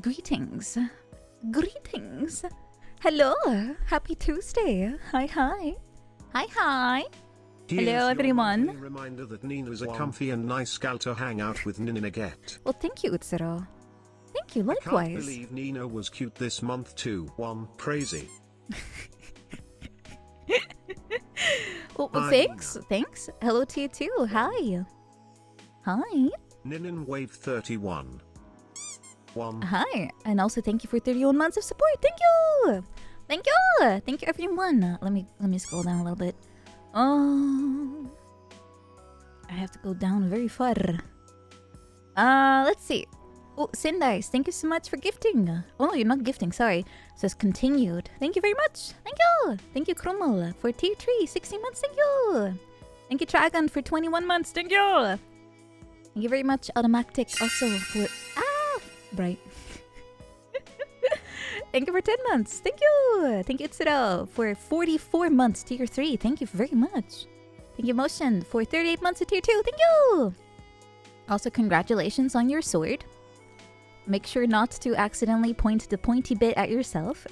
Greetings. Greetings. Hello. Happy Tuesday. Hi, hi. Hi, hi. Hello, everyone. Reminder that Nina's a comfy and nice gal to hang out with Ninaget. Well, thank you, Utsuro. Thank you, I can't likewise. believe Nina was cute this month too. Crazy. Well, Hi, thanks. Nina. Thanks. Hello to you too. Hi. Hi. Ninin Wave 31. Hi. And also thank you for 31 months of support. Thank you. Thank you. Thank you, everyone. Let me scroll down a little bit. Oh, I have to go down very far. Let's see. Oh, Sindice, thank you so much for gifting. Oh, no, you're not gifting, sorry. It says continued. Thank you very much. Thank you. Thank you, Krumel, for tier 3, 16 months. Thank you. Thank you, Dragon, for 21 months. Thank you. Thank you very much, Automatic, also for... Bright. Thank you for 10 months. Thank you. Thank you, Itsuro, for 44 months, tier 3. Thank you very much. Thank you, Motion, for 38 months of tier 2. Thank you. Also, congratulations on your sword. Make sure not to accidentally point the pointy bit at yourself.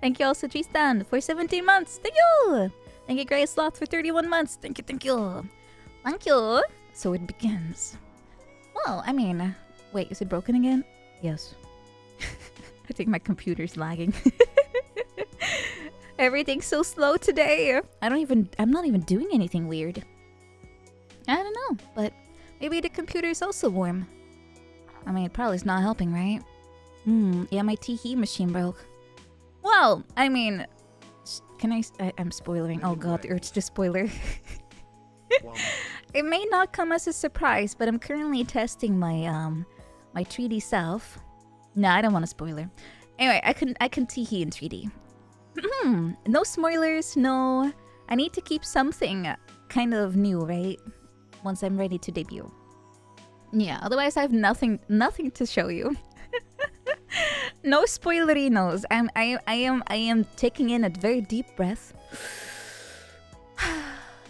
Thank you also, Tristan, for 17 months. Thank you. Thank you, Grey Sloth, for 31 months. Thank you, thank you. Thank you. So it begins. Well, I mean... Wait, is it broken again? Yes. I think my computer's lagging. Everything's so slow today. I'm not even doing anything weird. I don't know, but maybe the computer's also warm. I mean, it probably is not helping, right? Yeah, my Teehee machine broke. Well, I mean, I'm spoiling. Oh god, it's the spoiler. It may not come as a surprise, but I'm currently testing my my 3D self. No, I don't want a spoiler. Anyway, I can Teehee in 3D. No spoilers, no. I need to keep something kind of new, right? Once I'm ready to debut. Yeah, otherwise I have nothing to show you. No spoilerinos. I am taking in a very deep breath.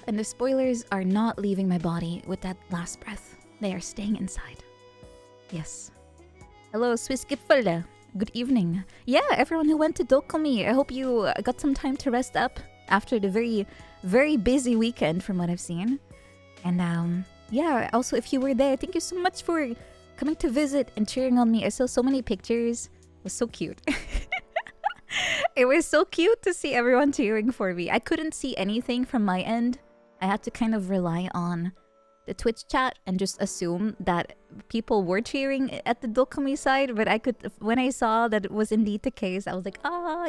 And the spoilers are not leaving my body with that last breath. They are staying inside. Yes. Hello, Swiss Gipfel. Good evening. Yeah, everyone who went to Dokumi, I hope you got some time to rest up after the very, very busy weekend from what I've seen. And yeah, also if you were there, thank you so much for coming to visit and cheering on me. I saw so many pictures. It was so cute. It was so cute to see everyone cheering for me. I couldn't see anything from my end. I had to kind of rely on the Twitch chat and just assume that people were cheering at the Dokumi side, but when I saw that it was indeed the case, I was like,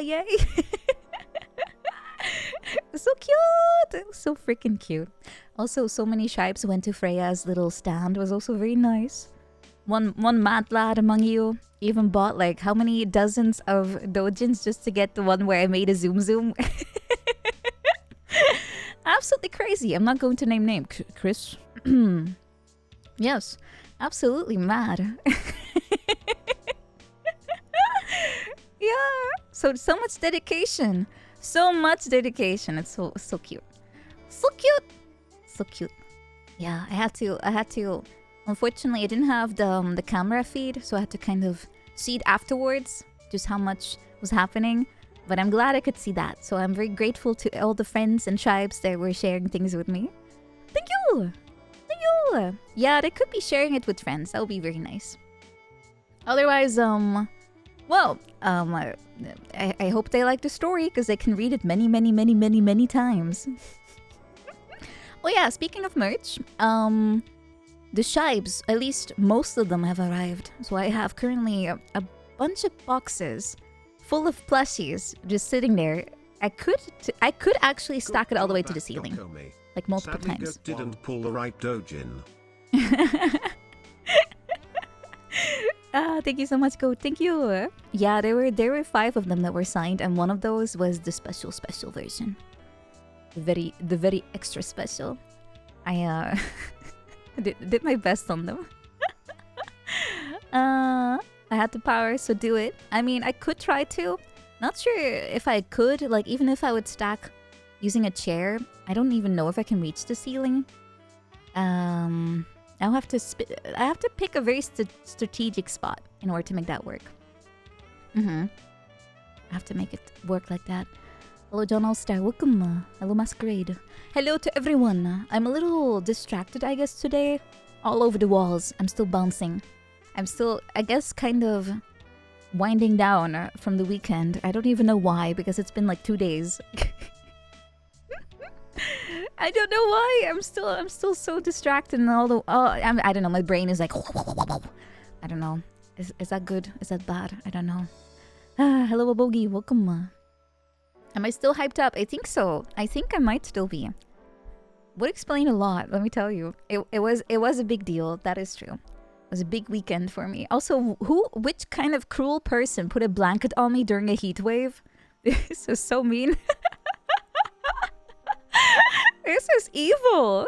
yay. So cute. It was so freaking cute. Also, so many shipes went to Freya's little stand. It was also very nice. One mad lad among you even bought like how many dozens of dojins just to get the one where I made a zoom. Absolutely crazy. I'm not going to name Chris. Yes, absolutely mad. Yeah, so much dedication. So much dedication. It's so cute. So cute. So cute. Yeah, I had to unfortunately I didn't have the camera feed, so I had to kind of see it afterwards, just how much was happening. But I'm glad I could see that. So I'm very grateful to all the friends and tribes that were sharing things with me. Thank you. Thank you. Yeah, they could be sharing it with friends. That would be very nice. Otherwise, well, I hope they like the story because they can read it many times. Oh yeah, speaking of merch, the shibes, at least most of them have arrived. So I have currently a bunch of boxes full of plushies just sitting there. I could actually stack it all the way to the ceiling, like multiple times. Didn't pull the right dojin. Thank you so much, Go. Thank you. Yeah, there were 5 of them that were signed, and one of those was the special version. The very extra special. I did my best on them. I had the power, so do it. I mean, I could try to. Not sure if I could, like, even if I would stack using a chair, I don't even know if I can reach the ceiling. I have to pick a very strategic spot in order to make that work. I have to make it work like that. Hello, John All-Star. Welcome. Hello, Masquerade. Hello to everyone. I'm a little distracted, I guess, today. All over the walls. I'm still bouncing. I'm still, I guess, kind of winding down from the weekend. I don't even know why, because it's been like 2 days. I don't know why. I'm still so distracted, and all the I don't know. My brain is like, I don't know. Is that good? Is that bad? I don't know. Hello, Abogi. Welcome. Am I still hyped up? I think so. I think I might still be. Would explain a lot. Let me tell you. It was a big deal. That is true. It was a big weekend for me. Also, which kind of cruel person put a blanket on me during a heat wave? This is so mean. This is evil.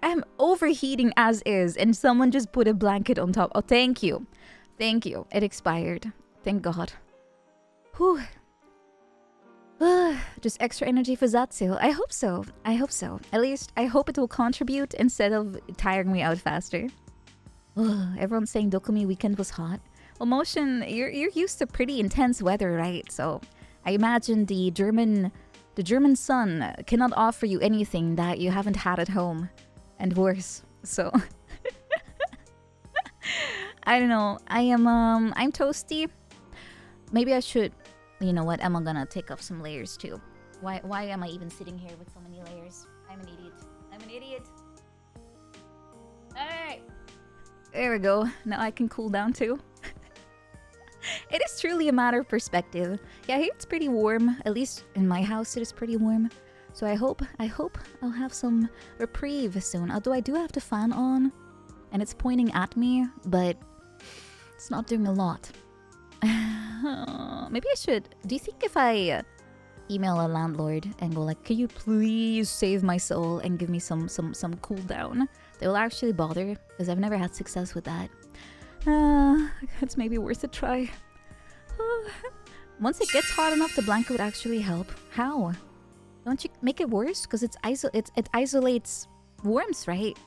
I'm overheating as is, and someone just put a blanket on top. Oh, thank you. Thank you. It expired. Thank God. Whew. Just extra energy for Zatsu. I hope so. I hope so. At least, I hope it will contribute instead of tiring me out faster. Everyone's saying Dokumi weekend was hot. Well, Motion, you're used to pretty intense weather, right? So, I imagine the German sun cannot offer you anything that you haven't had at home, and worse. So, I don't know. I'm toasty. Maybe I should. You know what? I'm gonna take off some layers too. Why am I even sitting here with so many layers? I'm an idiot. Alright. There we go. Now I can cool down too. It is truly a matter of perspective. Yeah, here it's pretty warm. At least in my house it is pretty warm. So I hope I'll have some reprieve soon. Although I do have the fan on and it's pointing at me, but it's not doing a lot. Maybe I should. Do you think if I email a landlord and go like, "Can you please save my soul and give me some cool down?" They will actually bother, because I've never had success with that. It's maybe worth a try. Once it gets hot enough, the blanket would actually help. How? Don't you make it worse? Because it isolates warmth, right?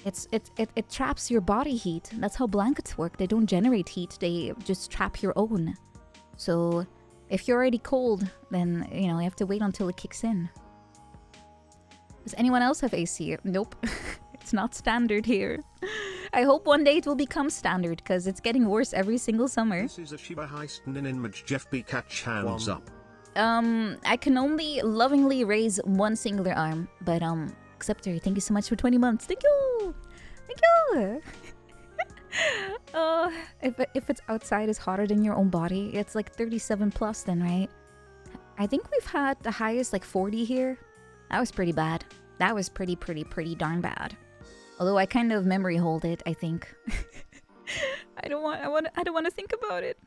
It traps your body heat. That's how blankets work. They don't generate heat. They just trap your own. So if you're already cold, then you have to wait until it kicks in. Does anyone else have AC? Nope. It's not standard here. I hope one day it will become standard, because it's getting worse every single summer. This is a Shiba Heist in image. Jeff B. Catch hands up. I can only lovingly raise one singular arm, but Acceptor, thank you so much for 20 months. Thank you. Thank you. If it's outside is hotter than your own body, it's like 37 plus then, right? I think we've had the highest like 40 here. That was pretty bad. That was pretty darn bad. Although I kind of memory hold it, I think. I don't want to think about it.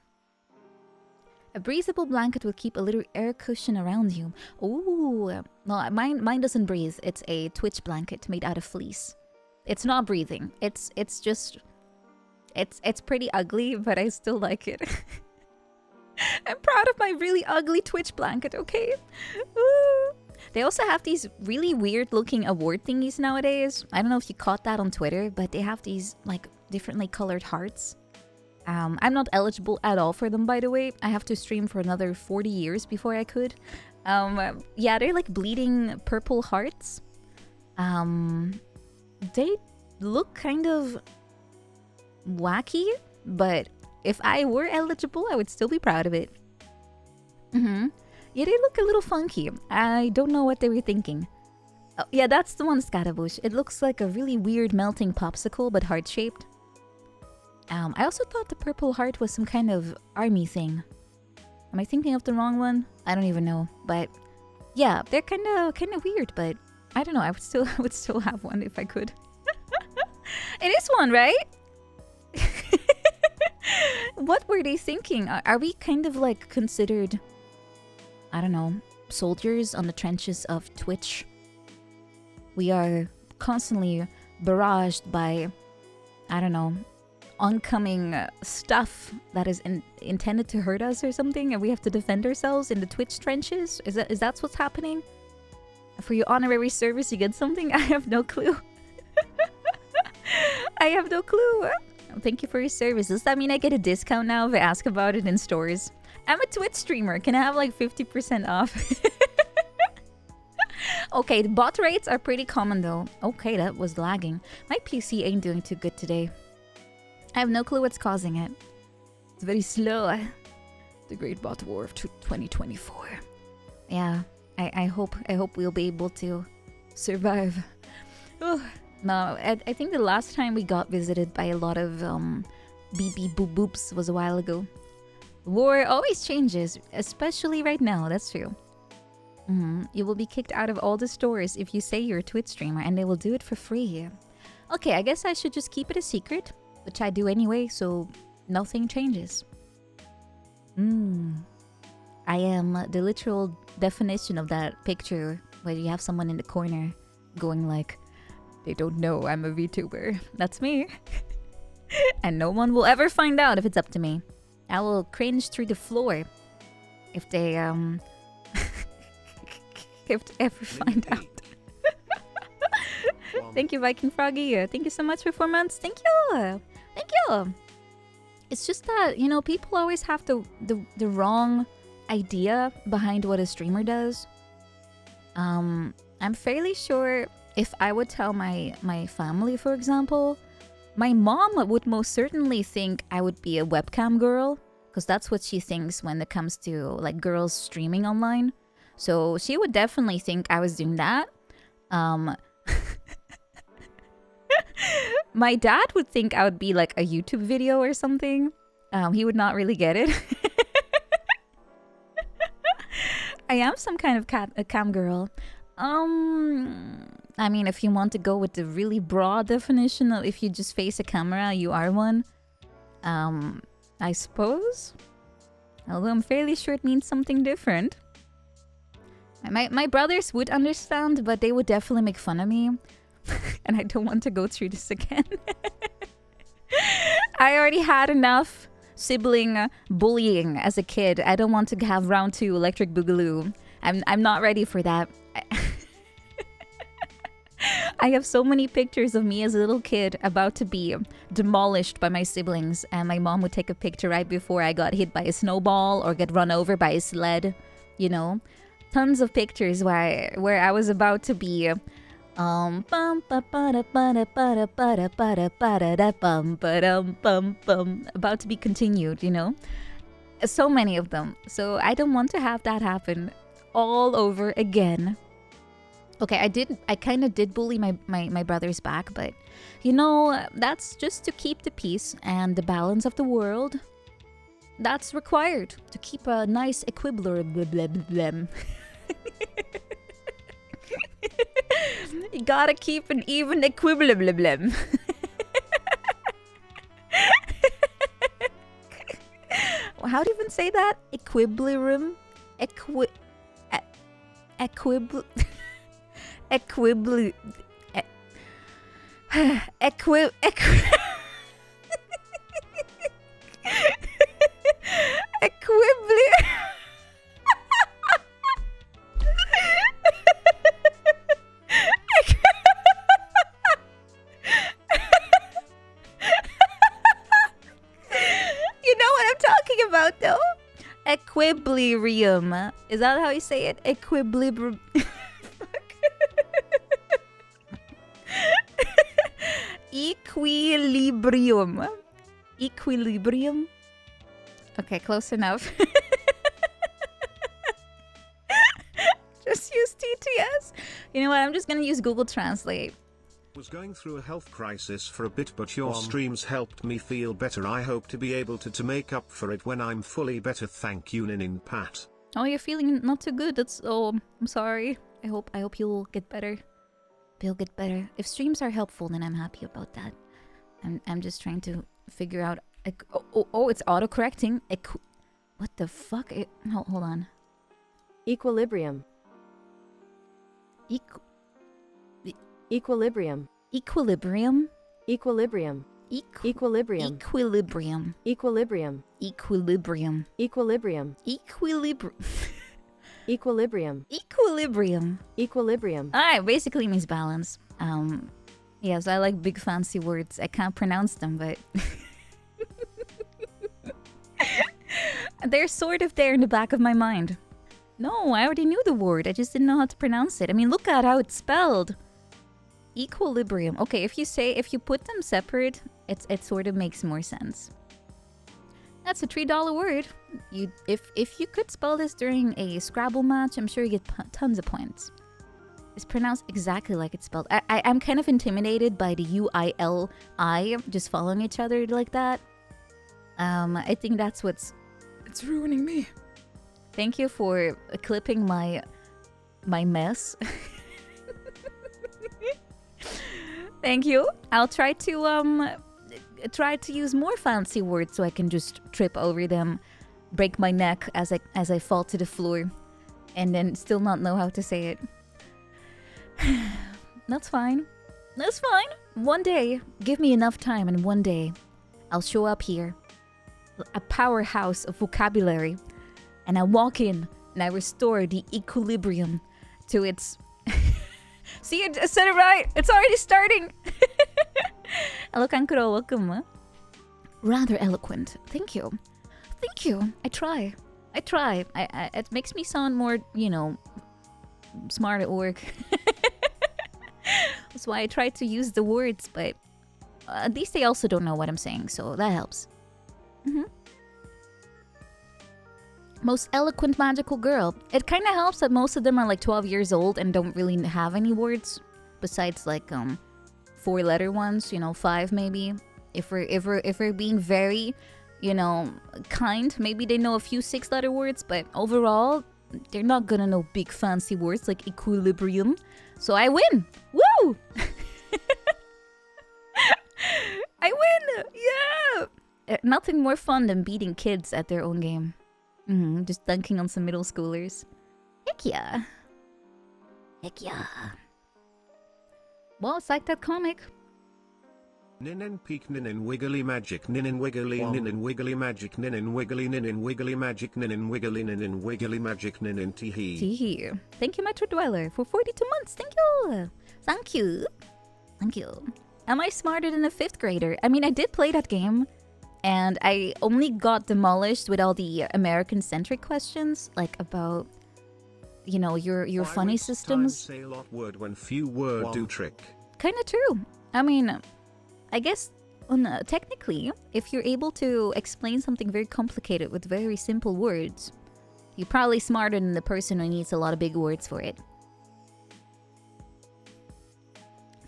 A breathable blanket will keep a little air cushion around you. Ooh, no, mine doesn't breathe. It's a Twitch blanket made out of fleece. It's not breathing. It's pretty ugly, but I still like it. I'm proud of my really ugly Twitch blanket, okay? Ooh. They also have these really weird looking award thingies nowadays. I don't know if you caught that on Twitter, but they have these like differently colored hearts. I'm not eligible at all for them, by the way. I have to stream for another 40 years before I could. Yeah, they're like bleeding purple hearts. They look kind of wacky, but if I were eligible, I would still be proud of it. Yeah, they look a little funky. I don't know what they were thinking. Oh, yeah, that's the one, Scarabush. It looks like a really weird melting popsicle, but heart-shaped. I also thought the purple heart was some kind of army thing. Am I thinking of the wrong one? I don't even know. But yeah, they're kind of weird, but I don't know. I would still have one if I could. It is one, right? What were they thinking? Are we kind of like considered, I don't know, soldiers on the trenches of Twitch? We are constantly barraged by, I don't know, oncoming stuff that is intended to hurt us or something, and we have to defend ourselves in the Twitch trenches? Is that what's happening? For your honorary service, you get something? I have no clue. I have no clue. Thank you for your service. Does that mean I get a discount now if I ask about it in stores? I'm a Twitch streamer. Can I have like 50% off? Okay, the bot rates are pretty common though. Okay, that was lagging. My PC ain't doing too good today. I have no clue what's causing it. It's very slow. The Great Bot War of 2024. Yeah, I hope we'll be able to survive. Oh, no, I think the last time we got visited by a lot of BB boop boops was a while ago. War always changes, especially right now. That's true. You will be kicked out of all the stores if you say you're a Twitch streamer, and they will do it for free. Okay, I guess I should just keep it a secret, which I do anyway, so nothing changes. I am the literal definition of that picture where you have someone in the corner going like, they don't know I'm a VTuber. That's me. And no one will ever find out if it's up to me. I will cringe through the floor if they if they ever find out. Thank you, Viking Froggy. Thank you so much for 4 months. Thank you. Thank you. It's just that, you know, people always have the wrong idea behind what a streamer does. I'm fairly sure if I would tell my family, for example, my mom would most certainly think I would be a webcam girl, because that's what she thinks when it comes to like girls streaming online. So she would definitely think I was doing that. My dad would think I would be like a YouTube video or something. He would not really get it. I am some kind of a cam girl. I mean, if you want to go with the really broad definition of if you just face a camera, you are one. I suppose. Although I'm fairly sure it means something different. My brothers would understand, but they would definitely make fun of me. And I don't want to go through this again. I already had enough sibling bullying as a kid. I don't want to have round 2 Electric Boogaloo. I'm not ready for that. I have so many pictures of me as a little kid about to be demolished by my siblings, and my mom would take a picture right before I got hit by a snowball or get run over by a sled, you know. Tons of pictures where I was about to be about to be continued, you know. So many of them. So I don't want to have that happen all over again. Okay, I kind of did bully my brothers back, but you know, that's just to keep the peace and the balance of the world. That's required to keep a nice equilibrium. You gotta keep an even equilibrium. How do you even say that? Equilibrium? You know what I'm talking about, though? Equilibrium. Is that how you say it? Equilibrium. Equilibrium. Equilibrium. Okay, close enough. Just use TTS. You know what? I'm just gonna use Google Translate. Was going through a health crisis for a bit, but your streams helped me feel better. I hope to be able to make up for it when I'm fully better. Thank you, Ninin Pat. Oh, you're feeling not too good. That's I'm sorry. I hope you'll get better. You'll get better. If streams are helpful, then I'm happy about that. I'm just trying to figure out. Oh, it's autocorrecting. What the fuck? Hold on. Equilibrium. Equilibrium. Equilibrium. Equilibrium. Equilibrium. Equilibrium. Equilibrium. Equilibrium. Equilibrium. Equilibrium. Equilibrium. Equilibrium. Equilibrium. Alright, basically means balance. Yes, I like big fancy words. I can't pronounce them, but they're sort of there in the back of my mind. No, I already knew the word. I just didn't know how to pronounce it. I mean, look at how it's spelled. Equilibrium. Okay, if you put them separate, it sort of makes more sense. That's a $3 word. If you could spell this during a Scrabble match, I'm sure you get tons of points. It's pronounced exactly like it's spelled. I'm kind of intimidated by the UILI just following each other like that. I think that's it's ruining me. Thank you for clipping my mess. Thank you. I'll try to use more fancy words so I can just trip over them, break my neck as I fall to the floor, and then still not know how to say it. That's fine. That's fine. One day, give me enough time, and one day, I'll show up here, a powerhouse of vocabulary, and I walk in and I restore the equilibrium to its. See, I said it right. It's already starting. Hello, Kankuro. Welcome. Rather eloquent. Thank you. Thank you. I try. It makes me sound more, smart at work. That's why I try to use the words, but at least they also don't know what I'm saying, so that helps. Most eloquent magical girl. It kind of helps that most of them are like 12 years old and don't really have any words besides like 4-letter ones, 5 maybe. If we're being very, kind, maybe they know a few 6-letter words, but overall they're not gonna know big fancy words like equilibrium. So I win. Woo! I win. Yeah. Nothing more fun than beating kids at their own game. Just dunking on some middle schoolers. Heck yeah. Heck yeah. Well, it's like that comic. Ninin peek ninin wiggly magic ninin wiggly ninin wiggly magic ninin wiggly ninin wiggly magic ninin wiggly ninin wiggly magic ninin teehee. Teehee. Thank you, Metro Dweller, for 42 months. Thank you. Thank you. Thank you. Am I smarter than a 5th grader? I mean, I did play that game. And I only got demolished with all the American-centric questions, like about, your funny systems. Say a lot word when few word do trick. Kind of true. I mean, I guess technically, if you're able to explain something very complicated with very simple words, you're probably smarter than the person who needs a lot of big words for it.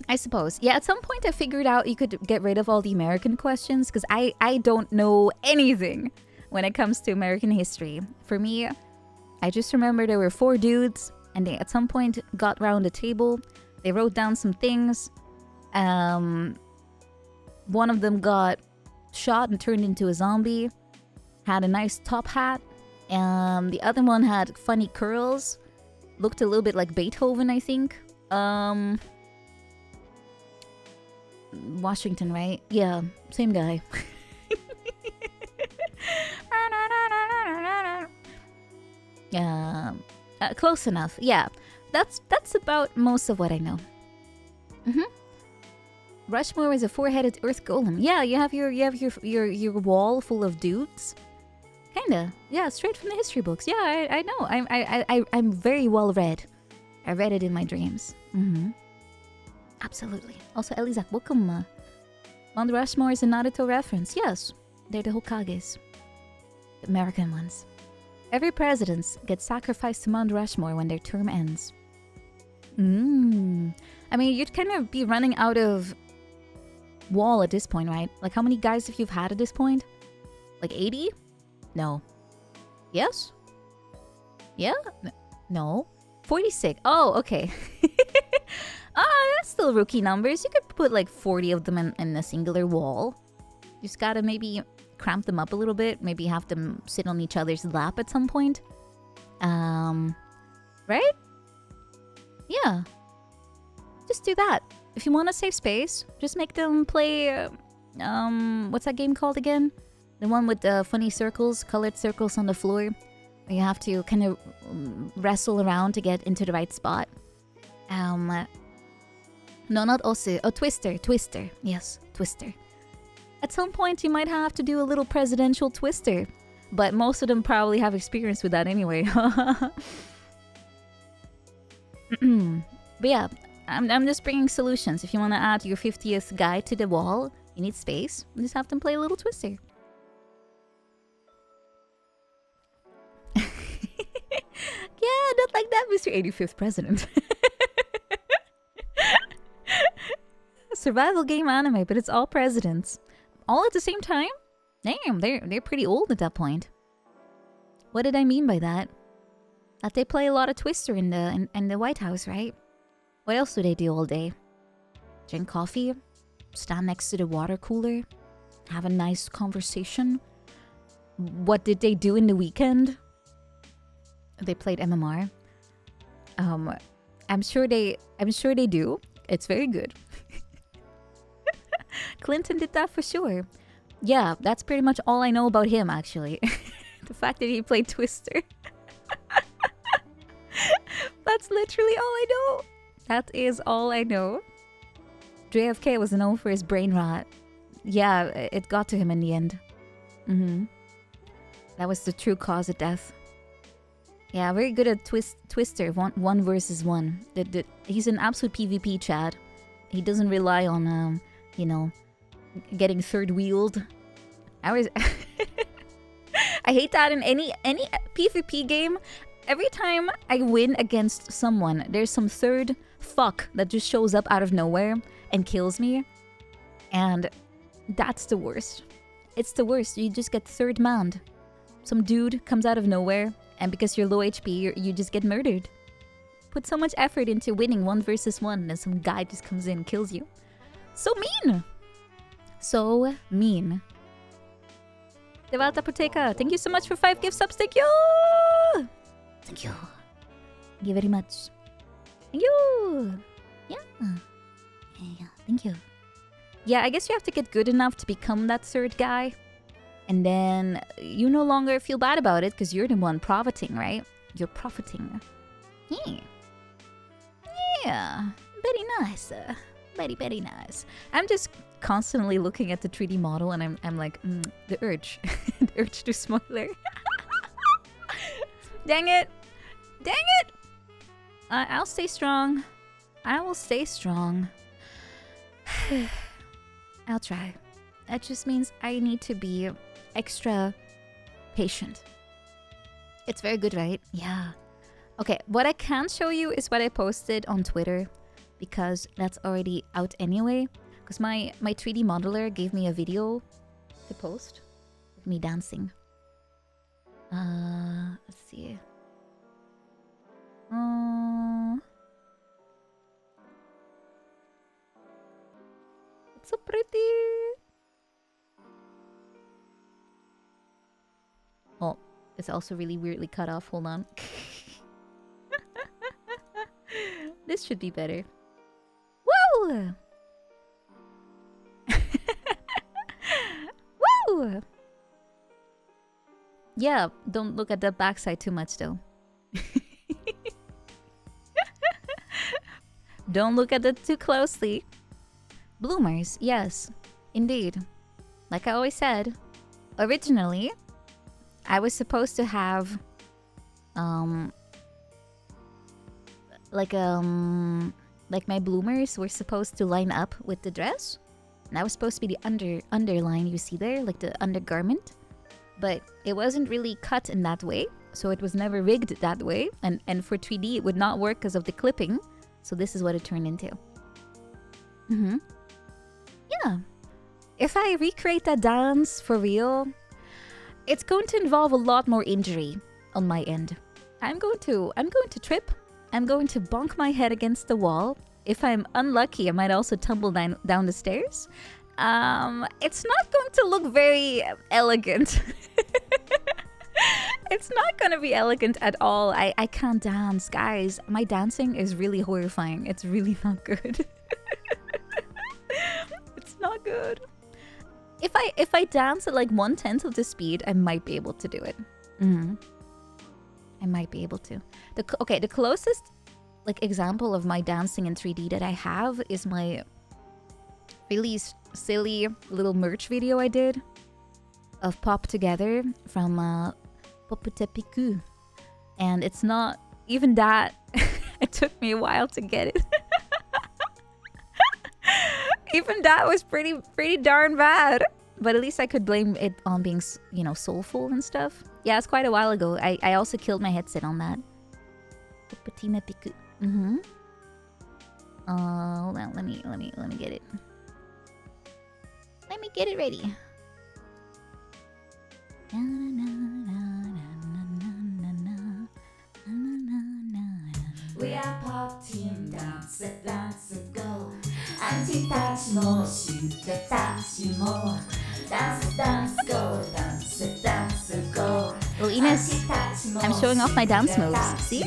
I suppose. Yeah, at some point I figured out you could get rid of all the American questions because I don't know anything when it comes to American history. For me, I just remember there were 4 dudes and they at some point got round a table. They wrote down some things. One of them got shot and turned into a zombie. Had a nice top hat. The other one had funny curls. Looked a little bit like Beethoven, I think. Washington, right? Yeah, same guy. Close enough. Yeah, that's about most of what I know. Rushmore is a 4-headed earth golem. Yeah, you have your wall full of dudes. Kinda. Yeah, straight from the history books. Yeah, I know. I'm very well read. I read it in my dreams. Absolutely. Also, Elizak, welcome. Mount Rushmore is a Naruto reference. Yes, they're the Hokages. The American ones. Every president gets sacrificed to Mount Rushmore when their term ends. I mean, you'd kind of be running out of wall at this point, right? Like, how many guys have you had at this point? Like 80? No. Yes? Yeah? No. 46. Oh, okay. That's still rookie numbers. You could put like 40 of them in a singular wall. You just gotta maybe cramp them up a little bit. Maybe have them sit on each other's lap at some point. Right? Yeah. Just do that. If you want to save space, just make them play, what's that game called again? The one with the funny circles, colored circles on the floor. Where you have to kind of No, not osu. Oh, twister. Twister. Yes, twister. At some point, you might have to do a little presidential twister. But most of them probably have experience with that anyway. But yeah, I'm just bringing solutions. If you want to add your 50th guy to the wall, you need space. You just have them play a little twister. Yeah, not like that, Mr. 85th President. Survival game anime, but it's all presidents. All at the same time? Damn, they're pretty old at that point. What did I mean by that? That they play a lot of Twister in the White House, right? What else do they do all day? Drink coffee? Stand next to the water cooler? Have a nice conversation? What did they do in the weekend? They played MMR. I'm sure they do. It's very good. Clinton did that for sure. Yeah, that's pretty much all I know about him, actually. The fact that he played Twister. That's literally all I know. That is all I know. JFK was known for his brain rot. Yeah, it got to him in the end. That was the true cause of death. Yeah, very good at Twister, one versus one. He's an absolute PvP Chad. He doesn't rely on, you know, getting third wheeled. I hate that in any PvP game. Every time I win against someone, there's some third fuck that just shows up out of nowhere and kills me. And that's the worst. It's the worst. You just get third manned. Some dude comes out of nowhere, and because you're low HP, you just get murdered. Put so much effort into winning 1 versus 1, and some guy just comes in and kills you. So mean! So mean. Devalta Proteka, thank you so much for 5 gift subs. Thank you! Thank you. Thank you very much. Thank you! Yeah. Thank you. Yeah, I guess you have to get good enough to become that third guy. And then you no longer feel bad about it because you're the one profiting, right? You're profiting. Yeah. Yeah. Very nice. Very, very nice. I'm just constantly looking at the 3D model and I'm like, the urge. The urge to spoiler. Dang it. Dang it. I'll stay strong. I will stay strong. I'll try. That just means I need to be extra patient. It's very good, right? Yeah. Okay, what I can show you is what I posted on Twitter, because that's already out anyway. Because my 3D modeler gave me a video to post of me dancing. Let's see. It's so pretty. Oh, it's also really weirdly cut off. Hold on. This should be better. Woo! Woo! Yeah, don't look at the backside too much though. Don't look at it too closely. Bloomers, yes, indeed. Like I always said, originally, I was supposed to have, like my bloomers were supposed to line up with the dress. And that was supposed to be the underline you see there, like the undergarment. But it wasn't really cut in that way, so it was never rigged that way. And for 3D, it would not work because of the clipping. So this is what it turned into. Yeah. If I recreate that dance for real, it's going to involve a lot more injury on my end. I'm going to trip. I'm going to bonk my head against the wall. If I'm unlucky, I might also tumble down the stairs. It's not going to look very elegant. It's not gonna be elegant at all. I can't dance, guys. My dancing is really horrifying. It's really not good. It's not good. If I dance at like 1/10 of the speed, I might be able to do it. I might be able to. The closest like example of my dancing in 3D that I have is my really silly little merch video I did of Pop Together from Poputapiku. And it's not even that. It took me a while to get it. Even that was pretty darn bad. But at least I could blame it on being, you know, soulful and stuff. Yeah, it's quite a while ago. I also killed my headset on that. Mm-hmm. Hold on, let me get it. Let me get it ready. We are pop team dance, dance go. Auntie touch more, shoot the touch more. Dance, dance go, dance, dance go. Well, Ines, I'm showing off my dance moves. See?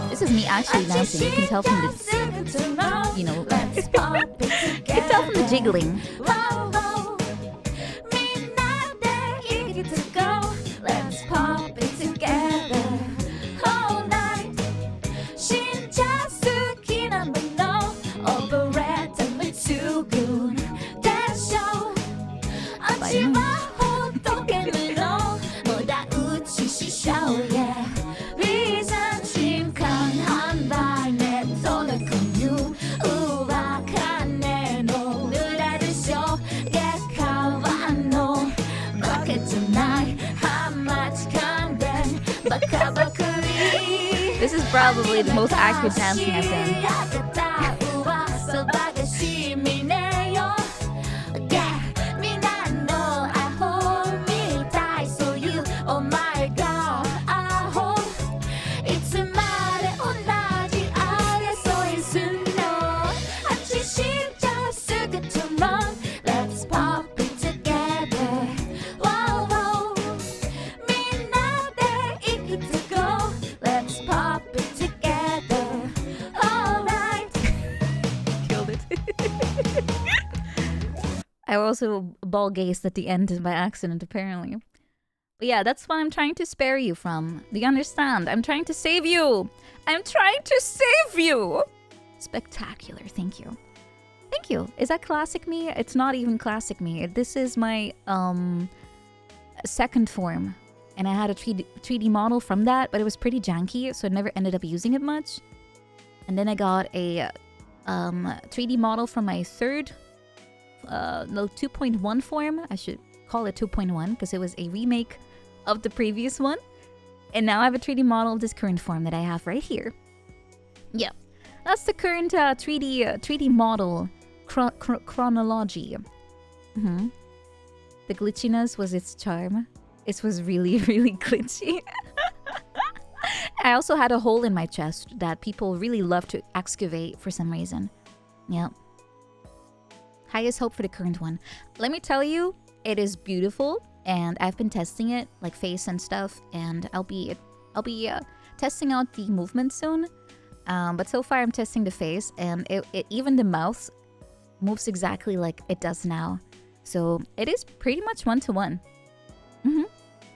This is me actually dancing. You can tell from the, you know, you can tell from the jiggling. Let's pop it together all night. This is probably the most accurate dancing I've done. I also ball gazed at the end by accident, apparently. But yeah, that's what I'm trying to spare you from. Do you understand? I'm trying to save you. I'm trying to save you. Spectacular. Thank you. Thank you. Is that classic me? It's not even classic me. This is my second form. And I had a 3D model from that, but it was pretty janky, so I never ended up using it much. And then I got a 3D model from my third 2.1 form. I should call it 2.1 because it was a remake of the previous one. And now I have a 3D model of this current form that I have right here. Yeah, that's the current 3D model chronology. The glitchiness was its charm. It was really, really glitchy. I also had a hole in my chest that people really love to excavate for some reason. Yeah. Highest hope for the current one. Let me tell you, it is beautiful, and I've been testing it, like face and stuff, and I'll be testing out the movement soon. But so far I'm testing the face, and it even the mouth moves exactly like it does now. So it is pretty much 1-to-1.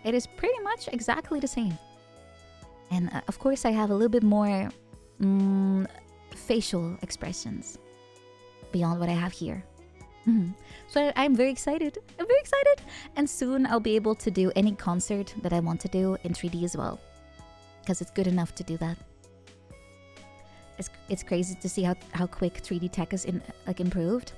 It is pretty much exactly the same. And of course I have a little bit more facial expressions beyond what I have here. So I'm very excited. I'm very excited. And soon I'll be able to do any concert that I want to do in 3D as well. Because it's good enough to do that. It's crazy to see how quick 3D tech is improved.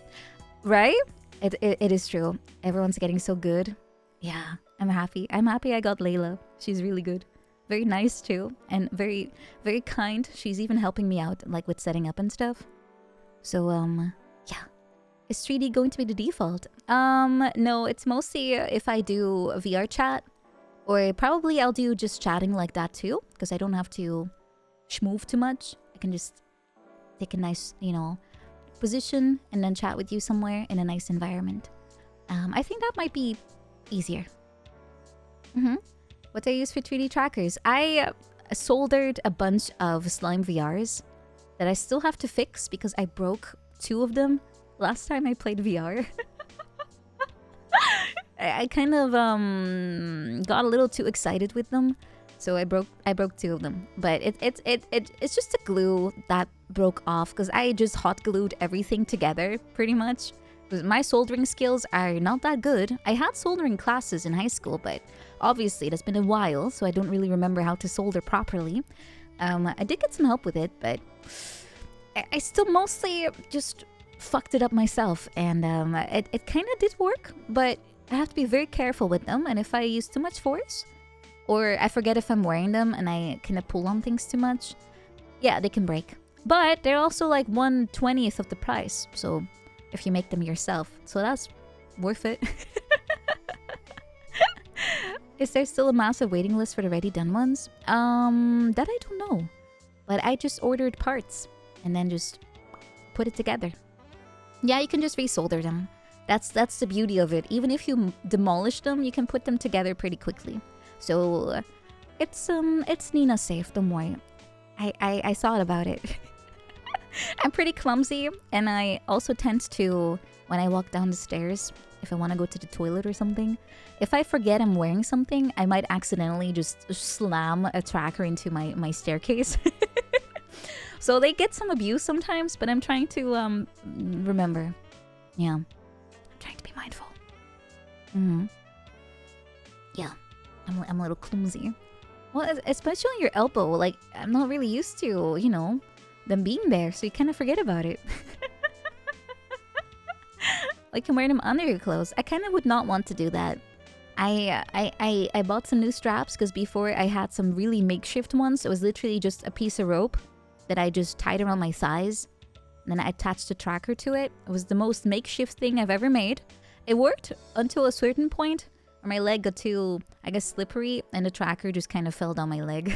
Right? It is true. Everyone's getting so good. Yeah, I'm happy. I'm happy I got Layla. She's really good. Very nice too. And very, very kind. She's even helping me out like with setting up and stuff. So, yeah. Is 3D going to be the default? No, it's mostly if I do VR chat. Or probably I'll do just chatting like that too. Because I don't have to schmoof too much. I can just take a nice, position and then chat with you somewhere in a nice environment. I think that might be easier. What do I use for 3D trackers? I soldered a bunch of slime VRs that I still have to fix because I broke 2 of them last time I played VR. I kind of got a little too excited with them, so I broke 2 of them. But it's just the glue that broke off because I just hot glued everything together pretty much. Because my soldering skills are not that good. I had soldering classes in high school, but obviously it's been a while, so I don't really remember how to solder properly. I did get some help with it, but I still mostly just fucked it up myself. And it kind of did work, but I have to be very careful with them. And if I use too much force, or I forget if I'm wearing them and I kind of pull on things too much, yeah, they can break. But they're also like 1/20th of the price, so if you make them yourself. So that's worth it. Is there still a massive waiting list for the ready done ones? That I don't know. But I just ordered parts and then just put it together. Yeah, you can just resolder them. That's the beauty of it. Even if you demolish them, you can put them together pretty quickly. So it's Nina safe, don't worry. I thought about it. I'm pretty clumsy, and I also tend to, when I walk down the stairs, if I want to go to the toilet or something, if I forget I'm wearing something, I might accidentally just slam a tracker into my staircase. So they get some abuse sometimes, but I'm trying to remember. Yeah, I'm trying to be mindful. Yeah, I'm a little clumsy. Well, especially on your elbow. Like, I'm not really used to, you know, them being there, so you kind of forget about it. Like, you can wear them under your clothes. I kind of would not want to do that. I bought some new straps because before I had some really makeshift ones. It was literally just a piece of rope that I just tied around my thighs. And then I attached a tracker to it. It was the most makeshift thing I've ever made. It worked until a certain point where my leg got too, I guess, slippery, and the tracker just kind of fell down my leg.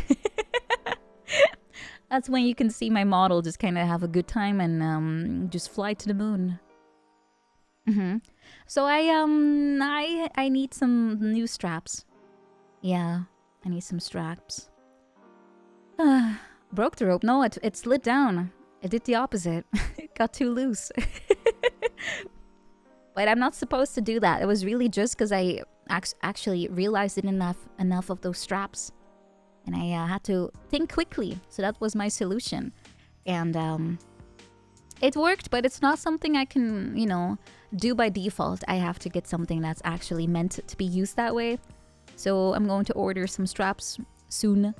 That's when you can see my model just kind of have a good time and just fly to the moon. So I need some new straps. Yeah, I need some straps. Broke the rope. No, it slid down. It did the opposite. It got too loose. But I'm not supposed to do that. It was really just because I actually realized it enough of those straps. And I had to think quickly. So that was my solution. And it worked, but it's not something I can, you know, do by default. I have to get something that's actually meant to be used that way. So I'm going to order some straps soon.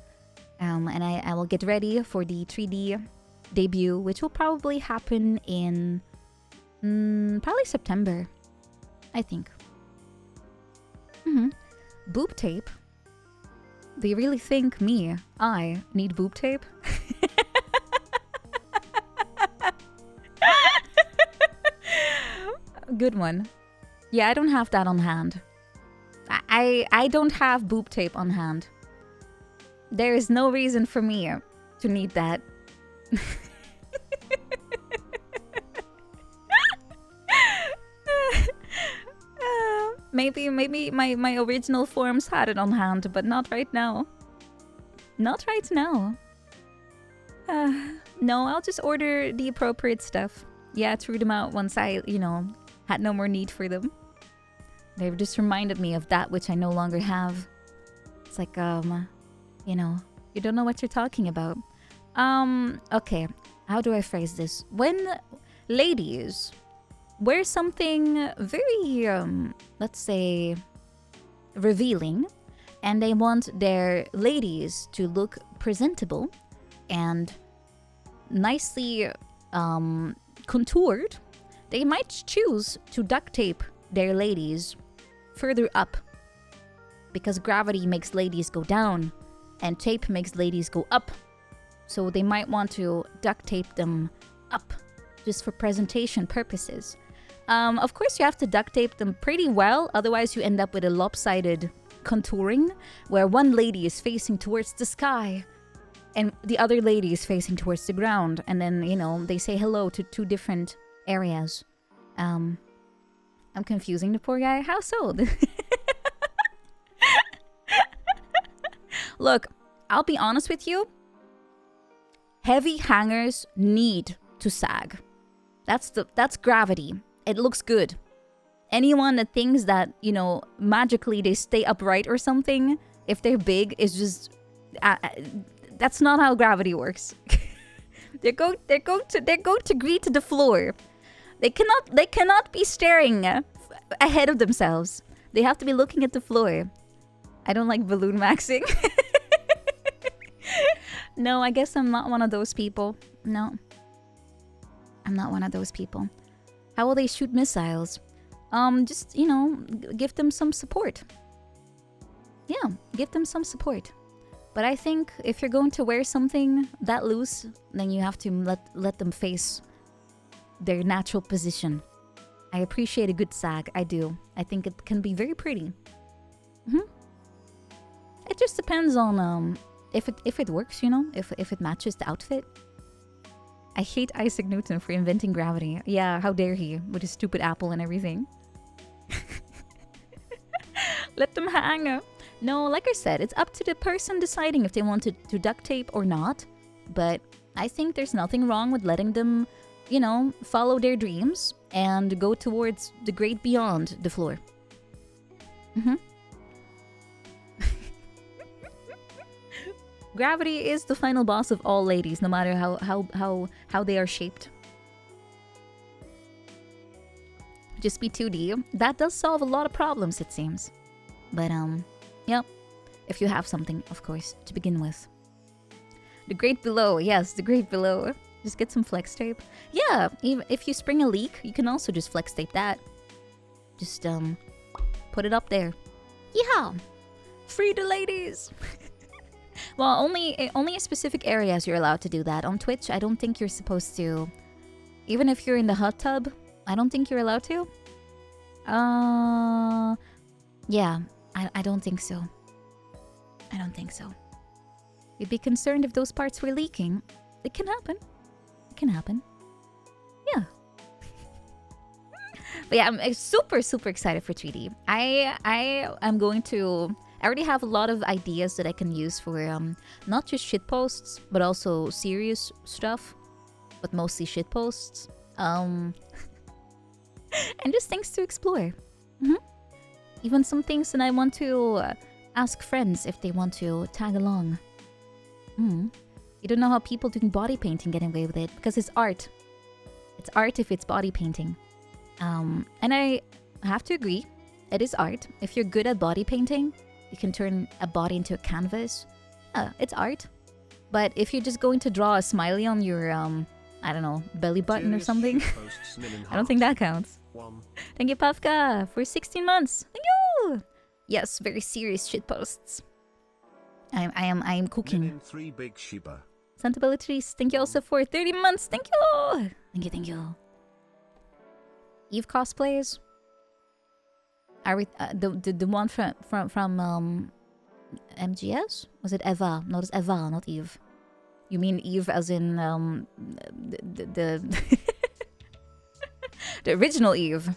And I will get ready for the 3D debut, which will probably happen in probably September, I think. Boob tape? Do you really think I need boob tape? Good one. Yeah, I don't have that on hand. I don't have boob tape on hand. There is no reason for me to need that. Maybe my original forms had it on hand, but not right now. Not right now. No, I'll just order the appropriate stuff. Yeah, threw them out once I, you know, had no more need for them. They've just reminded me of that which I no longer have. It's like, you know, you don't know what you're talking about. Okay, how do I phrase this? When ladies wear something very, let's say, revealing, and they want their ladies to look presentable and nicely contoured, they might choose to duct tape their ladies further up, because gravity makes ladies go down and tape makes ladies go up. So they might want to duct tape them up just for presentation purposes. Of course, you have to duct tape them pretty well, otherwise you end up with a lopsided contouring where one lady is facing towards the sky and the other lady is facing towards the ground, and then, you know, they say hello to two different areas. I'm confusing the poor guy. How so? Look, I'll be honest with you. Heavy hangers need to sag. That's gravity. It looks good. Anyone that thinks that, you know, magically they stay upright or something, if they're big, is just... that's not how gravity works. They're going to greet the floor. They cannot be staring ahead of themselves. They have to be looking at the floor. I don't like balloon maxing. No, I guess I'm not one of those people. No. I'm not one of those people. How will they shoot missiles? Just, you know, give them some support. Yeah, give them some support. But I think if you're going to wear something that loose, then you have to let them face their natural position. I appreciate a good sag. I do. I think it can be very pretty. It just depends on if it works, you know, if it matches the outfit. I hate Isaac Newton for inventing gravity. Yeah, how dare he with his stupid apple and everything. Let them hang. No, like I said, it's up to the person deciding if they want to duct tape or not. But I think there's nothing wrong with letting them, you know, follow their dreams and go towards the great beyond the floor. Gravity is the final boss of all ladies, no matter how they are shaped. Just be 2D. That does solve a lot of problems, it seems. But yep. If you have something, of course, to begin with. The Great Below, yes, the Great Below. Just get some flex tape. Yeah, even if you spring a leak, you can also just flex tape that. Just put it up there. Yeah, free the ladies. Well, only in specific areas you're allowed to do that. On Twitch, I don't think you're supposed to. Even if you're in the hot tub, I don't think you're allowed to. Yeah, I don't think so. I don't think so. You'd be concerned if those parts were leaking. It can happen. It can happen. Yeah. But yeah, I'm super, super excited for 3D. I am going to... I already have a lot of ideas that I can use for not just shitposts, but also serious stuff. But mostly shitposts. And just things to explore. Even some things that I want to ask friends if they want to tag along. You don't know how people doing body painting get away with it, because it's art. It's art if it's body painting. And I have to agree, it is art. If you're good at body painting, you can turn a body into a canvas. Yeah, it's art. But if you're just going to draw a smiley on your, I don't know, belly button or something, I don't think that counts. Thank you, Pafka, for 16 months. Thank you! Yes, very serious shitposts. I am cooking. 3 big Shiba. Santabilities, thank you also for 30 months. Thank you! Thank you. Eve cosplays. Are we the one from MGS? Was it Eva? No, it's Eva, not Eve. You mean Eve as in the the original Eve?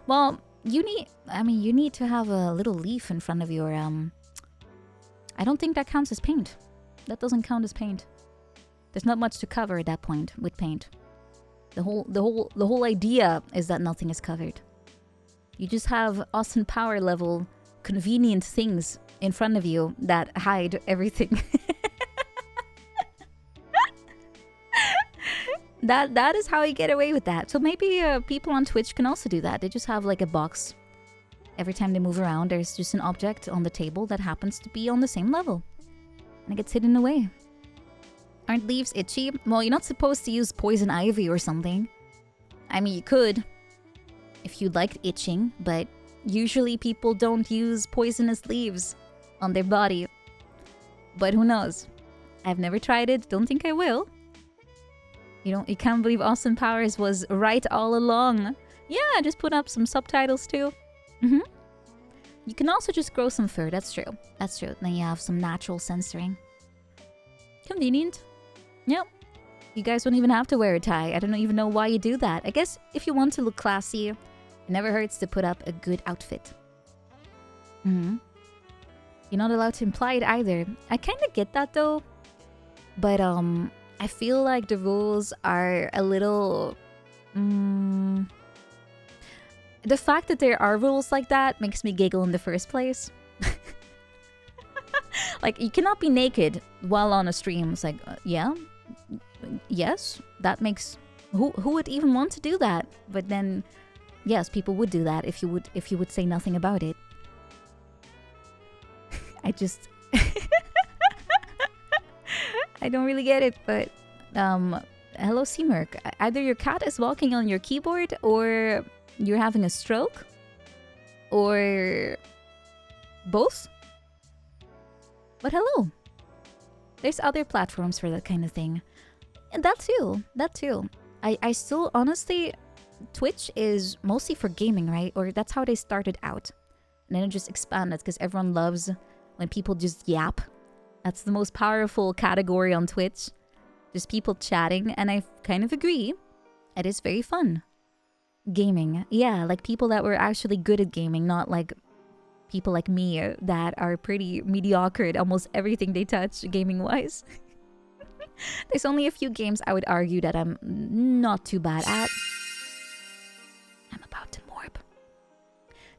Well, you need to have a little leaf in front of your I don't think that counts as paint. That doesn't count as paint. There's not much to cover at that point with paint. The whole idea is that nothing is covered. You just have Austin Power level convenient things in front of you that hide everything. That is how you get away with that. So maybe people on Twitch can also do that. They just have like a box. Every time they move around, there's just an object on the table that happens to be on the same level. And it gets hidden away. Aren't leaves itchy? Well, you're not supposed to use poison ivy or something. I mean, you could. If you liked itching, but usually people don't use poisonous leaves on their body. But who knows? I've never tried it, don't think I will. You can't believe Austin Powers was right all along. Yeah, just put up some subtitles too. You can also just grow some fur, that's true. That's true, then you have some natural censoring. Convenient. Yep. You guys don't even have to wear a tie. I don't even know why you do that. I guess if you want to look classy, it never hurts to put up a good outfit. You're not allowed to imply it either. I kind of get that though. But I feel like the rules are a little... The fact that there are rules like that makes me giggle in the first place. Like, you cannot be naked while on a stream. It's like, yeah? yes, that makes... Who would even want to do that? But then, yes, people would do that if you would say nothing about it. I just... I don't really get it, but... hello, Seamerk. Either your cat is walking on your keyboard, or you're having a stroke, or both. But hello. There's other platforms for that kind of thing. And that too. I still, honestly, Twitch is mostly for gaming, right? Or that's how they started out. And then it just expanded because everyone loves when people just yap. That's the most powerful category on Twitch. Just people chatting, and I kind of agree. It is very fun. Gaming. Yeah, like people that were actually good at gaming, not like people like me that are pretty mediocre at almost everything they touch gaming-wise. There's only a few games I would argue that I'm not too bad at. I'm about to morb.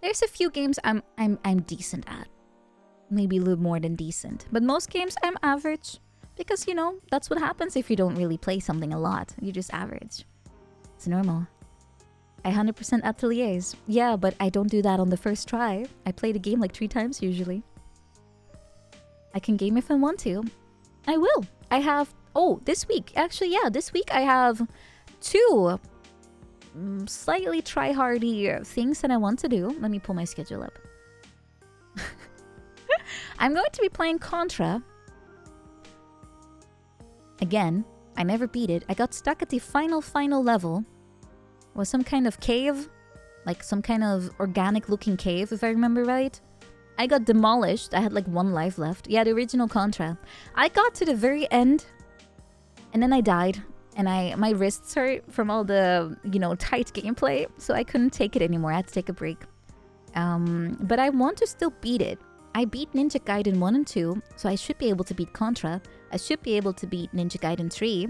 There's a few games I'm decent at. Maybe a little more than decent. But most games I'm average. Because, you know, that's what happens if you don't really play something a lot. You're just average. It's normal. I 100% ateliers. Yeah, but I don't do that on the first try. I play the game like 3 times usually. I can game if I want to. I will. I have... Oh, this week. Actually, yeah, this week I have 2 slightly try-hardy things that I want to do. Let me pull my schedule up. I'm going to be playing Contra. Again, I never beat it. I got stuck at the final level. It was some kind of cave. Like some kind of organic-looking cave, if I remember right. I got demolished. I had like 1 life left. Yeah, the original Contra. I got to the very end. And then I died. And my wrists hurt from all the, you know, tight gameplay. So I couldn't take it anymore. I had to take a break. But I want to still beat it. I beat Ninja Gaiden 1 and 2. So I should be able to beat Contra. I should be able to beat Ninja Gaiden 3.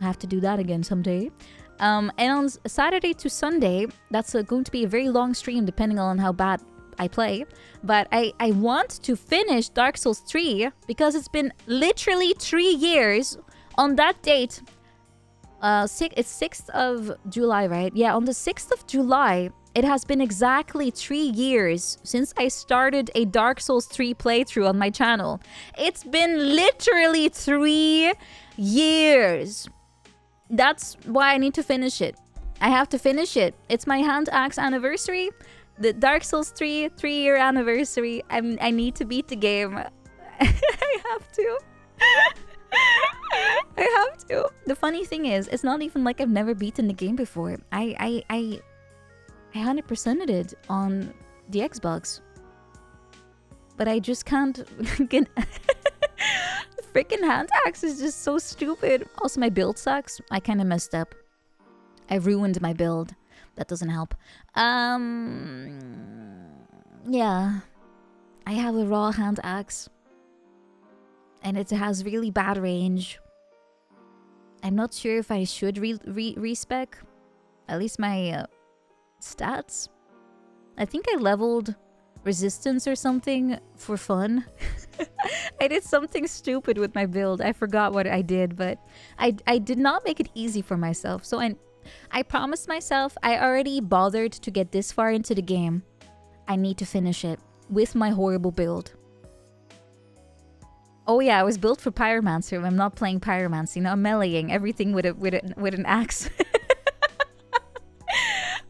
I have to do that again someday. And on Saturday to Sunday, that's going to be a very long stream depending on how bad I play. But I want to finish Dark Souls 3 because it's been literally 3 years on that date. It's 6th of July, right? Yeah, on the 6th of July, it has been exactly 3 years since I started a Dark Souls 3 playthrough on my channel. It's been literally 3 years. That's why I need to finish it. I have to finish it. It's my hand axe anniversary. The Dark Souls 3 3-year anniversary. I need to beat the game. I have to. I have to. The funny thing is, it's not even like I've never beaten the game before. I 100%ed it on the Xbox. But I just can't get... The freaking hand axe is just so stupid. Also, my build sucks. I kind of messed up. I ruined my build. That doesn't help. Yeah. I have a raw hand axe. And it has really bad range. I'm not sure if I should respec. At least my stats. I think I leveled resistance or something for fun. I did something stupid with my build. I forgot what I did, but I did not make it easy for myself. So I promised myself I already bothered to get this far into the game. I need to finish it with my horrible build. Oh yeah, I was built for Pyromancer. I'm not playing Pyromancy. Now I'm meleeing everything with an axe.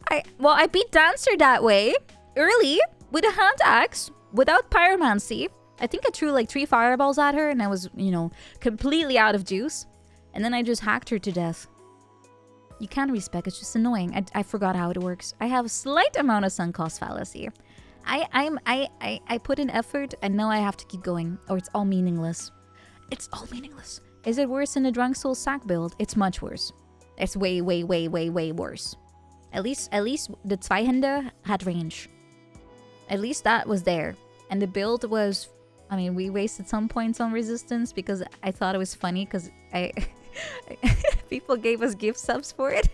I beat Dancer that way early with a hand axe without Pyromancy. I think I threw like 3 fireballs at her and I was, you know, completely out of juice. And then I just hacked her to death. You can't respec, it's just annoying. I forgot how it works. I have a slight amount of sunk cost fallacy. I put in effort and now I have to keep going, or it's all meaningless. It's all meaningless. Is it worse than the Drunk Soul sack build? It's much worse. It's way worse. At least the Zweihände had range. At least that was there. And the build was... I mean, we wasted some points on resistance because I thought it was funny because people gave us gift subs for it.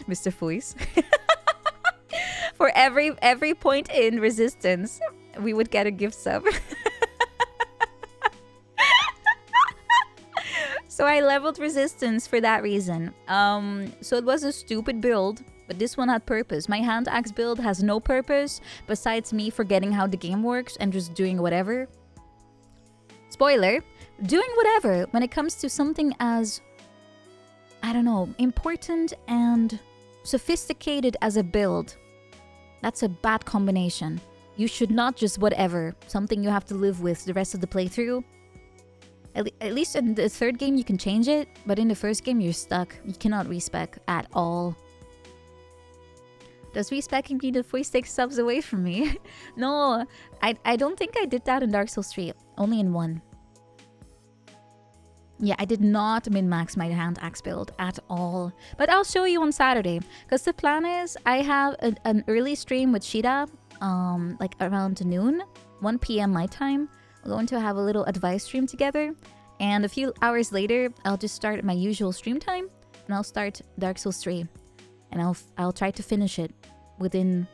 Mr. Fuis. For every point in resistance, we would get a gift sub. So I leveled resistance for that reason. So it was a stupid build, but this one had purpose. My hand axe build has no purpose besides me forgetting how the game works and just doing whatever. Spoiler, doing whatever when it comes to something as, I don't know, important and sophisticated as a build. That's a bad combination. You should not just whatever, something you have to live with the rest of the playthrough. At least in the third game you can change it, but in the first game you're stuck. You cannot respec at all. Does respecking mean the voice takes subs away from me? No, I don't think I did that in Dark Souls 3. Only in 1. Yeah, I did not min-max my hand axe build at all. But I'll show you on Saturday. Because the plan is I have an early stream with Shida, like around noon, 1 p.m. my time. We're going to have a little advice stream together. And a few hours later, I'll just start my usual stream time. And I'll start Dark Souls 3. And I'll try to finish it within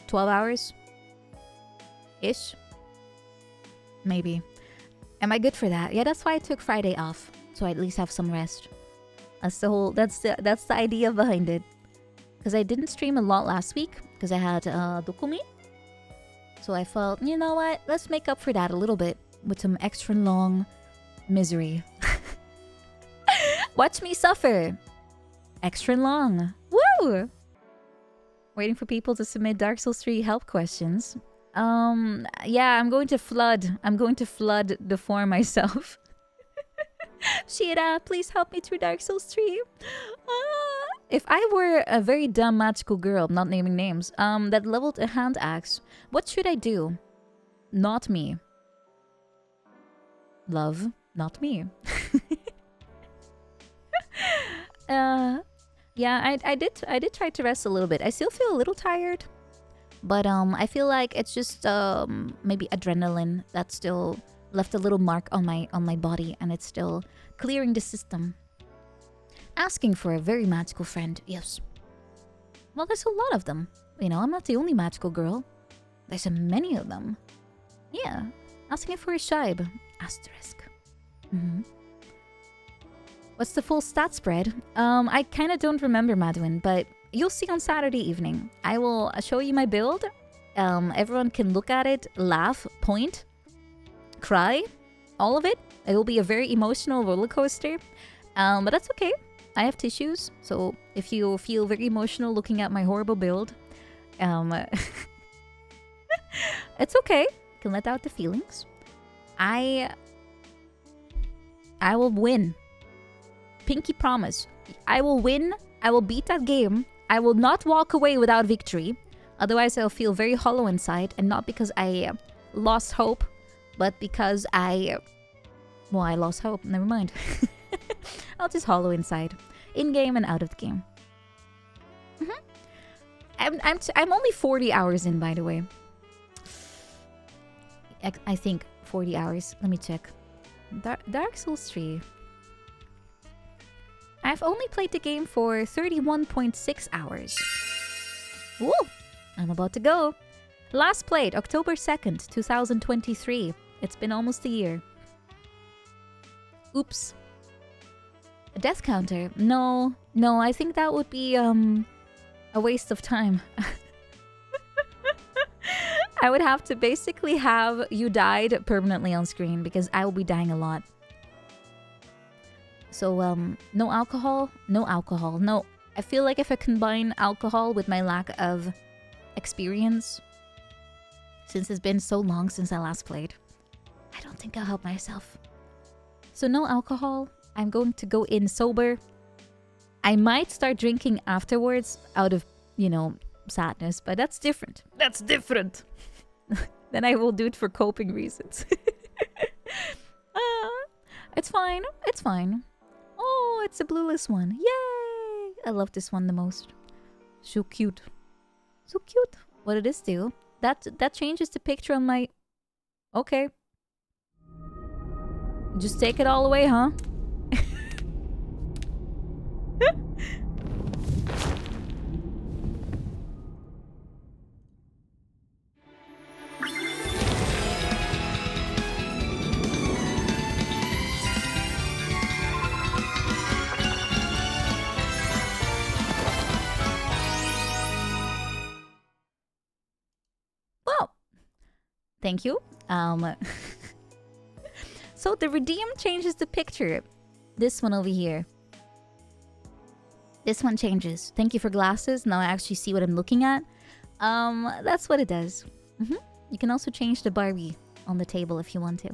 12 hours. Ish. Maybe. Am I good for that? Yeah, that's why I took Friday off. So I at least have some rest. That's the idea behind it. Because I didn't stream a lot last week. Because I had Dokumi. So I felt, you know what? Let's make up for that a little bit. With some extra long misery. Watch me suffer. Extra long. Woo! Waiting for people to submit Dark Souls 3 help questions. Yeah, I'm going to flood the forum myself. Shira, please help me through Dark Souls 3. If I were a very dumb magical girl, not naming names, that leveled a hand axe, what should I do? Not me. Love, not me. Yeah, I did try to rest a little bit. I still feel a little tired. But I feel like it's just maybe adrenaline that still left a little mark on my body, and it's still clearing the system. Asking for a very magical friend, yes. Well, there's a lot of them. You know, I'm not the only magical girl. There's a many of them. Yeah, asking for a shibe. Asterisk. What's the full stat spread? I kind of don't remember, Madwin, but you'll see on Saturday evening. I will show you my build. Everyone can look at it, laugh, point, cry, all of it. It will be a very emotional roller coaster. But that's okay. I have tissues, so if you feel very emotional looking at my horrible build, it's okay. You can let out the feelings. I will win. Pinky promise. I will win. I will beat that game. I will not walk away without victory. Otherwise, I'll feel very hollow inside. And not because I lost hope, but because well, I lost hope. Never mind. I'll just hollow inside. In-game and out of the game. I'm only 40 hours in, by the way. I think 40 hours. Let me check. Dark Souls 3. I've only played the game for 31.6 hours. Woo! I'm about to go. Last played October 2nd, 2023. It's been almost a year. Oops. A death counter? No, I think that would be a waste of time. I would have to basically have you died permanently on screen because I will be dying a lot. So, no alcohol? No alcohol. No, I feel like if I combine alcohol with my lack of experience, since it's been so long since I last played, I don't think I'll help myself. So no alcohol. I'm going to go in sober. I might start drinking afterwards out of, you know, sadness, but that's different. That's different. Then I will do it for coping reasons. It's fine. It's fine. Oh, it's a blueless one. Yay! I love this one the most. So cute. So cute. What did this do? That changes the picture on my... Okay. Just take it all away, huh? Thank you. So the redeem changes the picture. This one over here. This one changes. Thank you for glasses. Now I actually see what I'm looking at. That's what it does. You can also change the Barbie on the table if you want to.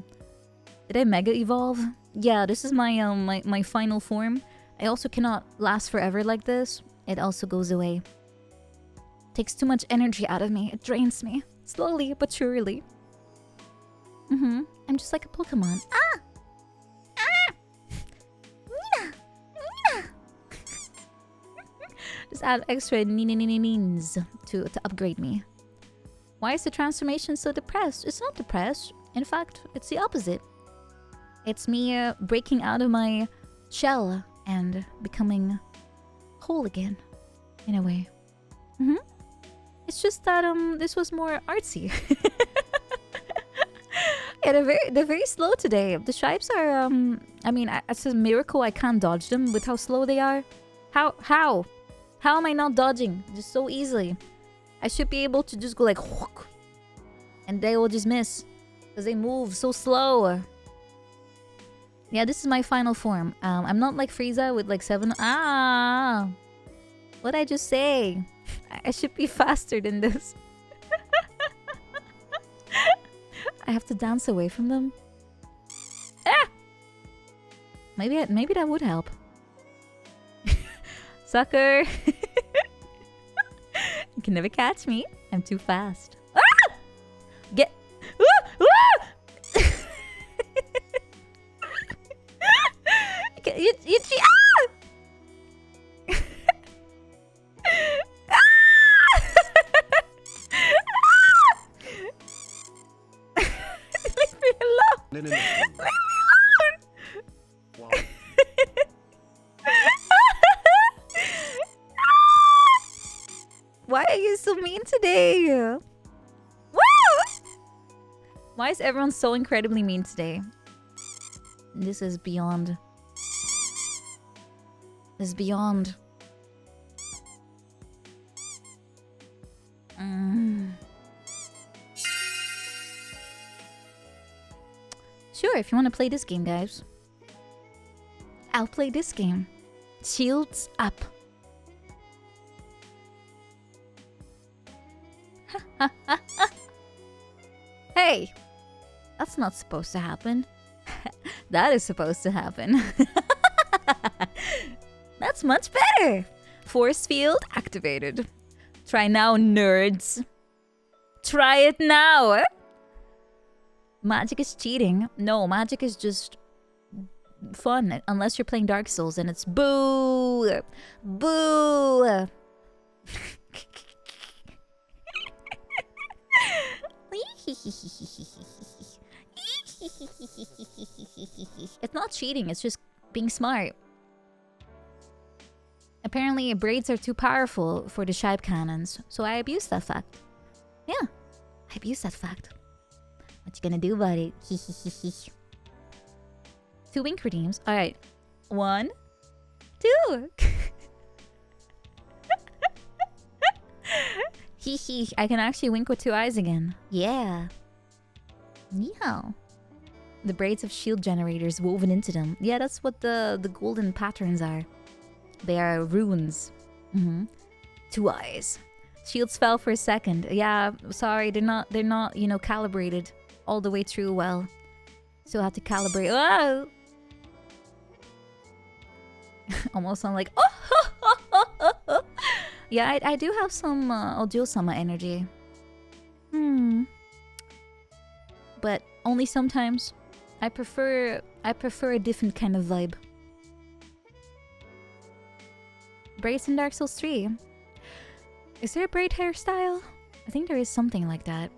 Did I mega evolve? Yeah, this is my my final form. I also cannot last forever like this. It also goes away. Takes too much energy out of me. It drains me. Slowly but surely. I'm just like a Pokemon. Ah! Ah! Nina! Nina! Just add extra nins to upgrade me. Why is the transformation so depressed? It's not depressed. In fact, it's the opposite. It's me breaking out of my shell and becoming whole again, in a way. It's just that this was more artsy. Yeah, they're very slow today. The Shipes are I mean, it's a miracle I can't dodge them with how slow they are. How am I not dodging just so easily? I should be able to just go like whook, and they will just miss because they move so slow. Yeah, this is my final form. I'm not like Frieza with like 7. What'd I just say? I should be faster than this. I have to dance away from them. Ah! Maybe that would help. Sucker! You can never catch me. I'm too fast. Ah! Get. Itchy. Ah! Leave me alone. No. Leave me alone. Wow. Why are you so mean today? Woo! Why is everyone so incredibly mean today? This is beyond. This is beyond. Sure, if you want to play this game, guys. I'll play this game. Shields up. Hey! That's not supposed to happen. That is supposed to happen. That's much better! Force field activated. Try now, nerds. Try it now! Magic is cheating. No, magic is just fun. Unless you're playing Dark Souls and it's boo! Boo! It's not cheating, it's just being smart. Apparently, braids are too powerful for the Shipe cannons, so I abuse that fact. Yeah, I abuse that fact. What you gonna do about it? 2 wink redeems. Alright. 1, 2. Hee. I can actually wink with 2 eyes again. Yeah. Yeah. The braids of shield generators woven into them. Yeah, that's what the golden patterns are. They are runes. 2 eyes. Shields fell for a second. Yeah, sorry, they're not, you know, calibrated all the way through well. So I have to calibrate. Oh! Almost sound like oh. Yeah, I do have some Ojo-sama energy. But only sometimes. I prefer a different kind of vibe. Braids in Dark Souls 3. Is there a braid hairstyle? I think there is something like that.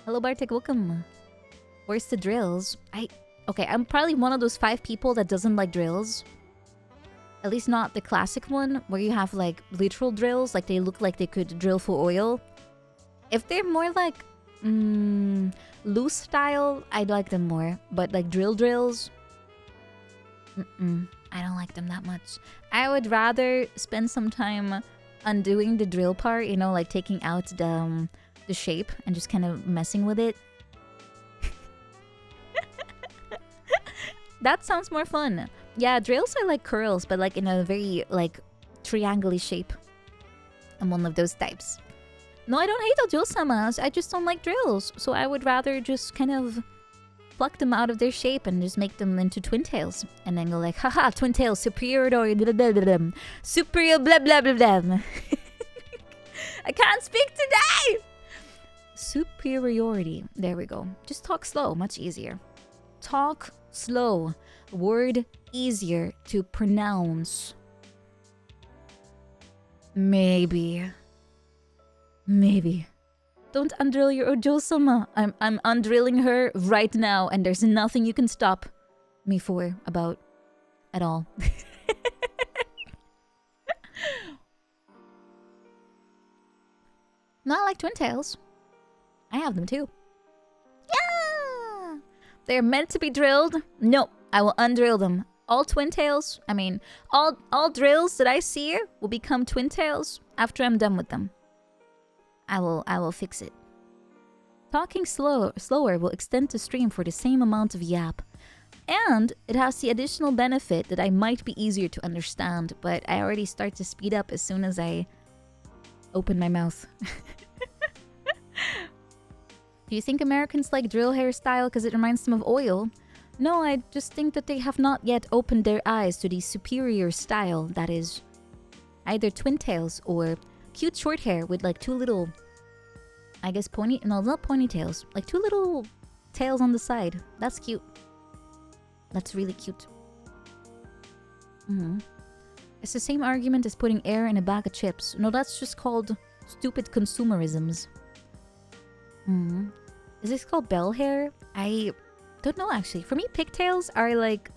Hello Bartek, welcome. Where's the drills? Okay, I'm probably one of those 5 people that doesn't like drills. At least not the classic one, where you have like literal drills, like they look like they could drill for oil. If they're more like loose style, I'd like them more. But like drills, I don't like them that much. I would rather spend some time undoing the drill part, you know, like taking out the the shape and just kind of messing with it. That sounds more fun. Yeah, drills are like curls, but like in a very like triangle shape. I'm one of those types. No, I don't hate ojo-samas. I just don't like drills. So I would rather just kind of pluck them out of their shape and just make them into twin tails. And then go like, haha, twin tails, superior blah blah blah blah. Superior blah blah blah blah. I can't speak today! Superiority. There we go. Just talk slow, much easier. Talk slow. Word easier to pronounce. Maybe. Don't undrill your ojo-sama. I'm undrilling her right now, and there's nothing you can stop me for about at all. Not like twin tails. I have them too. Yeah! They're meant to be drilled. No, I will undrill them. All twin tails, I mean, all drills that I see will become twin tails after I'm done with them. I will fix it. Talking slower will extend the stream for the same amount of YAP. And it has the additional benefit that I might be easier to understand, but I already start to speed up as soon as I open my mouth. Do you think Americans like drill hairstyle because it reminds them of oil? No, I just think that they have not yet opened their eyes to the superior style that is either twin tails or cute short hair with like two little, I guess no, not ponytails, like two little tails on the side. That's cute. That's really cute. It's the same argument as putting air in a bag of chips. No, that's just called stupid consumerisms. Is this called bell hair? I don't know actually. For me, pigtails are like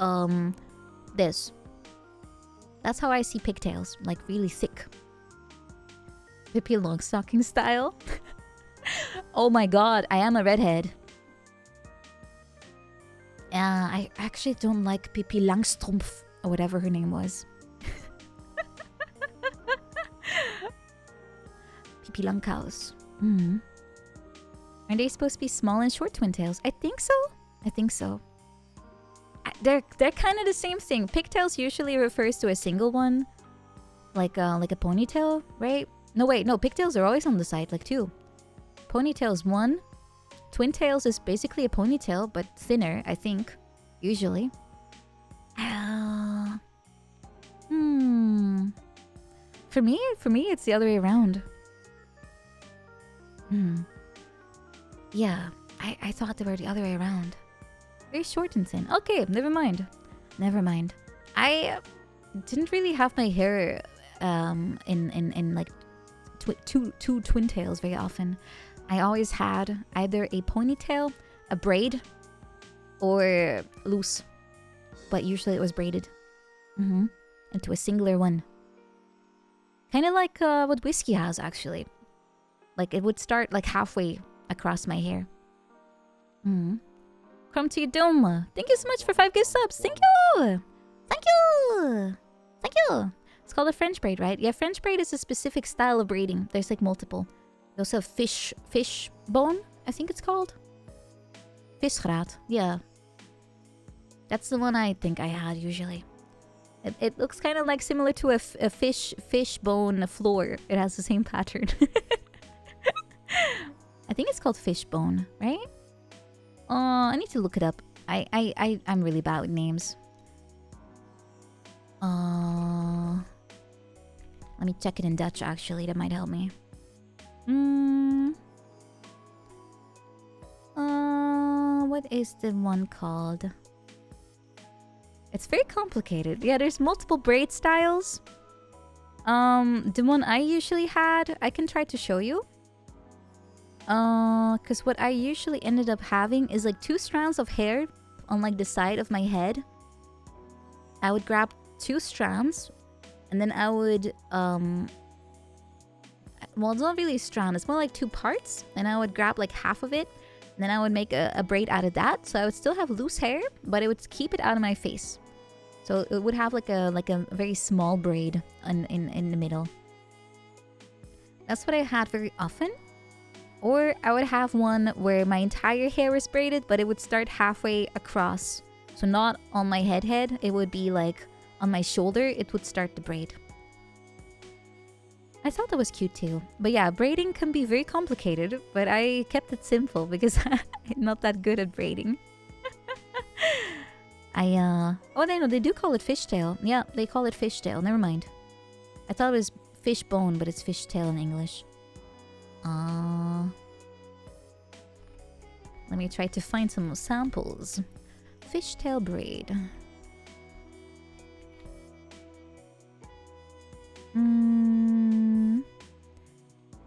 this. That's how I see pigtails, like really thick. Pippi Longstocking style. Oh my god, I am a redhead. I actually don't like Pippi Langstrumpf or whatever her name was. Pippi Langkous. Are they supposed to be small and short twin tails? I think so. They're kind of the same thing. Pigtails usually refers to a single one, like a ponytail, right? No, wait, no. Pigtails are always on the side, like two. Ponytails one. Twin tails is basically a ponytail, but thinner, I think, usually. For me, it's the other way around. Yeah, I thought they were the other way around. Very short and thin. Okay, never mind. I didn't really have my hair in like two twin tails very often. I always had either a ponytail, a braid, or loose. But usually it was braided. Into a singular one. Kind of like what whiskey has, actually. Like, it would start like halfway across my hair. Crumb to you, Doma. Thank you so much for 5 gift subs. Thank you! It's called a French braid, right? Yeah, French braid is a specific style of braiding. There's like multiple. They also have fish bone, I think it's called. Visgraat, yeah. That's the one I think I had usually. It looks kind of like similar to a fish bone floor. It has the same pattern. I think it's called fish bone, right? I need to look it up. I'm really bad with names. Let me check it in Dutch, actually. That might help me. What is the one called? It's very complicated. Yeah, there's multiple braid styles. The one I usually had, I can try to show you. Because what I usually ended up having is like 2 strands of hair on like the side of my head. I would grab 2 strands and then I would, well, it's not really a strand, it's more like 2 parts. And I would grab like half of it and then I would make a braid out of that. So I would still have loose hair, but it would keep it out of my face. So it would have like a very small braid in the middle. That's what I had very often. Or I would have one where my entire hair is braided, but it would start halfway across. So not on my head, it would be like on my shoulder, it would start to braid. I thought that was cute too. But yeah, braiding can be very complicated, but I kept it simple because I'm not that good at braiding. Oh, they do call it fishtail. Yeah, they call it fishtail. Never mind. I thought it was fishbone, but it's fishtail in English. Let me try to find some samples. Fishtail braid.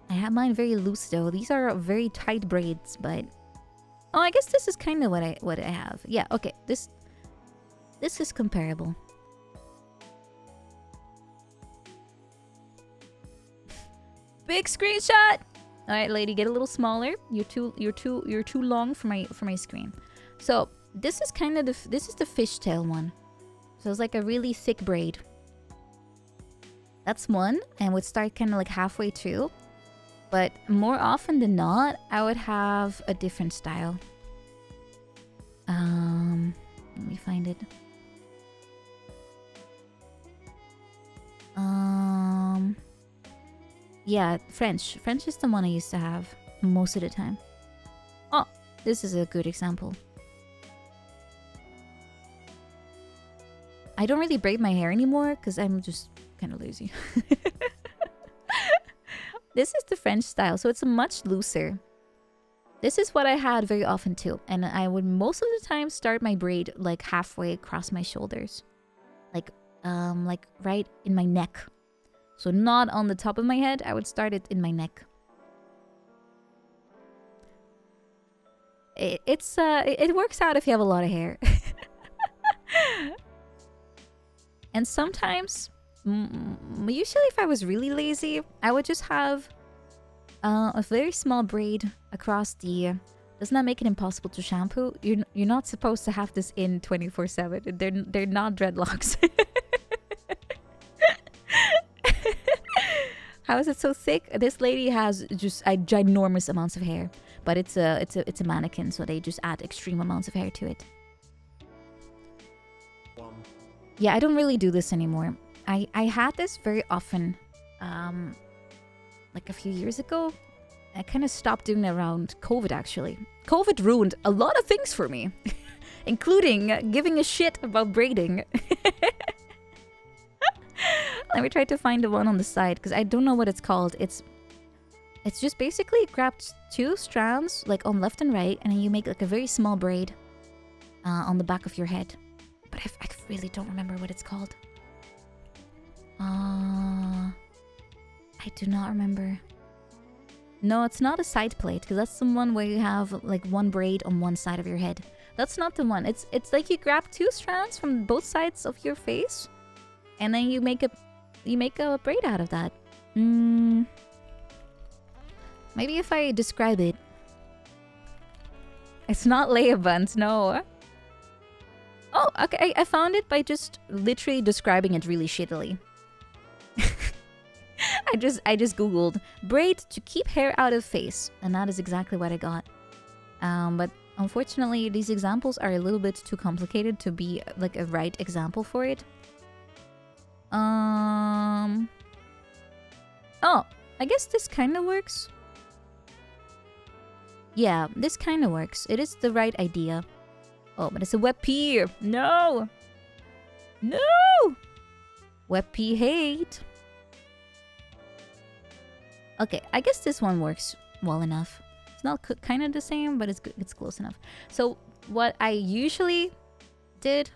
I have mine very loose though. These are very tight braids, but oh, I guess this is kind of what I have. Yeah, okay. This is comparable. Big screenshot. All right, lady, get a little smaller. You're too long for my screen. So this is kind of this is the fishtail one. So it's like a really thick braid. That's one, and would start kind of like halfway through. But more often than not, I would have a different style. Let me find it. Yeah, French. French is the one I used to have most of the time. Oh, this is a good example. I don't really braid my hair anymore because I'm just kind of lazy. This is the French style, so it's much looser. This is what I had very often too, and I would most of the time start my braid like halfway across my shoulders, like right in my neck. So not on the top of my head. I would start it in my neck. It works out if you have a lot of hair. And sometimes, usually if I was really lazy, I would just have a very small braid across the... Does not make it impossible to shampoo. You're not supposed to have this in 24/7. They're not dreadlocks. How is it so thick? This lady has just ginormous amounts of hair, but it's a mannequin, so they just add extreme amounts of hair to it. Yeah, I don't really do this anymore. I had this very often, like a few years ago. I kind of stopped doing it around COVID, actually. COVID ruined a lot of things for me, including giving a shit about braiding. Let me try to find the one on the side, because I don't know what it's called. It's just basically grab two strands, like on left and right, and then you make like a very small braid on the back of your head. But I really don't remember what it's called. I do not remember. No, it's not a side plate, because that's the one where you have like one braid on one side of your head. That's not the one. It's like you grab two strands from both sides of your face, and then you make a braid out of that. Maybe if I describe it. It's not layer buns, no. Oh, okay, I found it by just literally describing it really shittily. I just googled braid to keep hair out of face, and that is exactly what I got. But unfortunately, these examples are a little bit too complicated to be like a right example for it. Oh, I guess this kind of works. Yeah, this kind of works. It is the right idea. Oh, but it's a YAP. No! No! YAP hate. Okay, I guess this one works well enough. It's not kind of the same, but it's close enough. So what I usually did,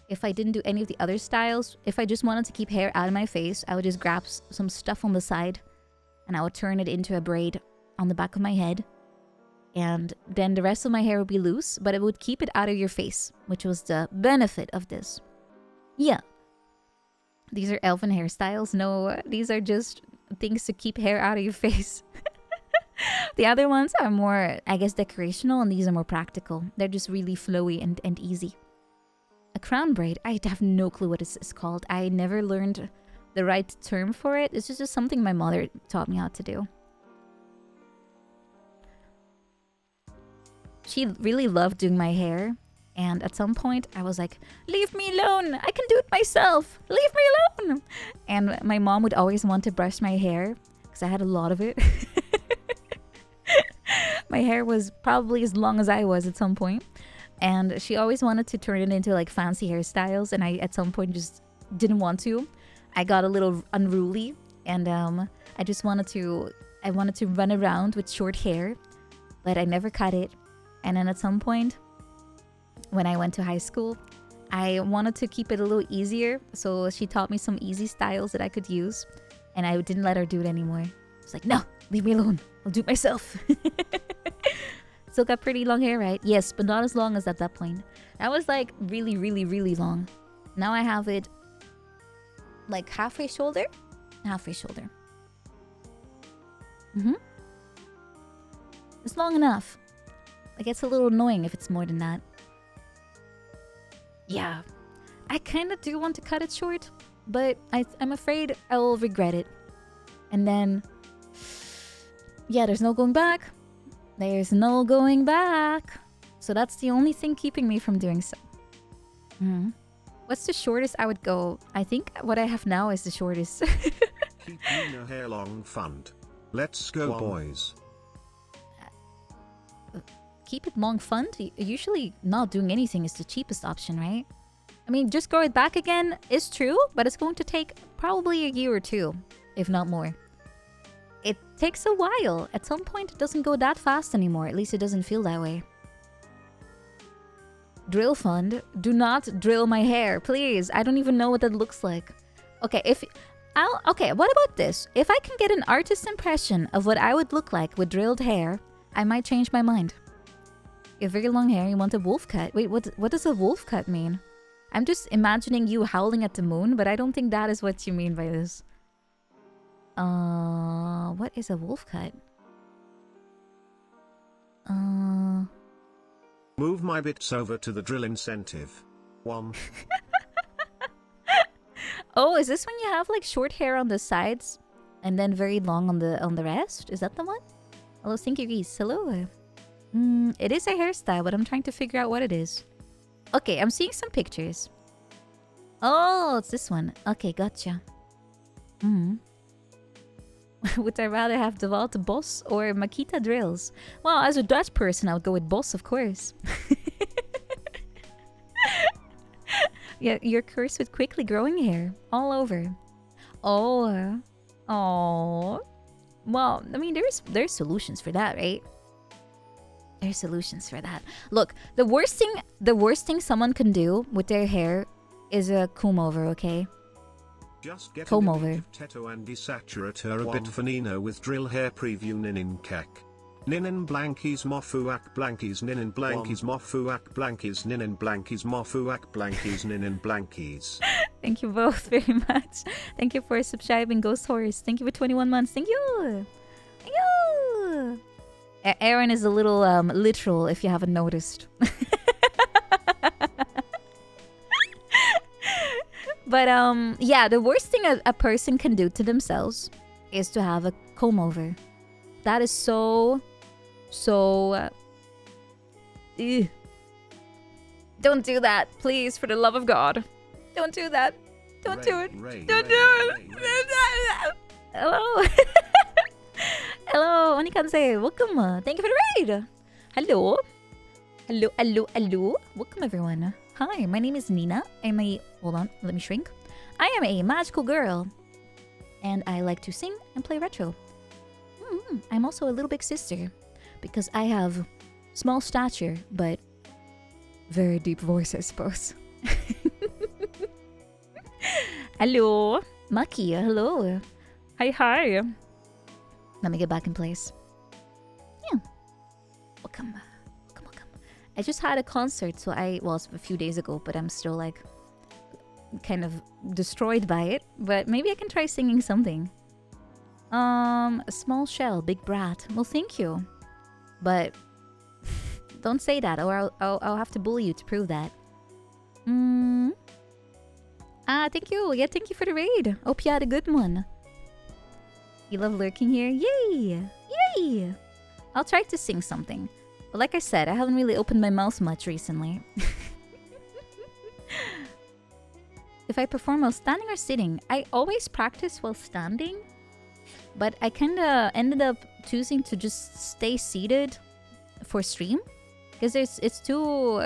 if I didn't do any of the other styles, if I just wanted to keep hair out of my face, I would just grab some stuff on the side and I would turn it into a braid on the back of my head. And then the rest of my hair would be loose, but it would keep it out of your face, which was the benefit of this. Yeah. These are elven hairstyles. No, these are just things to keep hair out of your face. The other ones are more, I guess, decorational, and these are more practical. They're just really flowy and easy. A crown braid, I have no clue what it's called. I never learned the right term for it. It's just something my mother taught me how to do. she really loved doing my hair. And at some point, I was like, leave me alone. I can do it myself. Leave me alone. And my mom would always want to brush my hair because I had a lot of it. My hair was probably as long as I was at some point. And she always wanted to turn it into like fancy hairstyles. And I, at some point, just didn't want to. I got a little unruly. And I just wanted to run around with short hair. But I never cut it. And then at some point, when I went to high school, I wanted to keep it a little easier. So she taught me some easy styles that I could use. And I didn't let her do it anymore. I was like, no, leave me alone. I'll do it myself. Still got pretty long hair, right? Yes, but not as long as at that point. That was like really, really, really long. Now I have it like halfway shoulder. Halfway shoulder. It's long enough. Like, it's a little annoying if it's more than that. Yeah, I kind of do want to cut it short, but I'm afraid I will regret it. And then, yeah, there's no going back. There's no going back. So that's the only thing keeping me from doing so. What's the shortest I would go? I think what I have now is the shortest. Keep your hair long fund. Let's go, boys. Keep it long fund? Usually not doing anything is the cheapest option, right? I mean, just grow it back again is true, but it's going to take probably a year or two, if not more. It takes a while. At some point, it doesn't go that fast anymore. At least it doesn't feel that way. Drill fund. Do not drill my hair, please. I don't even know what that looks like. Okay, okay, what about this? If I can get an artist's impression of what I would look like with drilled hair, I might change my mind. You have very long hair, you want a wolf cut. Wait, what does a wolf cut mean? I'm just imagining you howling at the moon, but I don't think that is what you mean by this. What is a wolf cut? Move my bits over to the drill incentive. 1. Oh, is this when you have like short hair on the sides and then very long on the rest? Is that the one? Hello, Stinky Reese. Hello. It is a hairstyle, but I'm trying to figure out what it is. Okay, I'm seeing some pictures. Oh, it's this one. Okay, gotcha. Would I rather have Devalt Boss or Makita drills? Well, as a Dutch person, I would go with Boss, of course. Yeah, you're cursed with quickly growing hair all over. Oh. Well, I mean, there's solutions for that, right? There's solutions for that. Look, the worst thing someone can do with their hair is a comb over, okay? Just get comb a over. Of Teto and desaturate her a bit finino with drill hair preview ninin kek. Ninin blankies mofuak blankies ninin blankies mofuak blankies ninin blankies mofuak blankies ninin blankies. Thank you both very much. Thank you for subscribing, Ghost Horse. Thank you for 21 months. Thank you. Thank you. Aaron is a little literal if you haven't noticed. But yeah, the worst thing a person can do to themselves is to have a comb over. That is so ew. Don't do that, please, for the love of God. Don't do that. Don't do it. Don't do it. Hello. Hello, Onikanse. Welcome. Thank you for the raid. Hello. Hello. Welcome, everyone. Hi, my name is Nina. Hold on, let me shrink. I am a magical girl. And I like to sing and play retro. I'm also a little big sister. Because I have small stature, but very deep voice, I suppose. Hello. Maki, hello. Hi. Let me get back in place. Yeah. Welcome. I just had a concert, so well, it's a few days ago, but I'm still like kind of destroyed by it. But maybe I can try singing something. A small shell, big brat. Well, thank you. But don't say that, or I'll have to bully you to prove that. Thank you. Yeah, thank you for the raid. Hope you had a good one. You love lurking here? Yay! I'll try to sing something. But like I said, I haven't really opened my mouth much recently. If I perform while standing or sitting, I always practice while standing, but I kind of ended up choosing to just stay seated for stream because it's too.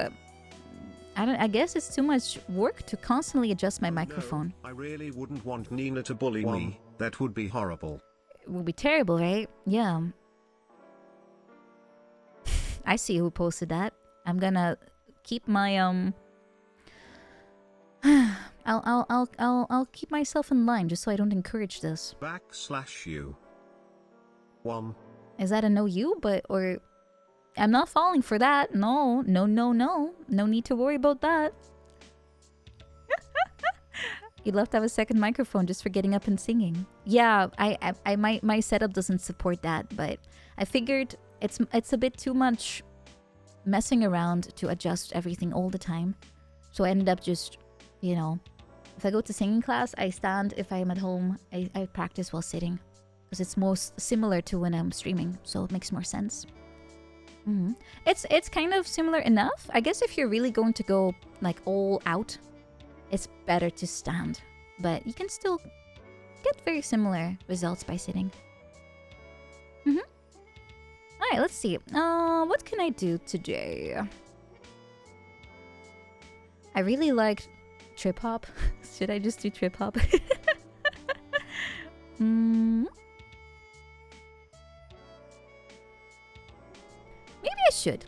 I guess it's too much work to constantly adjust my microphone. No, I really wouldn't want Nina to bully me. That would be horrible. It would be terrible, right? Yeah. I see who posted that. I'm gonna keep my I'll keep myself in line just so I don't encourage this. /u. 1. Is that a no you? Or I'm not falling for that. No. No need to worry about that. You'd love to have a second microphone just for getting up and singing. Yeah, my setup doesn't support that, but I figured it's a bit too much messing around to adjust everything all the time. So I ended up just, you know, if I go to singing class, I stand. If I'm at home, I practice while sitting. Because it's most similar to when I'm streaming, so it makes more sense. It's kind of similar enough. I guess if you're really going to go like all out, it's better to stand. But you can still get very similar results by sitting. Alright, let's see. What can I do today? I really liked trip hop. Should I just do trip hop? Maybe I should.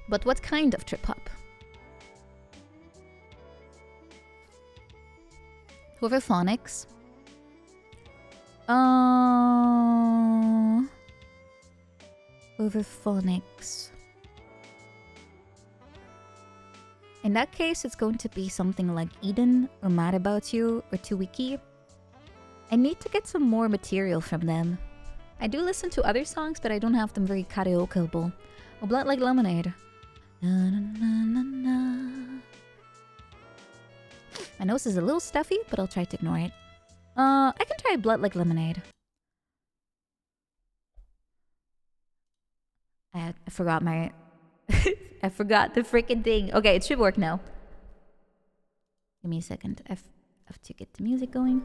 But what kind of trip hop? Hooverphonics. Hooverphonics. In that case, it's going to be something like Eden or Mad About You or Tuwiki. I need to get some more material from them. I do listen to other songs, but I don't have them very karaokeable. Oh, Blood Like Lemonade. Na, na, na, na, na. My nose is a little stuffy, but I'll try to ignore it. I can try Blood Like Lemonade. I forgot my... I forgot the freaking thing. Okay, it should work now. Give me a second. I have to get the music going.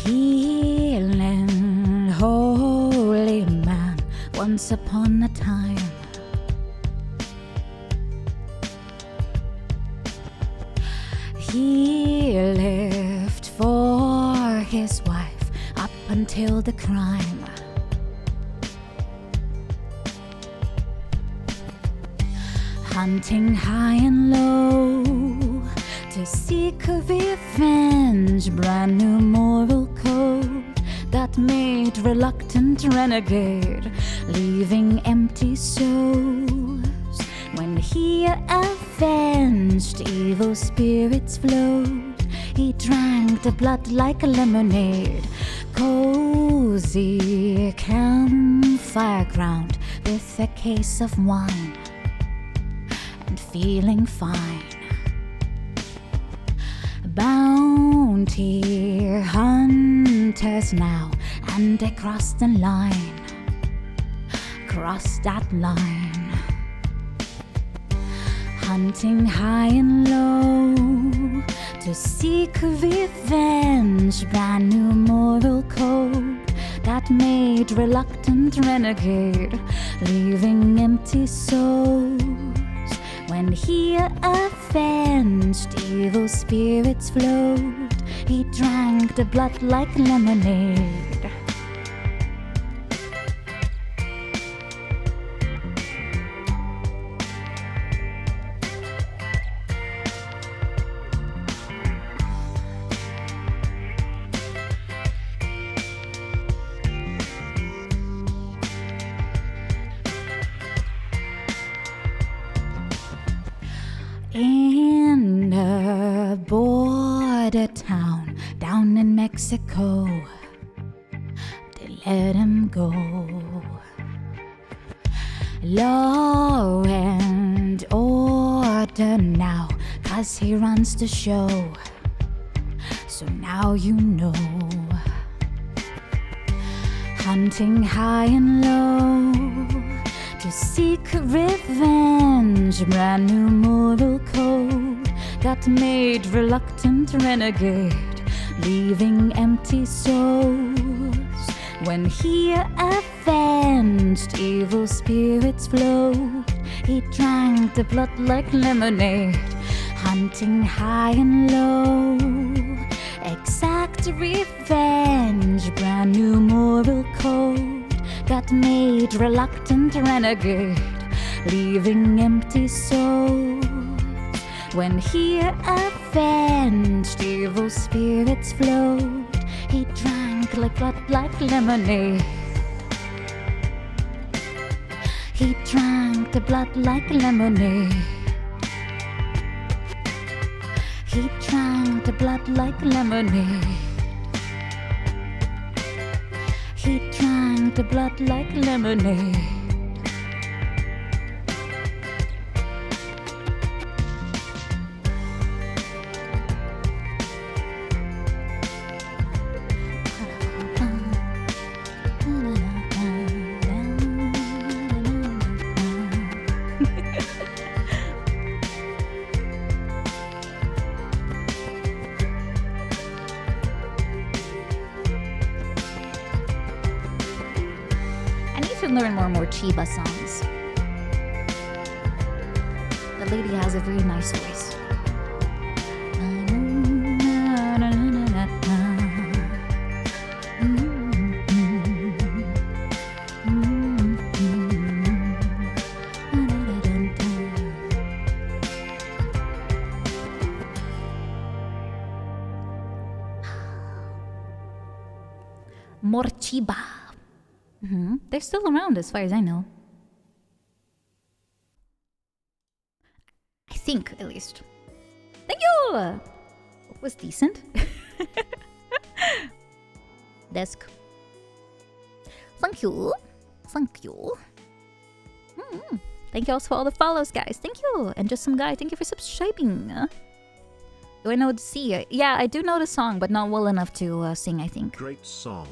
Healing holy man, once upon a time. He lived for his wife up until the crime. Hunting high and low to seek revenge, brand new moral code that made reluctant renegade, leaving empty souls. When he avenged, evil spirits flowed. He drank the blood like a lemonade, cozy campfire ground with a case of wine, and feeling fine. Bounty hunters now, and they crossed the line, crossed that line. Hunting high and low to seek revenge, brand new moral code that made reluctant renegade, leaving empty souls. When he avenged, evil spirits flowed. He drank the blood like lemonade. Mexico. They let him go. Law and order now, 'cause he runs the show. So now you know. Hunting high and low to seek revenge. Brand new moral code got made reluctant renegade, leaving empty souls. When he avenged, evil spirits flowed. He drank the blood like lemonade, hunting high and low. Exact revenge, brand new moral code got made reluctant renegade, leaving empty souls. When he avenged, evil spirits flowed. He drank like blood like lemonade. He drank the blood like lemonade. He drank the blood like lemonade. He drank the blood like lemonade. Learn more Chiba songs. The lady has a very nice voice. More Chiba. They're still around as far as I know. I think, at least. Thank you! It was decent. Desk. Thank you. Thank you. Thank you also for all the follows, guys. Thank you. And just some guy, thank you for subscribing. Do I know the C? Yeah, I do know the song, but not well enough to sing, I think. Great song.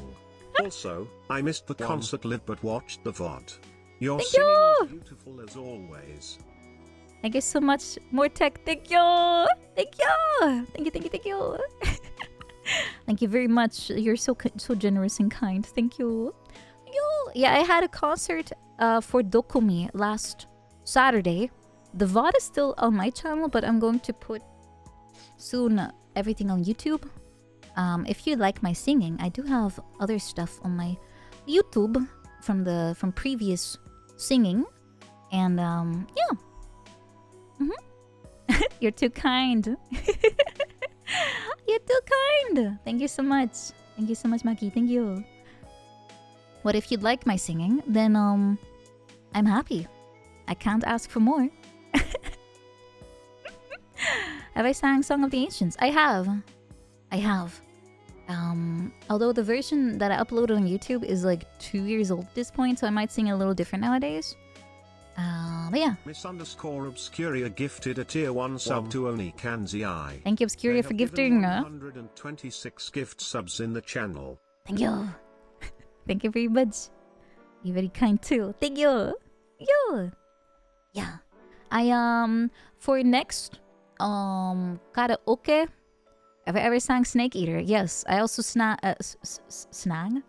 Also, I missed the concert live but watched the VOD. Your Thank singing you! was beautiful as always. Thank you so much. More tech. Thank you. Thank you. Thank you, thank you, thank you. Thank you very much. You're so generous and kind. Thank you. Thank you. Yeah, I had a concert for Dokumi last Saturday. The VOD is still on my channel, but I'm going to put soon everything on YouTube. If you like my singing, I do have other stuff on my YouTube from previous singing, and yeah. You're too kind. You're too kind. Thank you so much. Thank you so much, Maki. Thank you. What if you'd like my singing? Then I'm happy. I can't ask for more. Have I sang Song of the Ancients? I have. Although the version that I uploaded on YouTube is like 2 years old at this point, so I might sing a little different nowadays. But yeah. Miss_Obscuria gifted a tier 1 sub to Oni Kanzi I. Thank you, Obscuria, for gifting. 126 gift subs in the channel. Thank you. Thank you very much. You're very kind too. Thank you. Thank you. Yeah. I for next karaoke, have I ever sang Snake Eater? Yes. I also snang.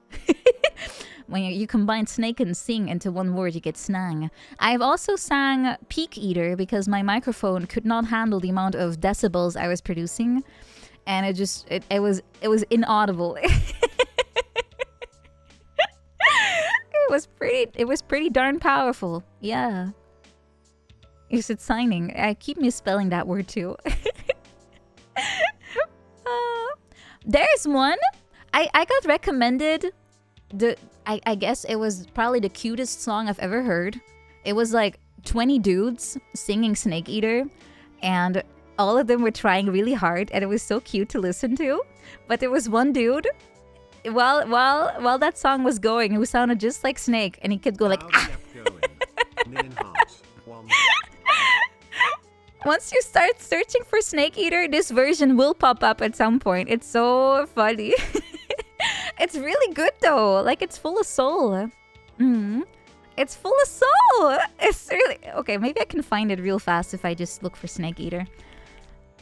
When you combine snake and sing into one word, you get snang. I've also sang Peak Eater because my microphone could not handle the amount of decibels I was producing, and it was inaudible. It was pretty darn powerful. Yeah. You said signing. I keep misspelling that word too. There's one. I got recommended I guess it was probably the cutest song I've ever heard. It was like 20 dudes singing Snake Eater, and all of them were trying really hard, and it was so cute to listen to. But there was one dude, while that song was going, who sounded just like Snake, and he kept going like, ah! Once you start searching for Snake Eater, this version will pop up at some point. It's so funny. It's really good though. Like, it's full of soul. It's full of soul. It's really... Okay, maybe I can find it real fast if I just look for Snake Eater.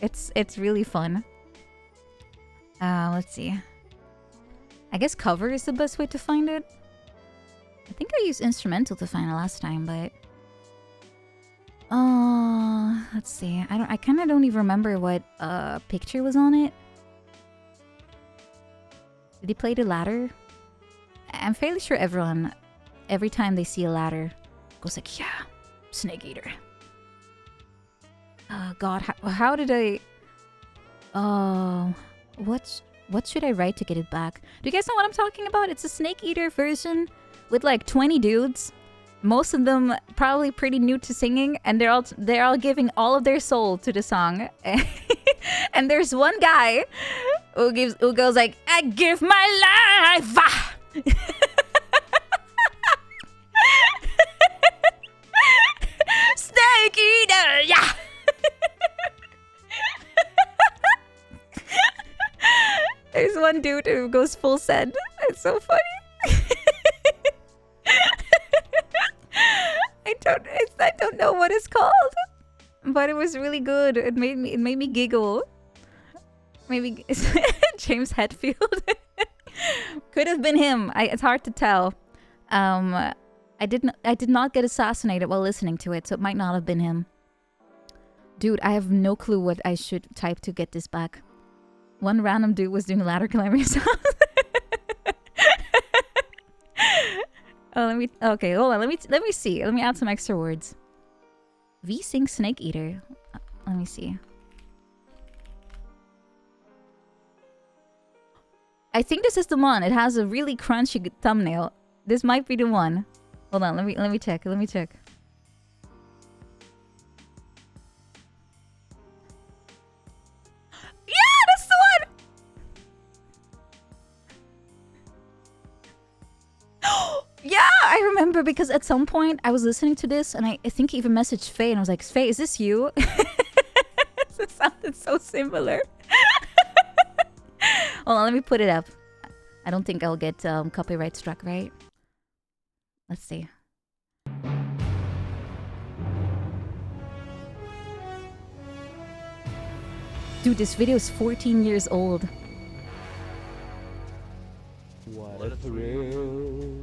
It's really fun. Let's see. I guess cover is the best way to find it. I think I used instrumental to find it last time, but... let's see. I kind of don't even remember what picture was on it. Did he play the ladder? I'm fairly sure everyone, every time they see a ladder, goes like, yeah, Snake Eater. Oh God, how did I... what should I write to get it back? Do you guys know what I'm talking about? It's a Snake Eater version with like 20 dudes. Most of them probably pretty new to singing, and they're all giving all of their soul to the song. And there's one guy who goes like, I give my life. Ah! Snake Eater, yeah. There's one dude who goes full send. It's so funny. I don't know what it's called, but it was really good. It made me giggle. Maybe James Hetfield. Could have been him. It's hard to tell. I did not get assassinated while listening to it, so it might not have been him. Dude, I have no clue what I should type to get this back. One random dude was doing ladder climbing sounds. Oh, okay, hold on. Let me see. Let me add some extra words. V-Sync Snake Eater. Let me see. I think this is the one. It has a really crunchy thumbnail. This might be the one. Hold on. Let me check. Let me check. Yeah, that's the one. Yeah, I remember because at some point I was listening to this and I think he even messaged Faye and I was like, Faye, is this you? It sounded so similar. Hold on, let me put it up. I don't think I'll get copyright struck, right? Let's see. Dude, this video is 14 years old. What a thrill.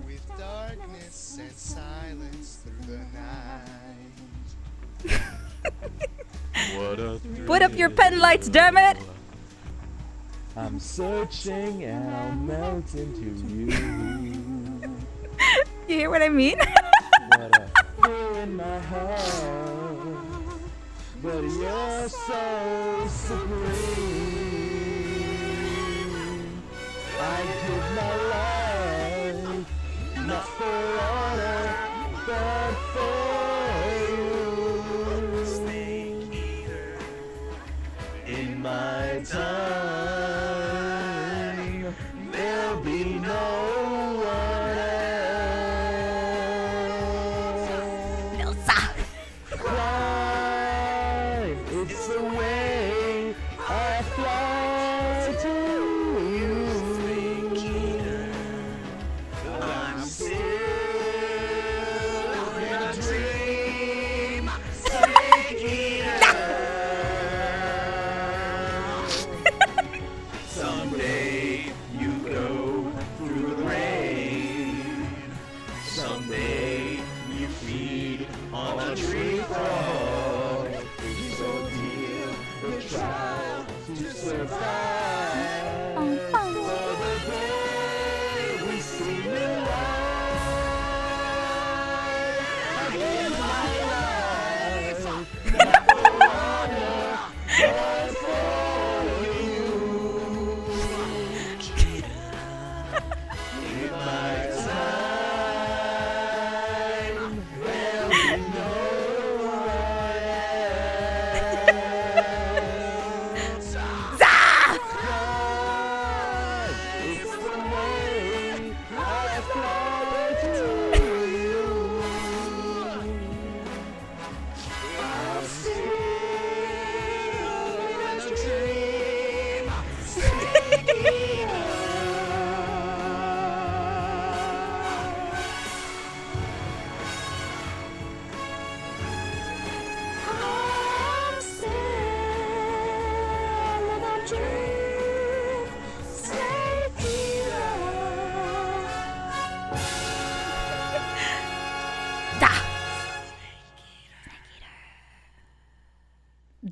With darkness and silence through the night. What a thrill. Put up your pen lights, damn it! I'm searching and I'll melt into you. You hear what I mean? What a thrill in my heart. But you're so supreme. I give my life, not for honor, but for you. Snake Eater, in my time, there'll be no one else. No, sir. Fly, it's the way I fly to you. I'm still in a dream. Snake Eater. Someday you go through the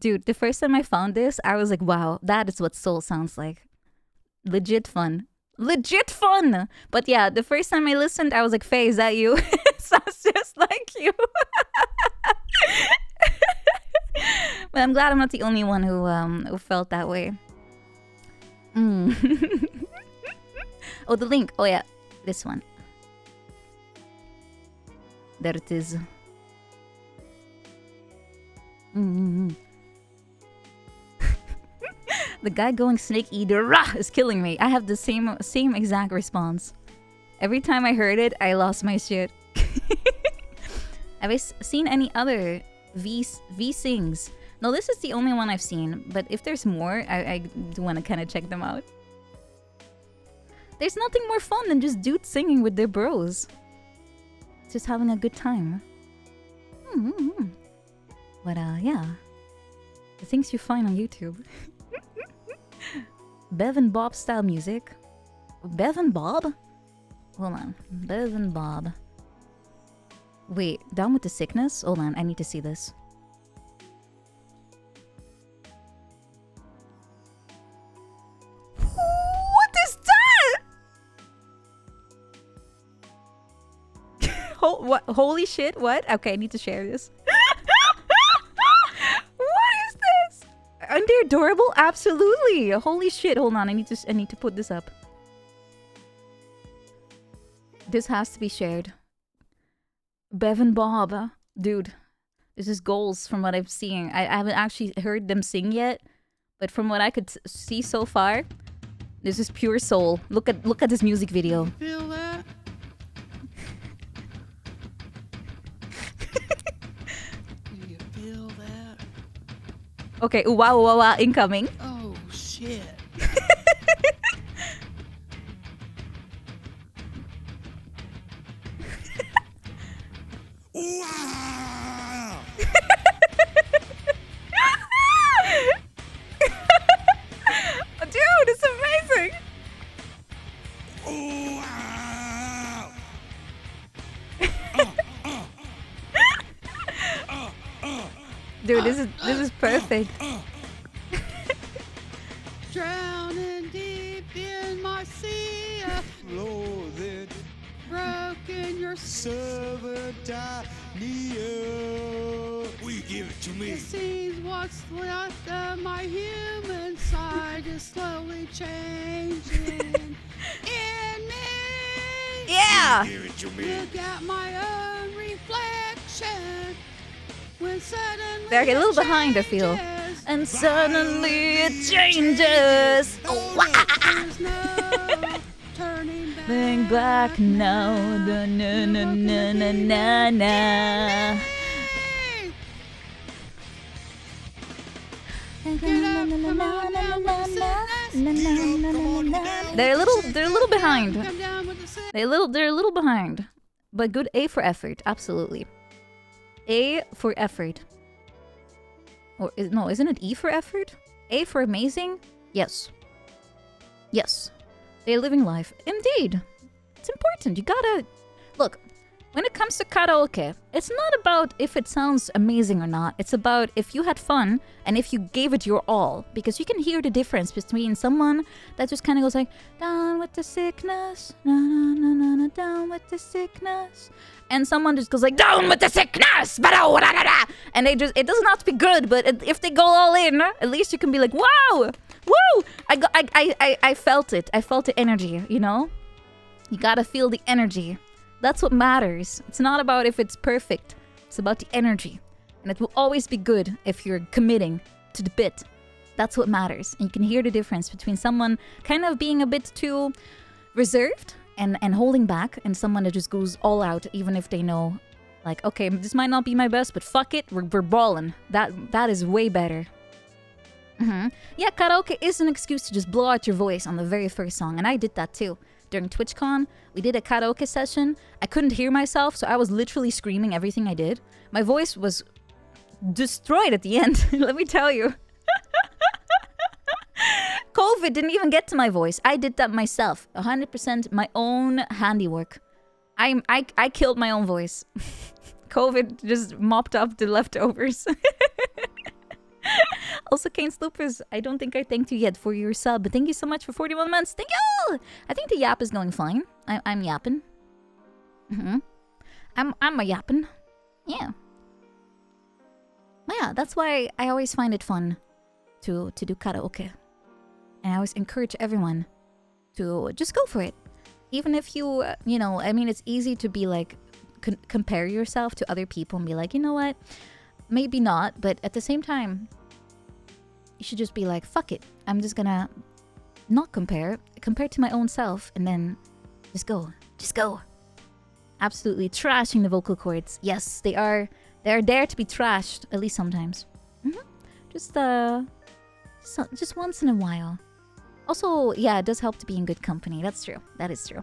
Dude, the first time I found this, I was like, wow, that is what soul sounds like. Legit fun. Legit fun! But yeah, the first time I listened, I was like, Faye, is that you? It sounds just like you. But I'm glad I'm not the only one who felt that way. Oh, the link. Oh yeah, this one. There it is. The guy going snake eater rah, is killing me. I have the same exact response. Every time I heard it, I lost my shit. Have I seen any other V-sings? No, this is the only one I've seen. But if there's more, I do want to kind of check them out. There's nothing more fun than just dudes singing with their bros. Just having a good time. But yeah. The things you find on YouTube. Bev and Bob style music. Bev and Bob? Hold on. Bev and Bob. Wait, Down with the Sickness? Hold on, I need to see this. What is that? What? Holy shit, what? Okay, I need to share this. What is this? Aren't they adorable? Absolutely. Holy shit, hold on, I need to put this up. This has to be shared. Bev and Bob, dude, this is goals from what I'm seeing. I haven't actually heard them sing yet, but from what I could see so far, this is pure soul. Look at this music video. Feel that? Do you feel that? Okay, wow, incoming. Oh shit. Wow! Dude, it's amazing. Wow! Dude, this is perfect. Drowning deep in my sea of Loaded broken your Sabotage. Will you give it to me? It seems what's left of my human side is slowly changing in me. Yeah. Give it to me. Look at my own reflection when suddenly They're a little it behind, I feel. changes. And suddenly it changes. Oh, wow. There's no turning back. Bring back now. Na na na na na na na. They're a little behind. Come down with the sick. They're a little behind. But good. A for effort, absolutely. A for effort. Or no, isn't it E for effort? A for amazing? Yes. Yes. They're living life. Indeed. It's important. You gotta... Look, when it comes to karaoke, it's not about if it sounds amazing or not. It's about if you had fun and if you gave it your all. Because you can hear the difference between someone that just kind of goes like, down with the sickness, na na na na na, down with the sickness. And someone just goes like, down with the sickness, ba-da-da-da-da. And they just, it doesn't have to be good, but if they go all in, at least you can be like, wow, woo! I felt it. I felt the energy, you know? You gotta feel the energy. That's what matters. It's not about if it's perfect. It's about the energy. And it will always be good if you're committing to the bit. That's what matters. And you can hear the difference between someone kind of being a bit too reserved and holding back, and someone that just goes all out even if they know, like, okay, this might not be my best, but fuck it, we're balling. That is way better. Yeah, karaoke is an excuse to just blow out your voice on the very first song, and I did that too. During TwitchCon, we did a karaoke session. I couldn't hear myself, so I was literally screaming everything I did. My voice was destroyed at the end, let me tell you. COVID didn't even get to my voice. I did that myself. 100% my own handiwork. I killed my own voice. COVID just mopped up the leftovers. Also, Kane Sloopers, I don't think I thanked you yet for your sub, but thank you so much for 41 months. Thank you! I think the yap is going fine. I'm yapping. I'm a yapping. Yeah. Well, yeah, that's why I always find it fun to do karaoke. And I always encourage everyone to just go for it. Even if you, I mean, it's easy to be like, compare yourself to other people and be like, you know what? Maybe not, but at the same time, you should just be like, fuck it. I'm just gonna not compare to my own self, and then just go. Just go. Absolutely trashing the vocal cords. Yes, they're there to be trashed, at least sometimes. Just once in a while. Also, yeah, it does help to be in good company. That's true. That is true.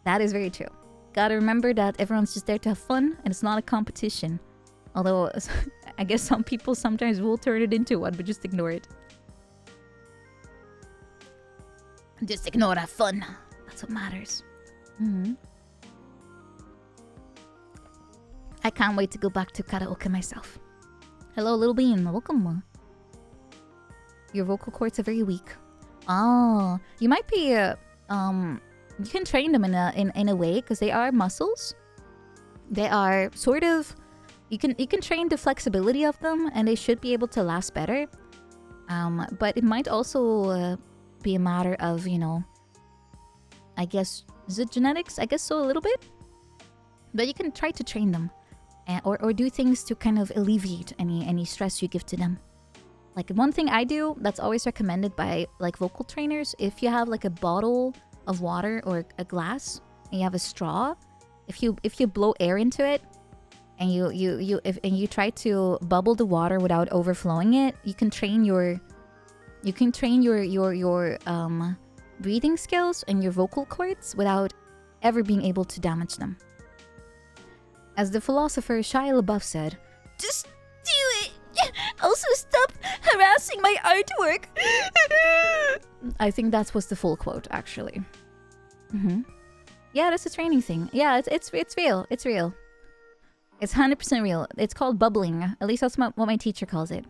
That is very true. Gotta remember that everyone's just there to have fun, and it's not a competition. Although, I guess some people sometimes will turn it into one, but just ignore it. Just ignore that fun. That's what matters. I can't wait to go back to karaoke myself. Hello, Little Bean. Welcome. Your vocal cords are very weak. Oh, you might be. You can train them in a way because they are muscles. They are sort of. You can train the flexibility of them, and they should be able to last better. But it might also be a matter of, I guess, is it genetics? I guess so, a little bit. But you can try to train them, or do things to kind of alleviate any stress you give to them. Like one thing I do that's always recommended by like vocal trainers, if you have like a bottle of water or a glass and you have a straw, if you blow air into it and you try to bubble the water without overflowing it, you can train your breathing skills and your vocal cords without ever being able to damage them. As the philosopher Shia LaBeouf said, "Just do it. Also stop harassing my artwork." I think that was the full quote, actually. Yeah, that's a training thing. Yeah, it's real. It's real. It's 100% real. It's called bubbling. At least that's what my teacher calls it.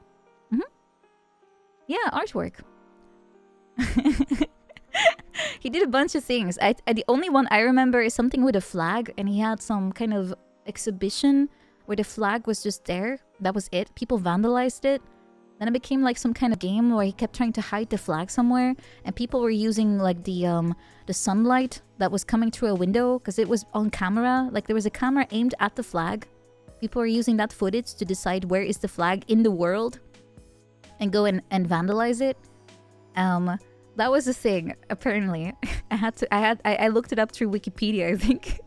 Yeah, artwork. He did a bunch of things. The only one I remember is something with a flag, and he had some kind of exhibition where the flag was just there. That was it. People vandalized it. Then it became like some kind of game where he kept trying to hide the flag somewhere, and people were using like the sunlight that was coming through a window because it was on camera. Like there was a camera aimed at the flag. People were using that footage to decide where is the flag in the world and go and vandalize it. That was a thing, apparently. I looked it up through Wikipedia, I think.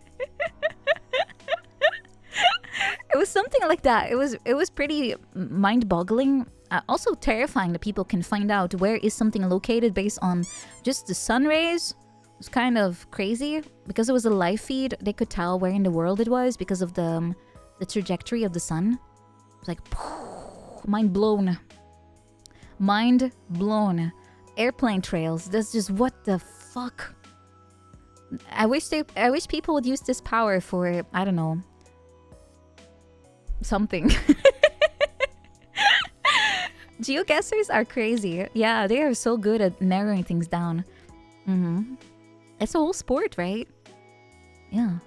It was something like that. It was pretty mind-boggling. Also terrifying that people can find out where is something located based on just the sun rays. It was kind of crazy. Because it was a live feed, they could tell where in the world it was because of the trajectory of the sun. It was like, mind blown. Mind blown. Airplane trails. That's just, what the fuck? I wish people would use this power for, I don't know, something. Geoguessers are crazy. Yeah, they are so good at narrowing things down. It's a whole sport, right? Yeah.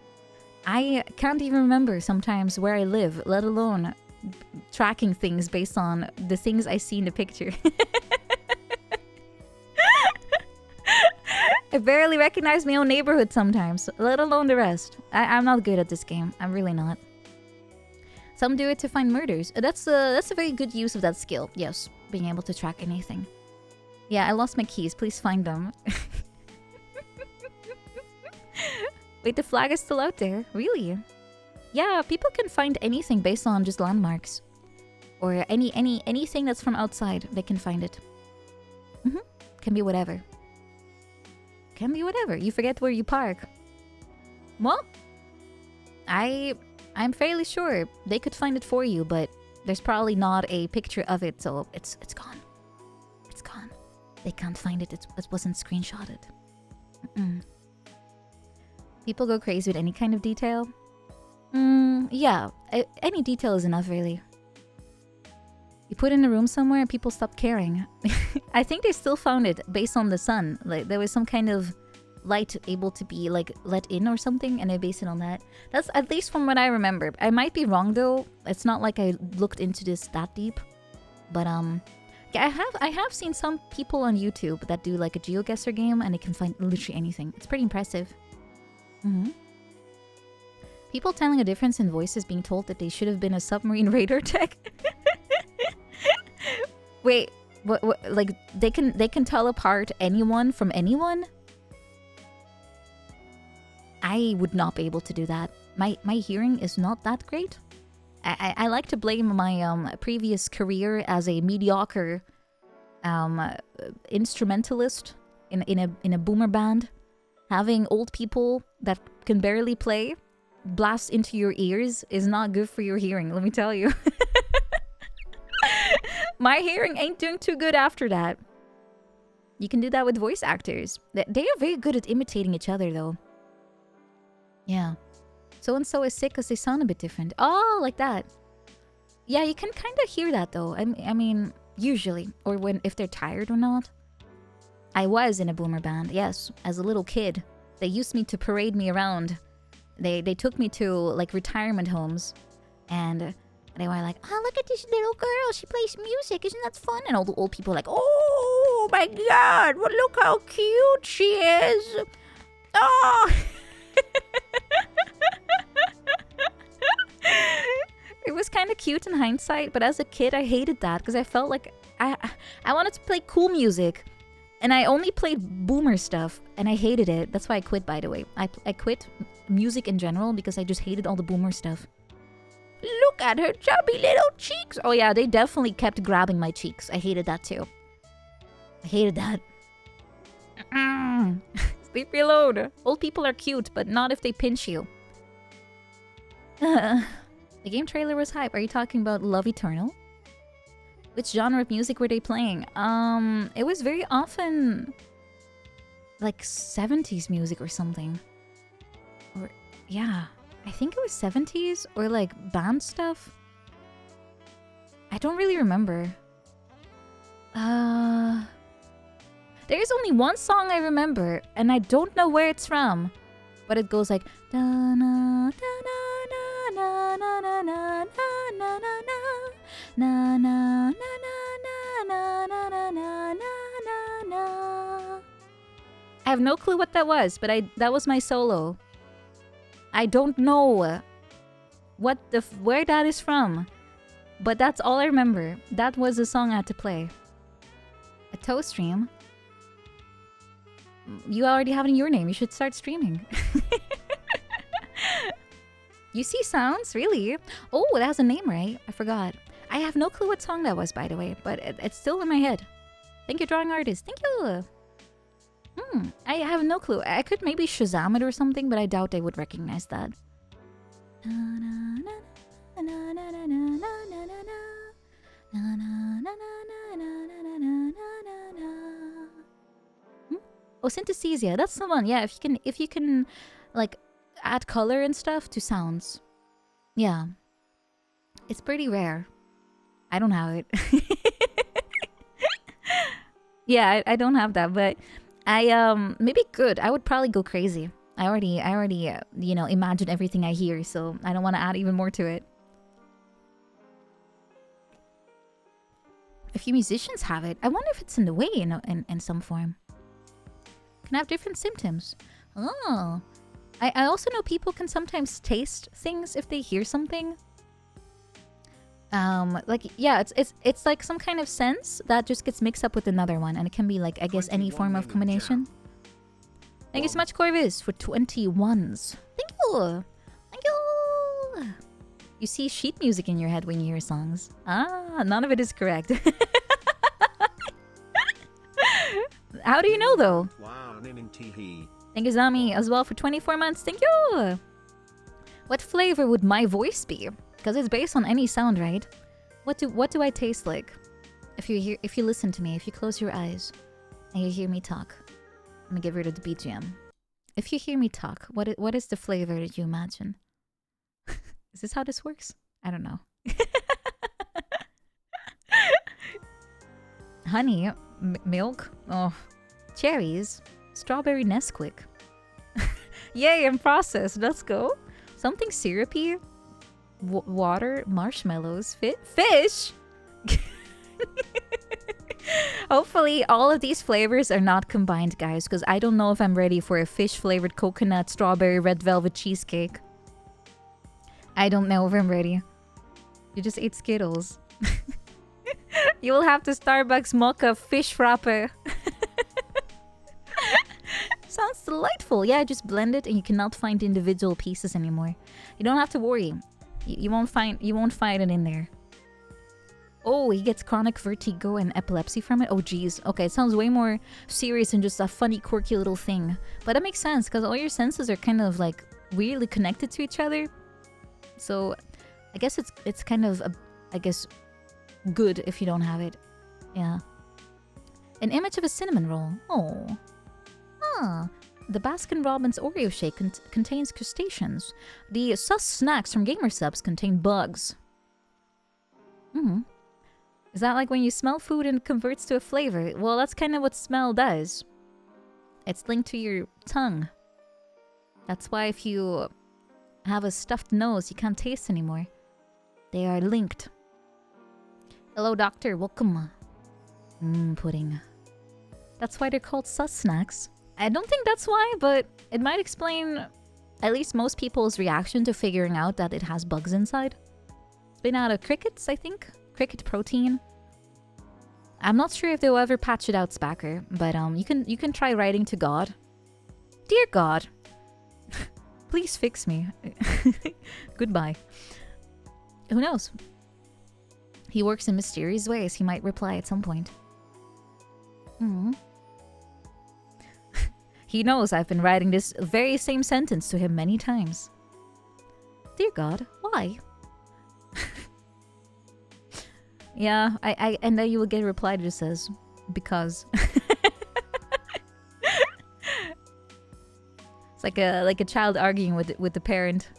I can't even remember sometimes where I live, let alone tracking things based on the things I see in the picture. I barely recognize my own neighborhood sometimes, let alone the rest. I'm not good at this game. I'm really not. Some do it to find murders. That's a very good use of that skill. Yes, being able to track anything. Yeah, I lost my keys. Please find them. Wait, the flag is still out there? Really? Yeah, people can find anything based on just landmarks. Or anything that's from outside, they can find it. Can be whatever. Can be whatever. You forget where you park. Well, I'm fairly sure they could find it for you, but there's probably not a picture of it, so it's gone. It's gone. They can't find it. It wasn't screenshotted. People go crazy with any kind of detail. Yeah, any detail is enough, really. You put it in a room somewhere and people stopped caring. I think they still found it based on the sun. Like there was some kind of light able to be like let in or something, and they based it on that. That's at least from what I remember. I might be wrong though. It's not like I looked into this that deep. But yeah, I have seen some people on YouTube that do like a GeoGuessr game and they can find literally anything. It's pretty impressive. People telling a difference in voices being told that they should have been a submarine radar tech. Wait, what? Like they can tell apart anyone from anyone? I would not be able to do that. My hearing is not that great. I like to blame my previous career as a mediocre instrumentalist in a boomer band. Having old people that can barely play blast into your ears is not good for your hearing, let me tell you. My hearing ain't doing too good after that. You can do that with voice actors. They are very good at imitating each other though. Yeah. So-and-so is sick because they sound a bit different. Oh, like that. Yeah, you can kind of hear that though. I mean, usually. Or if they're tired or not. I was in a boomer band, yes. As a little kid. They used me to parade me around. They took me to like retirement homes. And they were like, oh, look at this little girl. She plays music. Isn't that fun? And all the old people were like, oh my god. Well, look how cute she is. Oh. It was kind of cute in hindsight, but as a kid I hated that because I felt like I wanted to play cool music, and I only played boomer stuff, and I hated it. That's why I quit, by the way. I quit music in general because I just hated all the boomer stuff. Look at her chubby little cheeks. Oh yeah, they definitely kept grabbing my cheeks. I hated that too. I hated that. Leave me alone. Old people are cute, but not if they pinch you. The game trailer was hype. Are you talking about Love Eternal? Which genre of music were they playing? It was very often like 70s music or something. Or yeah, I think it was 70s or like band stuff. I don't really remember. There's only one song I remember, and I don't know where it's from, but it goes like da na da na na na na na na na na na na na na na na na na. I have no clue what that was, but that was my solo. I don't know where that is from, but that's all I remember. That was the song I had to play. A toast stream. You already have it in your name. You should start streaming. You see sounds? Really? Oh, that has a name, right? I forgot. I have no clue what song that was, by the way, but it's still in my head. Thank you, drawing artist. Thank you. I have no clue. I could maybe Shazam it or something, but I doubt they would recognize that. Oh, synesthesia. That's the one. Yeah, if you can, like, add color and stuff to sounds. Yeah, it's pretty rare. I don't have it. Yeah, I don't have that, but I maybe could. I would probably go crazy. I already you know, imagine everything I hear, so I don't want to add even more to it. A few musicians have it. I wonder if it's in the way in some form. Can have different symptoms. Oh, I also know people can sometimes taste things if they hear something. Like yeah, it's like some kind of sense that just gets mixed up with another one, and it can be like, I guess, any form of combination. Thank you so much, Corvus, for 21s. Thank you. Thank you. You see sheet music in your head when you hear songs. Ah, none of it is correct. How do you know though? Thank you, Zami, as well for 24 months. Thank you. What flavor would my voice be? Because it's based on any sound, right? What do I taste like? If you listen to me, if you close your eyes and you hear me talk, let me get rid of the BGM. If you hear me talk, what is the flavor that you imagine? Is this how this works? I don't know. honey, milk, oh, cherries, strawberry Nesquik. Yay, I'm processed. Let's go. Something syrupy, water, marshmallows, fish. Hopefully, all of these flavors are not combined, guys, because I don't know if I'm ready for a fish-flavored coconut, strawberry, red velvet cheesecake. I don't know if I'm ready. You just ate Skittles. You will have the Starbucks mocha fish frappe. Sounds delightful. Yeah, just blend it and you cannot find individual pieces anymore. You don't have to worry. You won't find it in there. Oh, he gets chronic vertigo and epilepsy from it? Oh, geez. Okay, it sounds way more serious than just a funny, quirky little thing. But that makes sense, because all your senses are kind of, like, weirdly connected to each other. So, I guess it's kind of, good if you don't have it. Yeah. An image of a cinnamon roll. Oh. Ah. The Baskin-Robbins Oreo shake contains crustaceans. The sus snacks from Gamer Subs contain bugs. Is that like when you smell food and it converts to a flavor? Well, that's kind of what smell does. It's linked to your tongue. That's why if you have a stuffed nose, you can't taste anymore. They are linked. Hello, doctor. Welcome. Pudding. That's why they're called sus snacks. I don't think that's why, but it might explain at least most people's reaction to figuring out that it has bugs inside. It's been out of crickets, I think. Cricket protein. I'm not sure if they'll ever patch it out, Spacker, but you can try writing to God. Dear God, please fix me. Goodbye. Who knows? He works in mysterious ways. He might reply at some point. He knows I've been writing this very same sentence to him many times. Dear God, why? Yeah, and then you will get a reply that just says, because. It's like a child arguing with the parent.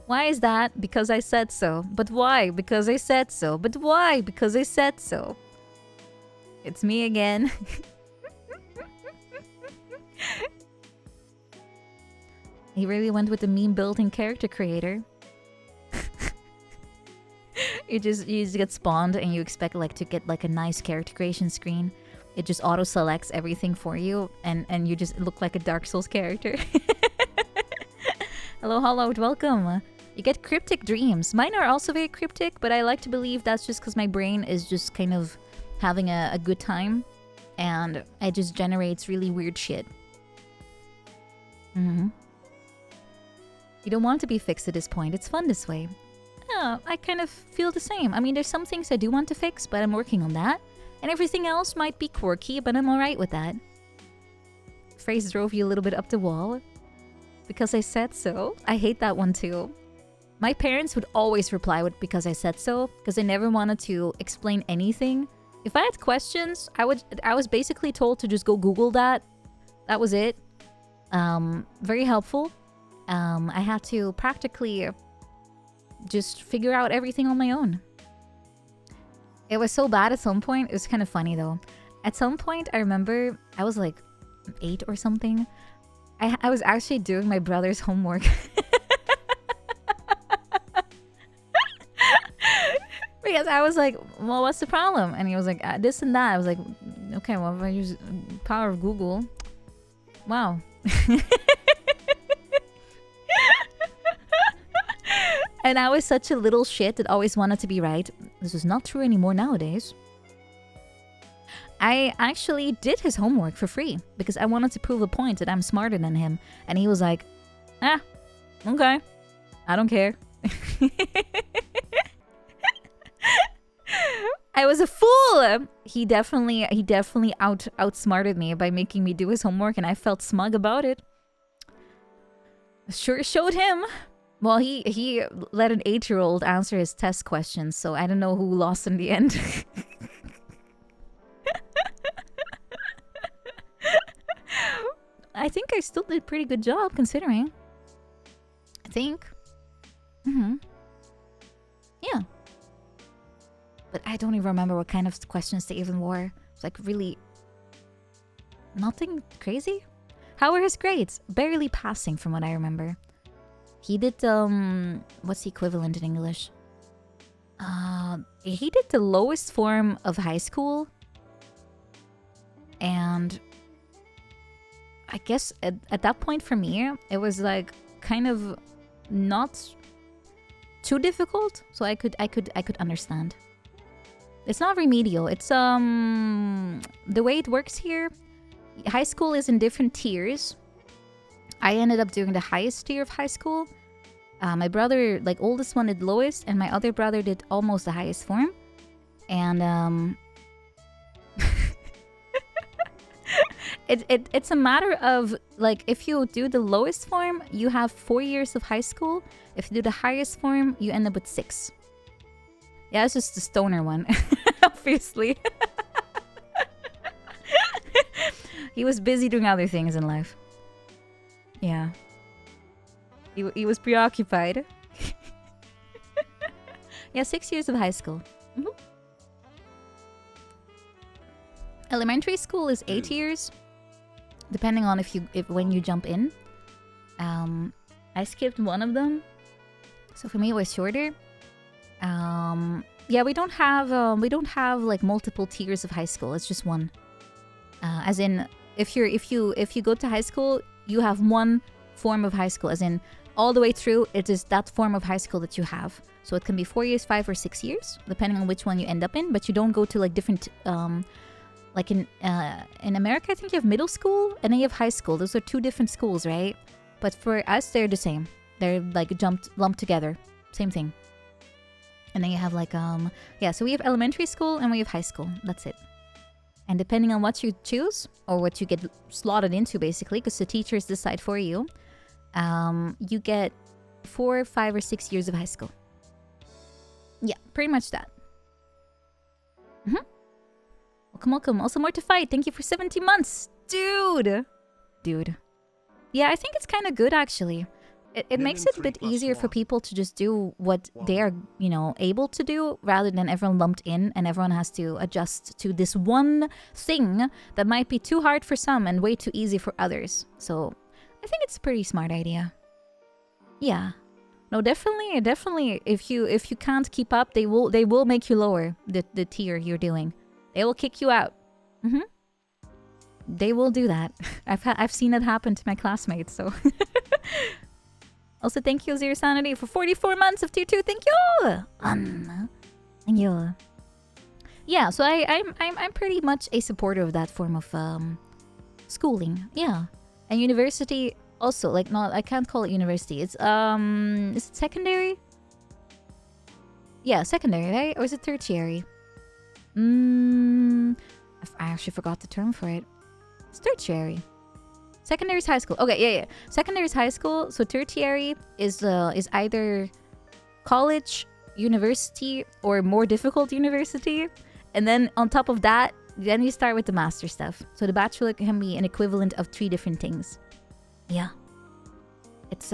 Why is that? Because I said so. But why? Because I said so. But why? Because I said so. It's me again. He really went with the meme building character creator. You just get spawned and you expect like to get like a nice character creation screen. It just auto selects everything for you and you just look like a Dark Souls character. Hello, hello, welcome. You get cryptic dreams. Mine are also very cryptic, but I like to believe that's just because my brain is just kind of having a good time and it just generates really weird shit. You don't want to be fixed at this point. It's fun this way. Yeah, I kind of feel the same. I mean, there's some things I do want to fix, but I'm working on that. And everything else might be quirky, but I'm alright with that. Phrase drove you a little bit up the wall. Because I said so. I hate that one too. My parents would always reply with because I said so, because they never wanted to explain anything. If I had questions, I was basically told to just go Google that. That was it. Very helpful. I had to practically just figure out everything on my own. It was so bad at some point. It was kind of funny though. At some point, I remember I was like 8 or something. I was actually doing my brother's homework. Because I was like, well, what's the problem? And he was like, this and that. I was like, okay, well, if I use power of Google. Wow. And I was such a little shit that always wanted to be right. This is not true anymore nowadays. I actually did his homework for free because I wanted to prove a point that I'm smarter than him. And he was like, okay. I don't care. I was a fool. He definitely outsmarted me by making me do his homework, and I felt smug about it. Sure showed him. Well, he let an 8-year-old answer his test questions, so I don't know who lost in the end. I think I still did a pretty good job considering. I think. Yeah. But I don't even remember what kind of questions they even were. It's like really nothing crazy. How were his grades? Barely passing from what I remember. He did what's the equivalent in English? He did the lowest form of high school. And I guess at that point for me, it was like kind of not too difficult, so I could understand. It's not remedial. It's the way it works here. High school is in different tiers. I ended up doing the highest tier of high school. My brother, like oldest one, did lowest, and my other brother did almost the highest form. And it's a matter of like if you do the lowest form, you have 4 years of high school. If you do the highest form, you end up with 6. Yeah, it's just the stoner one, obviously. He was busy doing other things in life. Yeah. He was preoccupied. Yeah, 6 years of high school. Elementary school is 8 years, depending on when you jump in. I skipped one of them, so for me it was shorter. Yeah, we don't have like multiple tiers of high school. It's just one. As in, if you go to high school, you have one form of high school. As in, all the way through, it is that form of high school that you have. So it can be 4 years, 5 or 6 years, depending on which one you end up in. But you don't go to like different. Like in America, I think you have middle school and then you have high school. Those are 2 different schools, right? But for us, they're the same. They're like lumped together. Same thing. And then you have like yeah. So we have elementary school and we have high school. That's it. And depending on what you choose or what you get slotted into, basically, because the teachers decide for you, you get 4, 5, or 6 years of high school. Yeah, pretty much that. Welcome. Also more to fight. Thank you for 70 months. Dude. Yeah, I think it's kind of good, actually. It makes it a bit easier for people to just do what they are, able to do, rather than everyone lumped in and everyone has to adjust to this one thing that might be too hard for some and way too easy for others. So I think it's a pretty smart idea. Yeah. No, definitely. If you can't keep up, they will make you lower the tier you're doing. They will kick you out. They will do that. I've seen it happen to my classmates. So, also thank you Zero Sanity for 44 months of tier 2. Thank you. Thank you. Yeah. So I'm pretty much a supporter of that form of schooling. Yeah, and university also. Like, not, I can't call it university. It's is it secondary? Yeah, secondary, right? Or is it tertiary? I actually forgot the term for it. It's tertiary. Secondary is high school. Okay, yeah. Secondary is high school. So tertiary is either college, university, or more difficult university. And then on top of that, then you start with the master stuff. So the bachelor can be an equivalent of 3 different things. Yeah. It's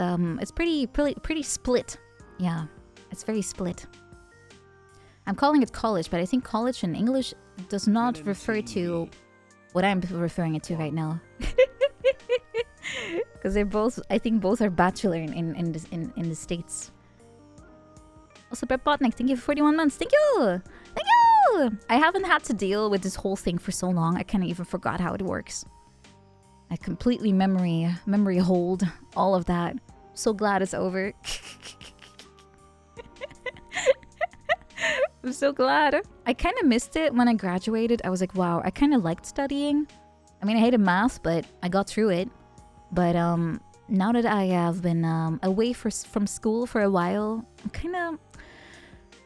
pretty split. Yeah. It's very split. I'm calling it college, but I think college in English does not refer to what I'm referring it to right now. Because I think both are bachelor in the States. Also, Brett Botnick, thank you for 41 months. Thank you! I haven't had to deal with this whole thing for so long, I kind of even forgot how it works. I completely memory hold all of that. So glad it's over. I'm so glad. I kind of missed it when I graduated. I was like, wow, I kind of liked studying. I mean, I hated math, but I got through it. But now that I have been away from school for a while,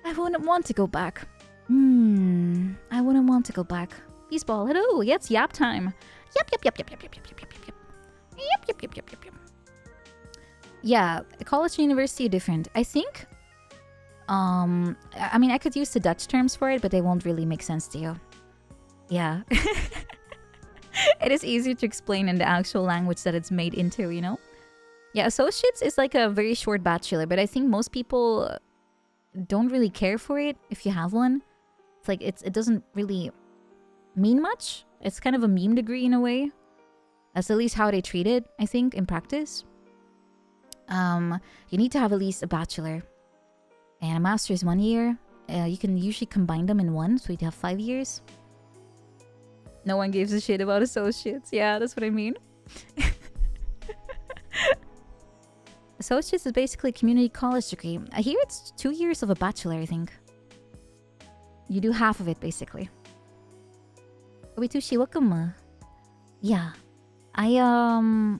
I wouldn't want to go back. I wouldn't want to go back. Peace ball. Hello. Yeah, it's YAP time. Yep. Yeah, college and university are different. I think. I mean, I could use the Dutch terms for it, but they won't really make sense to you. Yeah. It is easier to explain in the actual language that it's made into, Yeah, associates is like a very short bachelor, but I think most people don't really care for it if you have one. It's like it doesn't really mean much. It's kind of a meme degree in a way. That's at least how they treat it, I think, in practice. You need to have at least a bachelor. And a master is 1 year. You can usually combine them in one, so you'd have 5 years. No one gives a shit about associates. Yeah, that's what I mean. Associates is basically a community college degree. Here it's 2 years of a bachelor, I think. You do half of it, basically. Obitushi, welcome. Yeah. You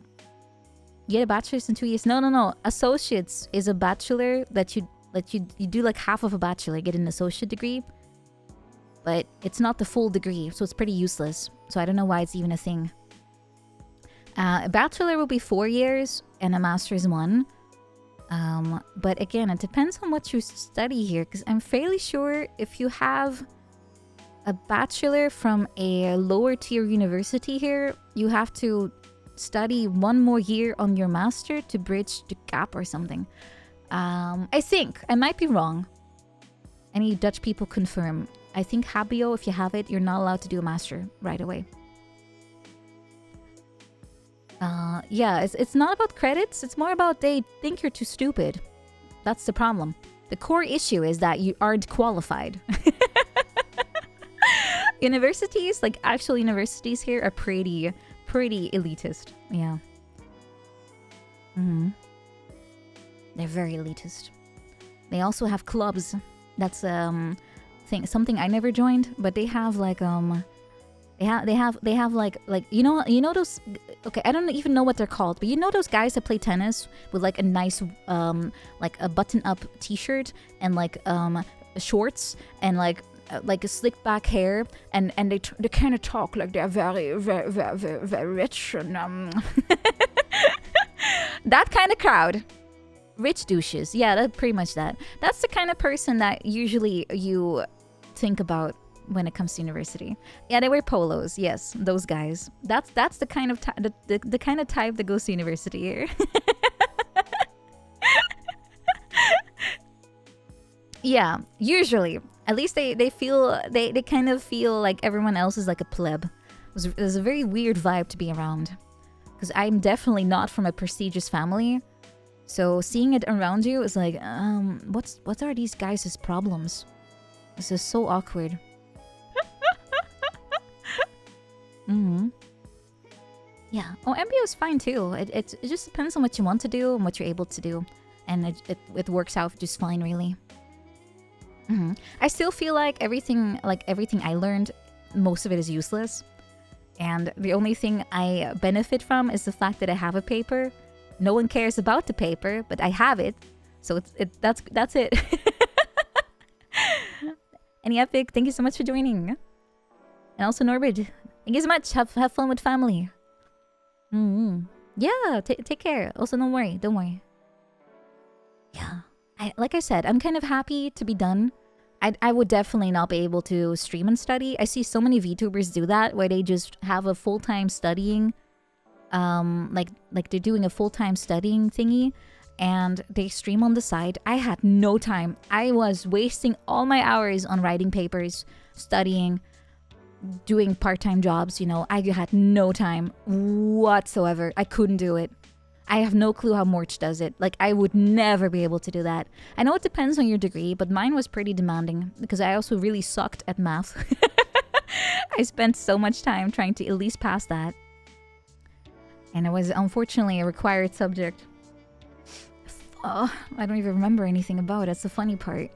get a bachelor's in 2 years. No. Associates is a bachelor that you do like half of a bachelor, get an associate degree. But it's not the full degree, so it's pretty useless. So I don't know why it's even a thing. A bachelor will be 4 years and a master's 1. But again, it depends on what you study here, because I'm fairly sure if you have a bachelor from a lower tier university here, you have to study 1 more year on your master to bridge the gap or something. I think. I might be wrong. Any Dutch people confirm. I think HBO, if you have it, you're not allowed to do a master right away. Yeah, it's not about credits. It's more about they think you're too stupid. That's the problem. The core issue is that you aren't qualified. Universities, like actual universities here, are pretty elitist. Yeah. They're very elitist. They also have clubs. That's something I never joined, but they have like they have like you know those, okay, I don't even know what they're called, but you know those guys that play tennis with like a nice like a button up t-shirt and like shorts and like a slicked back hair, and they kind of talk like they're very rich and that kind of crowd. Rich douches. Yeah, that's pretty much that. That's the kind of person that usually you think about when it comes to university. Yeah, they wear polos. Yes, those guys. That's the kind of the kind of type that goes to university here. Yeah, usually. At least they kind of feel like everyone else is like a pleb. There's a very weird vibe to be around, because I'm definitely not from a prestigious family. So seeing it around you is like, what are these guys' problems? This is so awkward. Yeah. Oh, MBO is fine too. It just depends on what you want to do and what you're able to do, and it works out just fine, really. I still feel like everything I learned, most of it is useless, and the only thing I benefit from is the fact that I have a paper. No one cares about the paper, but I have it, so that's it. And Epic, thank you so much for joining, and also Norbert, thank you so much. Have fun with family. Yeah, take care. Also, don't worry. Yeah, like I said, I'm kind of happy to be done. I would definitely not be able to stream and study. I see so many VTubers do that, where they just have a full-time studying, like they're doing a full-time studying thingy, and they stream on the side. I had no time. I was wasting all my hours on writing papers, studying, doing part-time jobs, you know. I had no time whatsoever. I couldn't do it. I have no clue how Morch does it. Like, I would never be able to do that. I know it depends on your degree, but mine was pretty demanding because I also really sucked at math. I spent so much time trying to at least pass that. And it was unfortunately a required subject. Oh, I don't even remember anything about it. That's the funny part.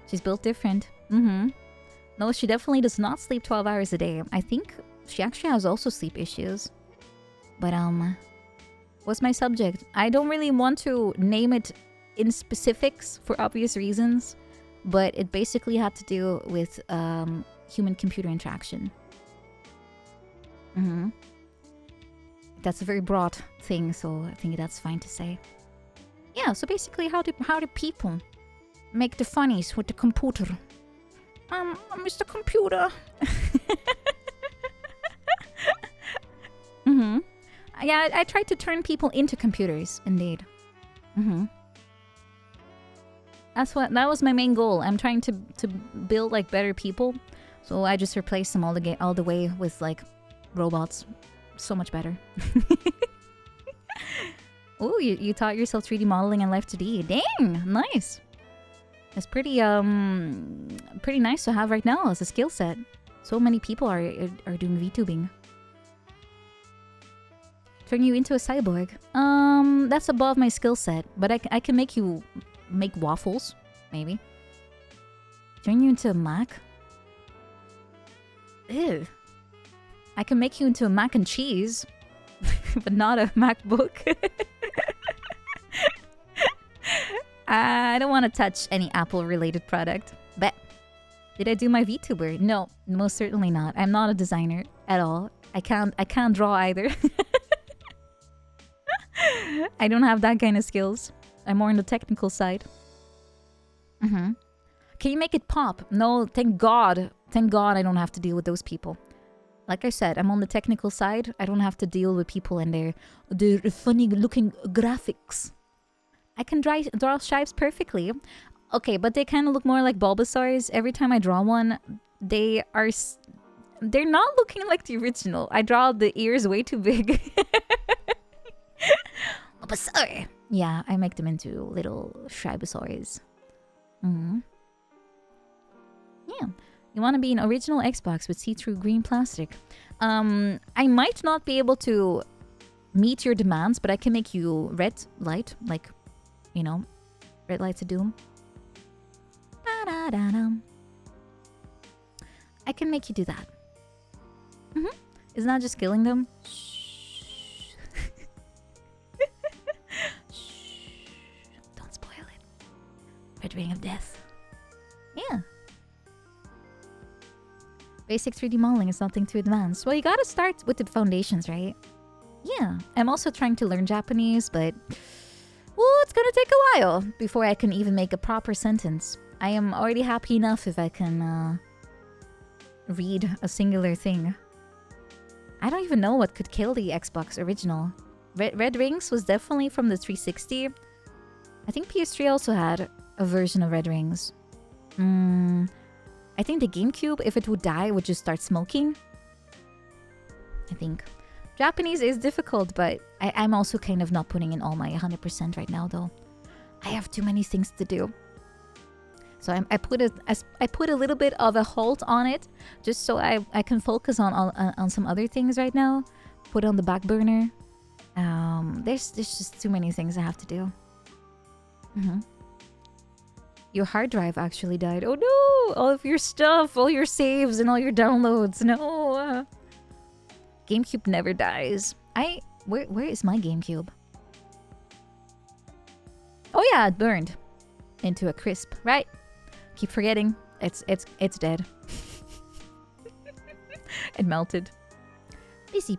She's built different. No, she definitely does not sleep 12 hours a day. I think she actually has also sleep issues. But, what's my subject? I don't really want to name it in specifics for obvious reasons, but it basically had to do with human-computer interaction. That's a very broad thing, so I think that's fine to say. Yeah, so basically how do people make the funnies with the computer? Mr. Computer. Yeah, I tried to turn people into computers, indeed. That was my main goal. I'm trying to build like better people. So I just replaced them all the way with like robots. So much better. Oh, you taught yourself 3D modeling and Life 2D. Dang, nice. It's pretty nice to have right now as a skill set. So many people are doing VTubing. Turn you into a cyborg. That's above my skill set, but I can make you make waffles, maybe. Turn you into a Mac. Ew. I can make you into a mac and cheese, but not a MacBook. I don't want to touch any Apple-related product. But did I do my VTuber? No, most certainly not. I'm not a designer at all. I can't draw either. I don't have that kind of skills. I'm more on the technical side. Can you make it pop? No, thank God. Thank God I don't have to deal with those people. Like I said, I'm on the technical side. I don't have to deal with people and their funny-looking graphics. I can draw shapes perfectly. Okay, but they kind of look more like Bulbasaurs. Every time I draw one, they're not looking like the original. I draw the ears way too big. Bulbasaur! Yeah, I make them into little Shibasaurs. Yeah. You want to be an original Xbox with see-through green plastic. I might not be able to meet your demands, but I can make you red light, like, you know, red lights of doom. I can make you do that. Isn't that just killing them? Shh. Shh. Don't spoil it. Red Ring of Death. Yeah. Basic 3D modeling is nothing too advanced. Well, you gotta start with the foundations, right? Yeah. I'm also trying to learn Japanese, but... well, it's gonna take a while before I can even make a proper sentence. I am already happy enough if I can read a singular thing. I don't even know what could kill the Xbox original. Red Rings was definitely from the 360. I think PS3 also had a version of Red Rings. I think the GameCube, if it would die, would just start smoking. I think. Japanese is difficult, but I'm also kind of not putting in all my 100% right now, though. I have too many things to do. So I put a little bit of a halt on it, just so I can focus on some other things right now. Put it on the back burner. There's just too many things I have to do. Your hard drive actually died. Oh no! All of your stuff, all your saves, and all your downloads. No. GameCube never dies. Where is my GameCube? Oh yeah, it burned into a crisp. Right. Keep forgetting. It's dead. It melted.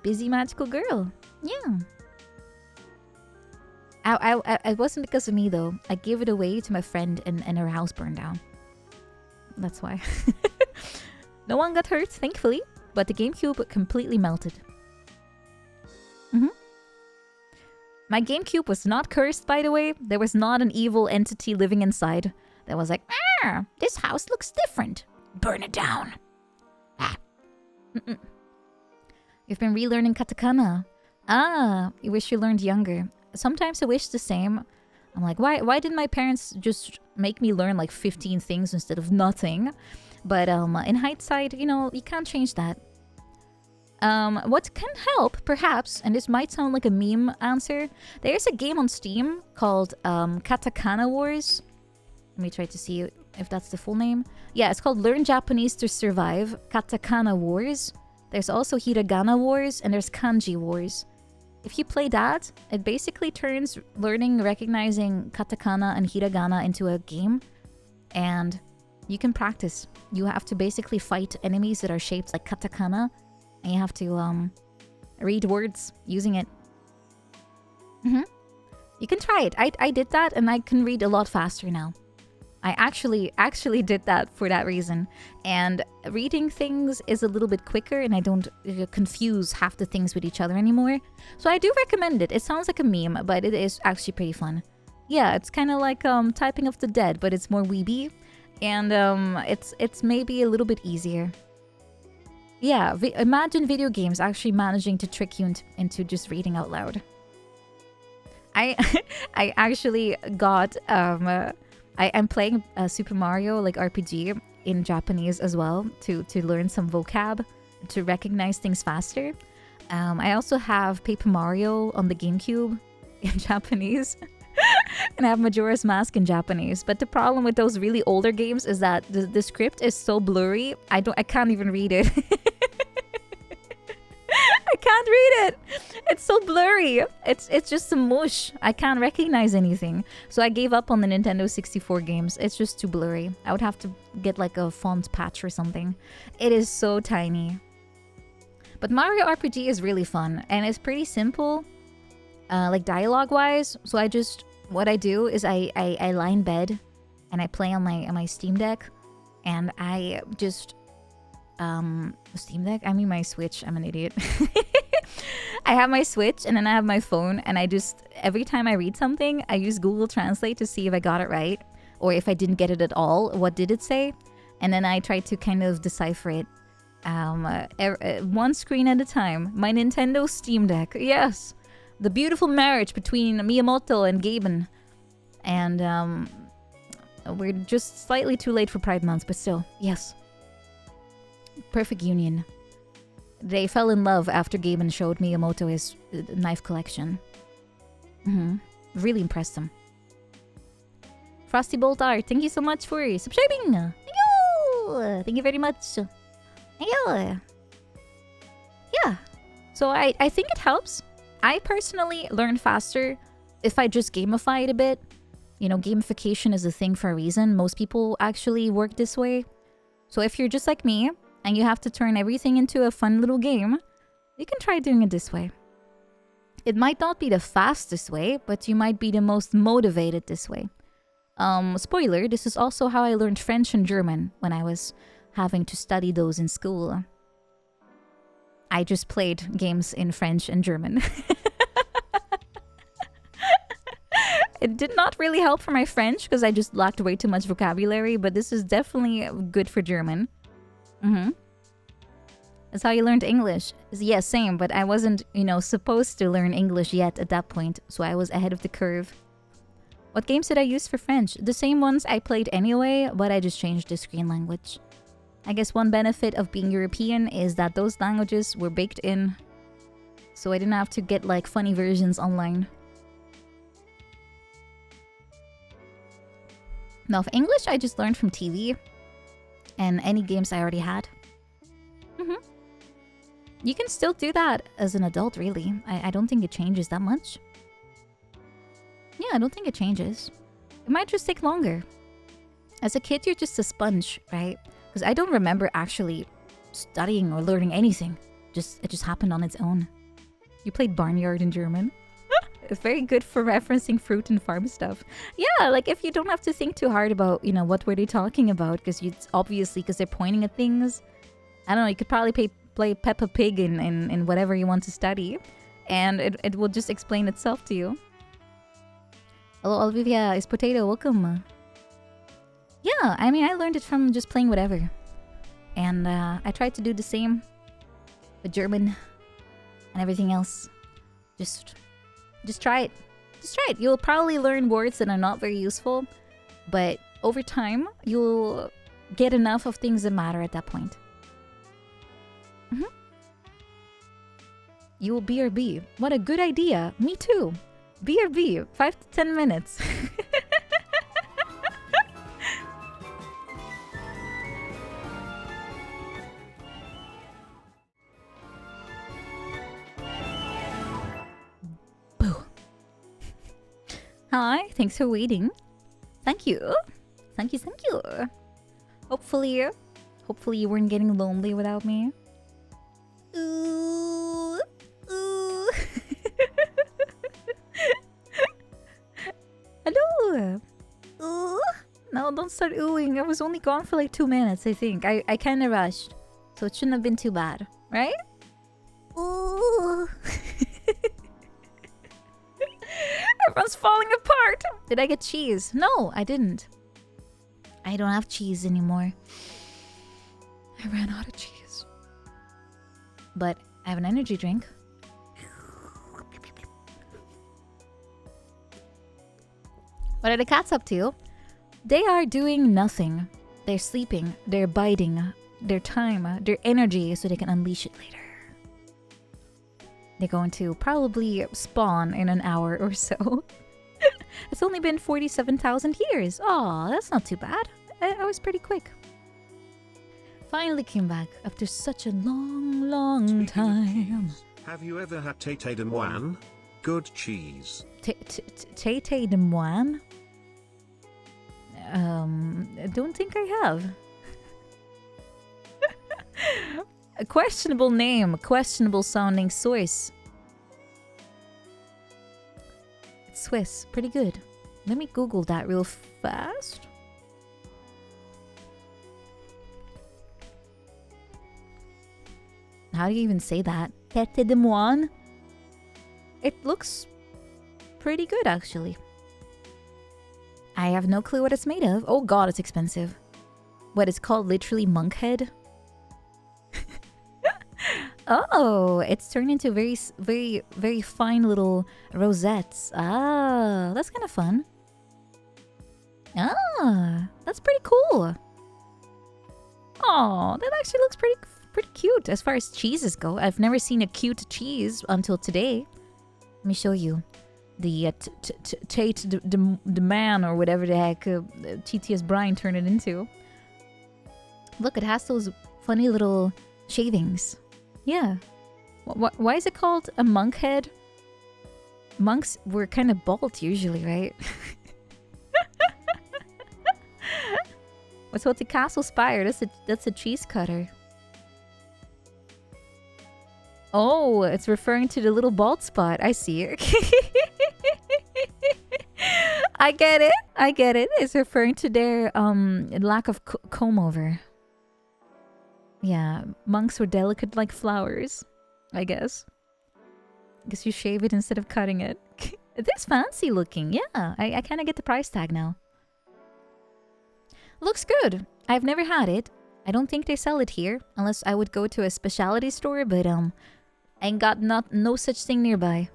Busy magical girl. Yeah. It wasn't because of me though. I gave it away to my friend and her house burned down. That's why. No one got hurt, thankfully, but the GameCube completely melted. My GameCube was not cursed, by the way. There was not an evil entity living inside that was like, this house looks different. Burn it down. You've been relearning katakana. You wish you learned younger. Sometimes I wish the same. I'm like, why didn't my parents just make me learn like 15 things instead of nothing? But in hindsight, you know, you can't change that. What can help, perhaps, and this might sound like a meme answer, there's a game on Steam called Katakana Wars. Let me try to see if that's the full name. Yeah, it's called Learn Japanese to Survive, Katakana Wars. There's also Hiragana Wars, and there's Kanji Wars. If you play that, it basically turns learning, recognizing katakana and hiragana into a game. And you can practice. You have to basically fight enemies that are shaped like katakana. And you have to read words using it. You can try it. I did that and I can read a lot faster now. I actually did that for that reason. And reading things is a little bit quicker and I don't confuse half the things with each other anymore. So I do recommend it. It sounds like a meme, but it is actually pretty fun. Yeah, it's kind of like Typing of the Dead, but it's more weeby. And it's maybe a little bit easier. Yeah, imagine video games actually managing to trick you into just reading out loud. I I actually got I'm playing Super Mario like RPG in Japanese as well to learn some vocab, to recognize things faster. I also have Paper Mario on the GameCube in Japanese. And I have Majora's Mask in Japanese. But the problem with those really older games is that the script is so blurry. I can't even read it. I can't read it. It's so blurry. It's just some mush. I can't recognize anything. So I gave up on the Nintendo 64 games. It's just too blurry. I would have to get like a font patch or something. It is so tiny. But Mario RPG is really fun and it's pretty simple, like dialogue wise. So what I do is I lie in bed and I play on my Steam Deck, and I just Steam Deck? I mean my Switch. I'm an idiot. I have my Switch and then I have my phone, and I just every time I read something, I use Google Translate to see if I got it right or if I didn't get it at all. What did it say? And then I try to kind of decipher it. One screen at a time. My Nintendo Steam Deck. Yes. The beautiful marriage between Miyamoto and Gaben. And we're just slightly too late for Pride Month, but still, yes. Perfect union. They fell in love after Gaben showed Miyamoto his knife collection. Really impressed them. Frosty Bolt Art, thank you so much for subscribing. Thank you. Thank you very much. Thank you. Yeah. So I think it helps. I personally learn faster if I just gamify it a bit. You know, gamification is a thing for a reason. Most people actually work this way. So if you're just like me and you have to turn everything into a fun little game, you can try doing it this way. It might not be the fastest way, but you might be the most motivated this way. Spoiler, this is also how I learned French and German when I was having to study those in school. I just played games in French and German. It did not really help for my French because I just lacked way too much vocabulary, but this is definitely good for German. That's how you learned English. Yeah, same, but I wasn't, supposed to learn English yet at that point, so I was ahead of the curve. What games did I use for French? The same ones I played anyway, but I just changed the screen language. I guess one benefit of being European is that those languages were baked in, so I didn't have to get like funny versions online. Now for English, I just learned from TV and any games I already had. You can still do that as an adult, really. I don't think it changes that much. Yeah, I don't think it changes. It might just take longer. As a kid, you're just a sponge, right? Because I don't remember actually studying or learning anything. It just happened on its own. You played Barnyard in German? It's very good for referencing fruit and farm stuff. Yeah, like if you don't have to think too hard about, what were they talking about? Because because they're pointing at things. I don't know, you could probably play Peppa Pig in whatever you want to study. And it will just explain itself to you. Hello, Olivia. It's Potato. Welcome. Yeah, I mean, I learned it from just playing whatever. And I tried to do the same with German and everything else. Just try it. Just try it. You'll probably learn words that are not very useful, but over time, you'll get enough of things that matter at that point. You will BRB. What a good idea. Me too. BRB. 5 to 10 minutes. Hi, thanks for waiting. Thank you. Thank you. Hopefully you weren't getting lonely without me. Ooh. Hello. Ooh. No, don't start oohing. I was only gone for like 2 minutes, I think. I kind of rushed. So it shouldn't have been too bad, right? Ooh. Everyone's falling apart. Did I get cheese? No, I didn't. I don't have cheese anymore. I ran out of cheese. but I have an energy drink. What are the cats up to? They are doing nothing. They're sleeping, they're biding their time, their energy, so they can unleash it later. They're going to probably spawn in an hour or so. It's only been 47,000 years. Aw, that's not too bad. I was pretty quick. Finally came back after such a long time. Have you ever had tete de moine? Good cheese. Tete de moine? I don't think I have. A questionable name, questionable sounding Swiss. It's Swiss, pretty good. Let me Google that real fast. How do you even say that? Tete de moine? It looks pretty good, actually. I have no clue what it's made of. Oh god, it's expensive. What, it's called literally monk head? Oh, it's turned into very fine little rosettes. Ah, that's kind of fun. Ah, that's pretty cool. Oh, that actually looks pretty cute as far as cheeses go. I've never seen a cute cheese until today. Let me show you. The Tate the man, or whatever the heck TTS Brian turned it into. Look, it has those funny little shavings. Yeah. Why is it called a monk head? Monks were kind of bald usually, right? What's the castle spire? That's a cheese cutter. Oh, it's referring to the little bald spot. I see it. I get it. It's referring to their lack of comb over. Yeah, monks were delicate like flowers, I guess. I guess you shave it instead of cutting it. It is fancy looking. Yeah, I kind of get the price tag now. Looks good. I've never had it. I don't think they sell it here, unless I would go to a specialty store, but ain't got no such thing nearby.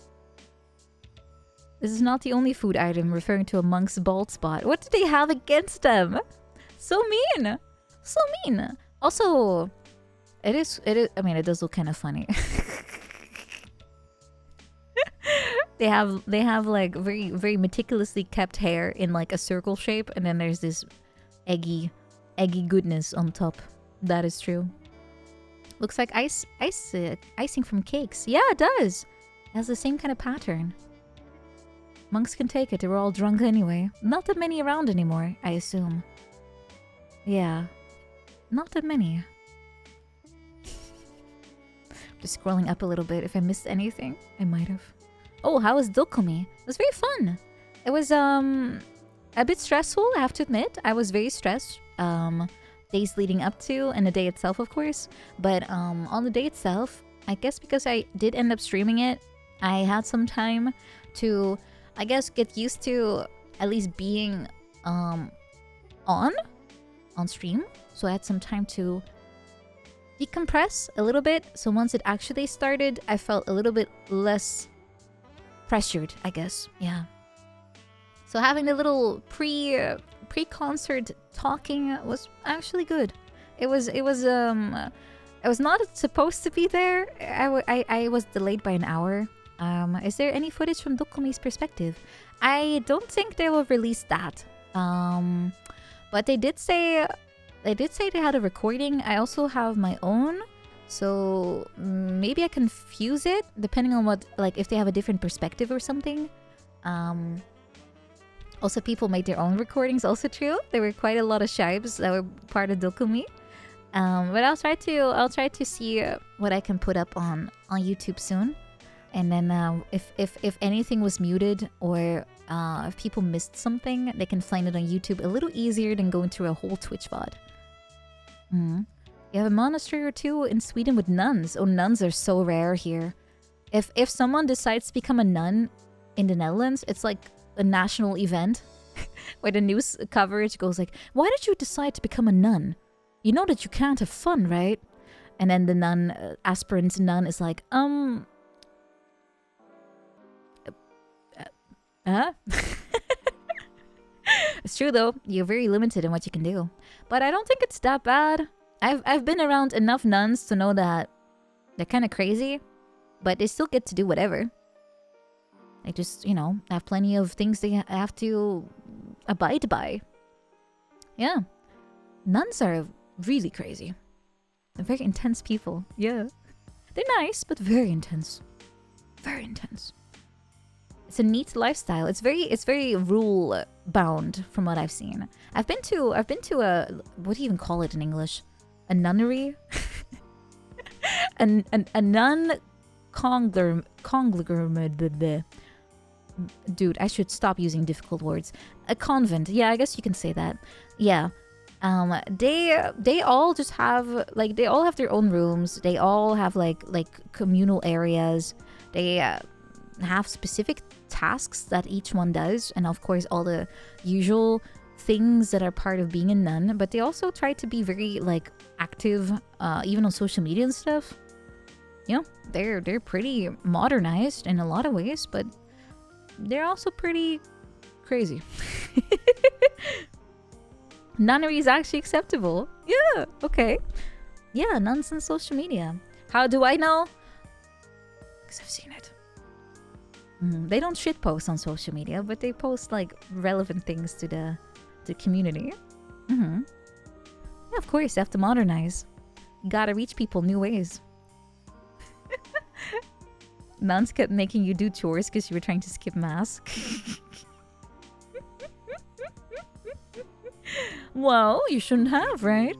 This is not the only food item referring to a monk's bald spot. What do they have against them? So mean. So mean. Also, it is, I mean, it does look kind of funny. They have like very meticulously kept hair in like a circle shape, and then there's this eggy goodness on top. That is true. Looks like icing from cakes. Yeah, it does. It has the same kind of pattern. Monks can take it. They were all drunk anyway. Not that many around anymore, I assume. Yeah. Not that many. Just scrolling up a little bit. If I missed anything, I might have. Oh, how was Dokumi? It was very fun. It was a bit stressful, I have to admit. I was very stressed. Days leading up to, and the day itself, of course. But on the day itself, I guess because I did end up streaming it, I had some time to, I guess, get used to at least being on stream. So I had some time to decompress a little bit. So once it actually started, I felt a little bit less pressured, I guess. Yeah. So having the little pre-concert talking was actually good. It was not supposed to be there. I was delayed by an hour. Is there any footage from Dokumi's perspective? I don't think they will release that. But they did say they had a recording. I also have my own, so maybe I can fuse it depending on what, like, if they have a different perspective or something. Also, people made their own recordings. Also true. There were quite a lot of shibes that were part of Dokumi. But I'll try to see what I can put up on YouTube soon. And then if anything was muted, or if people missed something, they can find it on YouTube a little easier than going through a whole Twitch VOD. You have a monastery or two in Sweden with nuns. Oh, nuns are so rare here. If someone decides to become a nun in the Netherlands, it's like a national event where the news coverage goes like, why did you decide to become a nun? You know that you can't have fun, right? And then the nun, aspirant nun is like, huh? It's true though, you're very limited in what you can do. But I don't think it's that bad. I've been around enough nuns to know that they're kind of crazy, but they still get to do whatever. They just, you know, have plenty of things they have to abide by. Yeah. Nuns are really crazy. They're very intense people. Yeah. They're nice, but very intense. Very intense. It's a neat lifestyle. It's very rule bound from what I've seen. I've been to a, what do you even call it in English? A nunnery? a nun conglomerate. Dude, I should stop using difficult words. A convent. Yeah, I guess you can say that. Yeah. They all just have like they all have their own rooms. They all have like communal areas. They have specific tasks that each one does, and of course all the usual things that are part of being a nun. But they also try to be very like active, even on social media and stuff. You know, they're pretty modernized in a lot of ways, but they're also pretty crazy. Nunnery is actually acceptable. Yeah, okay. Yeah, nuns on social media. How do I know? Because I've seen it. They don't shitpost on social media, but they post like relevant things to the community. Yeah, of course, you have to modernize. You gotta reach people new ways. Nuns kept making you do chores because you were trying to skip mass. Well, you shouldn't have, right?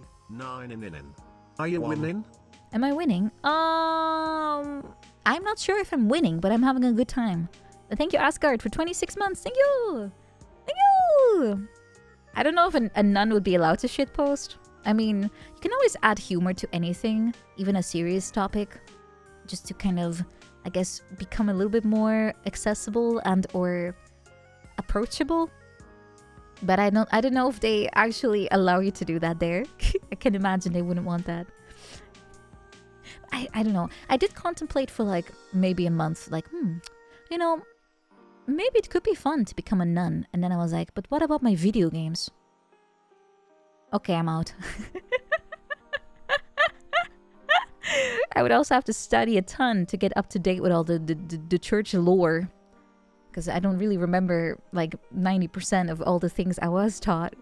Are you winning? Am I winning? I'm not sure if I'm winning, but I'm having a good time. Thank you, Asgard, for 26 months. Thank you! Thank you! I don't know if a nun would be allowed to shitpost. I mean, you can always add humor to anything, even a serious topic, just to kind of, I guess, become a little bit more accessible and or approachable. But I don't know if they actually allow you to do that there. I can imagine they wouldn't want that. I don't know. I did contemplate for like maybe a month, like, you know, maybe it could be fun to become a nun. And then I was like, but what about my video games? Okay, I'm out. I would also have to study a ton to get up to date with all the church lore. Because I don't really remember like 90% of all the things I was taught.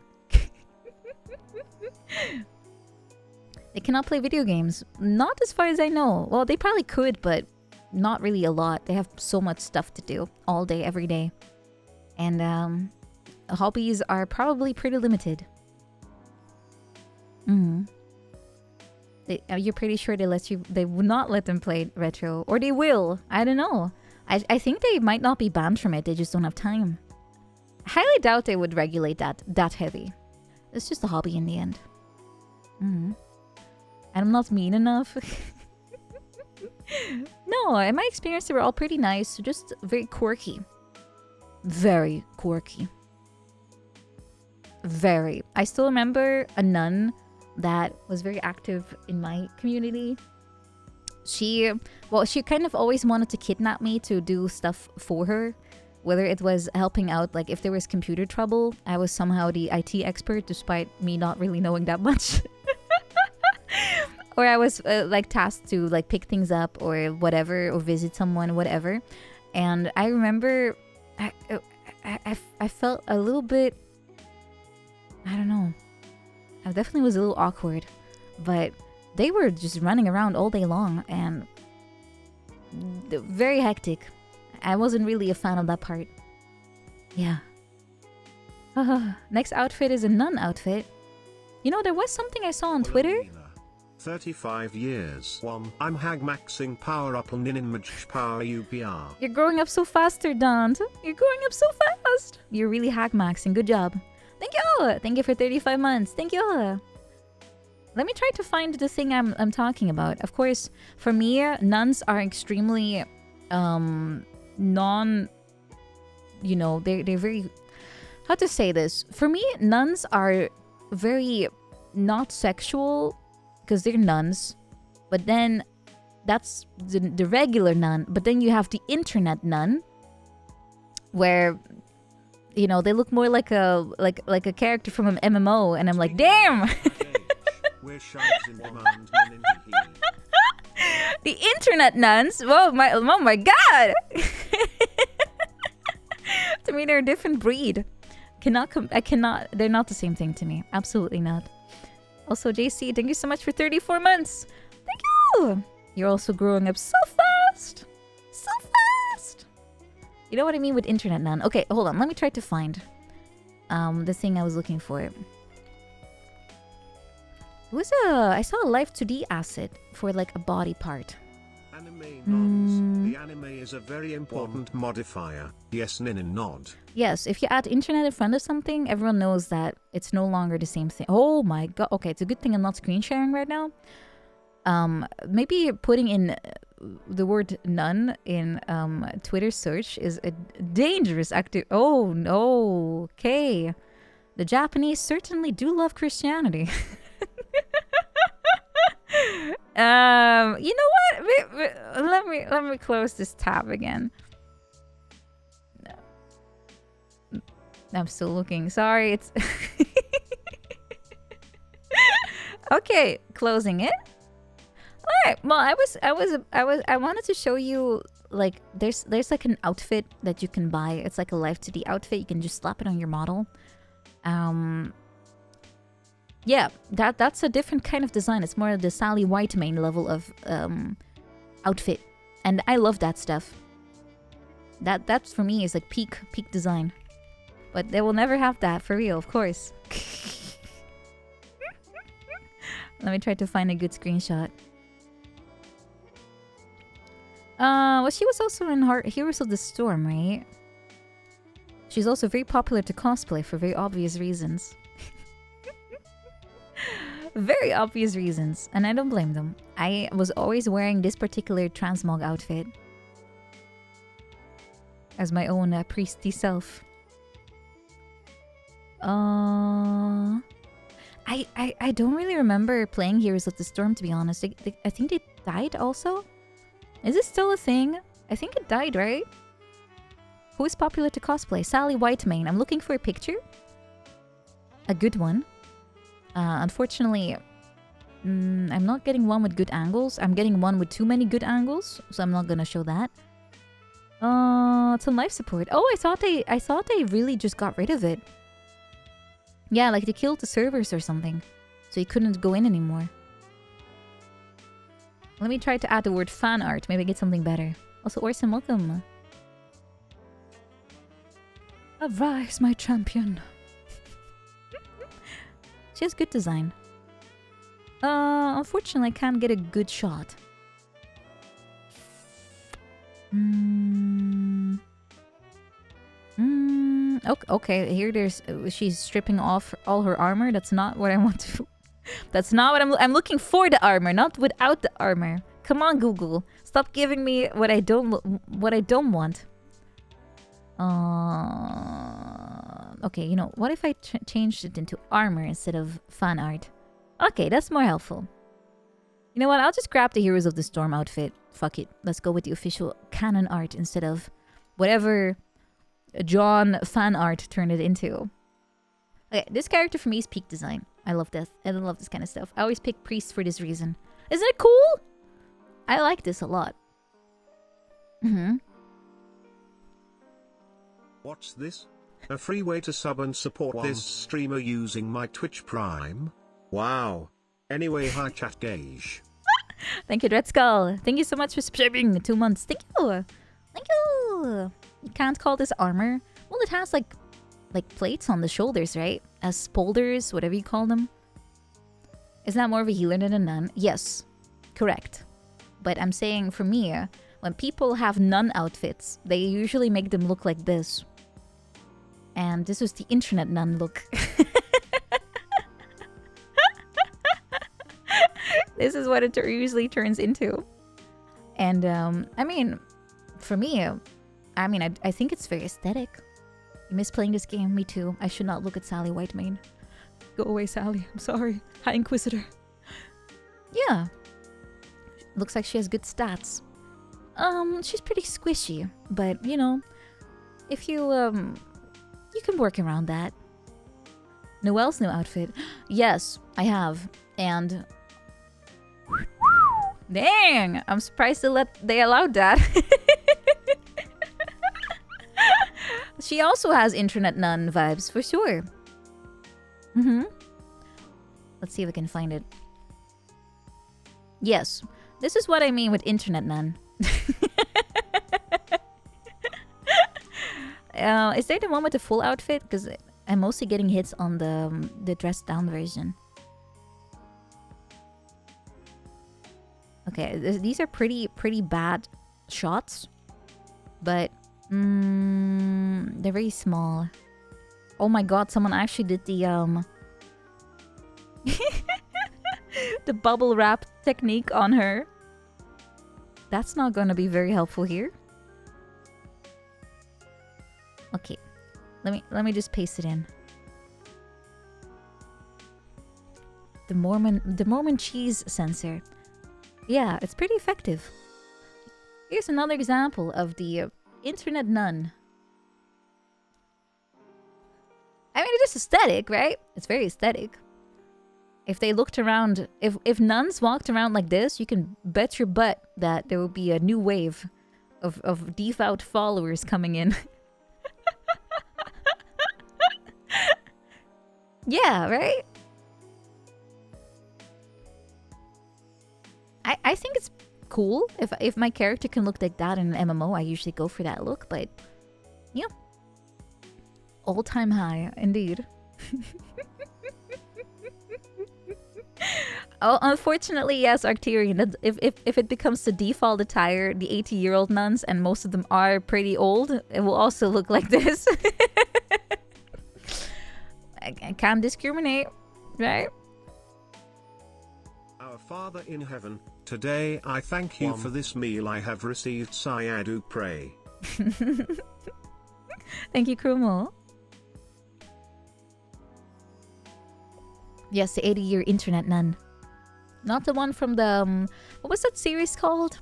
They cannot play video games. Not as far as I know. Well, they probably could, but not really a lot. They have so much stuff to do all day, every day. And hobbies are probably pretty limited. You're pretty sure they would not let them play retro. Or they will. I don't know. I think they might not be banned from it. They just don't have time. I highly doubt they would regulate that heavy. It's just a hobby in the end. And I'm not mean enough. No, in my experience, they were all pretty nice. Just very quirky. Very quirky. Very. I still remember a nun that was very active in my community. She kind of always wanted to kidnap me to do stuff for her. Whether it was helping out, like if there was computer trouble, I was somehow the IT expert despite me not really knowing that much. Or I was like tasked to like pick things up or whatever, or visit someone, whatever. And I remember I felt a little bit, I don't know. I definitely was a little awkward, but they were just running around all day long and very hectic. I wasn't really a fan of that part. Yeah. Next outfit is a nun outfit. You know, there was something I saw on Twitter. 35 years. I'm hag maxing power up on Ninimage power UPR. You're growing up so faster, Dant. You're growing up so fast. You're really hag maxing. Good job. Thank you. Thank you for 35 months. Thank you. Let me try to find the thing I'm talking about. Of course, for me, nuns are extremely non, you know, they're very, how to say this? For me, nuns are very not sexual because they're nuns. But then that's the regular nun. But then you have the internet nun, where you know they look more like a character from an MMO, and I'm like, damn. The internet nuns. Oh my god. To me, they're a different breed. I cannot. They're not the same thing to me. Absolutely not. Also, JC, thank you so much for 34 months. Thank you. You're also growing up so fast. So fast. You know what I mean with internet nun? Okay, hold on. Let me try to find the thing I was looking for. It was I saw a Life 2D asset for like a body part. Anime nods. The anime is a very important modifier. Yes, Nin nod. Yes, if you add internet in front of something, everyone knows that it's no longer the same thing. Oh my god. Okay, it's a good thing I'm not screen sharing right now. Maybe putting in the word nun in Twitter search is a dangerous active. Oh no. Okay. The Japanese certainly do love Christianity. You know what? Let me close this tab again. No. I'm still looking. Sorry, it's okay. Closing it. All right. Well, I wanted to show you like there's like an outfit that you can buy. It's like a Life 2D outfit. You can just slap it on your model. Yeah, that's a different kind of design. It's more of the Sally Whitemane level of outfit, and I love that stuff. That for me is like peak design, but they will never have that for real, of course. Let me try to find a good screenshot. Well, she was also in Heroes of the Storm, right? She's also very popular to cosplay for very obvious reasons. Very obvious reasons, and I don't blame them. I was always wearing this particular transmog outfit as my own priesty self. I don't really remember playing Heroes of the Storm, to be honest. I think they died also. Is it still a thing? I think it died, right? Who is popular to cosplay? Sally Whitemane. I'm looking for a picture. A good one. Unfortunately, I'm not getting one with good angles. I'm getting one with too many good angles, so I'm not gonna show that. It's on life support. Oh, I thought they really just got rid of it. Yeah, like they killed the servers or something, so you couldn't go in anymore. Let me try to add the word fan art. Maybe get something better. Also, Orson, welcome. Arise, my champion. She has good design. Unfortunately, I can't get a good shot. Okay, here she's stripping off all her armor. That's not what I want to. That's not what I'm looking for the armor, not without the armor. Come on, Google. Stop giving me what I don't want. Okay, you know, what if I changed it into armor instead of fan art? Okay, that's more helpful. You know what? I'll just grab the Heroes of the Storm outfit. Fuck it. Let's go with the official canon art instead of whatever John fan art turned it into. Okay, this character for me is peak design. I love this. I love this kind of stuff. I always pick priests for this reason. Isn't it cool? I like this a lot. What's this? A free way to sub and support this streamer using my Twitch Prime? Wow. Anyway, hi chat gauge. Thank you, Red Skull. Thank you so much for subscribing 2 months. Thank you. Thank you. You can't call this armor. Well, it has like plates on the shoulders, right? As spolders, whatever you call them. Is that more of a healer than a nun? Yes. Correct. But I'm saying for me, when people have nun outfits, they usually make them look like this. And this was the internet nun look. This is what it usually turns into. And, I mean, for me, I think it's very aesthetic. You miss playing this game? Me too. I should not look at Sally Whitemane. Go away, Sally. I'm sorry. Hi, Inquisitor. Yeah. Looks like she has good stats. She's pretty squishy, but you know, if you you can work around that. Noelle's new outfit. Yes, I have. And dang, I'm surprised they allowed that. She also has internet nun vibes for sure. Let's see if I can find it. Yes, this is what I mean with internet nun. Is there the one with the full outfit? Because I'm mostly getting hits on the dressed down version. Okay, these are pretty bad shots, but they're very small. Oh my god, someone actually did the the bubble wrap technique on her. That's not gonna be very helpful here. Okay, let me just paste it in. The Mormon cheese sensor. Yeah, it's pretty effective. Here's another example of the internet nun. I mean, it is aesthetic, right? It's very aesthetic. If they looked around, if nuns walked around like this, you can bet your butt that there will be a new wave of devout followers coming in. Yeah, right? I think it's cool if my character can look like that in an MMO. I usually go for that look, but yeah, all-time high indeed. Oh, unfortunately, yes, Arcturian. If it becomes the default attire, the 80-year-old nuns, and most of them are pretty old, it will also look like this. I can't discriminate, right? Our Father in heaven, today I thank you for this meal I have received. I do pray. Thank you, Krumo. Yes, the 80-year internet nun. Not the one from the... what was that series called?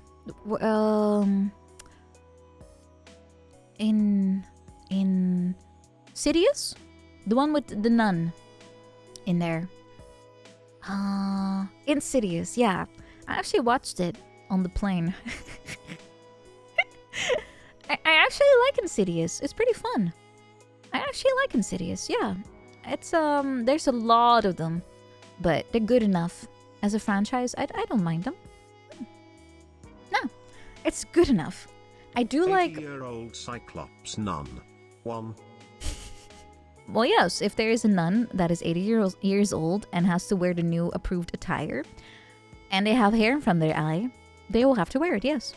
In Sidious? The one with the nun in there. Insidious, yeah. I actually watched it on the plane. I actually like Insidious. It's pretty fun. I actually like Insidious, yeah. It's there's a lot of them, but they're good enough. As a franchise, I don't mind them. No, it's good enough. I do like... 80-year-old Cyclops nun. 1. Well, yes, if there is a nun that is 80 years old and has to wear the new approved attire, and they have hair in front of their eye, they will have to wear it, yes.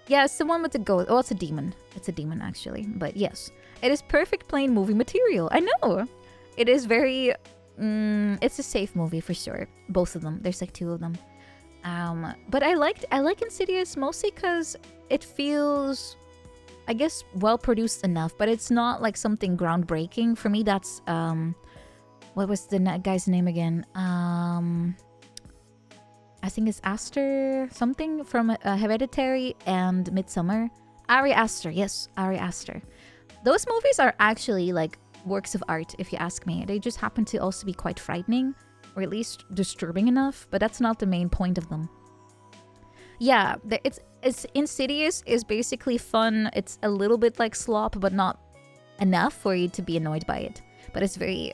Yeah, it's the one with the ghost. Oh, it's a demon. It's a demon, actually. But yes, it is perfect plain movie material. I know. It is very... it's a safe movie for sure. Both of them. There's like 2 of them. But I like Insidious mostly because it feels... I guess well-produced enough, but it's not like something groundbreaking. For me, that's, what was the guy's name again? I think it's Aster something from Hereditary and Midsommar. Ari Aster, yes, Ari Aster. Those movies are actually like works of art, if you ask me. They just happen to also be quite frightening, or at least disturbing enough, but that's not the main point of them. Yeah, it's Insidious is basically fun. It's a little bit like slop, but not enough for you to be annoyed by it. But it's very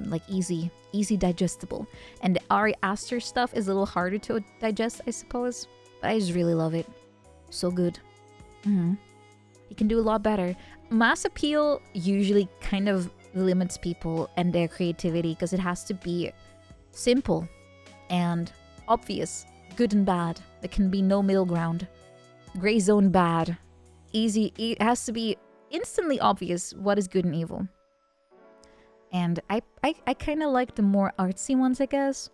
like easy digestible. And the Ari Aster stuff is a little harder to digest, I suppose. But I just really love it. So good. You can do a lot better. Mass appeal usually kind of limits people and their creativity because it has to be simple and obvious. Good and bad. There can be no middle ground. Gray zone bad. Easy. It has to be instantly obvious what is good and evil. And I kind of like the more artsy ones, I guess.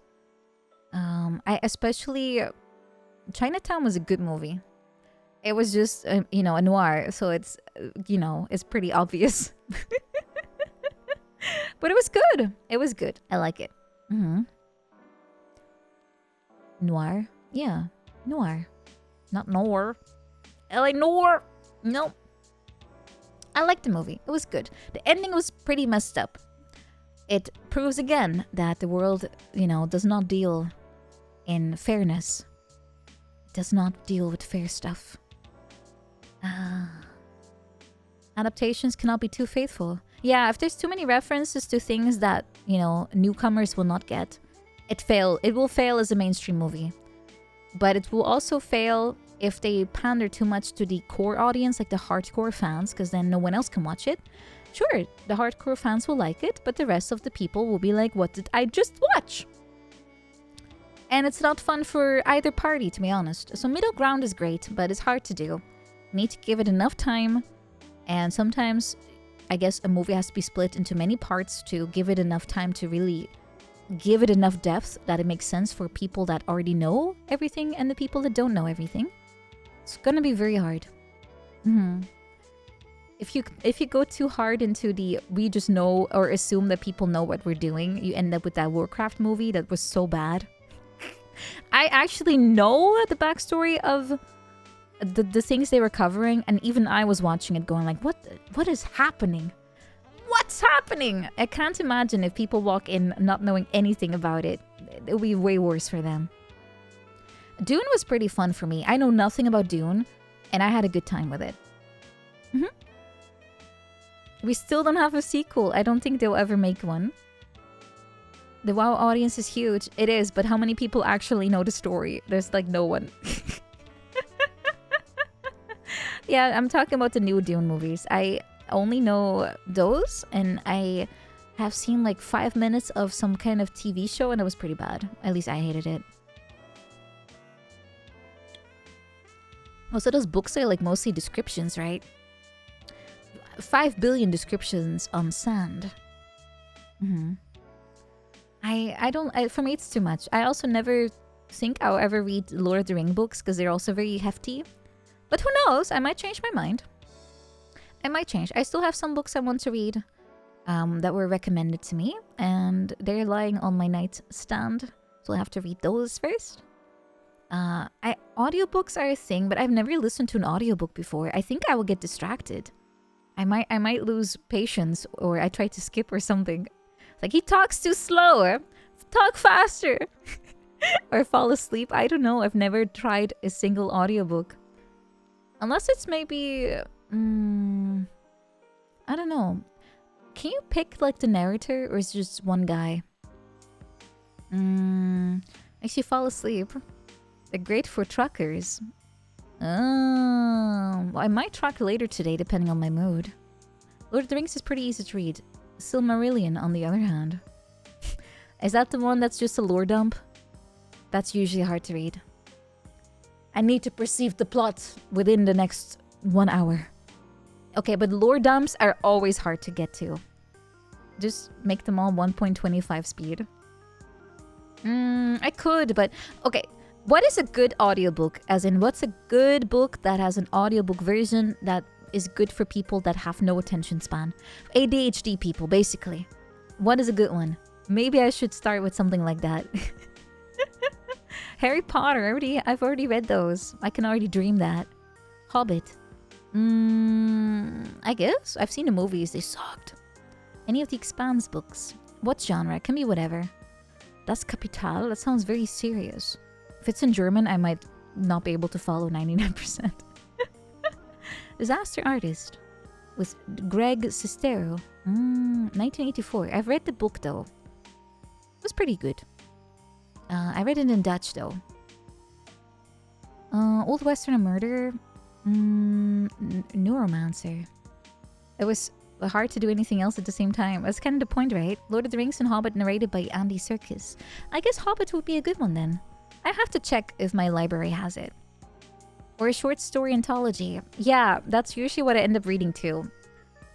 I especially... Chinatown was a good movie. It was just, a noir, so it's, it's pretty obvious. But it was good. It was good. I like it. Noir? Yeah, noir. Not noir. LA Noir! Nope. I liked the movie. It was good. The ending was pretty messed up. It proves again that the world, does not deal in fairness. It does not deal with fair stuff. Adaptations cannot be too faithful. Yeah, if there's too many references to things that, newcomers will not get, it will fail as a mainstream movie. But it will also fail if they pander too much to the core audience, like the hardcore fans, because then no one else can watch it. Sure, the hardcore fans will like it, but the rest of the people will be like, what did I just watch? And it's not fun for either party, to be honest. So middle ground is great, but it's hard to do. You need to give it enough time, and sometimes I guess a movie has to be split into many parts to give it enough time to really give it enough depth that it makes sense for people that already know everything and the people that don't know everything. It's gonna be very hard. If you go too hard into the we just know or assume that people know what we're doing, you end up with that Warcraft movie that was so bad. I actually know the backstory of the things they were covering, and even I was watching it going like, what is happening? What's happening? I can't imagine if people walk in not knowing anything about it. It would be way worse for them. Dune was pretty fun for me. I know nothing about Dune, and I had a good time with it. We still don't have a sequel. I don't think they'll ever make one. The WoW audience is huge. It is, but how many people actually know the story? There's like no one. Yeah, I'm talking about the new Dune movies. I only know those, and I have seen like 5 minutes of some kind of TV show, and it was pretty bad. At least I hated it. Also, those books are like mostly descriptions, right? 5 billion descriptions on sand. For me, it's too much. I also never think I'll ever read Lord of the Ring books because they're also very hefty. But who knows? I might change my mind. I might change. I still have some books I want to read that were recommended to me, and they're lying on my nightstand, so I have to read those first. Audiobooks are a thing, but I've never listened to an audiobook before. I think I will get distracted. I might lose patience, or I try to skip or something. Like, he talks too slow. Talk faster. Or fall asleep. I don't know. I've never tried a single audiobook. Unless it's maybe... I don't know. Can you pick, like, the narrator, or is it just one guy? Makes you fall asleep. They're great for truckers. Oh, well, I might truck later today, depending on my mood. Lord of the Rings is pretty easy to read. Silmarillion, on the other hand. Is that the one that's just a lore dump? That's usually hard to read. I need to perceive the plot within the next 1 hour. Okay, but lore dumps are always hard to get to. Just make them all 1.25 speed. I could, but... Okay, what is a good audiobook? As in, what's a good book that has an audiobook version that is good for people that have no attention span? ADHD people, basically. What is a good one? Maybe I should start with something like that. Harry Potter, I've already read those. I can already dream that. Hobbit. I guess. I've seen the movies, they sucked. Any of the Expanse books. What genre? It can be whatever. Das Kapital? That sounds very serious. If it's in German, I might not be able to follow 99%. Disaster Artist. With Greg Sestero. 1984. I've read the book, though. It was pretty good. I read it in Dutch, though. Old Western Murder. Neuromancer. It was hard to do anything else at the same time. That's kind of the point, right? Lord of the Rings and Hobbit narrated by Andy Serkis. I guess Hobbit would be a good one then. I have to check if my library has it. Or a short story anthology. Yeah, that's usually what I end up reading too.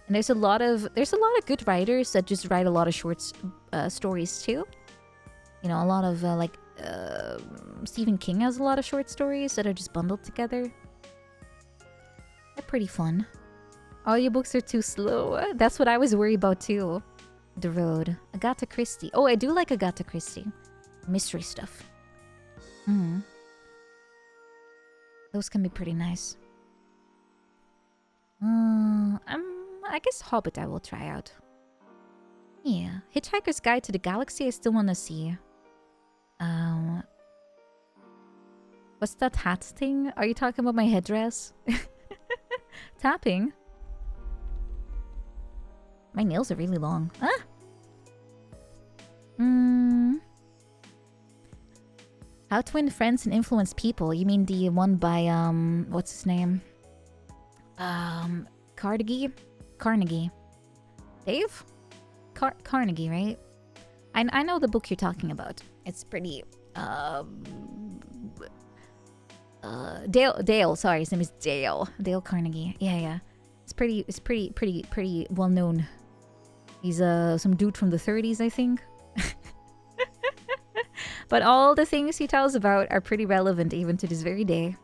And there's a lot of good writers that just write a lot of short stories too. You know, a lot of Stephen King has a lot of short stories that are just bundled together. They're pretty fun. Audiobooks are too slow. That's what I was worried about too. The Road. Agatha Christie. Oh, I do like Agatha Christie. Mystery stuff. Mm. Those can be pretty nice. I guess Hobbit I will try out. Yeah, Hitchhiker's Guide to the Galaxy I still want to see. What's that hat thing? Are you talking about my headdress? Tapping? My nails are really long. Ah! How to Win Friends and Influence People. You mean the one by, what's his name? Carnegie? Dave? Carnegie, right? I know the book you're talking about. It's pretty, Dale, sorry, his name is Dale. Dale Carnegie. Yeah. It's pretty well known. He's some dude from the 30s, I think. But all the things he tells about are pretty relevant even to this very day.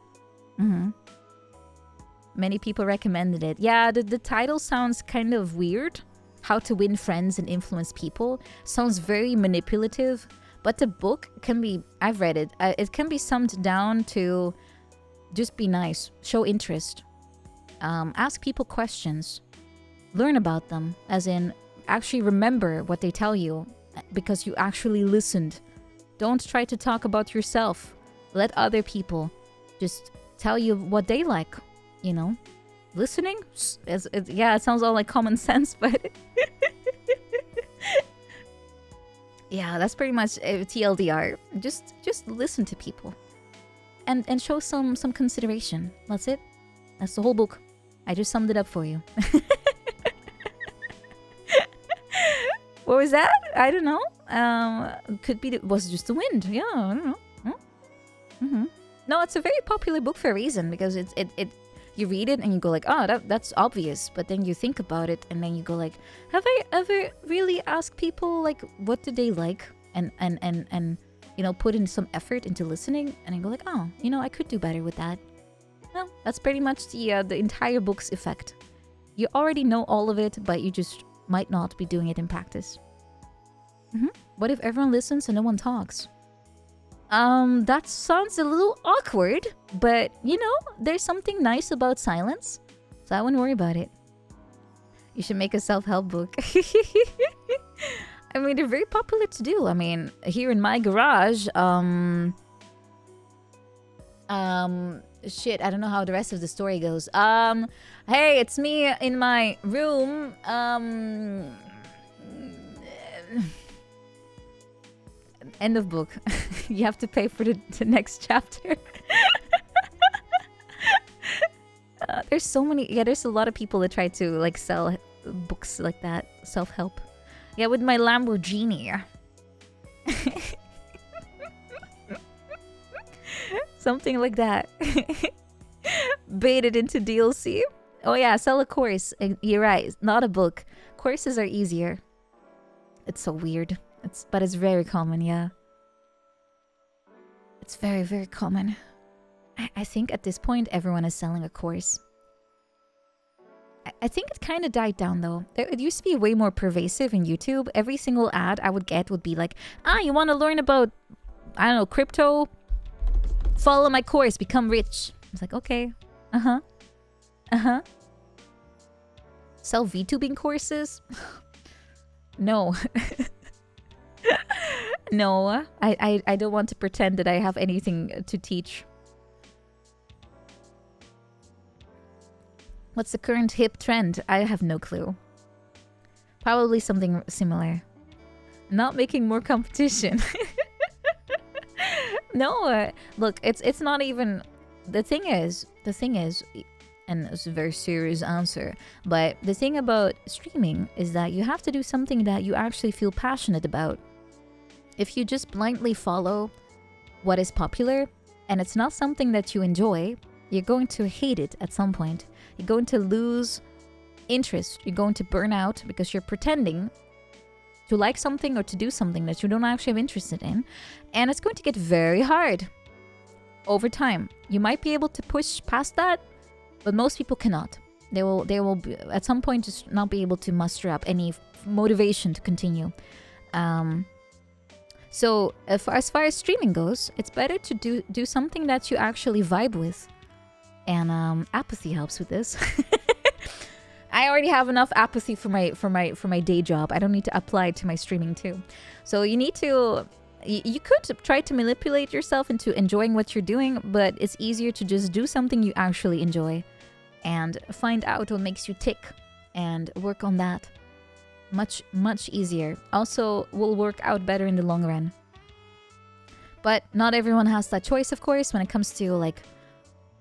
Many people recommended it. Yeah, the title sounds kind of weird. How to Win Friends and Influence People. Sounds very manipulative. But the book can be, I've read it, it can be summed down to just be nice, show interest, ask people questions, learn about them, as in actually remember what they tell you because you actually listened. Don't try to talk about yourself. Let other people just tell you what they like, you know? Listening? Yeah, it sounds all like common sense, but... Yeah, that's pretty much TLDR. Just listen to people. And show some consideration. That's it. That's the whole book. I just summed it up for you. What was that? I don't know. Could be was just the wind. Yeah, I don't know. No, it's a very popular book for a reason because it you read it and you go like, oh, that's obvious. But then you think about it and then you go like, have I ever really asked people like what do they like and you know put in some effort into listening and I go like, oh, you know I could do better with that. Well, that's pretty much the entire book's effect. You already know all of it, but you just might not be doing it in practice. What if everyone listens and no one talks? That sounds a little awkward, but you know, there's something nice about silence, so I wouldn't worry about it. You should make a self-help book. I mean, they're very popular to do. I mean, here in my garage, shit, I don't know how the rest of the story goes. Hey, it's me in my room. End of book. You have to pay for the next chapter. There's so many. Yeah, there's a lot of people that try to like sell books like that, self-help. Yeah, with my Lamborghini. Something like that. Baited into DLC. Oh yeah, sell a course. You're right, not a book. Courses are easier. It's so weird. But it's very common, yeah. It's very, very common. I think at this point, everyone is selling a course. I think it kind of died down, though. It used to be way more pervasive in YouTube. Every single ad I would get would be like, you want to learn about, I don't know, crypto? Follow my course, become rich. I was like, okay. Sell VTubing courses? No. No, I don't want to pretend that I have anything to teach. What's the current hip trend? I have no clue. Probably something similar. Not making more competition. No, look, it's not even... The thing is, and it's a very serious answer, but the thing about streaming is that you have to do something that you actually feel passionate about. If you just blindly follow what is popular and it's not something that you enjoy, you're going to hate it at some point. You're going to lose interest. You're going to burn out because you're pretending to like something or to do something that you don't actually have interest in. And it's going to get very hard over time. You might be able to push past that, but most people cannot. They will be, at some point just not be able to muster up any motivation to continue. So as far as streaming goes, it's better to do something that you actually vibe with. And apathy helps with this. I already have enough apathy for my day job. I don't need to apply it to my streaming too. So you need to you could try to manipulate yourself into enjoying what you're doing, but it's easier to just do something you actually enjoy and find out what makes you tick and work on that. Much easier. Also will work out better in the long run. But not everyone has that choice, of course, when it comes to like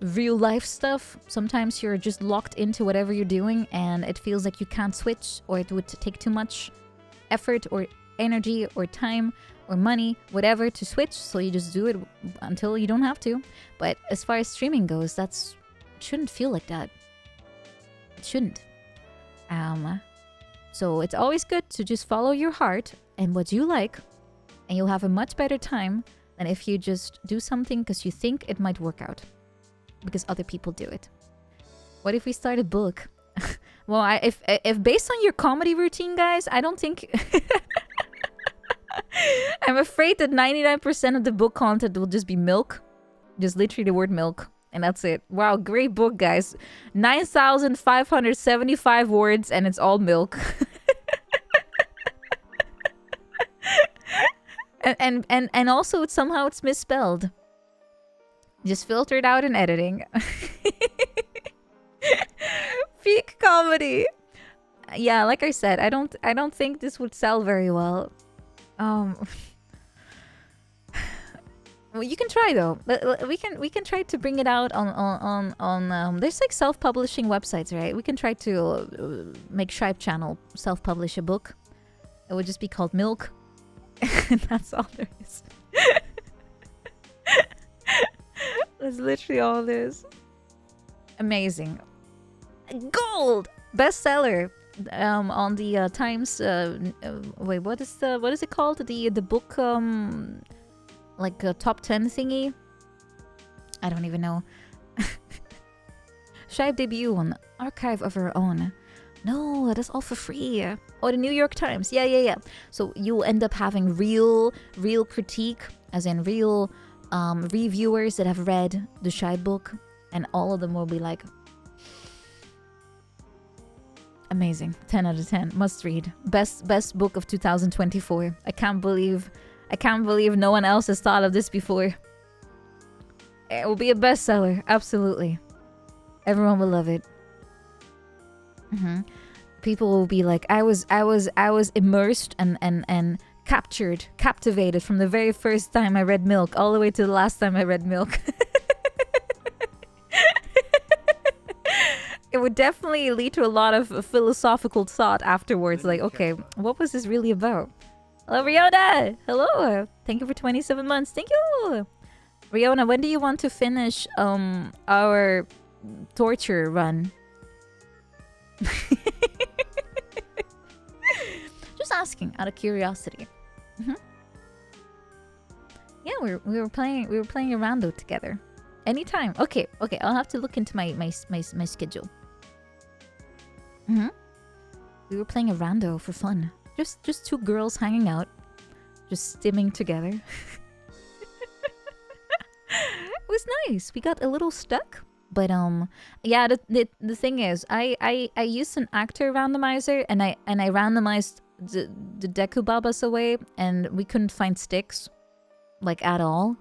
real life stuff. Sometimes you're just locked into whatever you're doing and it feels like you can't switch, or it would take too much effort or energy or time or money, whatever, to switch, so you just do it until you don't have to. But as far as streaming goes, it shouldn't feel like that. It shouldn't. So it's always good to just follow your heart and what you like, and you'll have a much better time than if you just do something because you think it might work out because other people do it. What if we start a book? Well, if based on your comedy routine, guys, I don't think... I'm afraid that 99% of the book content will just be milk. Just literally the word milk. And that's it. Wow, great book, guys. 9,575 words and it's all milk. and also somehow it's misspelled. Just filtered out in editing. Peak comedy. Yeah, like I said, I don't think this would sell very well. Well, you can try though. We can try to bring it out on there's like self-publishing websites, right? We can try to make Shipe Channel self-publish a book. It would just be called Milk. And that's all there is. That's literally all it is. Amazing. Gold! Bestseller. On the Times wait, what is it called? The book like a top 10 thingy? I don't even know. Shipe debut on Archive of Our Own. No, that's all for free. Oh, the New York Times. Yeah. So you'll end up having real critique, as in real reviewers that have read the Shipe book, and all of them will be like, amazing. 10 out of 10. Must read. Best book of 2024. I can't believe no one else has thought of this before. It will be a bestseller. Absolutely. Everyone will love it. People will be like, I was immersed and captivated from the very first time I read Milk all the way to the last time I read Milk. It would definitely lead to a lot of philosophical thought afterwards. Like, okay, what was this really about? Hello, Riona! Hello! Thank you for 27 months. Thank you! Riona, when do you want to finish our torture run? Just asking out of curiosity. Yeah, we were playing a rando together. Anytime. Okay, I'll have to look into my schedule. We were playing a rando for fun. Just two girls hanging out, just stimming together. It was nice. We got a little stuck, but yeah. The thing is, I used an actor randomizer, and I randomized the Deku Babas away, and we couldn't find sticks, like at all.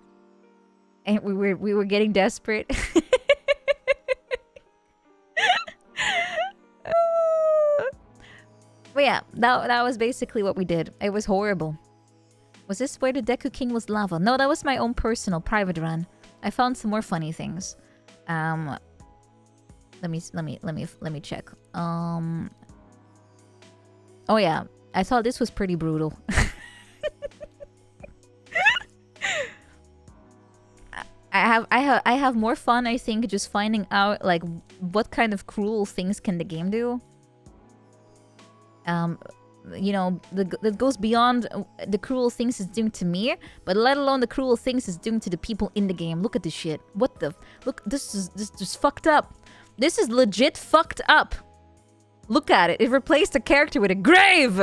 And we were getting desperate. But yeah, that was basically what we did. It was horrible. Was this where the Deku King was lava? No, that was my own personal private run. I found some more funny things. Let me check. Oh yeah, I thought this was pretty brutal. I have more fun, I think, just finding out like what kind of cruel things can the game do. You know, that goes beyond the cruel things it's doing to me, but let alone the cruel things it's doing to the people in the game. Look at this shit. What the look? This is fucked up. This is legit fucked up. Look at it. It replaced a character with a grave.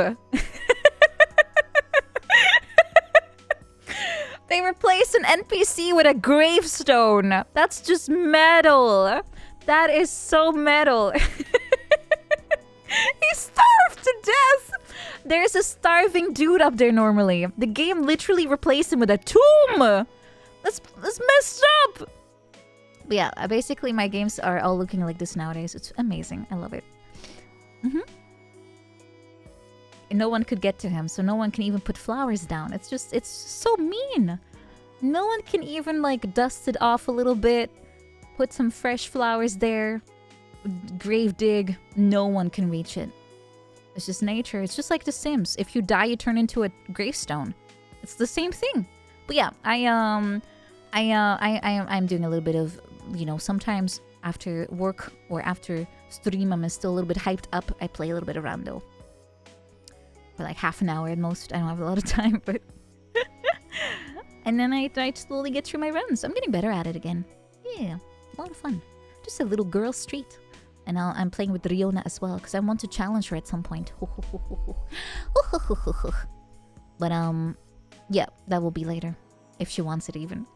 They replace an NPC with a gravestone. That's just metal. That is so metal. He starved to death. There's a starving dude up there normally. The game literally replaced him with a tomb. That's messed up. But yeah, basically my games are all looking like this nowadays. It's amazing. I love it. No one could get to him, so no one can even put flowers down. It's so mean. No one can even like dust it off a little bit, put some fresh flowers there, grave dig. No one can reach it. It's just nature. It's just like The Sims. If you die, you turn into a gravestone. It's the same thing. But yeah, I'm doing a little bit of, you know, sometimes after work or after stream, I'm still a little bit hyped up. I play a little bit of rando. For like half an hour at most. I don't have a lot of time, but... and then I slowly get through my runs. I'm getting better at it again. Yeah, a lot of fun. Just a little girl street. And I'm playing with Riona as well, because I want to challenge her at some point. But, yeah, that will be later. If she wants it even.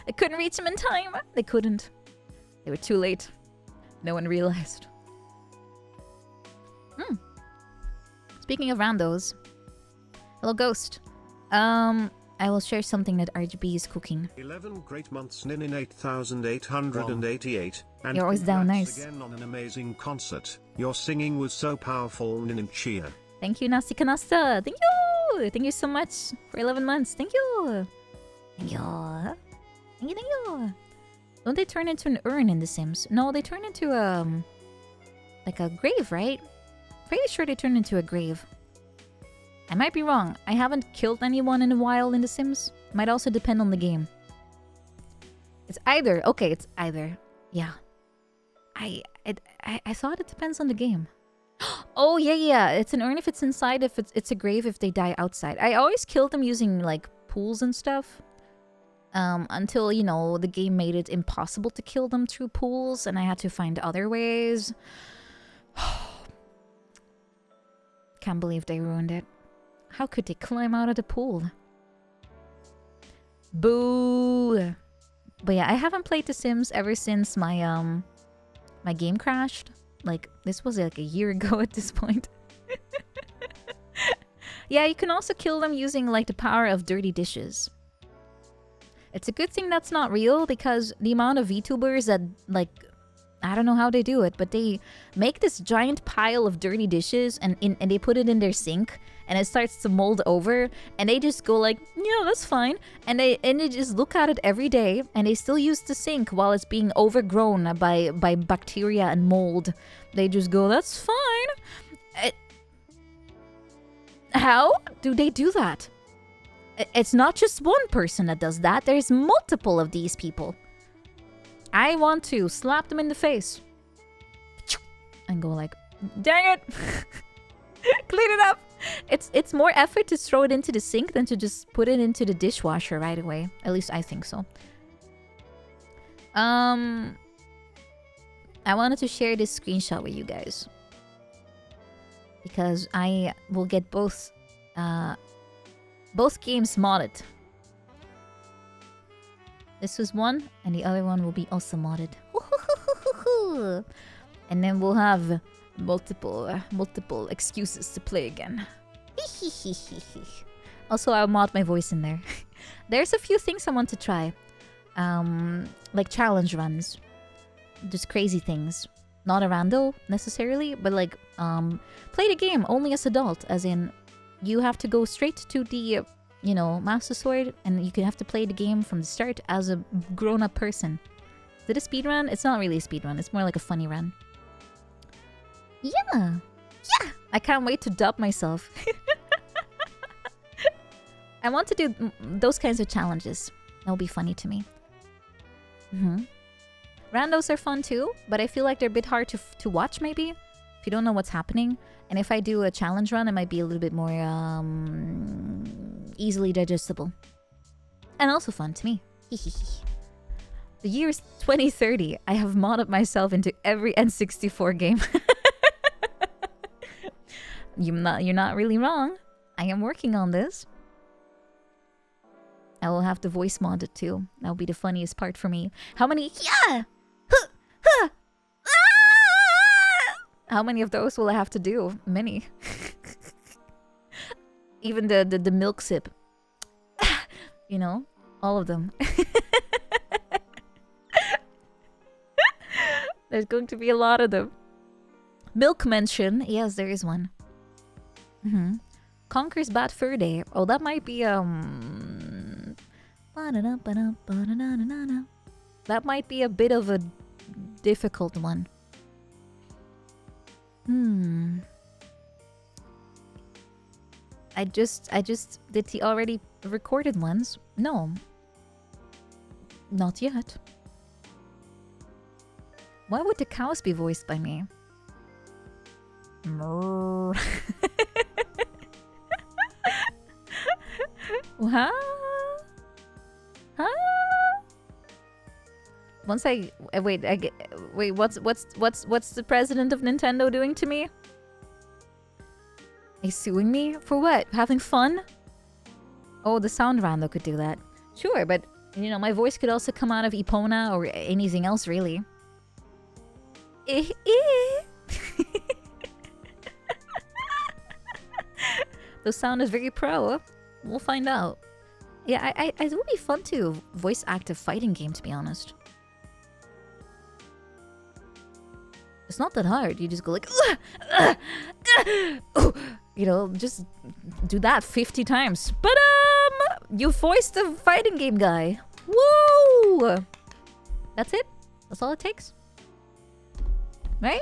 I couldn't reach them in time. They couldn't. They were too late. No one realized. Speaking of randos, hello Ghost. I will share something that RGB is cooking. 11 great months in 8888. And you're always down nice. Again on an amazing concert. Your singing was so powerful, Nin Chia. Thank you, Nasti Kanasta. Thank you. Thank you so much for 11 months. Thank you. Thank you. Thank you, thank you. Don't they turn into an urn in The Sims? No, they turn into like a grave, right? Pretty sure they turn into a grave. I might be wrong. I haven't killed anyone in a while in The Sims. Might also depend on the game. It's either. Okay, it's either. Yeah. I thought it depends on the game. Oh, yeah. It's an urn if it's inside. If it's a grave if they die outside. I always killed them using, like, pools and stuff. Until, you know, the game made it impossible to kill them through pools. And I had to find other ways. Can't believe they ruined it. How could they climb out of the pool? Boo! But yeah, I haven't played The Sims ever since my my game crashed. Like, this was like a year ago at this point. Yeah, you can also kill them using like the power of dirty dishes. It's a good thing that's not real because the amount of VTubers that like... I don't know how they do it, but they make this giant pile of dirty dishes and they put it in their sink and it starts to mold over and they just go like, yeah, that's fine. And they just look at it every day and they still use the sink while it's being overgrown by bacteria and mold. They just go, that's fine. How do they do that? It's not just one person that does that. There's multiple of these people. I want to slap them in the face and go like, dang it, clean it up. It's more effort to throw it into the sink than to just put it into the dishwasher right away. At least I think so. I wanted to share this screenshot with you guys because I will get both games modded. This was one, and the other one will be also modded. And then we'll have multiple excuses to play again. Also, I'll mod my voice in there. There's a few things I want to try. Like challenge runs. Just crazy things. Not a rando, necessarily, but like, play the game only as adult. As in, you have to go straight to the... you know, Master Sword, and you can have to play the game from the start as a grown-up person. Is it a speedrun? It's not really a speedrun. It's more like a funny run. Yeah! Yeah! I can't wait to dub myself. I want to do those kinds of challenges. That'll be funny to me. Randos are fun too, but I feel like they're a bit hard to watch, maybe. If you don't know what's happening. And if I do a challenge run, it might be a little bit more easily digestible. And also fun to me. The year is 2030. I have modded myself into every N64 game. You're not really wrong. I am working on this. I will have to voice mod it too. That'll be the funniest part for me. How many? Yeah! Huh! Huh! Ah! How many of those will I have to do? Many. Even the milk sip. You know? All of them. There's going to be a lot of them. Milk mention. Yes, there is one. Conquers Bad Fur Day. Oh, that might be that might be a bit of a difficult one. I just did the already recorded ones? No. Not yet. Why would the cows be voiced by me? Huh? Huh? Once I wait, wait. What's the president of Nintendo doing to me? He's suing me for what? Having fun? Oh, the sound rando could do that. Sure, but you know, my voice could also come out of Epona or anything else, really. The sound is very pro. We'll find out. Yeah, it would be fun to voice act a fighting game, to be honest. It's not that hard. You just go like, you know, just do that 50 times. But you voiced the fighting game guy. Woo! That's it. That's all it takes. Right?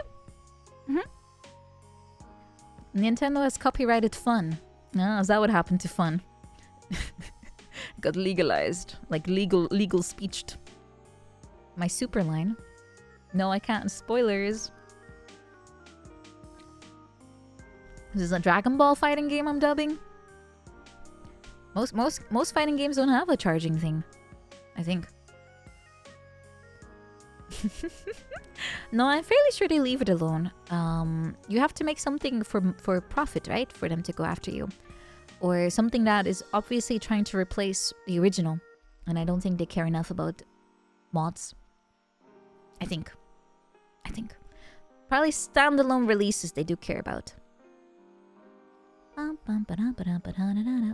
Nintendo has copyrighted fun. Is that what happened to fun? Got legalized. Like legal speeched. My super line. No, I can't. Spoilers. This is a Dragon Ball fighting game I'm dubbing. Most fighting games don't have a charging thing, I think. No, I'm fairly sure they leave it alone. You have to make something for profit, right? For them to go after you. Or something that is obviously trying to replace the original. And I don't think they care enough about mods. I think. Probably standalone releases they do care about.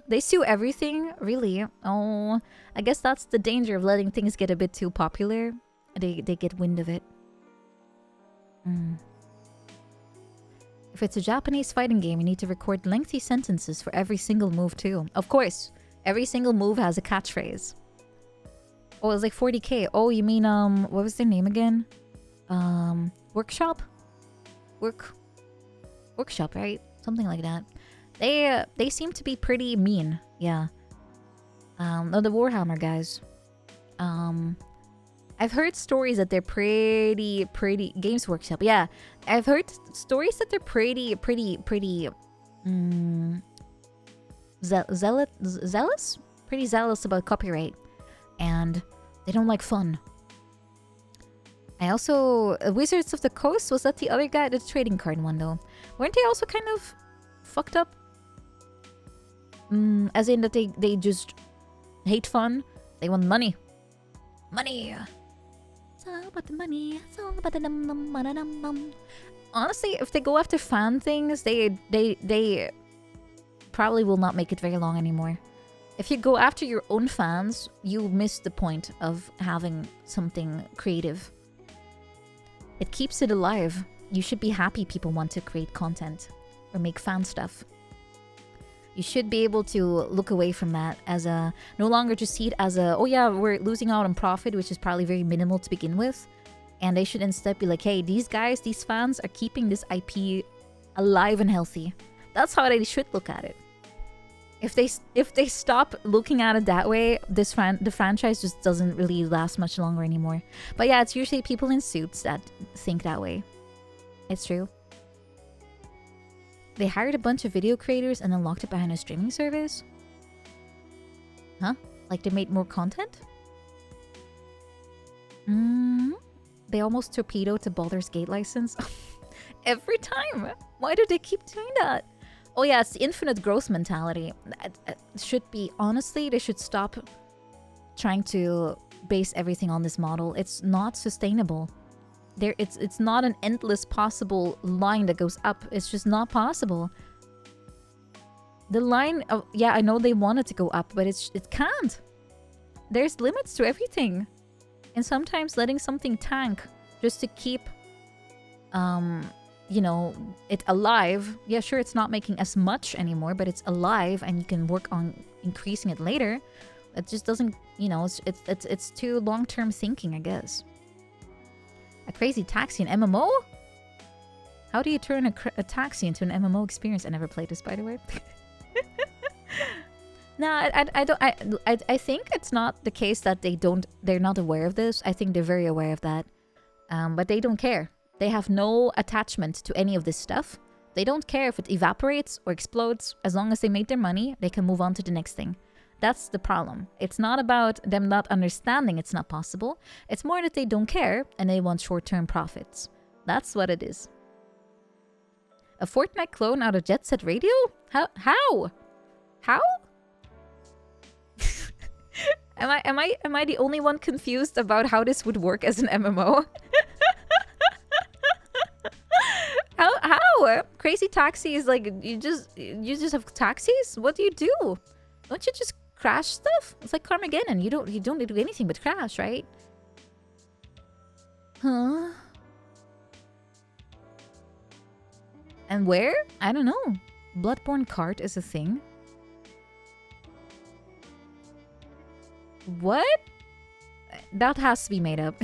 They sue everything? Really? Oh, I guess that's the danger of letting things get a bit too popular. They get wind of it. If it's a Japanese fighting game, you need to record lengthy sentences for every single move too. Of course, every single move has a catchphrase. Oh, it's like 40k. Oh, you mean what was their name again? Workshop? Workshop, right? Something like that. They seem to be pretty mean. Yeah. The Warhammer guys. I've heard stories that they're pretty Games Workshop. Yeah, I've heard stories that they're pretty zealous, pretty zealous about copyright, and they don't like fun. I also Wizards of the Coast, was that the other guy, the trading card one though? Weren't they also kind of fucked up? As in that they just hate fun. They want money. Money. It's all about the money. It's all about the dum. Honestly, if they go after fan things, they probably will not make it very long anymore. If you go after your own fans, you miss the point of having something creative. It keeps it alive. You should be happy people want to create content or make fan stuff. You should be able to look away from that as a... No longer just see it as a... Oh yeah, we're losing out on profit, which is probably very minimal to begin with. And they should instead be like, hey, these guys, these fans are keeping this IP alive and healthy. That's how they should look at it. If they stop looking at it that way, the franchise just doesn't really last much longer anymore. But yeah, it's usually people in suits that think that way. It's true. They hired a bunch of video creators and then locked it behind a streaming service? Huh? Like they made more content? They almost torpedoed the Baldur's Gate license. Every time! Why do they keep doing that? Oh yeah, it's the infinite growth mentality. It should be, honestly, they should stop trying to base everything on this model. It's not sustainable. It's not an endless possible line that goes up. It's just not possible. The line of, yeah, I know they want it to go up, but it can't. There's limits to everything. And sometimes letting something tank just to keep you know, it alive. Yeah, sure, it's not making as much anymore, but it's alive and you can work on increasing it later. It just doesn't, you know, it's too long-term thinking, I guess. A crazy taxi in MMO? How do you turn a taxi into an MMO experience? I never played this, by the way. No, I think it's not the case that they're not aware of this. I think they're very aware of that. But they don't care. They have no attachment to any of this stuff. They don't care if it evaporates or explodes. As long as they made their money, they can move on to the next thing. That's the problem. It's not about them not understanding it's not possible. It's more that they don't care and they want short-term profits. That's what it is. A Fortnite clone out of Jet Set Radio? How? How? Am I the only one confused about how this would work as an MMO? How? Crazy Taxi is like you just have taxis? What do you do? Don't you just crash stuff? It's like Carmageddon. You don't do anything but crash, right? Huh? And where? I don't know. Bloodborne cart is a thing. What? That has to be made up.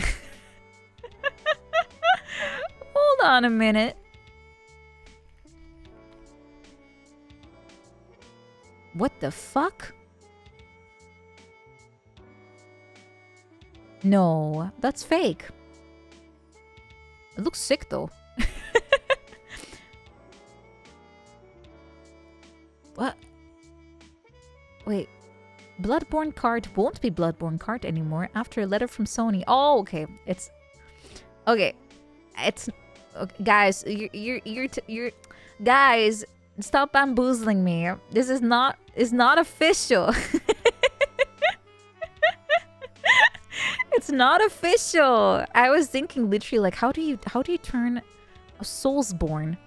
Hold on a minute. What the fuck? No, that's fake. It looks sick though. What? Wait. Bloodborne cart won't be Bloodborne cart anymore after a letter from Sony. Oh, okay. It's okay. It's okay, guys. You're guys. Stop bamboozling me. This is not official. It's not official. I was thinking literally like, how do you turn a Soulsborne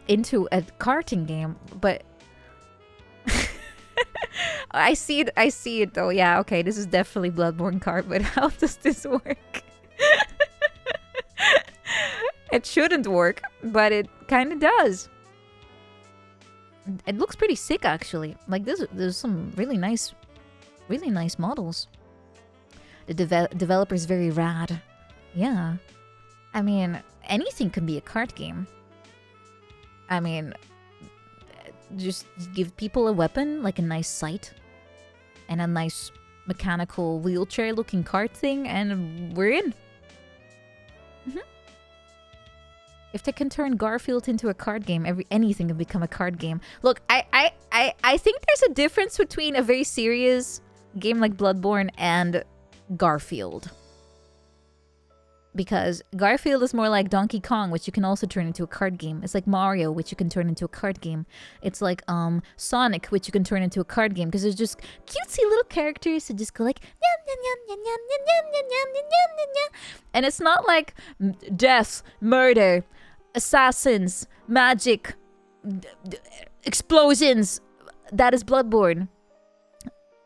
into a karting game? But I see it though. Yeah, okay, this is definitely Bloodborne cart, but how does this work? It shouldn't work, but it kind of does. It looks pretty sick actually. Like there's some really nice models. The developer's very rad. Yeah. I mean, anything can be a card game. I mean, just give people a weapon, like a nice sight, and a nice mechanical wheelchair-looking cart thing, and we're in. If they can turn Garfield into a card game, anything can become a card game. Look, I think there's a difference between a very serious game like Bloodborne and Garfield. Because Garfield is more like Donkey Kong, which you can also turn into a card game. It's like Mario, which you can turn into a card game. It's like Sonic, which you can turn into a card game. Because there's just cutesy little characters that just go like... And it's not like death, murder, assassins, magic, explosions. That is Bloodborne.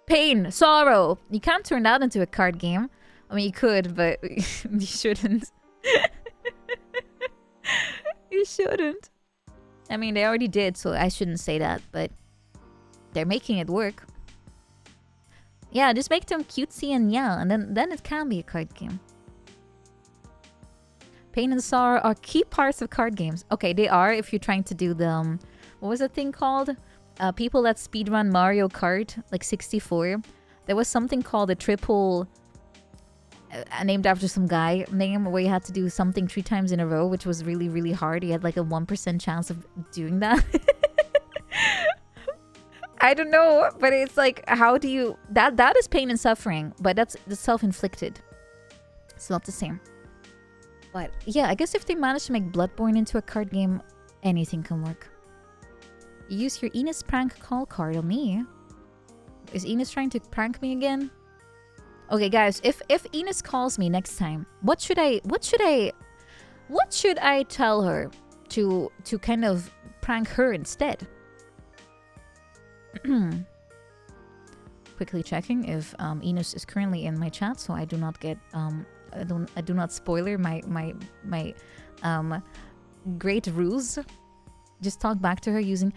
Pain, sorrow. You can't turn that into a card game. I mean, you could, but you shouldn't. You shouldn't. I mean, they already did, so I shouldn't say that, but they're making it work. Yeah, just make them cutesy and yeah, and then it can be a card game. Pain and sorrow are key parts of card games. Okay, they are if you're trying to do the... what was that thing called? People that speedrun Mario Kart, like 64. There was something called a triple... named after some guy name, where you had to do something 3 times in a row, which was really, really hard. You had like a 1% chance of doing that. I don't know, but it's like, how do you... That is pain and suffering, but that's self-inflicted. It's not the same. But yeah, I guess if they manage to make Bloodborne into a card game, anything can work. You use your Enos prank call card on me. Is Enos trying to prank me again? Okay, guys, if Ines calls me next time, what should I tell her to kind of prank her instead? Quickly checking if Ines is currently in my chat, so I do not get I do not spoiler my great ruse. Just talk back to her using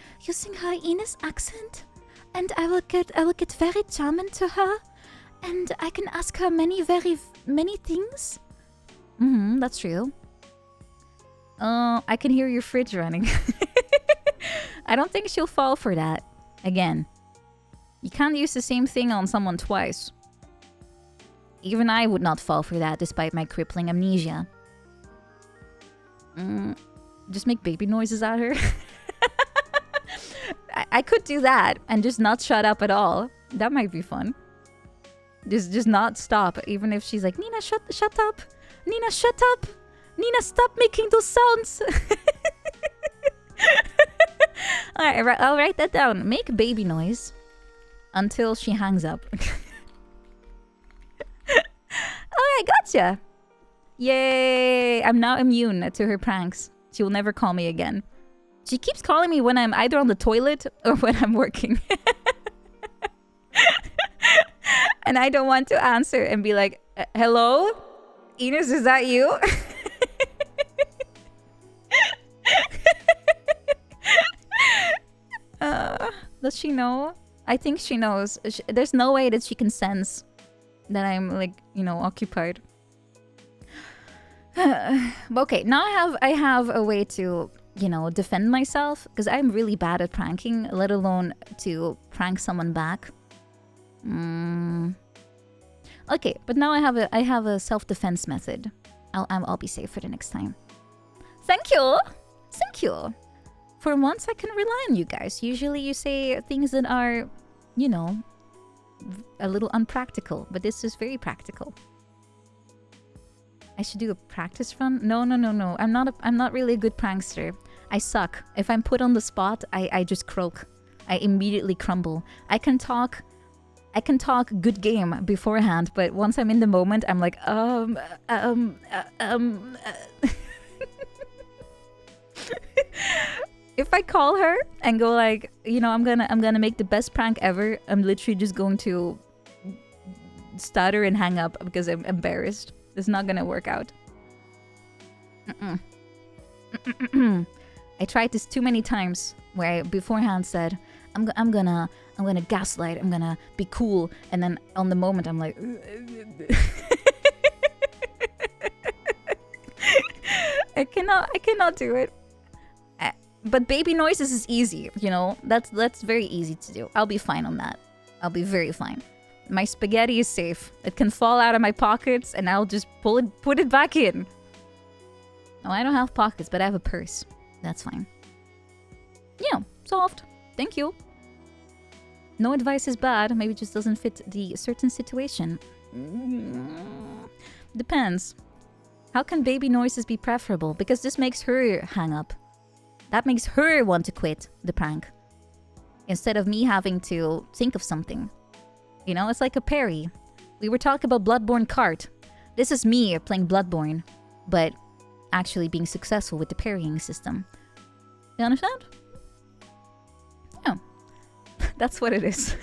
her Ines accent, and I will get very charming to her, and I can ask her many things. That's true. I can hear your fridge running. I don't think she'll fall for that. Again, you can't use the same thing on someone twice. Even I would not fall for that despite my crippling amnesia. Just make baby noises at her. I could do that and just not shut up at all. That might be fun. Just not stop, even if she's like, Nina, shut up. Nina, shut up. Nina, stop making those sounds. Alright, I'll write that down. Make baby noise until she hangs up. Alright, gotcha. Yay! I'm now immune to her pranks. She will never call me again. She keeps calling me when I'm either on the toilet or when I'm working. And I don't want to answer and be like, hello? Ines, is that you? Does she know? I think she knows. There's no way that she can sense that I'm like, occupied. Okay, now I have a way to, defend myself, because I'm really bad at pranking, let alone to prank someone back. Okay, but now I have a self-defense method. I'll be safe for the next time. Thank you. For once, I can rely on you guys. Usually, you say things that are, a little unpractical, but this is very practical. I should do a practice run. No. I'm not really a good prankster. I suck. If I'm put on the spot, I just croak. I immediately crumble. I can talk good game beforehand, but once I'm in the moment, I'm like, If I call her and go like, I'm gonna make the best prank ever, I'm literally just going to stutter and hang up because I'm embarrassed. It's not gonna work out. I tried this too many times where I beforehand said, I'm gonna gaslight, I'm gonna be cool, and then on the moment I'm like I cannot do it. But baby noises is easy, that's very easy to do. I'll be fine on that. I'll be very fine. My spaghetti is safe. It can fall out of my pockets and I'll just put it back in. Oh, I don't have pockets, but I have a purse. That's fine. Yeah, solved. Thank you. No advice is bad. Maybe it just doesn't fit the certain situation. Depends. How can baby noises be preferable? Because this makes her hang up. That makes her want to quit the prank. Instead of me having to think of something. It's like a parry. We were talking about Bloodborne Kart. This is me playing Bloodborne, but actually being successful with the parrying system. You understand? Yeah. That's what it is.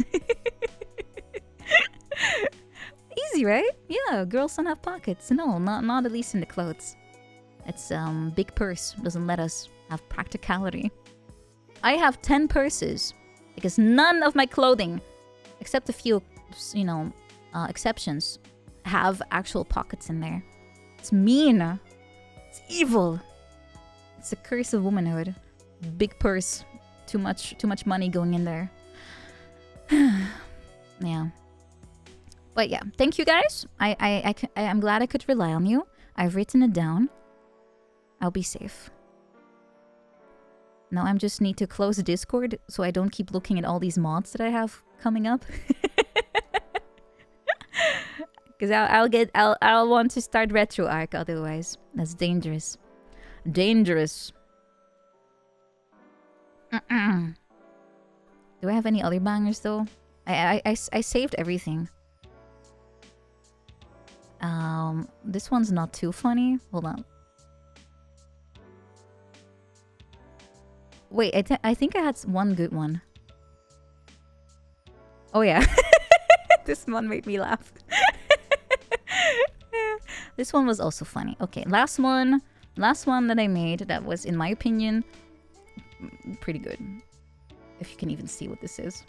Easy, right? Yeah, girls don't have pockets. No, not at least in the clothes. It's big purse doesn't let us have practicality. I have 10 purses because none of my clothing, except a few, exceptions, have actual pockets in there. It's mean. It's evil. It's a curse of womanhood. Big purse. Too much money going in there. Yeah. But yeah, thank you guys. I'm glad I could rely on you. I've written it down. I'll be safe. Now I just need to close the Discord so I don't keep looking at all these mods that I have coming up. Because I'll want to start RetroArch otherwise. That's dangerous. Dangerous. Do I have any other bangers though? I saved everything. This one's not too funny. Hold on. Wait, I think I had one good one. Oh yeah. This one made me laugh. This one was also funny. Okay, last one that I made that was, in my opinion, pretty good. If you can even see what this is.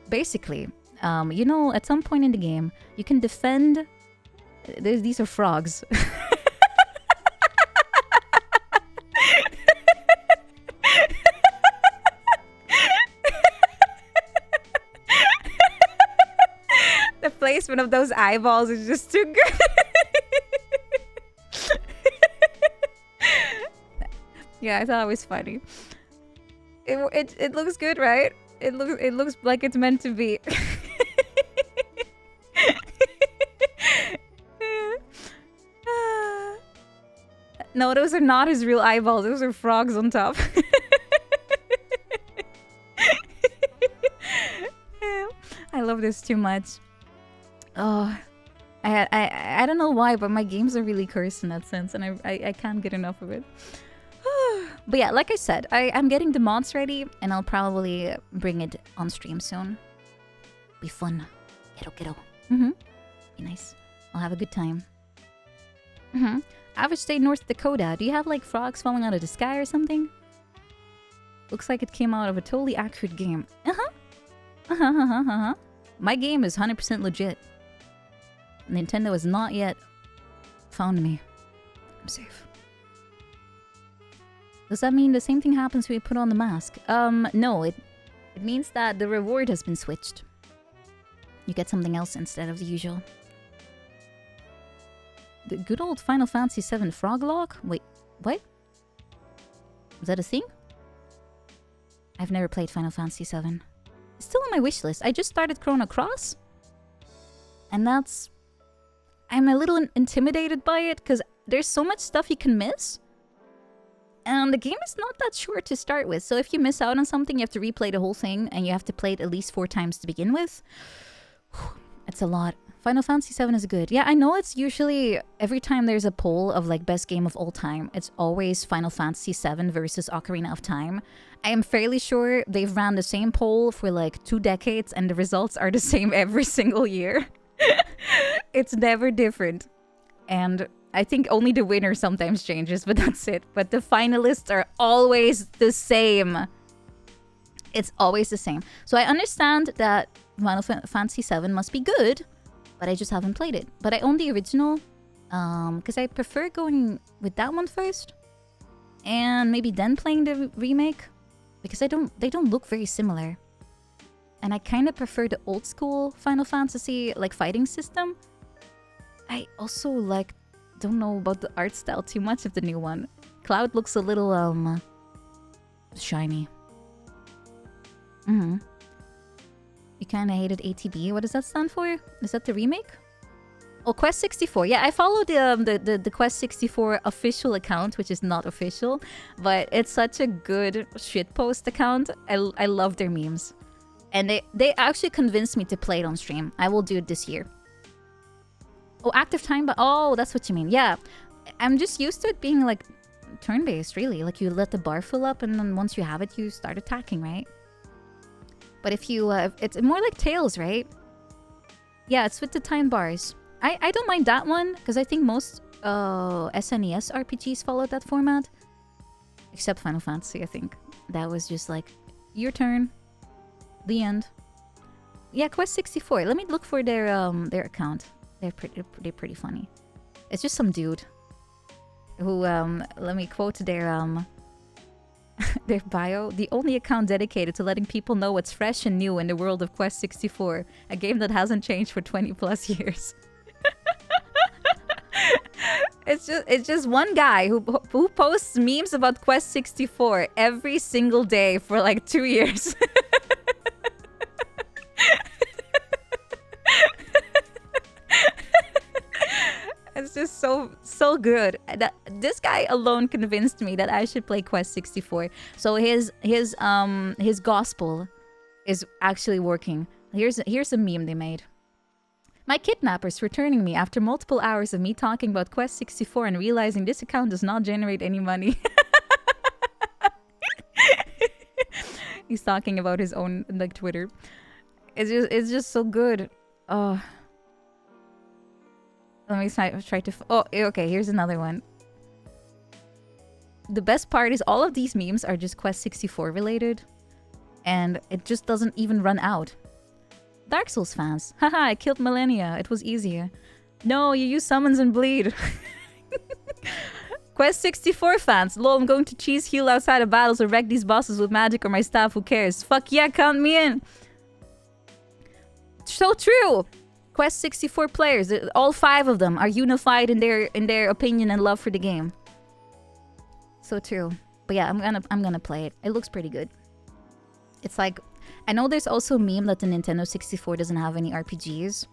Basically, you know, at some point in the game, you can defend... These are frogs. The placement of those eyeballs is just too good. Yeah, I thought it was funny. It looks good, right? It looks like it's meant to be. No, those are not his real eyeballs. Those are frogs on top. I love this too much. Oh, I don't know why, but my games are really cursed in that sense, and I can't get enough of it. But yeah, like I said, I'm getting the mods ready, and I'll probably bring it on stream soon. Be fun. Kiddo. Be nice. I'll have a good time. Average State, North Dakota. Do you have like frogs falling out of the sky or something? Looks like it came out of a totally accurate game. My game is 100% legit. Nintendo has not yet found me. I'm safe. Does that mean the same thing happens when you put on the mask? No, it means that the reward has been switched. You get something else instead of the usual. The good old Final Fantasy VII frog lock? Wait, what? Is that a thing? I've never played Final Fantasy VII. It's still on my wish list. I just started Chrono Cross. And that's... I'm a little intimidated by it, because there's so much stuff you can miss. And the game is not that short to start with. So if you miss out on something, you have to replay the whole thing, and you have to play it at least 4 times to begin with. It's a lot. Final Fantasy VII is good. Yeah, I know it's usually... Every time there's a poll of like best game of all time, it's always Final Fantasy VII versus Ocarina of Time. I am fairly sure they've ran the same poll for like 2 decades, and the results are the same every single year. It's never different. And I think only the winner sometimes changes, but that's it. But the finalists are always the same. It's always the same. So I understand that Final Fantasy VII must be good, but I just haven't played it. But I own the original, because I prefer going with that one first, and maybe then playing the remake, because they don't look very similar. And I kind of prefer the old school Final Fantasy like fighting system. I also don't know about the art style too much of the new one. Cloud looks a little shiny. You kind of hated ATB. What does that stand for? Is that the remake? Oh, Quest 64. Yeah, I follow the Quest 64 official account, which is not official, but it's such a good shitpost account. I love their memes. And they actually convinced me to play it on stream. I will do it this year. Oh, active time, but oh, that's what you mean. Yeah, I'm just used to it being like turn-based, really. Like you let the bar fill up, and then once you have it, you start attacking, right? But if you, it's more like Tales, right? Yeah, it's with the time bars. I don't mind that one, because I think most SNES RPGs followed that format. Except Final Fantasy, I think. That was just like, your turn. The end. Yeah, Quest 64. Let me look for their account. They're pretty funny. It's just some dude who let me quote their their bio. The only account dedicated to letting people know what's fresh and new in the world of Quest 64, a game that hasn't changed for 20+ years. It's just one guy who posts memes about Quest 64 every single day for like 2 years. It's just so good. This guy alone convinced me that I should play Quest 64. So his gospel is actually working. Here's a meme they made. My kidnapper's returning me after multiple hours of me talking about Quest 64 and realizing this account does not generate any money. He's talking about his own like Twitter. It's just so good. Oh. Let me try to... Oh, okay, here's another one. The best part is all of these memes are just Quest 64 related. And it just doesn't even run out. Dark Souls fans. Haha, I killed Millennia. It was easier. No, you use summons and bleed. Quest 64 fans. Lol, I'm going to cheese heal outside of battles or wreck these bosses with magic or my staff. Who cares? Fuck yeah, count me in. So true. Quest 64 players. All 5 of them are unified in their opinion and love for the game. So true. But yeah, I'm gonna play it. It looks pretty good. It's like, I know there's also a meme that the Nintendo 64 doesn't have any RPGs.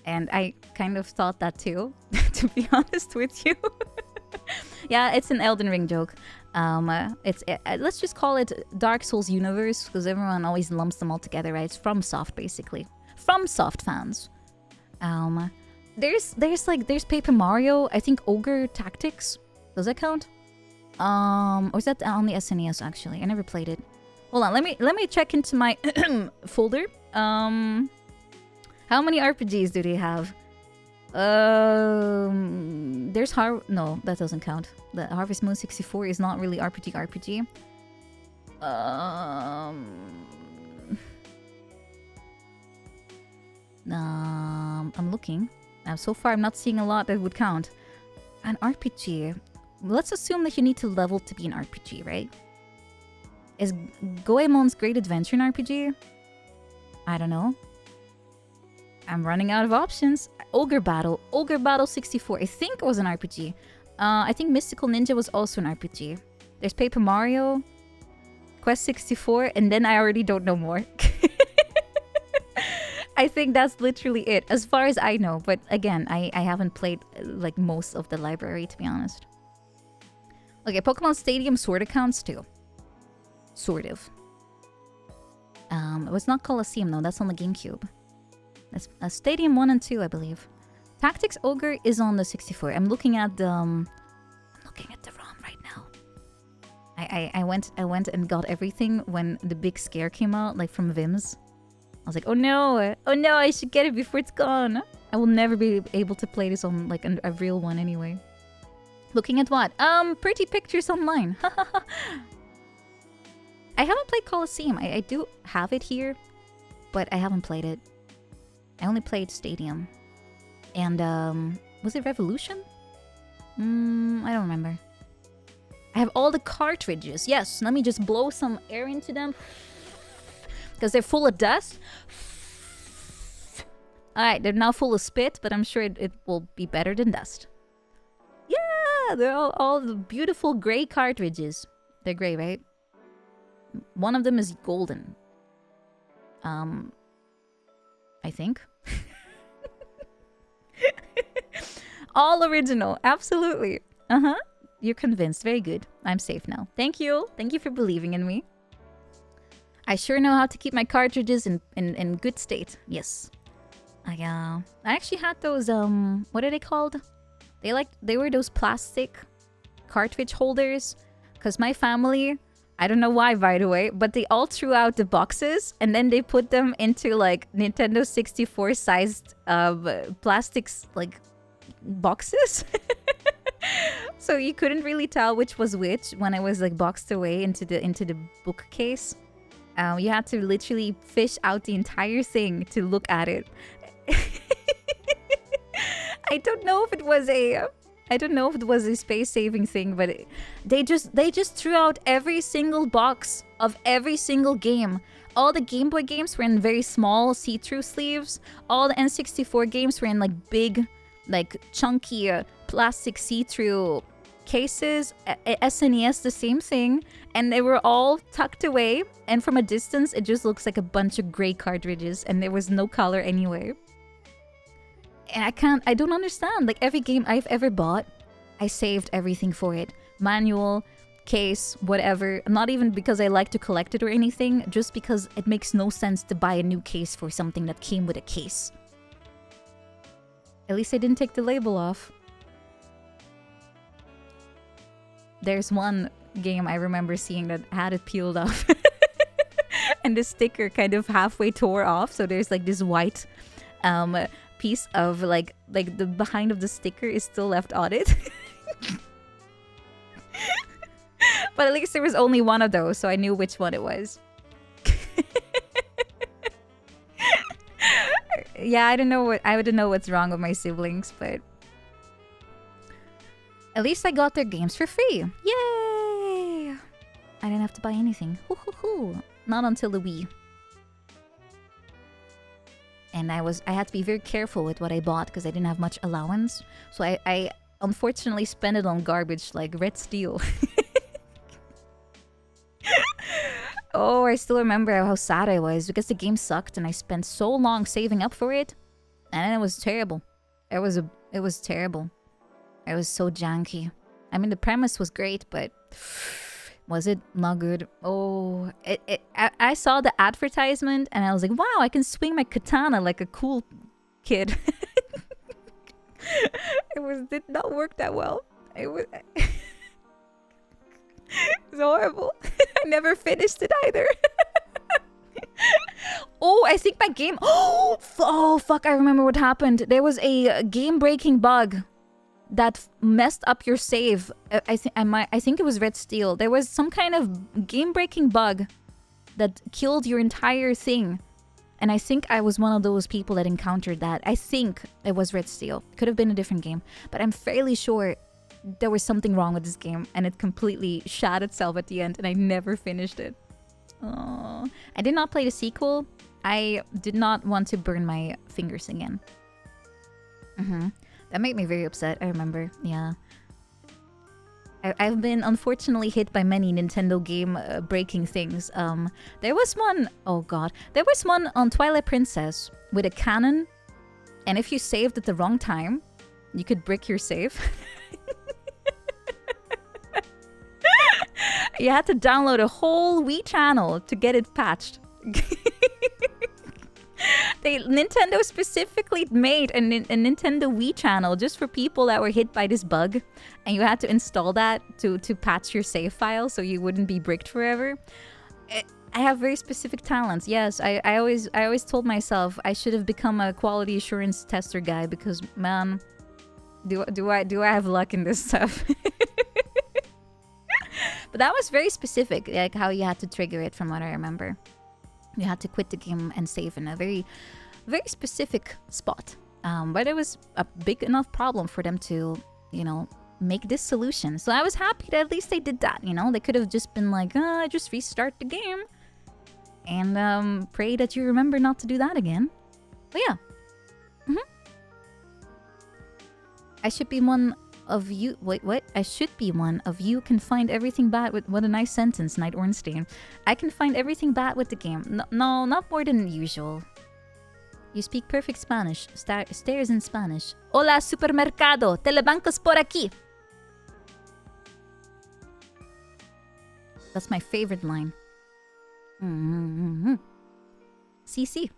And I kind of thought that too, to be honest with you. Yeah, it's an Elden Ring joke. Let's just call it Dark Souls universe, because everyone always lumps them all together, right? It's FromSoft, basically. FromSoft fans. There's Paper Mario, I think Ogre Tactics. Does that count? Or is that on the SNES actually? I never played it. Hold on, let me check into my folder. How many RPGs do they have? There's no, that doesn't count. The Harvest Moon 64 is not really RPG. I'm looking. So far I'm not seeing a lot that would count. An RPG. Let's assume that you need to level to be an RPG, right? Is Goemon's Great Adventure an RPG? I don't know. I'm running out of options. Ogre Battle 64. I think it was an RPG. I think Mystical Ninja was also an RPG. There's Paper Mario, Quest 64, and then I already don't know more. I think that's literally it, as far as I know. But again, I haven't played like most of the library, to be honest. Okay, Pokemon Stadium sort of counts too. Sort of. It was not Colosseum though, that's on the GameCube. That's Stadium 1 and 2, I believe. Tactics Ogre is on the 64. I'm looking at the ROM right now. I went and got everything when the big scare came out, like from Vims. I was like, oh no, I should get it before it's gone. I will never be able to play this on like a real one anyway. Looking at what? Pretty pictures online. I haven't played Colosseum. I do have it here, but I haven't played it. I only played Stadium. And, was it Revolution? I don't remember. I have all the cartridges. Yes, let me just blow some air into them. Because they're full of dust. Alright, they're now full of spit, but I'm sure it will be better than dust. Yeah, they're all the beautiful gray cartridges. They're gray, right? One of them is golden. I think. All original, absolutely. You're convinced. Very good. I'm safe now. Thank you. Thank you for believing in me. I sure know how to keep my cartridges in good state. Yes. I actually had those what are they called? They were those plastic cartridge holders. Cause my family, I don't know why, by the way, but they all threw out the boxes and then they put them into like Nintendo 64 sized plastics like boxes. So you couldn't really tell which was which when it was like boxed away into the bookcase. You had to literally fish out the entire thing to look at it. I don't know if it was a space-saving thing, but they just threw out every single box of every single game. All the Game Boy games were in very small see-through sleeves. All the N64 games were in like big, like chunky plastic see-through cases. SNES, the same thing. And they were all tucked away. And from a distance, it just looks like a bunch of gray cartridges. And there was no color anyway. And I don't understand. Like every game I've ever bought, I saved everything for it. Manual, case, whatever. Not even because I like to collect it or anything, just because it makes no sense to buy a new case for something that came with a case. At least I didn't take the label off. There's one game I remember seeing that had it peeled off. And the sticker kind of halfway tore off. So there's like this white piece of like the behind of the sticker is still left on it. But at least there was only one of those, so I knew which one it was. Yeah, I wouldn't know what's wrong with my siblings, but at least I got their games for free. Yay! I didn't have to buy anything. Hoo hoo hoo. Not until the Wii. And I had to be very careful with what I bought because I didn't have much allowance. So I unfortunately spent it on garbage like Red Steel. Oh, I still remember how sad I was because the game sucked and I spent so long saving up for it. And it was terrible. It was terrible. It was so janky. I mean, the premise was great, but was it not good? Oh, I saw the advertisement and I was like, wow, I can swing my katana like a cool kid. Did not work that well. It was horrible. I never finished it either. Oh, I think my game... Oh, fuck, I remember what happened. There was a game-breaking bug that messed up your save. I think it was Red Steel. There was some kind of game-breaking bug that killed your entire thing. And I think I was one of those people that encountered that. I think it was Red Steel. Could have been a different game. But I'm fairly sure there was something wrong with this game. And it completely shat itself at the end. And I never finished it. Oh, I did not play the sequel. I did not want to burn my fingers again. That made me very upset, I remember. Yeah. I've been unfortunately hit by many Nintendo game breaking things. There was one... Oh god. There was one on Twilight Princess with a cannon. And if you saved at the wrong time, you could brick your save. You had to download a whole Wii channel to get it patched. Nintendo specifically made a Nintendo Wii channel just for people that were hit by this bug, and you had to install that to patch your save file so you wouldn't be bricked forever. I have very specific talents. Yes, I always told myself I should have become a quality assurance tester guy because man, do I have luck in this stuff. But that was very specific, like how you had to trigger it from what I remember. You had to quit the game and save in a very, very specific spot. But it was a big enough problem for them to, you know, make this solution. So I was happy that at least they did that, you know? They could have just been like, just restart the game. And pray that you remember not to do that again. But yeah. I should be one of you... Wait, what? I should be one of you can find everything bad with... What a nice sentence, Knight Ornstein. I can find everything bad with the game. No, not more than usual. You speak perfect Spanish. Stairs in Spanish. Hola, supermercado. Telebancos por aquí. That's my favorite line. Sí, sí.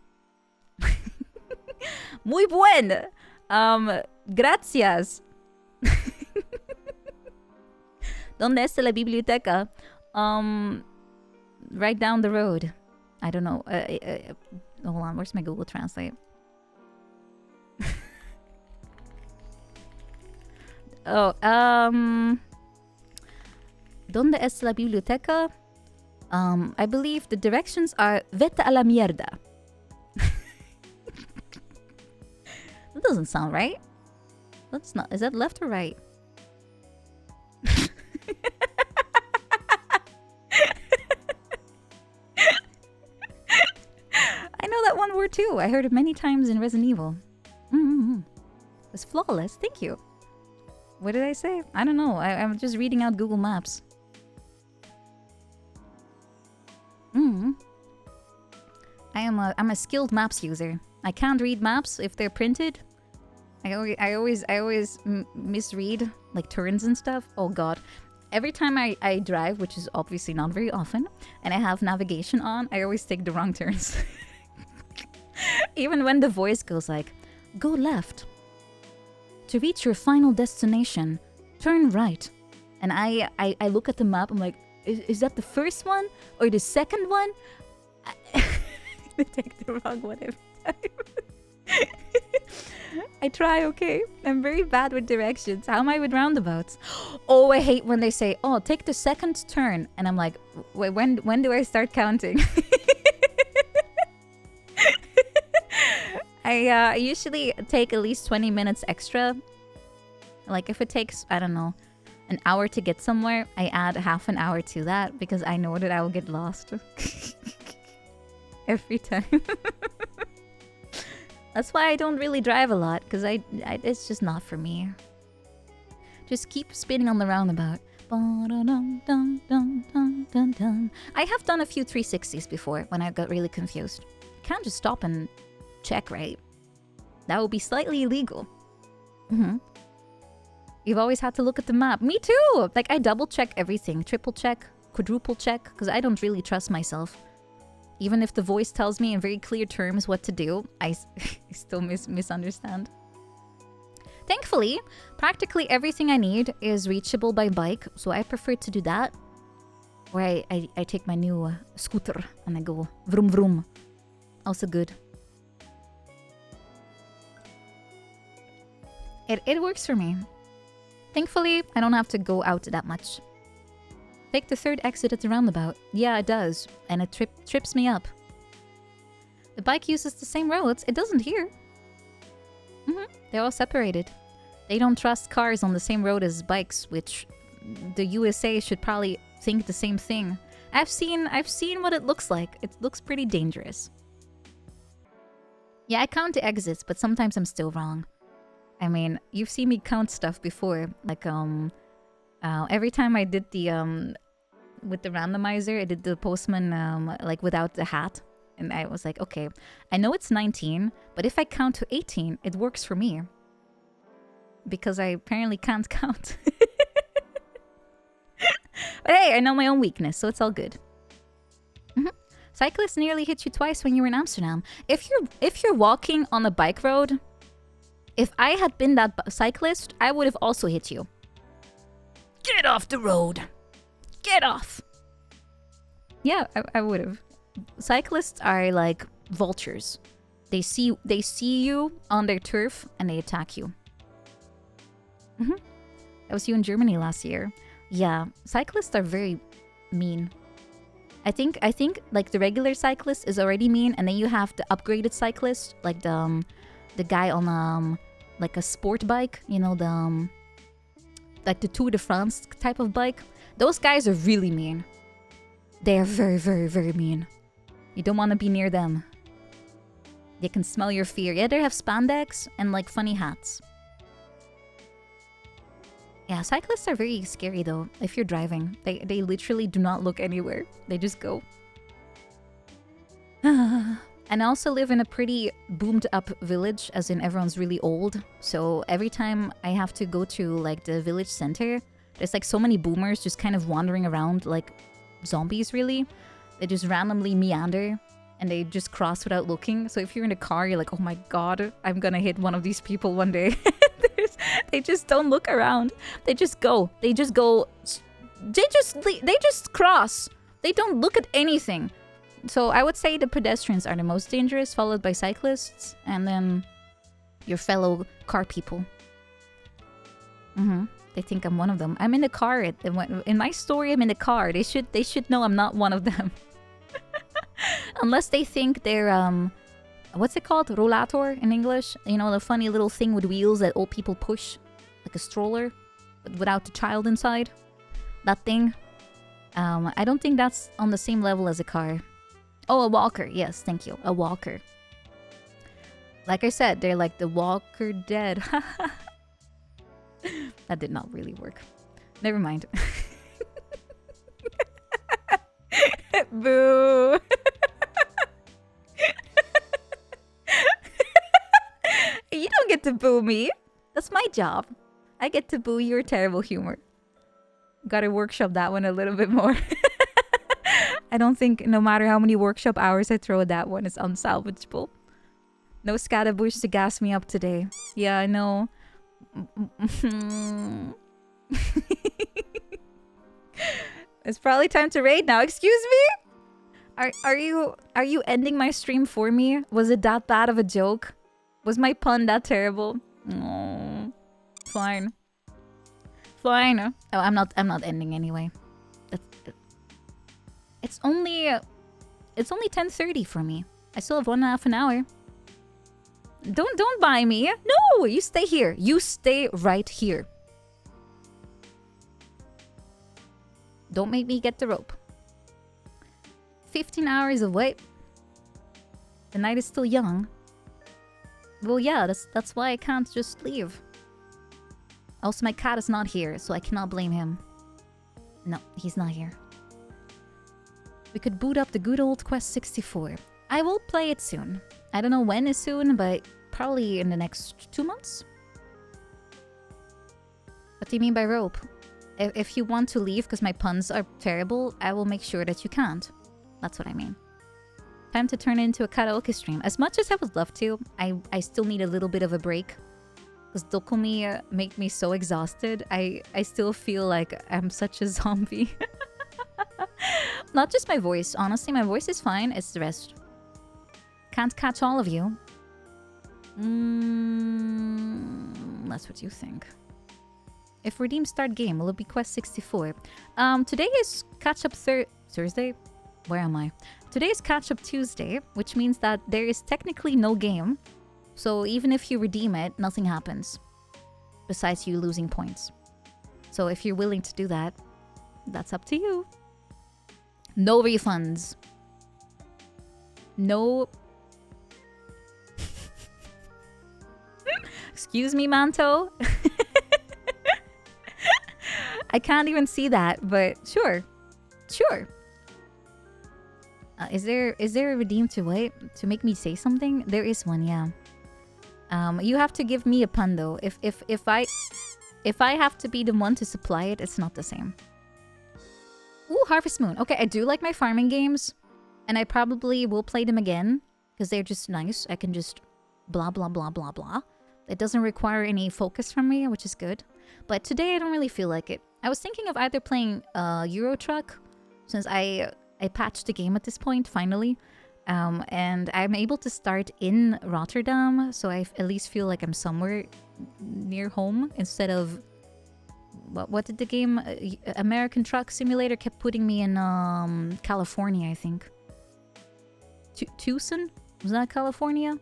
Muy buen. Gracias. ¿Dónde está la biblioteca? Right down the road. I don't know. Hold on, where's my Google Translate? Oh, ¿Dónde está la biblioteca? I believe the directions are vete a la mierda. That doesn't sound right. That's not. Is that left or right? I know that one word too. I heard it many times in Resident Evil. It's flawless. Thank you. What did I say? I don't know. I'm just reading out Google Maps. I'm a skilled maps user. I can't read maps if they're printed. I always misread like turns and stuff. Oh god. Every time I drive, which is obviously not very often, and I have navigation on, I always take the wrong turns. Even when the voice goes like, go left. To reach your final destination, turn right. And I look at the map, I'm like, is that the first one or the second one? I take the wrong one every time. I try, okay? I'm very bad with directions. How am I with roundabouts? Oh, I hate when they say, oh, take the second turn. And I'm like, wait, when do I start counting? I usually take at least 20 minutes extra. Like if it takes, I don't know, an hour to get somewhere, I add half an hour to that because I know that I will get lost. Every time. That's why I don't really drive a lot, because it's just not for me. Just keep spinning on the roundabout. I have done a few 360s before when I got really confused. Can't just stop and check, right? That would be slightly illegal. You've always had to look at the map. Me too! Like, I double check everything. Triple check, quadruple check, because I don't really trust myself. Even if the voice tells me in very clear terms what to do, I still misunderstand. Thankfully, practically everything I need is reachable by bike, so I prefer to do that. Or I take my new scooter and I go vroom vroom. Also good. It works for me. Thankfully, I don't have to go out that much. Take the third exit at the roundabout. Yeah, it does. And it trips me up. The bike uses the same roads. It doesn't here. They're all separated. They don't trust cars on the same road as bikes, which the USA should probably think the same thing. I've seen what it looks like. It looks pretty dangerous. Yeah, I count the exits, but sometimes I'm still wrong. I mean, you've seen me count stuff before. Like, every time I did the, with the randomizer, I did the postman, like, without the hat. And I was like, okay, I know it's 19, but if I count to 18, it works for me. Because I apparently can't count. But hey, I know my own weakness, so it's all good. Cyclists nearly hit you twice when you were in Amsterdam. If you're walking on a bike road, if I had been that cyclist, I would have also hit you. Get off the road! Get off! Yeah, I would have. Cyclists are like vultures. They see you on their turf and they attack you. That was you in Germany last year. Yeah, cyclists are very mean. I think like the regular cyclist is already mean, and then you have the upgraded cyclist, like the guy on like a sport bike, you know, the like the Tour de France type of bike. Those guys are really mean. They are very, very, very mean. You don't want to be near them. They can smell your fear. Yeah, they have spandex and like funny hats. Yeah, cyclists are very scary though. If you're driving, they literally do not look anywhere. They just go. And I also live in a pretty boomed up village, as in everyone's really old. So every time I have to go to like the village center, there's like so many boomers just kind of wandering around like zombies really. They just randomly meander and they just cross without looking. So if you're in a car, you're like, oh my god, I'm gonna hit one of these people one day. They just don't look around. They just go. They just go. They just cross. They don't look at anything. So I would say the pedestrians are the most dangerous, followed by cyclists, and then your fellow car people. They think I'm one of them. I'm in the car. In my story, I'm in the car. They should know I'm not one of them. Unless they think they're what's it called? Rollator in English. You know, the funny little thing with wheels that old people push, like a stroller, but without the child inside. That thing. I don't think that's on the same level as a car. Oh, a walker. Yes, thank you. A walker. Like I said, they're like the Walker Dead. That did not really work. Never mind. Boo. You don't get to boo me. That's my job. I get to boo your terrible humor. Gotta workshop that one a little bit more. I don't think no matter how many workshop hours I throw at that one, it's unsalvageable. No scatterbush to gas me up today. Yeah, I know. It's probably time to raid now. Excuse me? Are you ending my stream for me? Was it that bad of a joke? Was my pun that terrible? Oh, fine. Fine. Oh, I'm not ending anyway. It's only 10:30 for me. I still have 1.5 an hour. Don't buy me. No, you stay here. You stay right here. Don't make me get the rope. 15 hours away. The night is still young. Well, yeah, that's why I can't just leave. Also, my cat is not here, so I cannot blame him. No, he's not here. We could boot up the good old Quest 64. I will play it soon. I don't know when is soon, but probably in the next 2 months. What do you mean by rope? If you want to leave because my puns are terrible, I will make sure that you can't. That's what I mean. Time to turn it into a karaoke stream. As much as I would love to, I still need a little bit of a break. Because Dokomi make me so exhausted. I still feel like I'm such a zombie. Not just my voice. Honestly, my voice is fine. It's the rest. Can't catch all of you. That's what you think. If redeem start game, will it be Quest 64? Today is catch-up Thursday? Where am I? Today is catch-up Tuesday, which means that there is technically no game. So even if you redeem it, nothing happens. Besides you losing points. So if you're willing to do that, that's up to you. No refunds. No... Excuse me, Manto. I can't even see that, but sure. Sure. Is there a redeem to wait? To make me say something? There is one, yeah. You have to give me a pun though. If I have to be the one to supply it, it's not the same. Ooh, Harvest Moon. Okay, I do like my farming games. And I probably will play them again. Because they're just nice. I can just blah, blah, blah, blah, blah. It doesn't require any focus from me, which is good. But today I don't really feel like it. I was thinking of either playing Euro Truck. Since I patched the game at this point, finally. And I'm able to start in Rotterdam. So I at least feel like I'm somewhere near home. Instead of... What did the game? American Truck Simulator kept putting me in California, I think. Tucson? Was that California?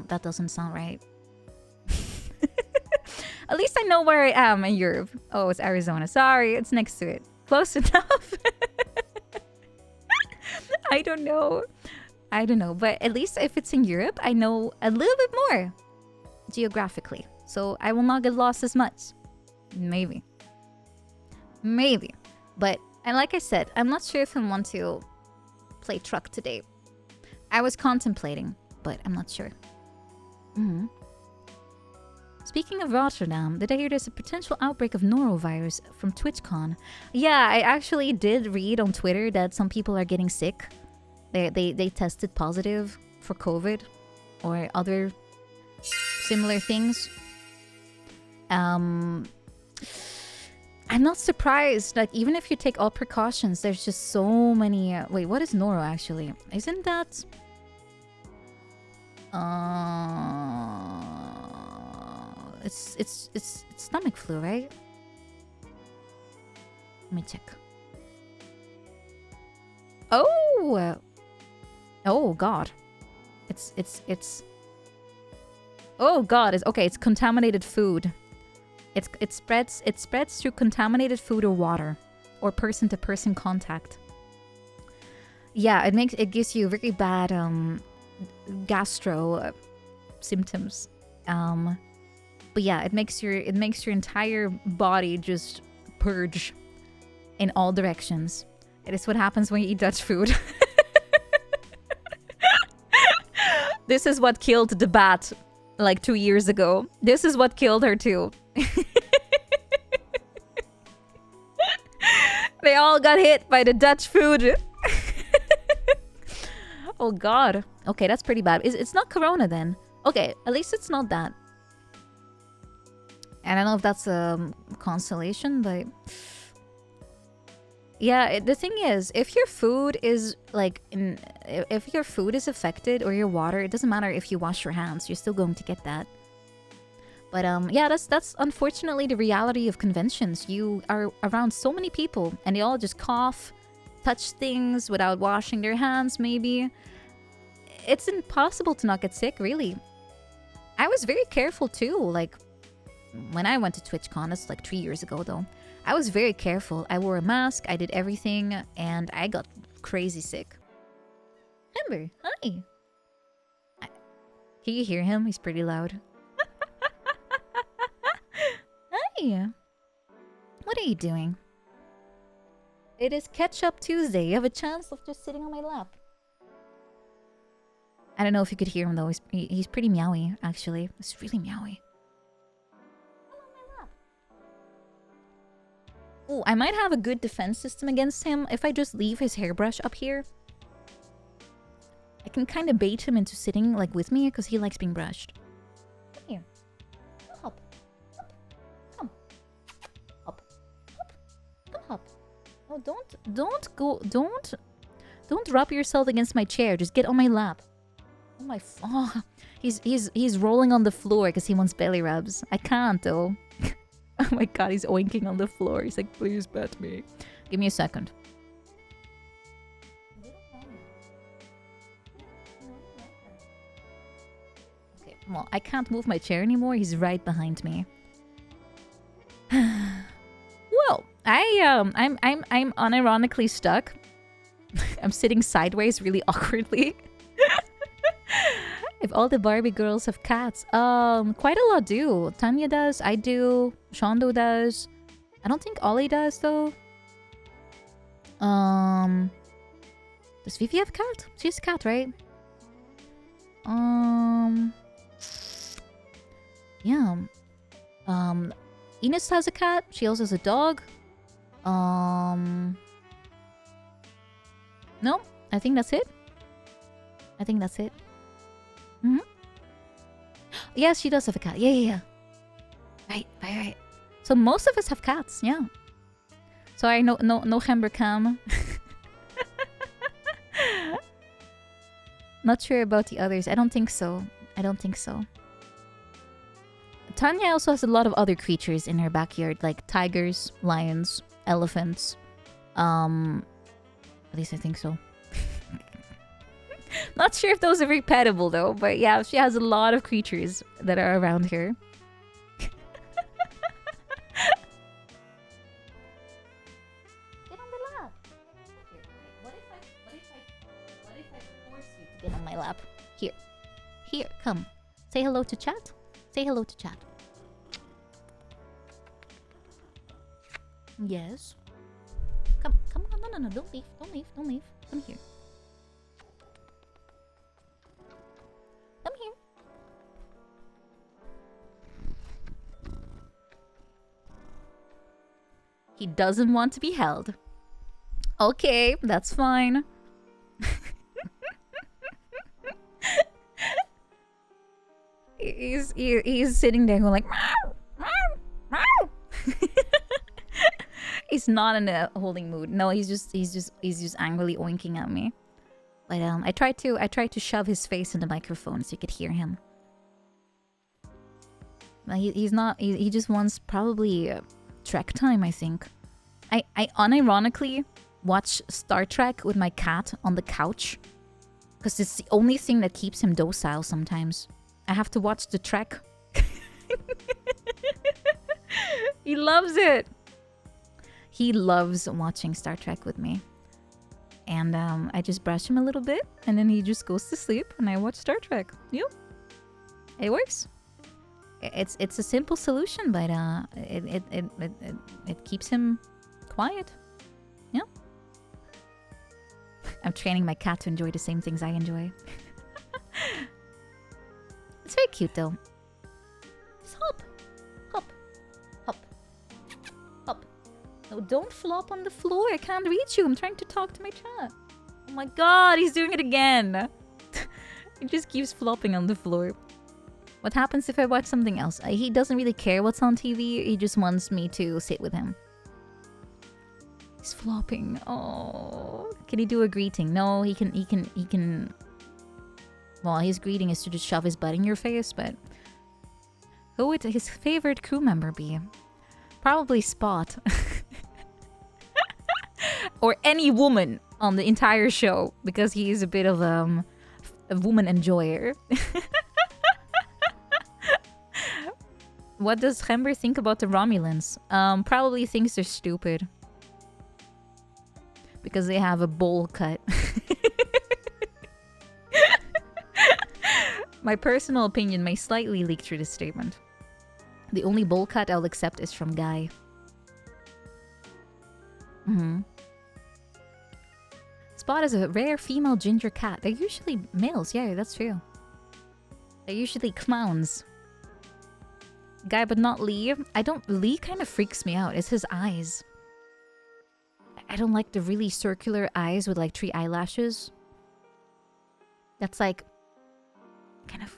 That doesn't sound right. At least I know where I am in Europe. Oh, it's Arizona. Sorry, it's next to it. Close enough. I don't know. But at least if it's in Europe, I know a little bit more geographically. So I will not get lost as much. Maybe. But, and like I said, I'm not sure if I want to play truck today. I was contemplating, but I'm not sure. Speaking of Rotterdam, did I hear there's a potential outbreak of norovirus from TwitchCon? Yeah, I actually did read on Twitter that some people are getting sick. They tested positive for COVID or other similar things. I'm not surprised. Like, even if you take all precautions, there's just so many... wait, what is noro actually? Isn't that... It's stomach flu, right? Let me check. Oh! Oh god. It's oh god, it's contaminated food. It spreads through contaminated food or water or person-to-person contact. Yeah, it gives you very bad gastro symptoms. But yeah, it makes your entire body just purge in all directions. It is what happens when you eat Dutch food. This is what killed the bat like 2 years ago. This is what killed her too. They all got hit by the Dutch food. Oh god. Okay, that's pretty bad. It's not corona then. Okay, at least it's not that. I don't know if that's a consolation, but yeah, the thing is, if your food is if your food is affected or your water, it doesn't matter if you wash your hands, you're still going to get that. But yeah, that's unfortunately the reality of conventions. You are around so many people and they all just cough, touch things without washing their hands maybe. It's impossible to not get sick, really. I was very careful too, like when I went to TwitchCon, it's like 3 years ago though. I was very careful. I wore a mask, I did everything, and I got crazy sick. Amber, hi. Can you hear him? He's pretty loud. Hi. What are you doing? It is Catch-Up Tuesday. You have a chance of just sitting on my lap. I don't know if you could hear him though. He's pretty meowy, actually. It's really meowy. Oh, I might have a good defense system against him if I just leave his hairbrush up here. I can kind of bait him into sitting like with me because he likes being brushed. Come here. Hop. Hop. Come. Hop. Hop. Come hop. Oh, don't rub yourself against my chair. Just get on my lap. Oh my he's rolling on the floor because he wants belly rubs. I can't though. Oh my god, he's oinking on the floor. He's like, please pet me. Give me a second. Okay, well, I can't move my chair anymore. He's right behind me. Well, I'm unironically stuck. I'm sitting sideways really awkwardly. If all the Barbie girls have cats, quite a lot do. Tanya does, I do, Shondo does. I don't think Ollie does though. Does Vivi have a cat? She has a cat, right? Yeah. Ines has a cat. She also has a dog. No, I think that's it. I think that's it. Mm-hmm. Yes, she does have a cat. Yeah. Right. So most of us have cats, yeah. Sorry, no Hamber Cam. Not sure about the others. I don't think so. Tanya also has a lot of other creatures in her backyard, like tigers, lions, elephants. At least I think so. Not sure if those are very petable though, but yeah, she has a lot of creatures that are around here. Get on the lap. What if I force you to get on my lap? Here, come. Say hello to chat. Say hello to chat. Yes. Come on, no, don't leave. Come here. Come here. He doesn't want to be held. Okay, that's fine. He's sitting there going like meow, meow, meow. He's not in a holding mood. No, he's just angrily oinking at me. But I tried to shove his face in the microphone so you could hear him. But he's not. He just wants probably Trek time, I think. I unironically watch Star Trek with my cat on the couch because it's the only thing that keeps him docile sometimes. I have to watch the Trek. He loves it. He loves watching Star Trek with me. And I just brush him a little bit and then he just goes to sleep and I watch Star Trek. Yep. It works. It's a simple solution, but it keeps him quiet. Yeah. I'm training my cat to enjoy the same things I enjoy. It's very cute though. Just hop. No, don't flop on the floor. I can't reach you. I'm trying to talk to my chat. Oh my god, he's doing it again. He just keeps flopping on the floor. What happens if I watch something else? He doesn't really care what's on TV. He just wants me to sit with him. He's flopping. Oh, can he do a greeting? No, he can. Well, his greeting is to just shove his butt in your face, but who would his favorite crew member be? Probably Spot. Or any woman on the entire show, because he is a bit of a woman enjoyer. What does Hember think about the Romulans? Probably thinks they're stupid. Because they have a bowl cut. My personal opinion may slightly leak through this statement. The only bowl cut I'll accept is from Guy. Spot is a rare female ginger cat. They're usually males. Yeah, that's true. They're usually clowns. Guy, but not Lee. Lee kind of freaks me out. It's his eyes. I don't like the really circular eyes with like 3 eyelashes. That's like kind of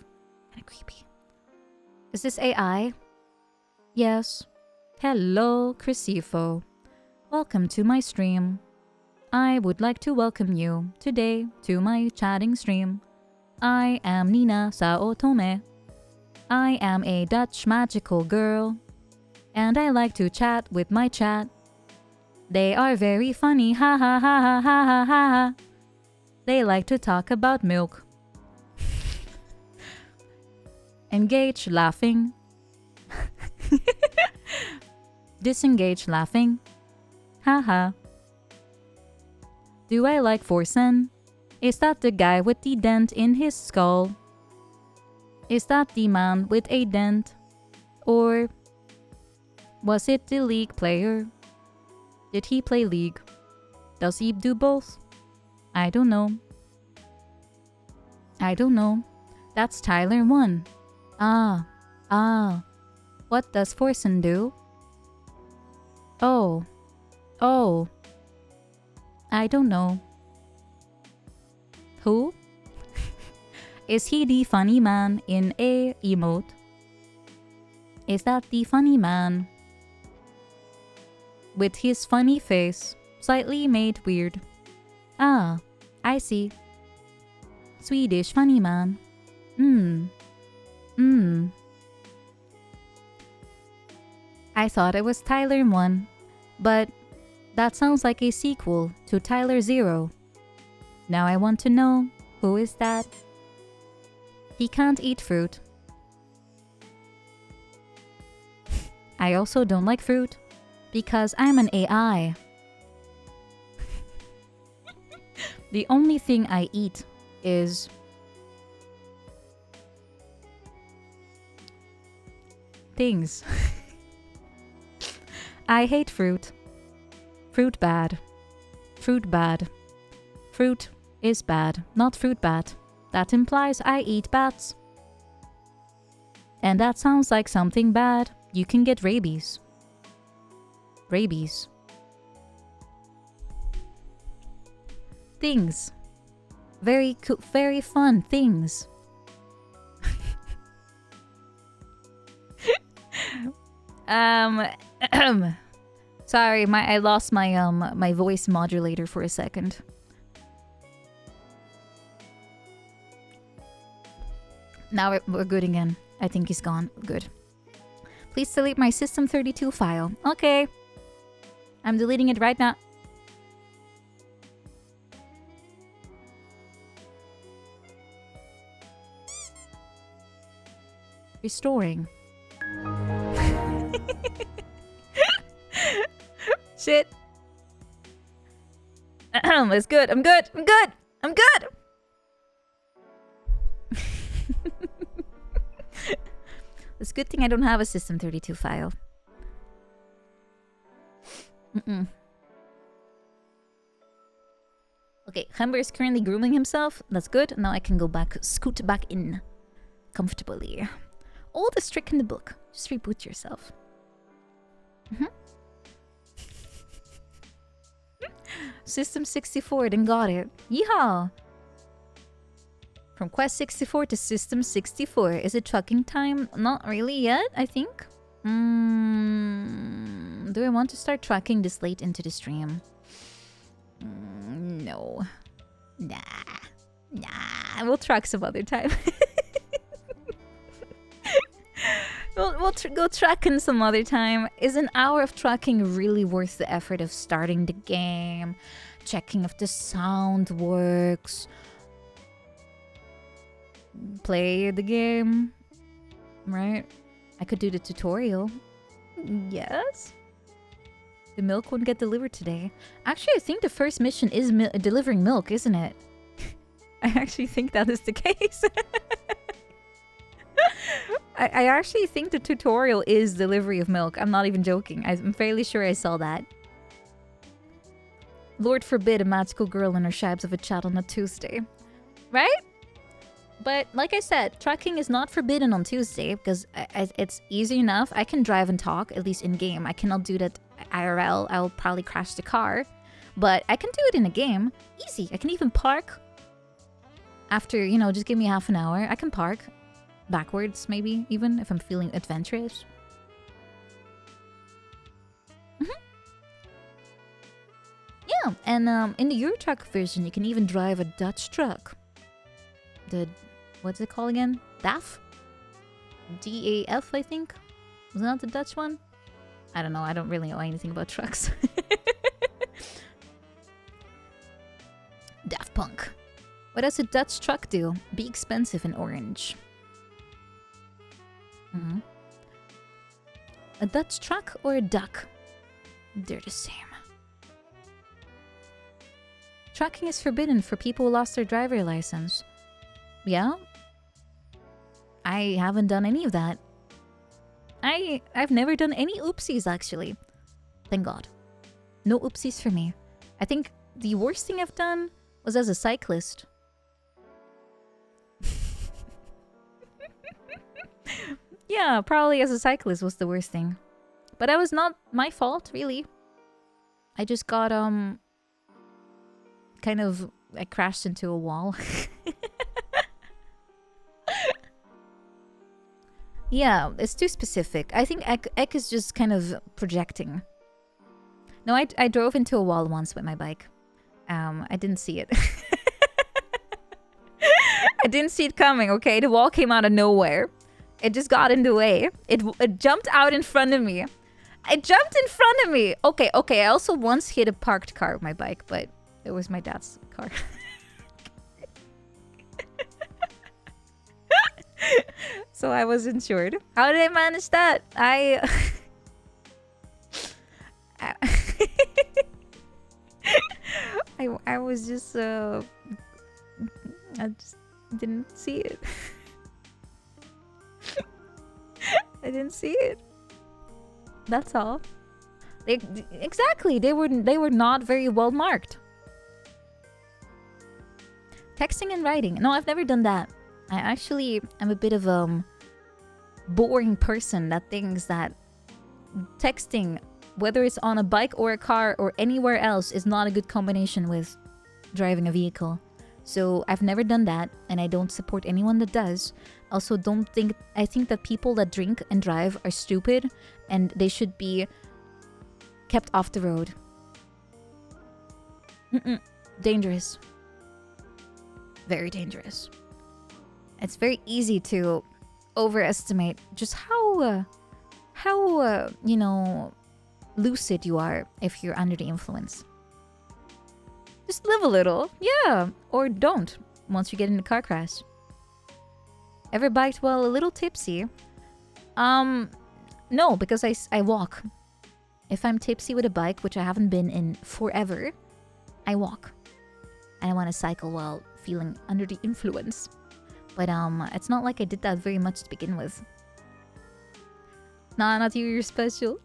creepy. Is this AI? Yes. Hello, Crisifo. Welcome to my stream. I would like to welcome you today to my chatting stream. I am Nina Saotome. I am a Dutch magical girl, and I like to chat with my chat. They are very funny, ha ha ha ha ha ha ha. They like to talk about milk. Engage laughing. Disengage laughing. Haha. Do I like Forsen? Is that the guy with the dent in his skull? Is that the man with a dent? Or was it the League player? Did he play League? Does he do both? I don't know. I don't know. That's Tyler 1. Ah. What does Forsen do? Oh. I don't know. Who? Is he the funny man in a emote? Is that the funny man? With his funny face, slightly made weird. Ah, I see. Swedish funny man. I thought it was Tyler 1, but that sounds like a sequel to Tyler 0. Now I want to know, who is that? He can't eat fruit. I also don't like fruit, because I'm an AI. The only thing I eat is things. I hate fruit. Fruit bad. Fruit bad. Fruit is bad, not fruit bat. That implies I eat bats. And that sounds like something bad. You can get rabies. Rabies. Things. Very cool, very fun things. Sorry, I lost my my voice modulator for a second. Now we're good again. I think he's gone. Good. Please delete my System32 file. Okay. I'm deleting it right now. Restoring. Shit. It's good. I'm good. I'm good. I'm good. It's a good thing I don't have a System32 file. Okay, Humber is currently grooming himself. That's good. Now I can go back, scoot back in comfortably. Oldest trick in the book. Just reboot yourself. System 64, then got it. Yeehaw! From Quest 64 to System 64. Is it trucking time? Not really yet, I think. Do I want to start trucking this late into the stream? No. Nah. We'll truck some other time. We'll go trucking some other time. Is an hour of trucking really worth the effort of starting the game, checking if the sound works, play the game, right? I could do the tutorial. Yes. The milk won't get delivered today. Actually, I think the first mission is delivering milk, isn't it? I actually think that is the case. I actually think the tutorial is delivery of milk. I'm not even joking. I'm fairly sure I saw that. Lord forbid a magical girl and her shibes of a chat on a Tuesday. Right? But like I said, trucking is not forbidden on Tuesday because it's easy enough. I can drive and talk, at least in-game. I cannot do that IRL. I'll probably crash the car. But I can do it in a game. Easy. I can even park. After, you know, just give me half an hour. I can park. Backwards, maybe, even, if I'm feeling adventurous. Yeah, and in the Euro Truck version, you can even drive a Dutch truck. The... what's it called again? DAF? DAF, I think? Was that the Dutch one? I don't know, I don't really know anything about trucks. Daft Punk. What does a Dutch truck do? Be expensive in orange. A Dutch truck or a duck? They're the same. Trucking is forbidden for people who lost their driver license. Yeah? I haven't done any of that. I've never done any oopsies, actually. Thank God. No oopsies for me. I think the worst thing I've done was as a cyclist. Yeah, probably as a cyclist was the worst thing. But that was not my fault, really. I just got, I crashed into a wall. Yeah, it's too specific. I think Ek is just kind of projecting. No, I drove into a wall once with my bike. I didn't see it. I didn't see it coming, okay? The wall came out of nowhere. It just got in the way. It jumped out in front of me. It jumped in front of me. Okay. I also once hit a parked car with my bike, but it was my dad's car. So I was insured. How did I manage that? I was just I just didn't see it. I didn't see it. That's all. Exactly. They were not very well marked. Texting and writing. No, I've never done that. I actually am a bit of a boring person that thinks that texting, whether it's on a bike or a car or anywhere else, is not a good combination with driving a vehicle. So I've never done that, and I don't support anyone that does. Also, I think that people that drink and drive are stupid, and they should be kept off the road. Dangerous. Very dangerous. It's very easy to overestimate just how you know, lucid you are if you're under the influence. Just live a little, yeah, or don't once you get in a car crash. Ever biked while a little tipsy? No, because I walk. If I'm tipsy with a bike, which I haven't been in forever, I walk. And I want to cycle while feeling under the influence. But it's not like I did that very much to begin with. Nah, not you, you're special.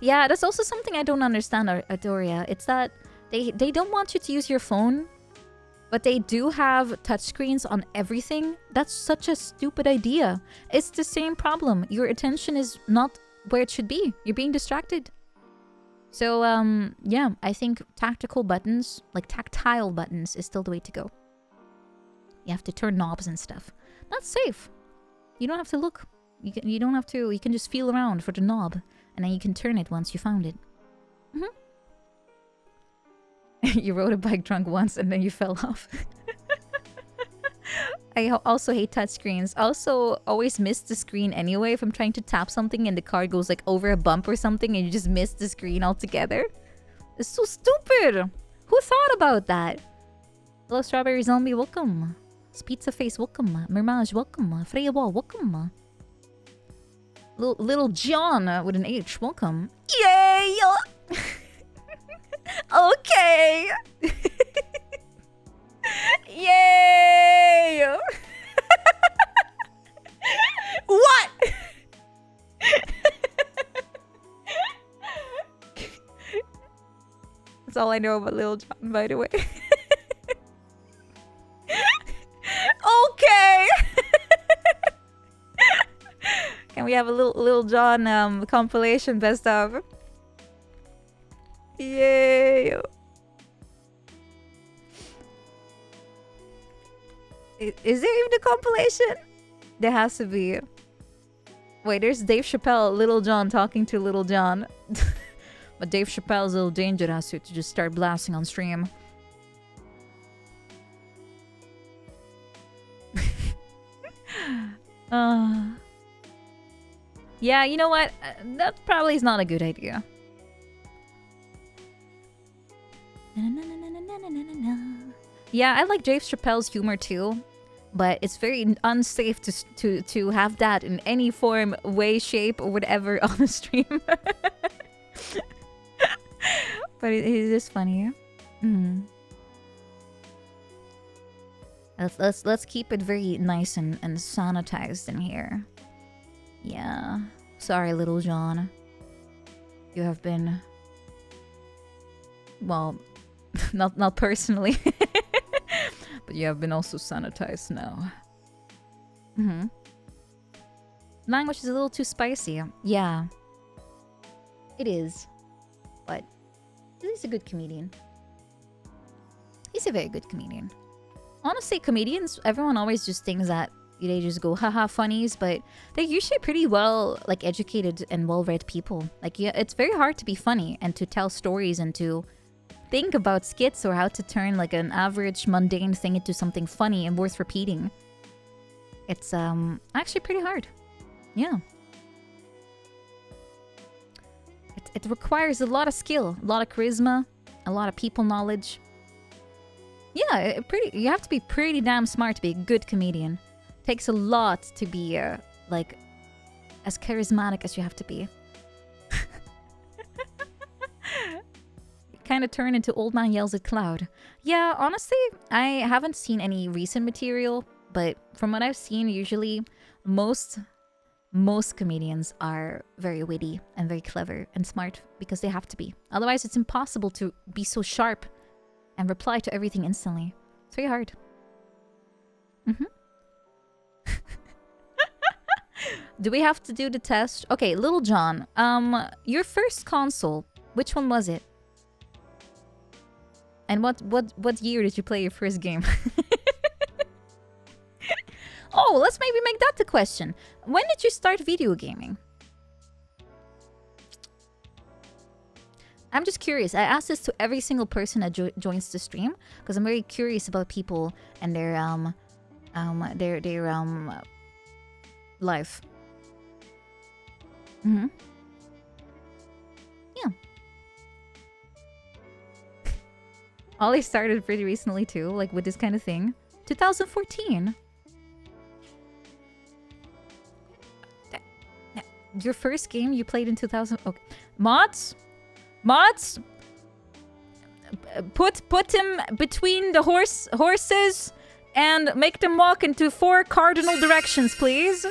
Yeah, that's also something I don't understand, Adoria. It's that they don't want you to use your phone, but they do have touchscreens on everything. That's such a stupid idea. It's the same problem. Your attention is not where it should be. You're being distracted. So, yeah, I think tactical buttons, like tactile buttons, is still the way to go. You have to turn knobs and stuff. That's safe. You don't have to look. You don't have to. You can just feel around for the knob, and then you can turn it once you found it. You rode a bike drunk once, and then you fell off. I also hate touchscreens. Also, always miss the screen anyway if I'm trying to tap something and the card goes like over a bump or something, and you just miss the screen altogether. It's so stupid. Who thought about that? Hello, Strawberry Zombie, welcome. Pizza Face, welcome. Mirmage, welcome. Freya Wall, welcome. Little John with an H, welcome. Yay! Okay. Yay! What? That's all I know about Little John, by the way. Okay. Can we have a Little John compilation best of? Yay! Is there even a compilation? There has to be. Wait, there's Dave Chappelle, Little John talking to Little John. But Dave Chappelle's a little dangerous to just start blasting on stream. Yeah, you know what? That probably is not a good idea. Yeah, I like Dave Chappelle's humor too, but it's very unsafe to have that in any form, way, shape, or whatever on the stream. But it is funny. Let's keep it very nice and sanitized in here. Yeah. Sorry, Little John. You have been, well, not personally, but you have been also sanitized now. Language is a little too spicy. Yeah. It is. But he's a good comedian. He's a very good comedian. Honestly, comedians, everyone always just thinks that they just go haha funnies, but they're usually pretty well like educated and well-read people. Like, yeah, it's very hard to be funny and to tell stories and to think about skits or how to turn like an average mundane thing into something funny and worth repeating. It's actually pretty hard. Yeah. It requires a lot of skill, a lot of charisma, a lot of people knowledge. Yeah, you have to be pretty damn smart to be a good comedian. Takes a lot to be like as charismatic as you have to be. You kind of turn into Old Man Yells at Cloud. Yeah, honestly, I haven't seen any recent material, but from what I've seen, usually most comedians are very witty and very clever and smart because they have to be. Otherwise, it's impossible to be so sharp and reply to everything instantly. It's very hard. Do we have to do the test? Okay, Little John, your first console, which one was it? And what year did you play your first game? Oh, let's maybe make that the question. When did you start video gaming? I'm just curious. I ask this to every single person that joins the stream because I'm very curious about people and their life. Yeah. Ollie started pretty recently too, like with this kind of thing. 2014. Your first game you played in 2000. Okay, mods, put him between the horses and make them walk into 4 cardinal directions, please.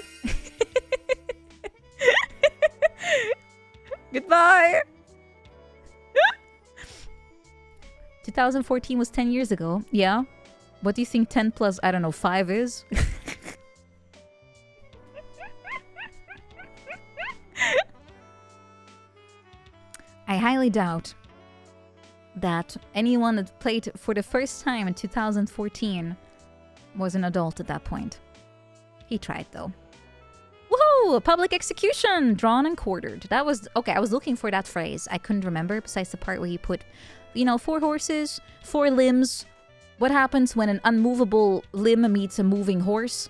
Goodbye. 2014 was 10 years ago. Yeah. What do you think 10 plus, I don't know, 5 is? I highly doubt that anyone that played for the first time in 2014 was an adult at that point. He tried though. Woohoo! A public execution! Drawn and quartered. That was... Okay, I was looking for that phrase. I couldn't remember, besides the part where he put, you know, 4 horses, 4 limbs. What happens when an unmovable limb meets a moving horse?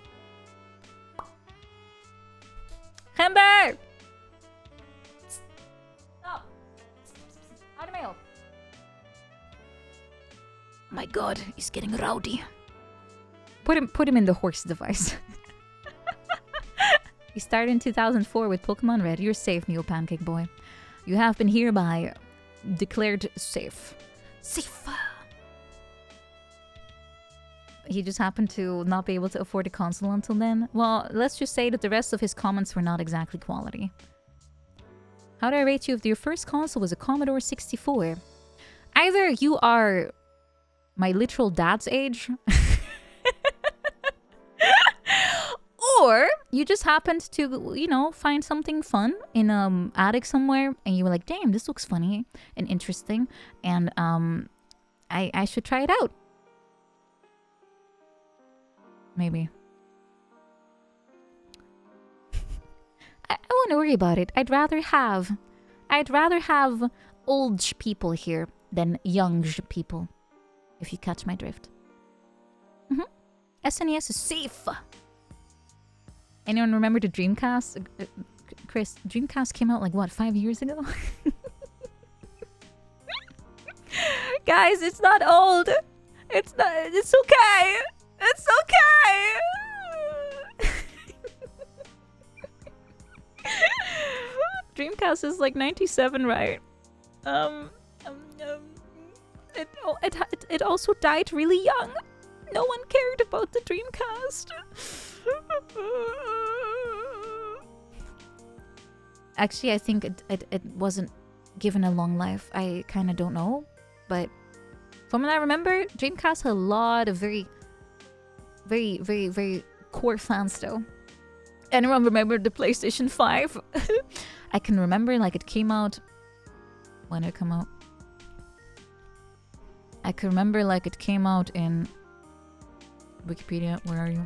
Hamber! Stop! Out of my help. My god, he's getting rowdy. Put him in the horse device. You started in 2004 with Pokemon Red. You're safe, Neo Pancake Boy. You have been hereby declared safe. Safe! He just happened to not be able to afford a console until then. Well, let's just say that the rest of his comments were not exactly quality. How do I rate you if your first console was a Commodore 64? Either you are my literal dad's age... Or you just happened to, you know, find something fun in attic somewhere, and you were like, "Damn, this looks funny and interesting, and I should try it out." Maybe. I won't worry about it. I'd rather have old people here than young people, if you catch my drift. SNES is safe. Anyone remember the Dreamcast? Chris, Dreamcast came out like what, 5 years ago? Guys, it's not old. It's not. It's okay. It's okay. Dreamcast is like 97, right? It also died really young. No one cared about the Dreamcast. Actually, I think it wasn't given a long life. I kind of don't know. But from what I remember, Dreamcast had a lot of very core fans though. Anyone remember the PlayStation 5? I can remember like it came out... When did it come out? I can remember like it came out in... Wikipedia, where are you?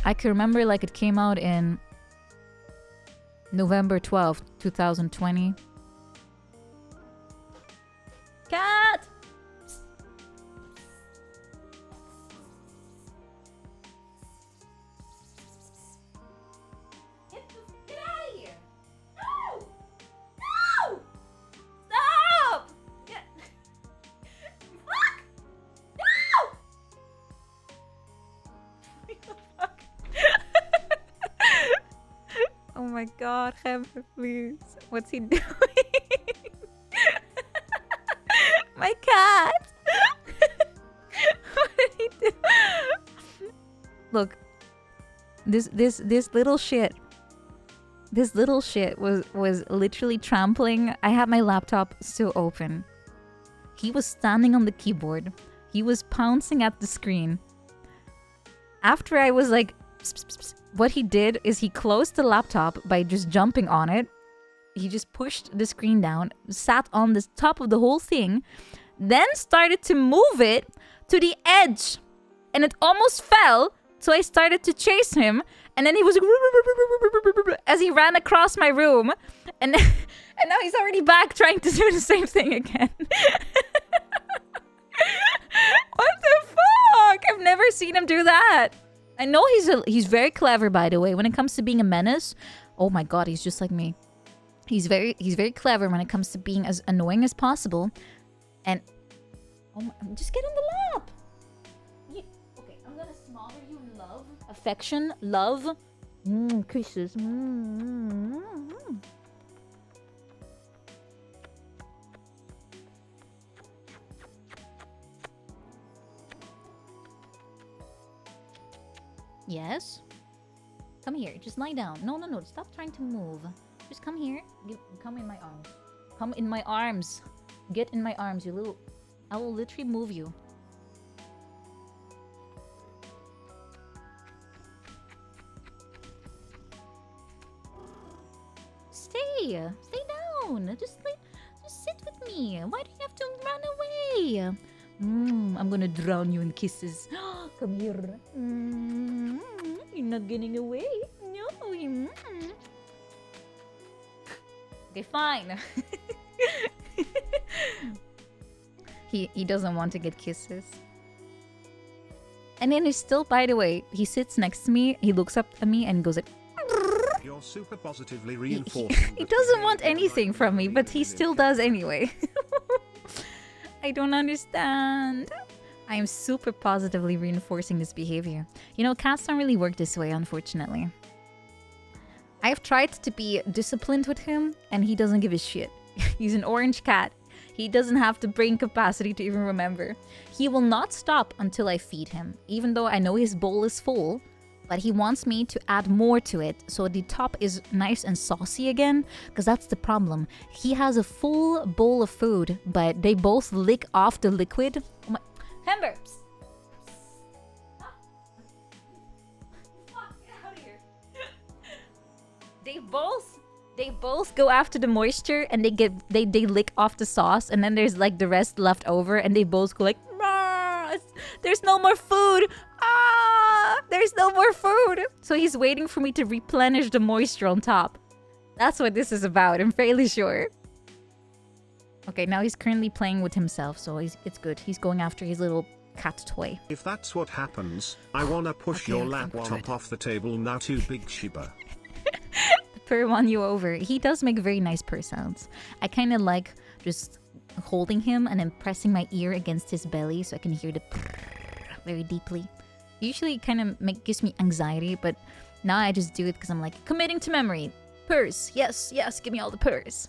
I can remember like it came out in November 12th, 2020. Cat! Get out of here! No! No! Stop! Get... Fuck! No! Oh my god, Hamper, please. What's he doing? My cat! What did he do? Look. This little shit. This little shit was literally trampling. I had my laptop still open. He was standing on the keyboard. He was pouncing at the screen. After I was like... Pss, pss, pss, what he did is he closed the laptop by just jumping on it. He just pushed the screen down, sat on the top of the whole thing, then started to move it to the edge. And it almost fell, so I started to chase him. And then he was as he ran across my room. And now he's already back trying to do the same thing again. What the fuck? I've never seen him do that. I know he's very clever, by the way. When it comes to being a menace, oh my god, he's just like me. He's very clever when it comes to being as annoying as possible. And oh my, just get on the lap. Okay, I'm gonna smother you in love, affection, love, kisses. Yes? Come here. Just lie down. No. Stop trying to move. Just come here. Come in my arms. Come in my arms. Get in my arms, you little... I will literally move you. Stay down. Just sit with me. Why do you have to run away? I'm gonna drown you in kisses. Come here. You're not getting away. No. Okay, fine. He doesn't want to get kisses. And then he's still, by the way, he sits next to me, he looks up at me and goes like... You're super positively reinforcing. He doesn't want anything from me, but he still does anyway. I don't understand. I am super positively reinforcing this behavior. You know, cats don't really work this way, unfortunately. I've tried to be disciplined with him, and he doesn't give a shit. He's an orange cat. He doesn't have the brain capacity to even remember. He will not stop until I feed him, even though I know his bowl is full. But he wants me to add more to it, so the top is nice and saucy again, because that's the problem. He has a full bowl of food, but they both lick off the liquid. Oh my... Hamber! Get out of here. They both go after the moisture and they lick off the sauce, and then there's like the rest left over, and they both go like, there's no more food. There's no more food. So he's waiting for me to replenish the moisture on top. That's what this is about, I'm fairly sure. Okay, now he's currently playing with himself, so it's good. He's going after his little cat toy. If that's what happens, I wanna push your laptop off the table now too, big Shiba. Purr won you over. He does make very nice purr sounds. I kind of like just holding him and then pressing my ear against his belly so I can hear the purr very deeply. Usually it kind of gives me anxiety, but now I just do it because I'm like, committing to memory. Purrs. Yes, give me all the purrs.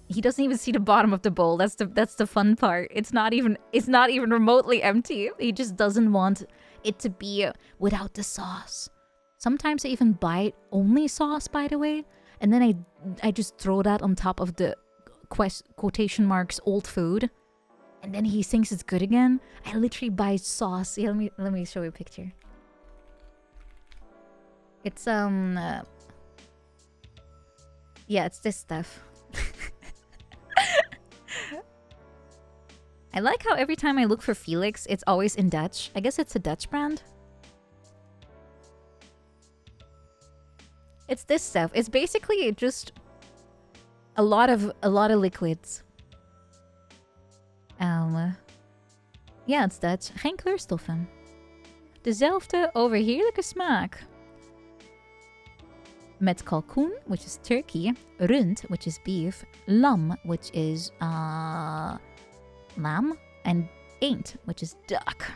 He doesn't even see the bottom of the bowl. That's the fun part. It's not even remotely empty. He just doesn't want it to be without the sauce. Sometimes I even buy only sauce, by the way, and then I just throw that on top of the quotation marks old food, and then he thinks it's good again. I literally buy sauce. Yeah, let me show you a picture. It's yeah, it's this stuff. I like how every time I look for Felix, it's always in Dutch. I guess it's a Dutch brand. It's this stuff. It's basically just a lot of liquids. Ja, it's Dutch. Geen kleurstoffen. Dezelfde overheerlijke smaak. Met kalkoen, which is turkey, rund, which is beef, lam, which is lamb, and eend, which is duck.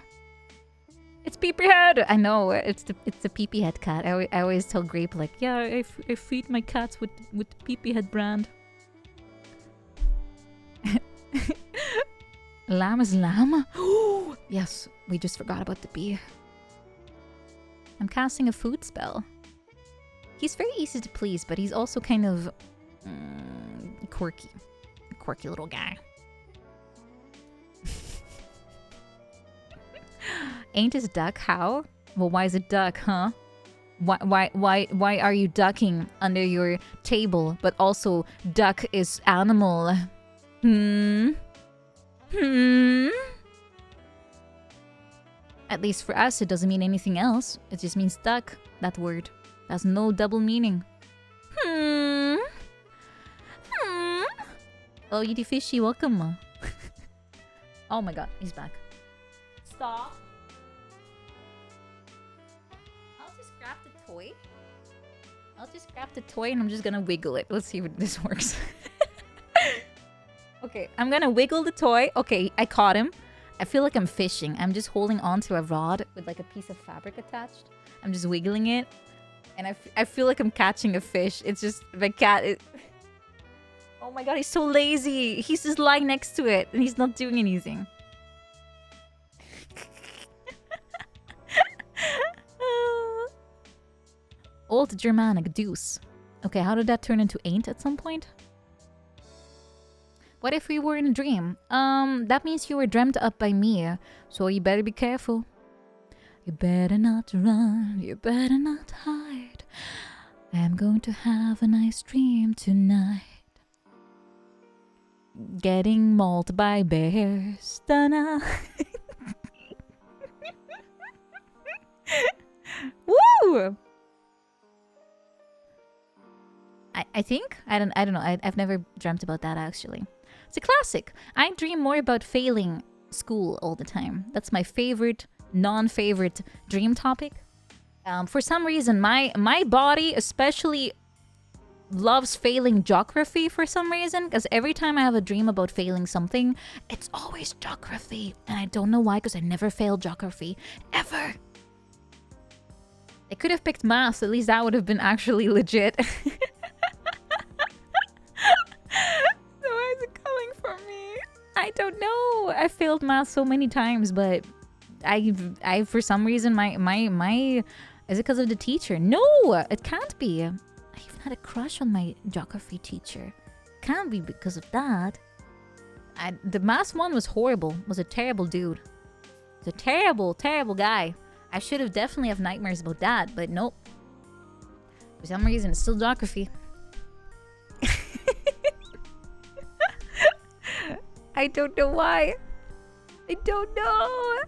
It's Peepy Head! I know, it's the Peepy Head cat. I always tell Grape, like, yeah, I feed my cats with the Peepy Head brand. Lamb is lamb? Yes, we just forgot about the bee. I'm casting a food spell. He's very easy to please, but he's also kind of quirky. A quirky little guy. Ain't his duck? How? Well, why is it duck, huh? Why are you ducking under your table, but also duck is animal? At least for us, it doesn't mean anything else. It just means duck, that word. Has no double meaning. Oh, Yeti Fishy, welcome. Oh my god, he's back. Stop. I'll just grab the toy. And I'm just gonna wiggle it. Let's see if this works. Okay, I'm gonna wiggle the toy. Okay, I caught him. I feel like I'm fishing. I'm just holding on to a rod with like a piece of fabric attached. I'm just wiggling it. And I feel like I'm catching a fish. It's just the cat. Oh my god, he's so lazy. He's just lying next to it and he's not doing anything. Old Germanic deuce. Okay, how did that turn into ain't at some point? What if we were in a dream? That means you were dreamt up by me. So you better be careful. You better not run. You better not hide. I'm going to have a nice dream tonight. Getting mauled by bears. Da-na. Woo! I think I don't know. I've never dreamt about that actually. It's a classic. I dream more about failing school all the time. That's my favorite, non-favorite dream topic. For some reason, my body especially loves failing geography for some reason. Because every time I have a dream about failing something, it's always geography, and I don't know why. Because I never failed geography ever. I could have picked math. At least that would have been actually legit. So why is it coming from me? I don't know. I failed math so many times, but I for some reason my is it because of the teacher? No, it can't be. I even had a crush on my geography teacher. Can't be because of that. The math one was horrible. Was a terrible dude. Was a terrible, terrible guy. I should have definitely have nightmares about that, but nope. For some reason, it's still geography. I don't know why. I don't know.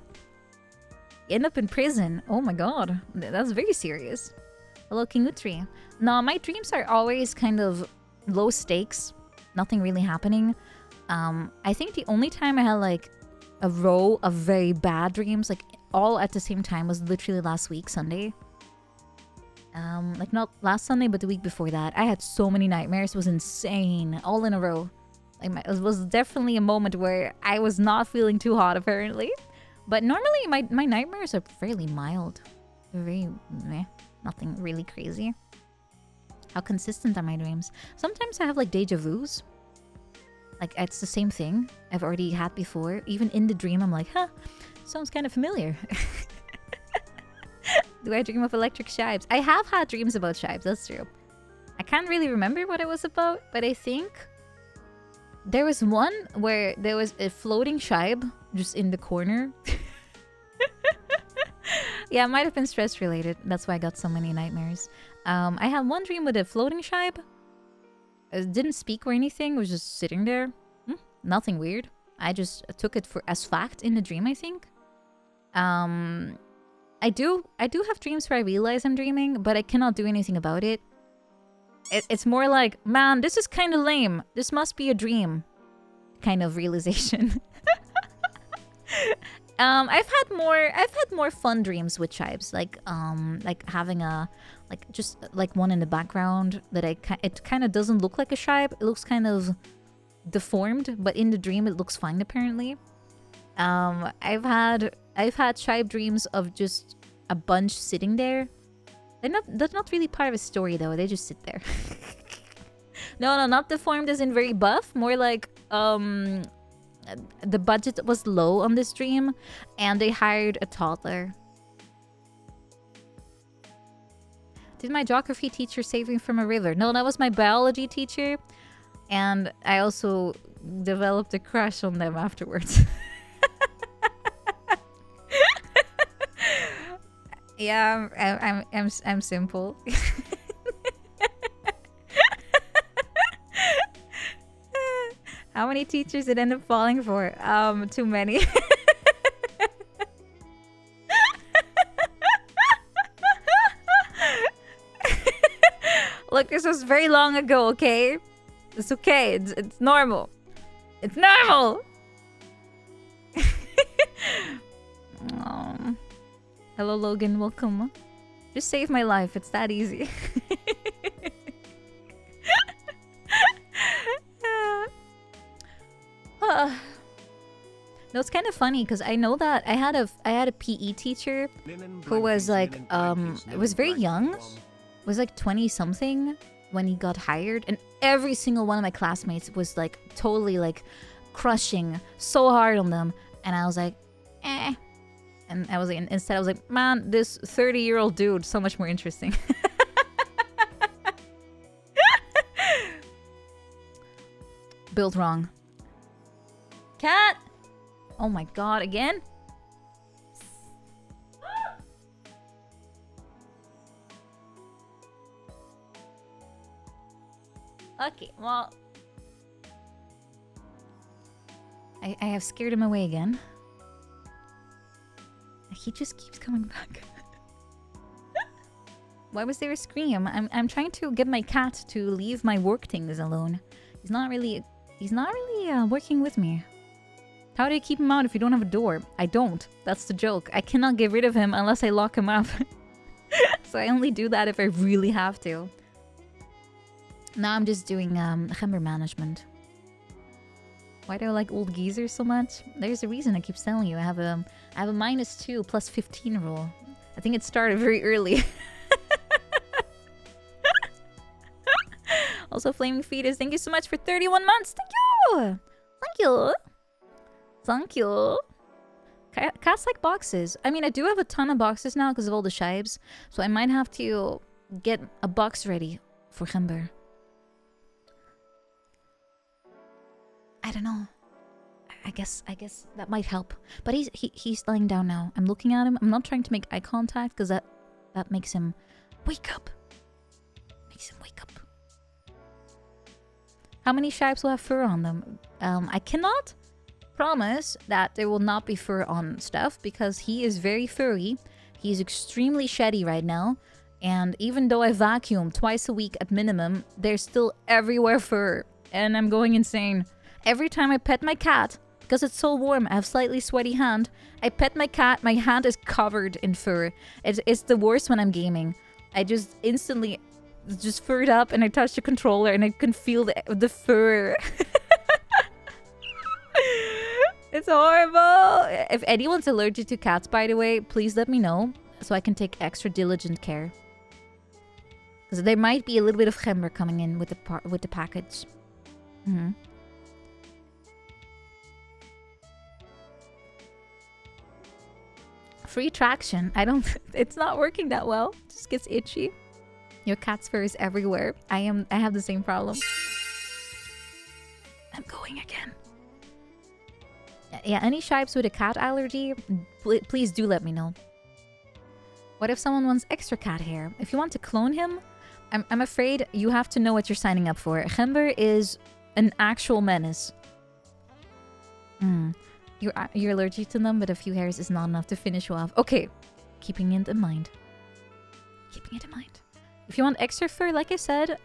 End up in prison. Oh my god. That's very serious. Hello, King Utri. No, my dreams are always kind of low stakes. Nothing really happening. I think the only time I had like a row of very bad dreams, like all at the same time, was literally last week, Sunday. Like not last Sunday, but the week before that. I had so many nightmares. It was insane. All in a row. Like it was definitely a moment where I was not feeling too hot, apparently. But normally my nightmares are fairly mild. They're very meh. Nothing really crazy. How consistent are my dreams? Sometimes I have like deja vus. Like it's the same thing I've already had before. Even in the dream, I'm like, huh, sounds kind of familiar. Do I dream of electric shibes? I have had dreams about shibes, that's true. I can't really remember what it was about, but I think there was one where there was a floating shibe just in the corner. Yeah, it might have been stress related. That's why I got so many nightmares. I had one dream with a floating shibe. It didn't speak or anything. It was just sitting there. Nothing weird. I just took it as fact in the dream, I think. I do have dreams where I realize I'm dreaming, but I cannot do anything about it. It's more like, man, this is kind of lame. This must be a dream kind of realization. I've had more fun dreams with tribes, like having just one in the background that it kind of doesn't look like a tribe. It looks kind of deformed, but in the dream it looks fine apparently. I've had tribe dreams of just a bunch sitting there. They're not really part of a story though. They just sit there. No, not deformed as in very buff. More like the budget was low on this dream, and they hired a toddler. Did my geography teacher save me from a river? No, that was my biology teacher, and I also developed a crush on them afterwards. Yeah, I'm simple. How many teachers did end up falling for? Too many. Look, this was very long ago, okay? It's okay. It's normal. It's normal. Oh. Hello, Logan. Welcome. Just save my life. It's that easy. No, it's kind of funny because I know that I had a PE teacher who was like was very young, was like 20 something when he got hired, and every single one of my classmates was like totally like crushing so hard on them, and I was like, eh. And I was like, instead I was like, man, this 30-year-old dude, so much more interesting. Built wrong. Cat! Oh my god, again? Okay, well... I have scared him away again. He just keeps coming back. Why was there a scream? I'm trying to get my cat to leave my work things alone. He's not really working with me. How do you keep him out if you don't have a door? I don't. That's the joke. I cannot get rid of him unless I lock him up. So I only do that if I really have to. Now I'm just doing Gember management. Why do I like old geezers so much? There's a reason I keep telling you. I have a -2 plus 15 rule. I think it started very early. Also, Flaming Fetus, thank you so much for 31 months. Thank you! Thank you! Thank you! Cats like boxes. I mean, I do have a ton of boxes now because of all the shibes. So I might have to get a box ready for Gember. I don't know. I guess that might help. But he's lying down now. I'm looking at him. I'm not trying to make eye contact because that makes him wake up. Makes him wake up. How many shibes will have fur on them? I cannot promise that there will not be fur on stuff because he is very furry. He's extremely sheddy right now. And even though I vacuum twice a week at minimum, there's still everywhere fur. And I'm going insane. Every time I pet my cat, because it's so warm, I have slightly sweaty hand. I pet my cat, my hand is covered in fur. It's the worst when I'm gaming. I just instantly just furred up and I touch the controller and I can feel the fur. It's horrible. If anyone's allergic to cats, by the way, please let me know so I can take extra diligent care. Because there might be a little bit of Gember coming in with the package. Free traction. It's not working that well. It just gets itchy. Your cat's fur is everywhere. I have the same problem. I'm going again. Yeah, any shibes with a cat allergy, please do let me know. What if someone wants extra cat hair? If you want to clone him, I'm afraid you have to know what you're signing up for. Gember is an actual menace. You're allergic to them, but a few hairs is not enough to finish you off. Okay, keeping it in mind. Keeping it in mind. If you want extra fur, like I said,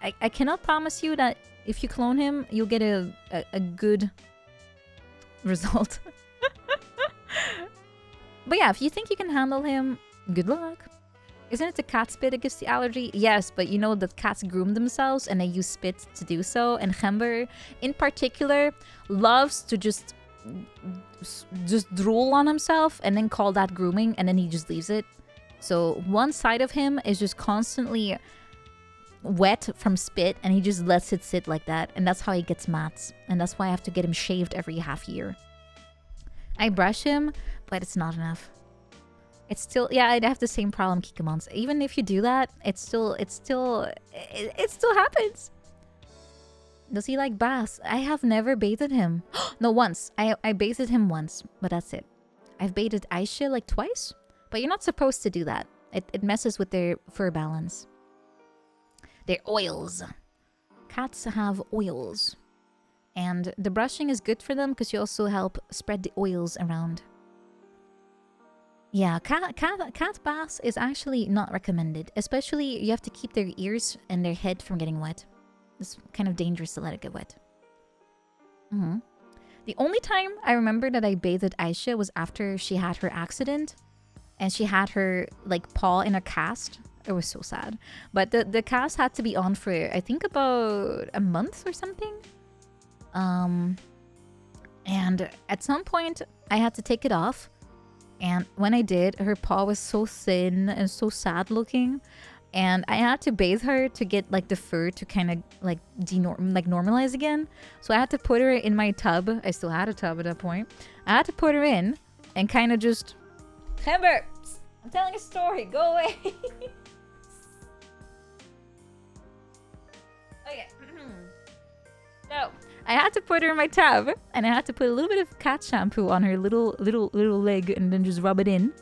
I cannot promise you that if you clone him, you'll get a good result. But yeah, if you think you can handle him, good luck. Isn't it the cat spit that gives the allergy? Yes, but you know that cats groom themselves and they use spit to do so. And Gember, in particular, loves to just drool on himself and then call that grooming, and then he just leaves it. So one side of him is just constantly wet from spit, and he just lets it sit like that, and that's how he gets mats, and that's why I have to get him shaved every half year. I brush him, but it's not enough. It's still, yeah, I'd have the same problem, Kikamons. Even if you do that, it still happens. Does he like baths? I have never bathed him. No, once. I bathed him once, but that's it. I've bathed Aisha like twice, but you're not supposed to do that. It messes with their fur balance. Their oils. Cats have oils. And the brushing is good for them because you also help spread the oils around. Yeah, cat baths is actually not recommended. Especially you have to keep their ears and their head from getting wet. It's kind of dangerous to let it get wet. The only time I remember that I bathed Aisha was after she had her accident. And she had her like paw in a cast. It was so sad. But the cast had to be on for, I think, about a month or something. And at some point, I had to take it off. And when I did, her paw was so thin and so sad looking. And I had to bathe her to get like the fur to kind of like normalize again. So I had to put her in my tub. I still had a tub at that point. I had to put her in and kind of just... Gember! I'm telling a story. Go away. Okay. So I had to put her in my tub, and I had to put a little bit of cat shampoo on her little leg, and then just rub it in.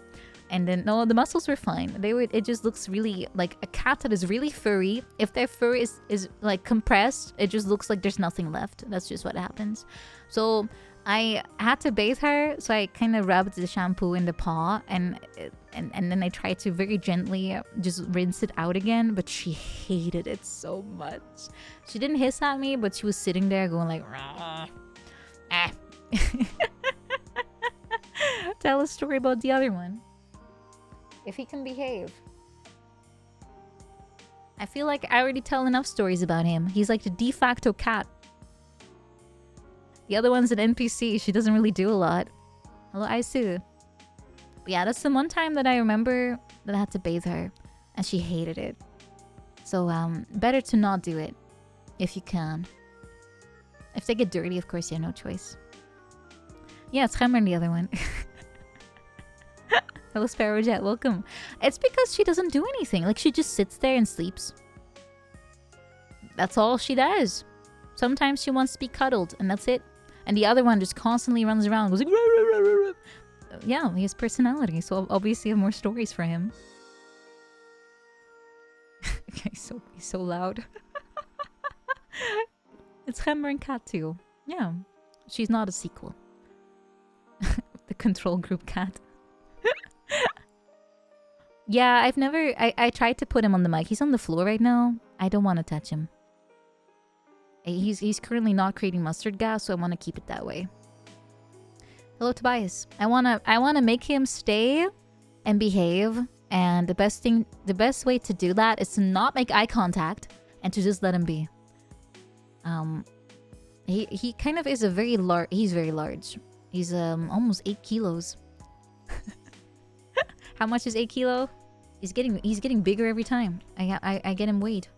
And then no, the muscles were fine. It just looks really like a cat that is really furry. If their fur is like compressed, it just looks like there's nothing left. That's just what happens. So I had to bathe her, so I kind of rubbed the shampoo in the paw, and then I tried to very gently just rinse it out again, but she hated it so much. She didn't hiss at me, but she was sitting there going like, "Rah, ah." Tell a story about the other one. If he can behave. I feel like I already tell enough stories about him. He's like the de facto cat. The other one's an NPC. She doesn't really do a lot. Hello, Aisu. But yeah, that's the one time that I remember that I had to bathe her. And she hated it. So, better to not do it. If you can. If they get dirty, of course, you have no choice. Yeah, it's Hammer and the other one. Hello, Sparrowjet. Welcome. It's because she doesn't do anything. Like, she just sits there and sleeps. That's all she does. Sometimes she wants to be cuddled, and that's it. And the other one just constantly runs around, goes like, "Rah, rah, rah, rah, rah." Yeah, he has personality, so obviously have more stories for him. Okay, so he's so loud. It's Hammer and Cat too. Yeah, she's not a sequel. The control group cat. Yeah, I've never... I tried to put him on the mic. He's on the floor right now. I don't want to touch him. He's currently not creating mustard gas, so I want to keep it that way. Hello, Tobias. I wanna make him stay and behave, and the best way to do that is to not make eye contact and to just let him be. He kind of is a very large. He's very large. He's almost 8 kilos. How much is 8 kilo? He's getting bigger every time. I get him weighed.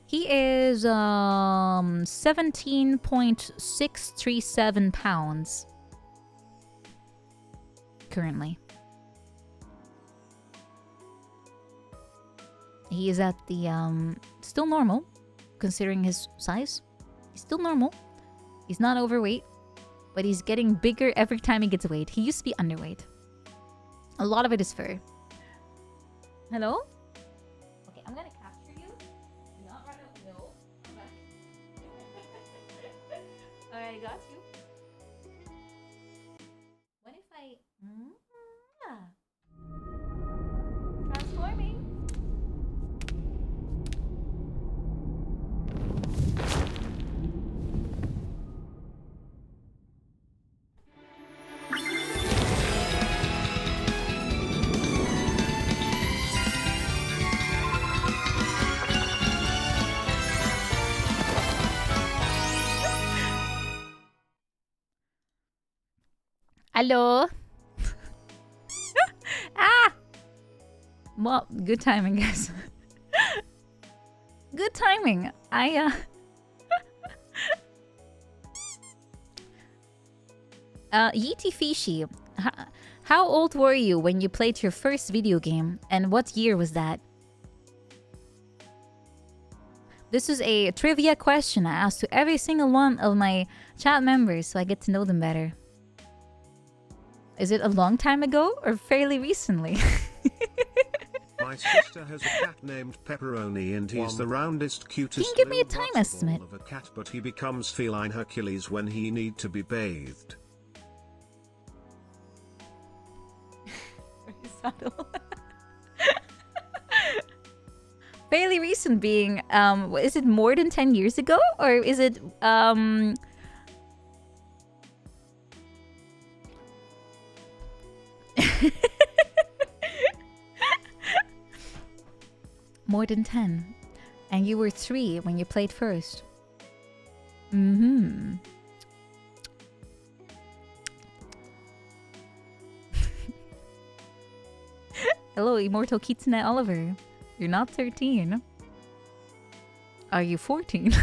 He is 17.637 pounds currently. He is at the still normal considering his size. He's still normal. He's not overweight, but he's getting bigger every time he gets weighed. He used to be underweight. A lot of it is fur. Hello? Okay, I'm gonna capture you. Do not run out. No. Alright, I got you. What if I... Transforming. Hello. Ah. Well, good timing, guys. Good timing. Yeety Fishy, how old were you when you played your first video game, and what year was that? This is a trivia question I asked to every single one of my chat members, so I get to know them better. Is it a long time ago or fairly recently? My sister has a cat named Pepperoni, and he's the roundest, cutest. Can you give me a little time butterball estimate? of a cat, but he becomes feline Hercules when he need to be bathed. Very subtle. Fairly recent being, is it more than 10 years ago? Or is it, more than 10. And you were 3 when you played first. Mm-hmm. Hello, Immortal Kitsune Oliver. You're not 13. Are you 14?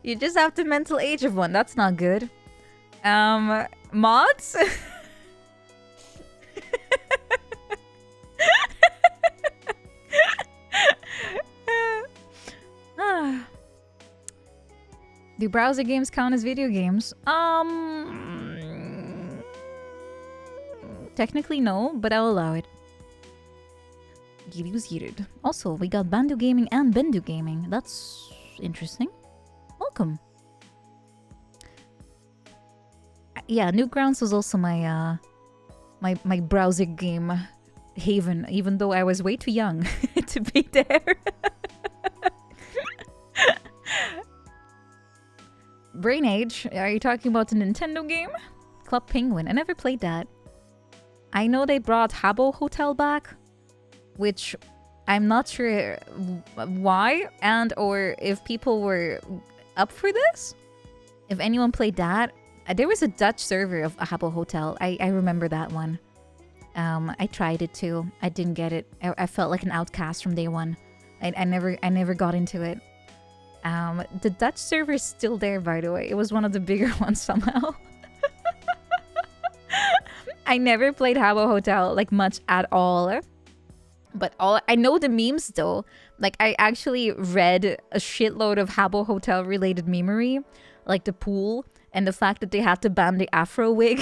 You just have the mental age of one. That's not good. Mods? Do browser games count as video games? Technically no, but I'll allow it. Giruzirid. Also, we got Bandu Gaming and Bendu Gaming. That's interesting. Welcome. Yeah, Newgrounds was also my my browser game haven, even though I was way too young to be there. Brain Age, are you talking about the Nintendo game? Club Penguin, I never played that. I know they brought Habbo Hotel back, which I'm not sure why and or if people were up for this. If anyone played that, there was a Dutch server of Habbo Hotel. I remember that one. I tried it too. I didn't get it. I felt like an outcast from day one. I never got into it. The Dutch server is still there, by the way. It was one of the bigger ones somehow. I never played Habbo Hotel like much at all. But I know the memes though. Like I actually read a shitload of Habbo Hotel related memery, like the pool and the fact that they had to ban the Afro wig.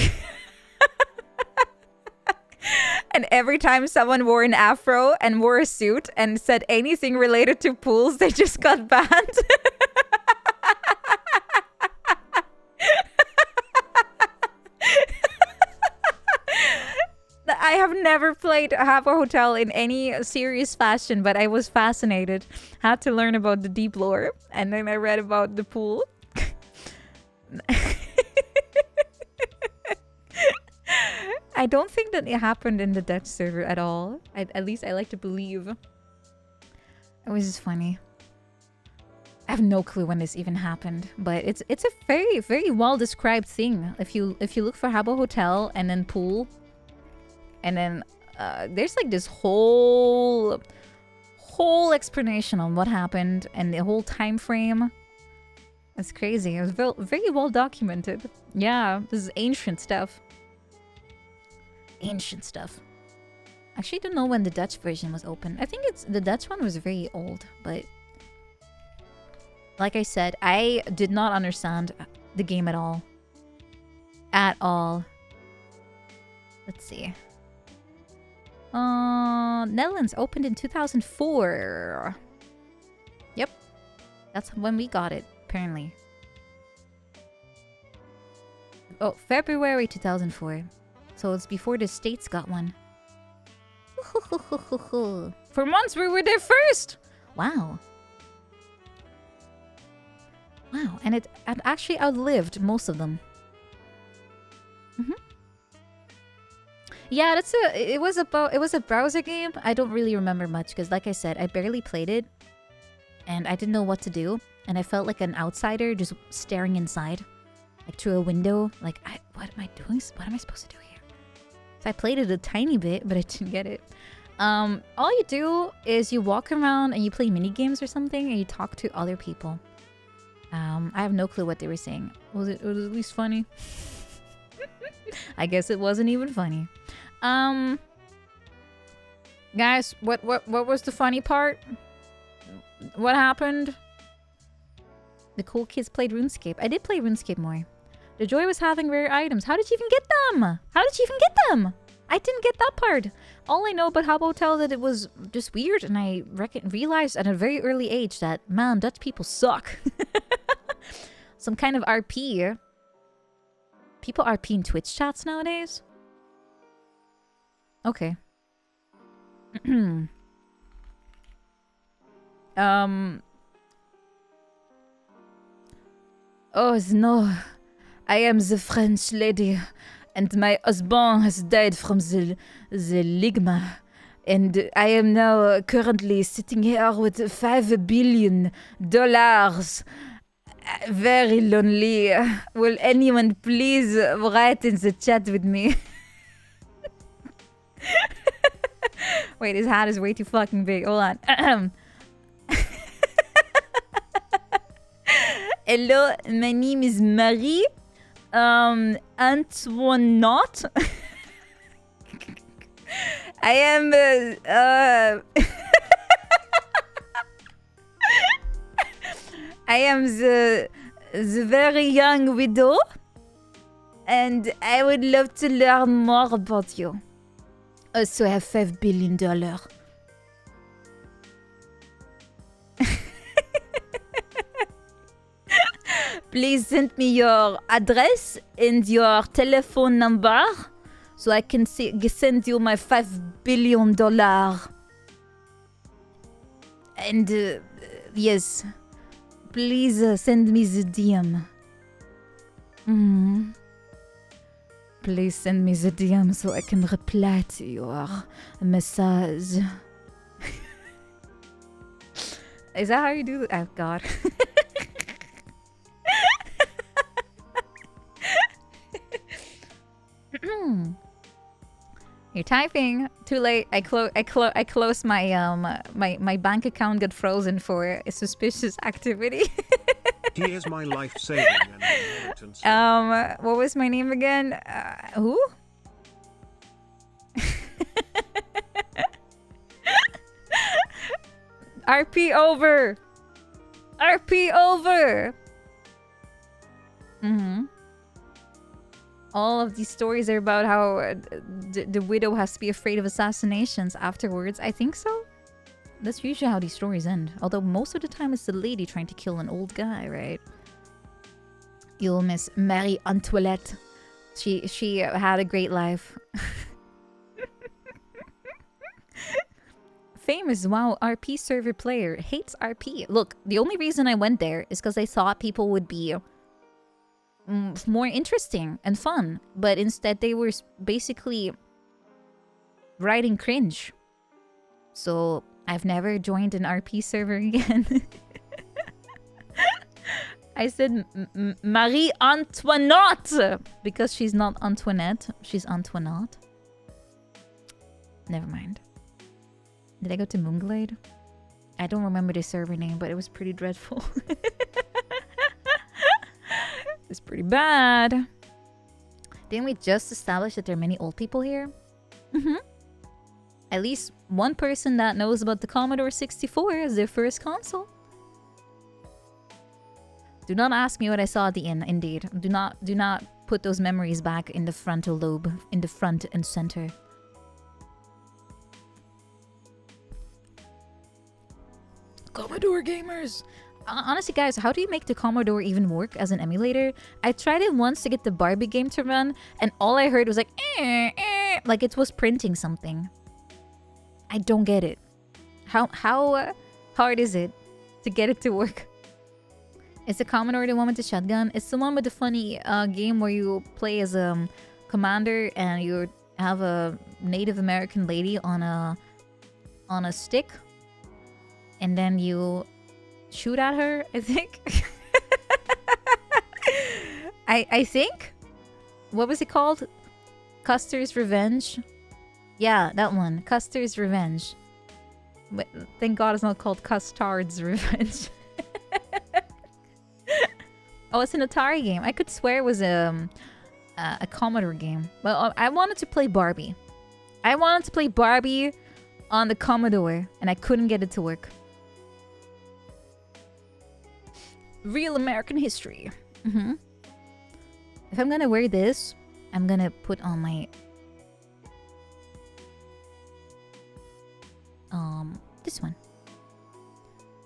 And every time someone wore an afro and wore a suit and said anything related to pools, they just got banned. I have never played Habbo Hotel in any serious fashion, but I was fascinated. Had to learn about the deep lore, and then I read about the pool. I don't think that it happened in the Dutch server at all. At least I like to believe. It was just funny. I have no clue when this even happened, but it's a very, very well described thing. If you look for Habbo Hotel and then pool, and then there's like this whole explanation on what happened and the whole time frame. It's crazy. It was very well documented. Yeah, this is ancient stuff. Ancient stuff. Actually, I don't know when the Dutch version was open. I think the Dutch one was very old, but like I said, I did not understand the game at all. At all. Let's see. Netherlands opened in 2004. Yep. That's when we got it, apparently. Oh, February 2004. So it's before the States got one. For months we were there first! Wow. Wow, and it actually outlived most of them. Yeah, it was a browser game. I don't really remember much because like I said, I barely played it. And I didn't know what to do. And I felt like an outsider just staring inside. Like through a window. Like, what am I doing? What am I supposed to do here? So I played it a tiny bit, but I didn't get it. All you do is you walk around and you play mini games or something and you talk to other people. I have no clue what they were saying. Was it at least funny? I guess it wasn't even funny. Guys, what was the funny part? What happened? The cool kids played RuneScape. I did play RuneScape more. The joy was having rare items. How did you even get them? How did you even get them? I didn't get that part. All I know about Habbo Hotel that it was just weird, and I realized at a very early age that, man, Dutch people suck. Some kind of RP. People RP in Twitch chats nowadays? Okay. Oh no, I am the French lady, and my husband has died from the ligma, and I am now currently sitting here with $5 billion. Very lonely. Will anyone please write in the chat with me? Wait, his hat is way too fucking big. Hold on. Hello, my name is Marie. Antoinette. I am I am the very young widow, and I would love to learn more about you. Also, I have $5 billion. Please send me your address and your telephone number so I can send you my $5 billion. And yes, please send me the DM. Please send me the DM so I can reply to your message. Is that how you do it? Oh, God. You're typing. Too late. I closed my my bank account got frozen for a suspicious activity. Here's my life-saving and inheritance. What was my name again? Who? RP over. RP over. All of these stories are about how the widow has to be afraid of assassinations afterwards. I think so. That's usually how these stories end. Although most of the time it's the lady trying to kill an old guy, right? You'll miss Marie Antoinette. She had a great life. Famous WoW RP server player hates RP. Look, the only reason I went there is because I thought people would be more interesting and fun, but instead they were basically writing cringe. So I've never joined an RP server again. I said Marie Antoinette because she's not Antoinette, she's Antoinette. Never mind. Did I go to Moonglade? I don't remember the server name, but it was pretty dreadful. It's pretty bad. Didn't we just establish that there are many old people here? At least one person that knows about the Commodore 64 as their first console. Do not ask me what I saw at the inn, indeed. Do not put those memories back in the frontal lobe, in the front and center. Commodore gamers! Honestly, guys, how do you make the Commodore even work as an emulator? I tried it once to get the Barbie game to run, and all I heard was like, like it was printing something. I don't get it. How hard is it to get it to work? Is the Commodore the one with the shotgun? It's the one with the funny game where you play as a commander and you have a Native American lady on a stick, and then you shoot at her, I think. I think? What was it called? Custer's Revenge? Yeah, that one. Custer's Revenge. But thank God it's not called Custard's Revenge. Oh, it's an Atari game. I could swear it was a Commodore game. Well, I wanted to play Barbie. I wanted to play Barbie on the Commodore, and I couldn't get it to work. Real American history. If I'm gonna wear this, I'm gonna put on my this one.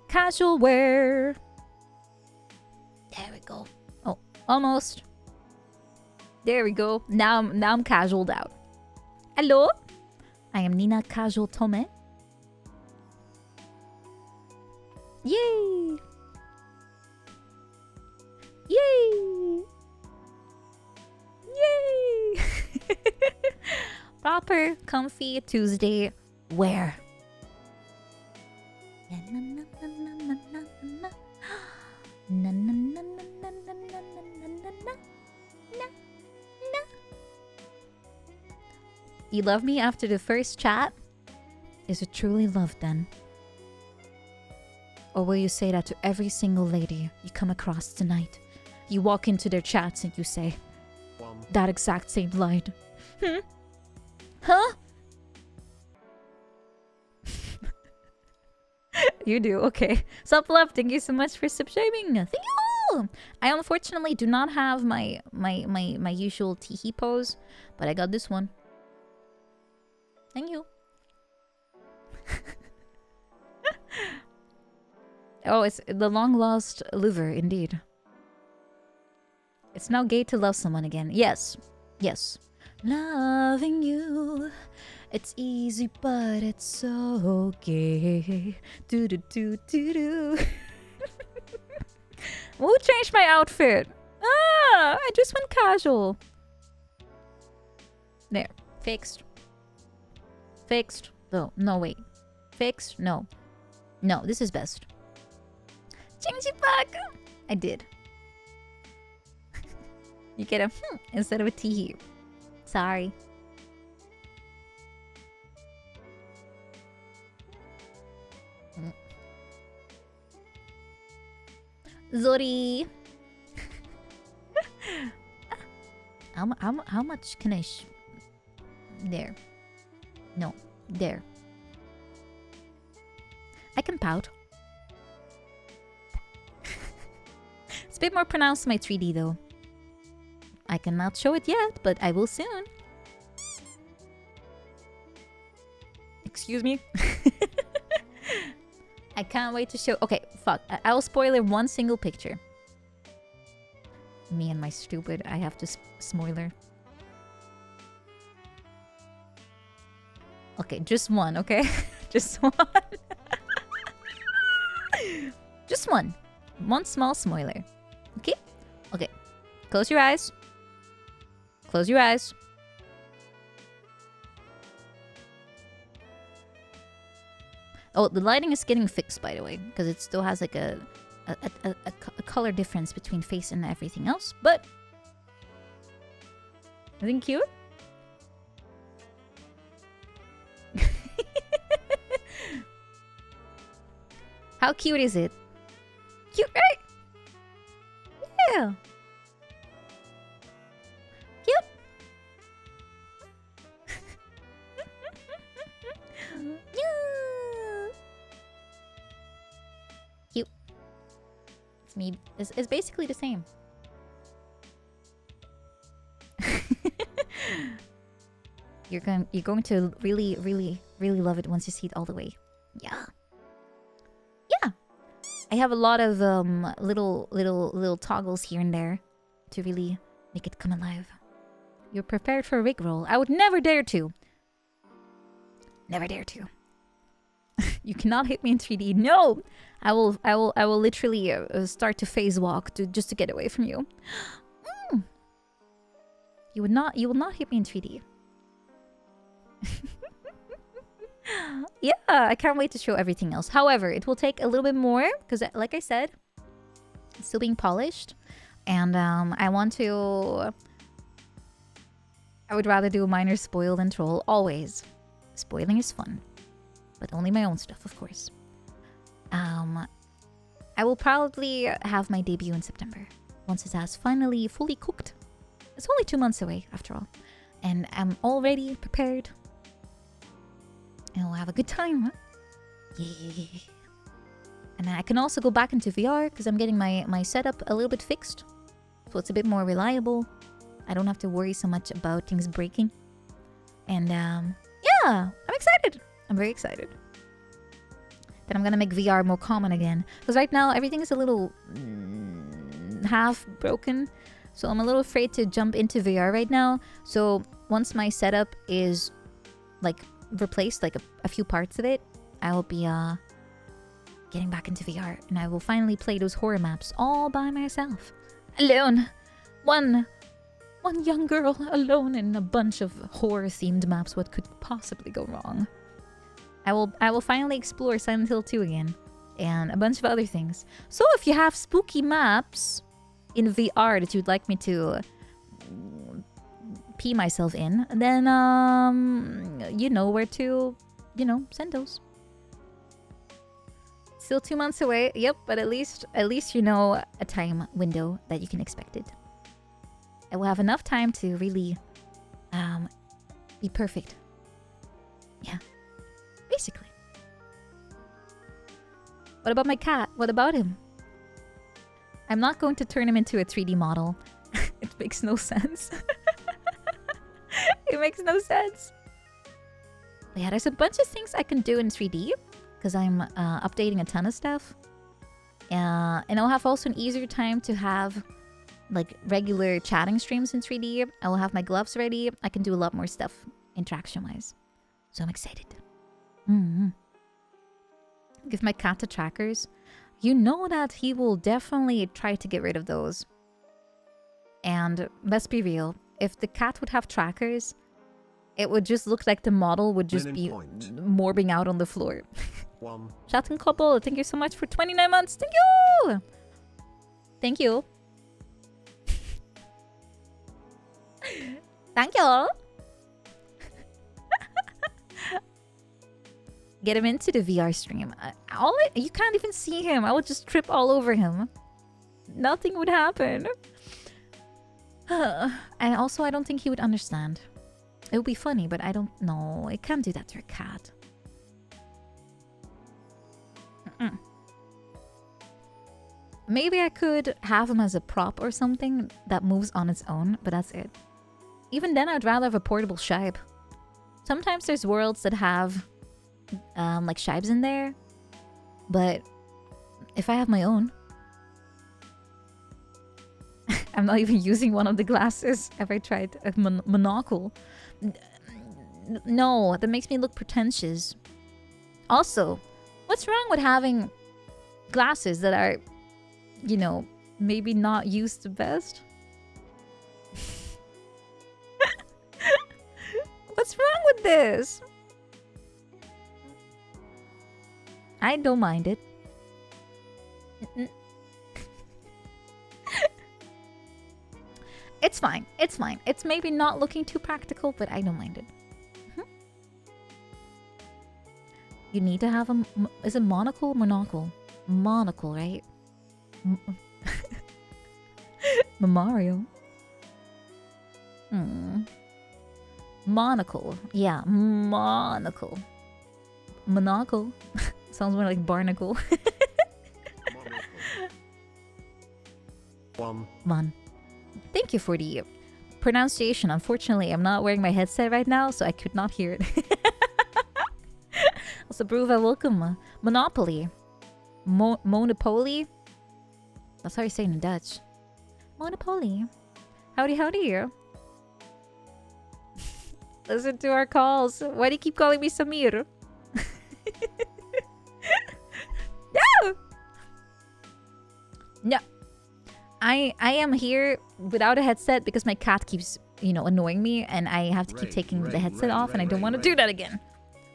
Casual wear. There we go. Oh, almost. There we go. Now I'm casualed out. Hello, I am Nina Saotome. Yay! Yay! Yay! Proper, comfy Tuesday wear. You love me after the first chat? Is it truly love then? Or will you say that to every single lady you come across tonight? You walk into their chats and you say that exact same line. Huh? You do, okay. Sup love, thank you so much for subscribing. Thank you! I unfortunately do not have my usual teehee pose, but I got this one. Thank you. Oh, it's the long lost liver, indeed. It's now gay to love someone again. Yes. Yes. Loving you. It's easy, but it's so gay. Do do do do do. Who changed my outfit? Ah, I just went casual. There. Fixed. Fixed. Oh, no, wait. Fixed? No. No, this is best. Chingjipak! I did. You get a instead of a T here. Sorry. Zori! How much can I there. No. There. I can pout. It's a bit more pronounced in my 3D though. I cannot show it yet, but I will soon. Excuse me? I can't wait to show... Okay, fuck. I will spoiler one single picture. Me and my stupid... I have to spoiler. Okay, just one, okay? Just one. Just one. One small spoiler. Okay? Okay. Close your eyes. Close your eyes. Oh, the lighting is getting fixed, by the way, because it still has like a color difference between face and everything else. But I think cute. How cute is it? Cute, right? Yeah. Cute. Yeah. Cute. It's me. It's basically the same. You're going to really love it once you see it all the way. Yeah. Yeah. I have a lot of little toggles here and there to really make it come alive. You're prepared for a rig roll. I would never dare to. Never dare to. You cannot hit me in 3D. No, I will literally start to phase walk just to get away from you. You will not hit me in 3D. Yeah, I can't wait to show everything else. However, it will take a little bit more because, like I said, it's still being polished, and I want to. I would rather do a minor spoil than troll. Always, spoiling is fun, but only my own stuff, of course. I will probably have my debut in September once it has finally fully cooked. It's only 2 months away, after all, and I'm already prepared. And we'll have a good time, huh? Yeah. And I can also go back into VR because I'm getting my setup a little bit fixed. So it's a bit more reliable. I don't have to worry so much about things breaking. And yeah, I'm excited. I'm very excited. Then I'm gonna make VR more common again. Because right now everything is a little half broken. So I'm a little afraid to jump into VR right now. So once my setup is like replaced, like a few parts of it, I will be getting back into VR, and I will finally play those horror maps all by myself, alone. One young girl alone in a bunch of horror themed maps. What could possibly go wrong? I will finally explore Silent Hill 2 again, and a bunch of other things. So if you have spooky maps in VR that you'd like me to pee myself in, then you know where to, send those. Still 2 months away, yep, but at least you know a time window that you can expect it. I will have enough time to really be perfect. Yeah, basically. What about my cat? What about him? I'm not going to turn him into a 3D model. It makes no sense. It makes no sense. But yeah, there's a bunch of things I can do in 3D because I'm updating a ton of stuff. And I'll have also an easier time to have like regular chatting streams in 3D. I will have my gloves ready. I can do a lot more stuff interaction-wise. So I'm excited. Give my cat the trackers. You know that he will definitely try to get rid of those. And let's be real. If the cat would have trackers, it would just look like the model would just be morbing out on the floor. Chat and couple, thank you so much for 29 months. Thank you! Thank you. Thank you. Get him into the VR stream. You can't even see him. I would just trip all over him. Nothing would happen. And also, I don't think he would understand. It would be funny, but I don't know. I can't do that to a cat. Maybe I could have him as a prop or something that moves on its own, but that's it. Even then, I'd rather have a portable shibe. Sometimes there's worlds that have like shibes in there, but if I have my own, I'm not even using one of the glasses. Have I tried a monocle? No, that makes me look pretentious. Also, what's wrong with having glasses that are, you know, maybe not used the best? What's wrong with this? I don't mind it. It's fine. It's fine. It's maybe not looking too practical, but I don't mind it. You need to have a... Is it monocle or monocle? Monocle, right? Mario. Monocle. Yeah, monocle. Monocle. Sounds more like barnacle. Mon. Thank you for the pronunciation. Unfortunately, I'm not wearing my headset right now, so I could not hear it. Also, Bruva, welcome. Monopoly. Monopoly? That's how you say it in Dutch. Monopoly. Howdy, howdy. Listen to our calls. Why do you keep calling me Samir? No! No. I am here without a headset because my cat keeps, you know, annoying me, and I have to keep taking the headset off, and I don't want to do that again.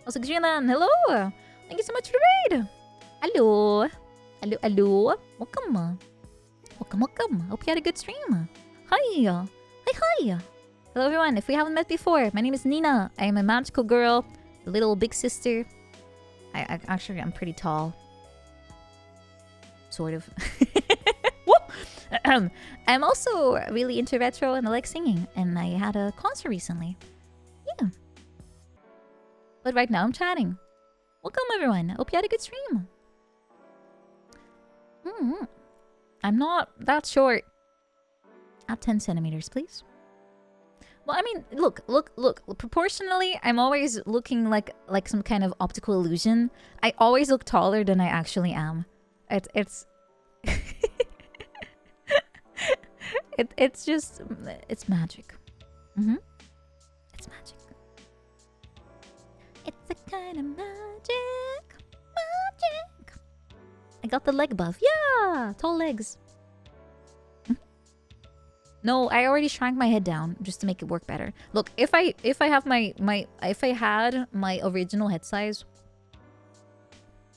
Also, Gjilan, hello! Thank you so much for the raid! Hello! Hello, hello! Welcome! Welcome, welcome! Hope you had a good stream! Hi! Hi, hi! Hello, everyone! If we haven't met before, my name is Nina. I am a magical girl, the little big sister. Actually, I'm pretty tall. Sort of. I'm also really into retro and I like singing, and I had a concert recently. Yeah. But right now I'm chatting. Welcome everyone. Hope you had a good stream. I'm not that short. At 10 centimeters, please. Well, I mean, look. Proportionally, I'm always looking like some kind of optical illusion. I always look taller than I actually am. It's it's just, it's magic. It's magic. It's a kind of magic. Magic. I got the leg buff. Yeah, tall legs. No, I already shrank my head down just to make it work better. Look, if I have if I had my original head size,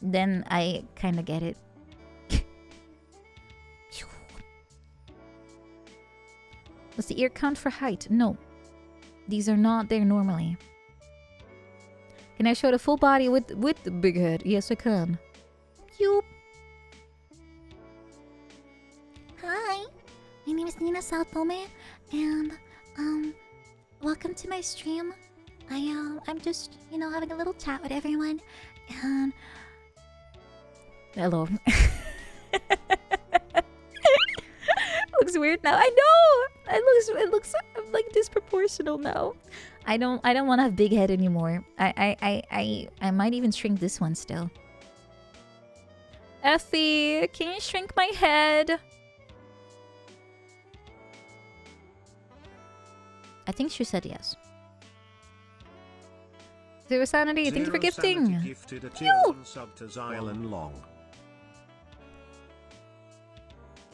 then I kind of get it. What's the ear count for height? No. These are not there normally. Can I show the full body with the big head? Yes, I can. Yup. Hi. My name is Nina Saotome, and welcome to my stream. I'm just, you know, having a little chat with everyone, and hello. Looks weird now. I know. It looks like disproportional now. I don't want to have big head anymore. I might even shrink this one still. Effie, can you shrink my head? I think she said yes. Zero Sanity, thank you for Zero Sanity gifting. gifted a tier 1 sub to Zylan Long.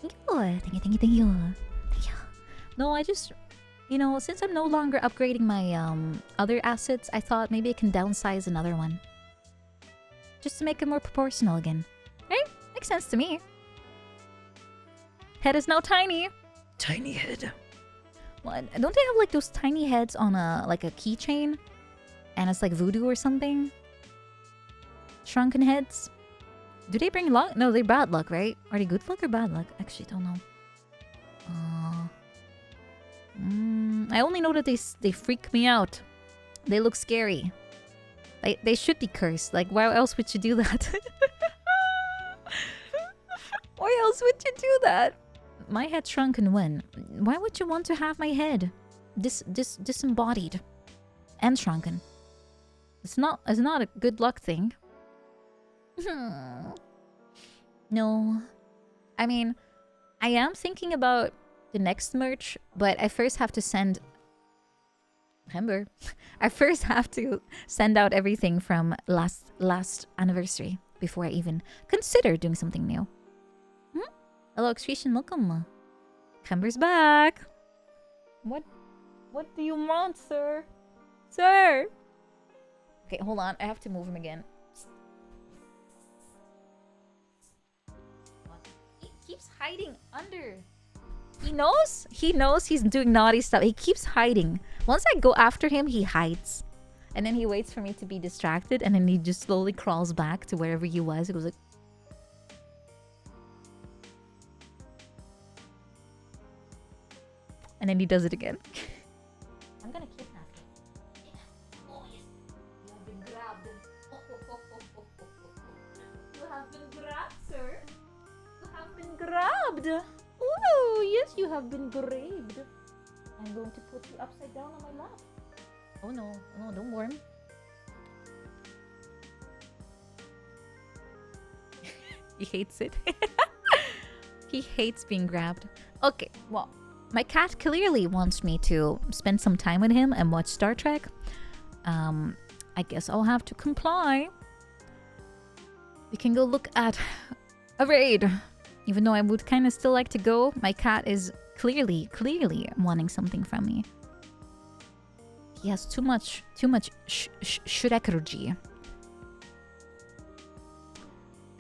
Thank you. Thank you. No, I just, you know, since I'm no longer upgrading my other assets, I thought maybe I can downsize another one. Just to make it more proportional again. Right? Makes sense to me. Head is now tiny. Tiny head. What? Don't they have like those tiny heads on a like a keychain? And it's like voodoo or something? Shrunken heads? Do they bring luck? No, they're bad luck, right? Are they good luck or bad luck? Actually, don't know. I only know that they freak me out. They look scary. They should be cursed. Like, why else would you do that? Why else would you do that? My head shrunken when? Why would you want to have my head disembodied and shrunken? It's not a good luck thing. No. I mean, I am thinking about the next merch, but I first have to send... Remember, I first have to send out everything from last anniversary before I even consider doing something new. Hello, Extretion, welcome. Kember's back. What do you want, sir? Sir! Okay, hold on. I have to move him again. He keeps hiding under. He knows? He knows he's doing naughty stuff. He keeps hiding. Once I go after him, he hides. And then he waits for me to be distracted. And then he just slowly crawls back to wherever he was. He goes like... And then he does it again. I'm gonna kidnap him. Oh yes. You have been grabbed. You have been grabbed, sir. You have been grabbed. Oh, yes, you have been grabbed. I'm going to put you upside down on my lap. Oh no, no, don't worry. He hates it. He hates being grabbed. Okay, well, my cat clearly wants me to spend some time with him and watch Star Trek. I guess I'll have to comply. We can go look at a raid. Even though I would kind of still like to go, my cat is clearly wanting something from me. He has too much Shrekergy.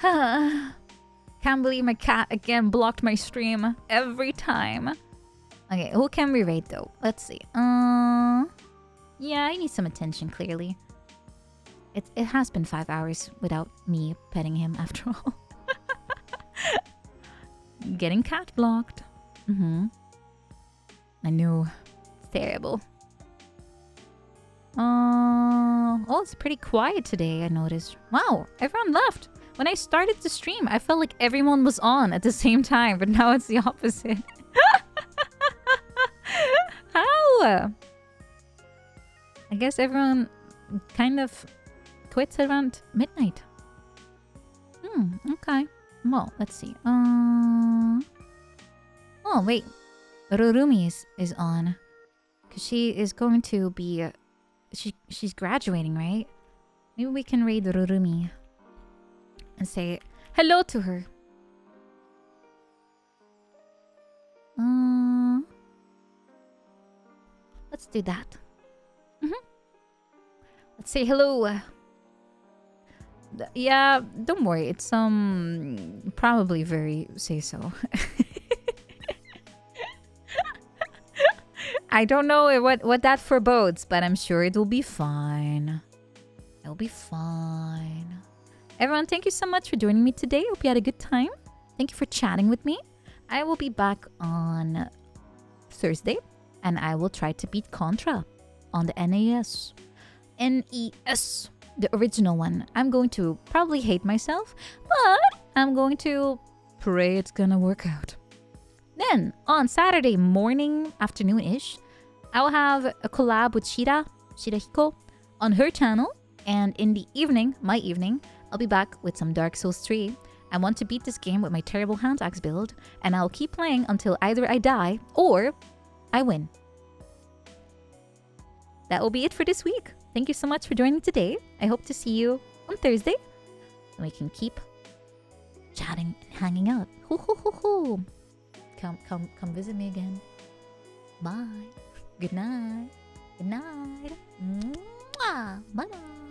Can't believe my cat again blocked my stream every time. Okay, who can we raid though? Let's see. Yeah, I need some attention, clearly. It has been 5 hours without me petting him after all. Getting cat blocked. I know. It's terrible. Oh, it's pretty quiet today, I noticed. Wow, everyone left. When I started the stream, I felt like everyone was on at the same time, but now it's the opposite. How? I guess everyone kind of quits around midnight. Okay. Well, let's see. Oh, wait. Rurumi is on. Because she is going to be... she's graduating, right? Maybe we can raid Rurumi. And say hello to her. Let's do that. Let's say hello. Yeah, don't worry. It's probably very say so. I don't know what that forebodes, but I'm sure it will be fine. It'll be fine. Everyone, thank you so much for joining me today. Hope you had a good time. Thank you for chatting with me. I will be back on Thursday, and I will try to beat Contra on the NES. NES. The original one. I'm going to probably hate myself, but I'm going to pray it's gonna work out. Then, on Saturday morning, afternoon-ish, I'll have a collab with Shirahiko, on her channel. And in the evening, my evening, I'll be back with some Dark Souls 3. I want to beat this game with my terrible hand axe build, and I'll keep playing until either I die or I win. that will be it for this week. Thank you so much for joining today. I hope to see you on Thursday. And we can keep chatting and hanging out. Hoo hoo hoo hoo. Come visit me again. Bye. Good night. Good night. Mwah. Bye bye.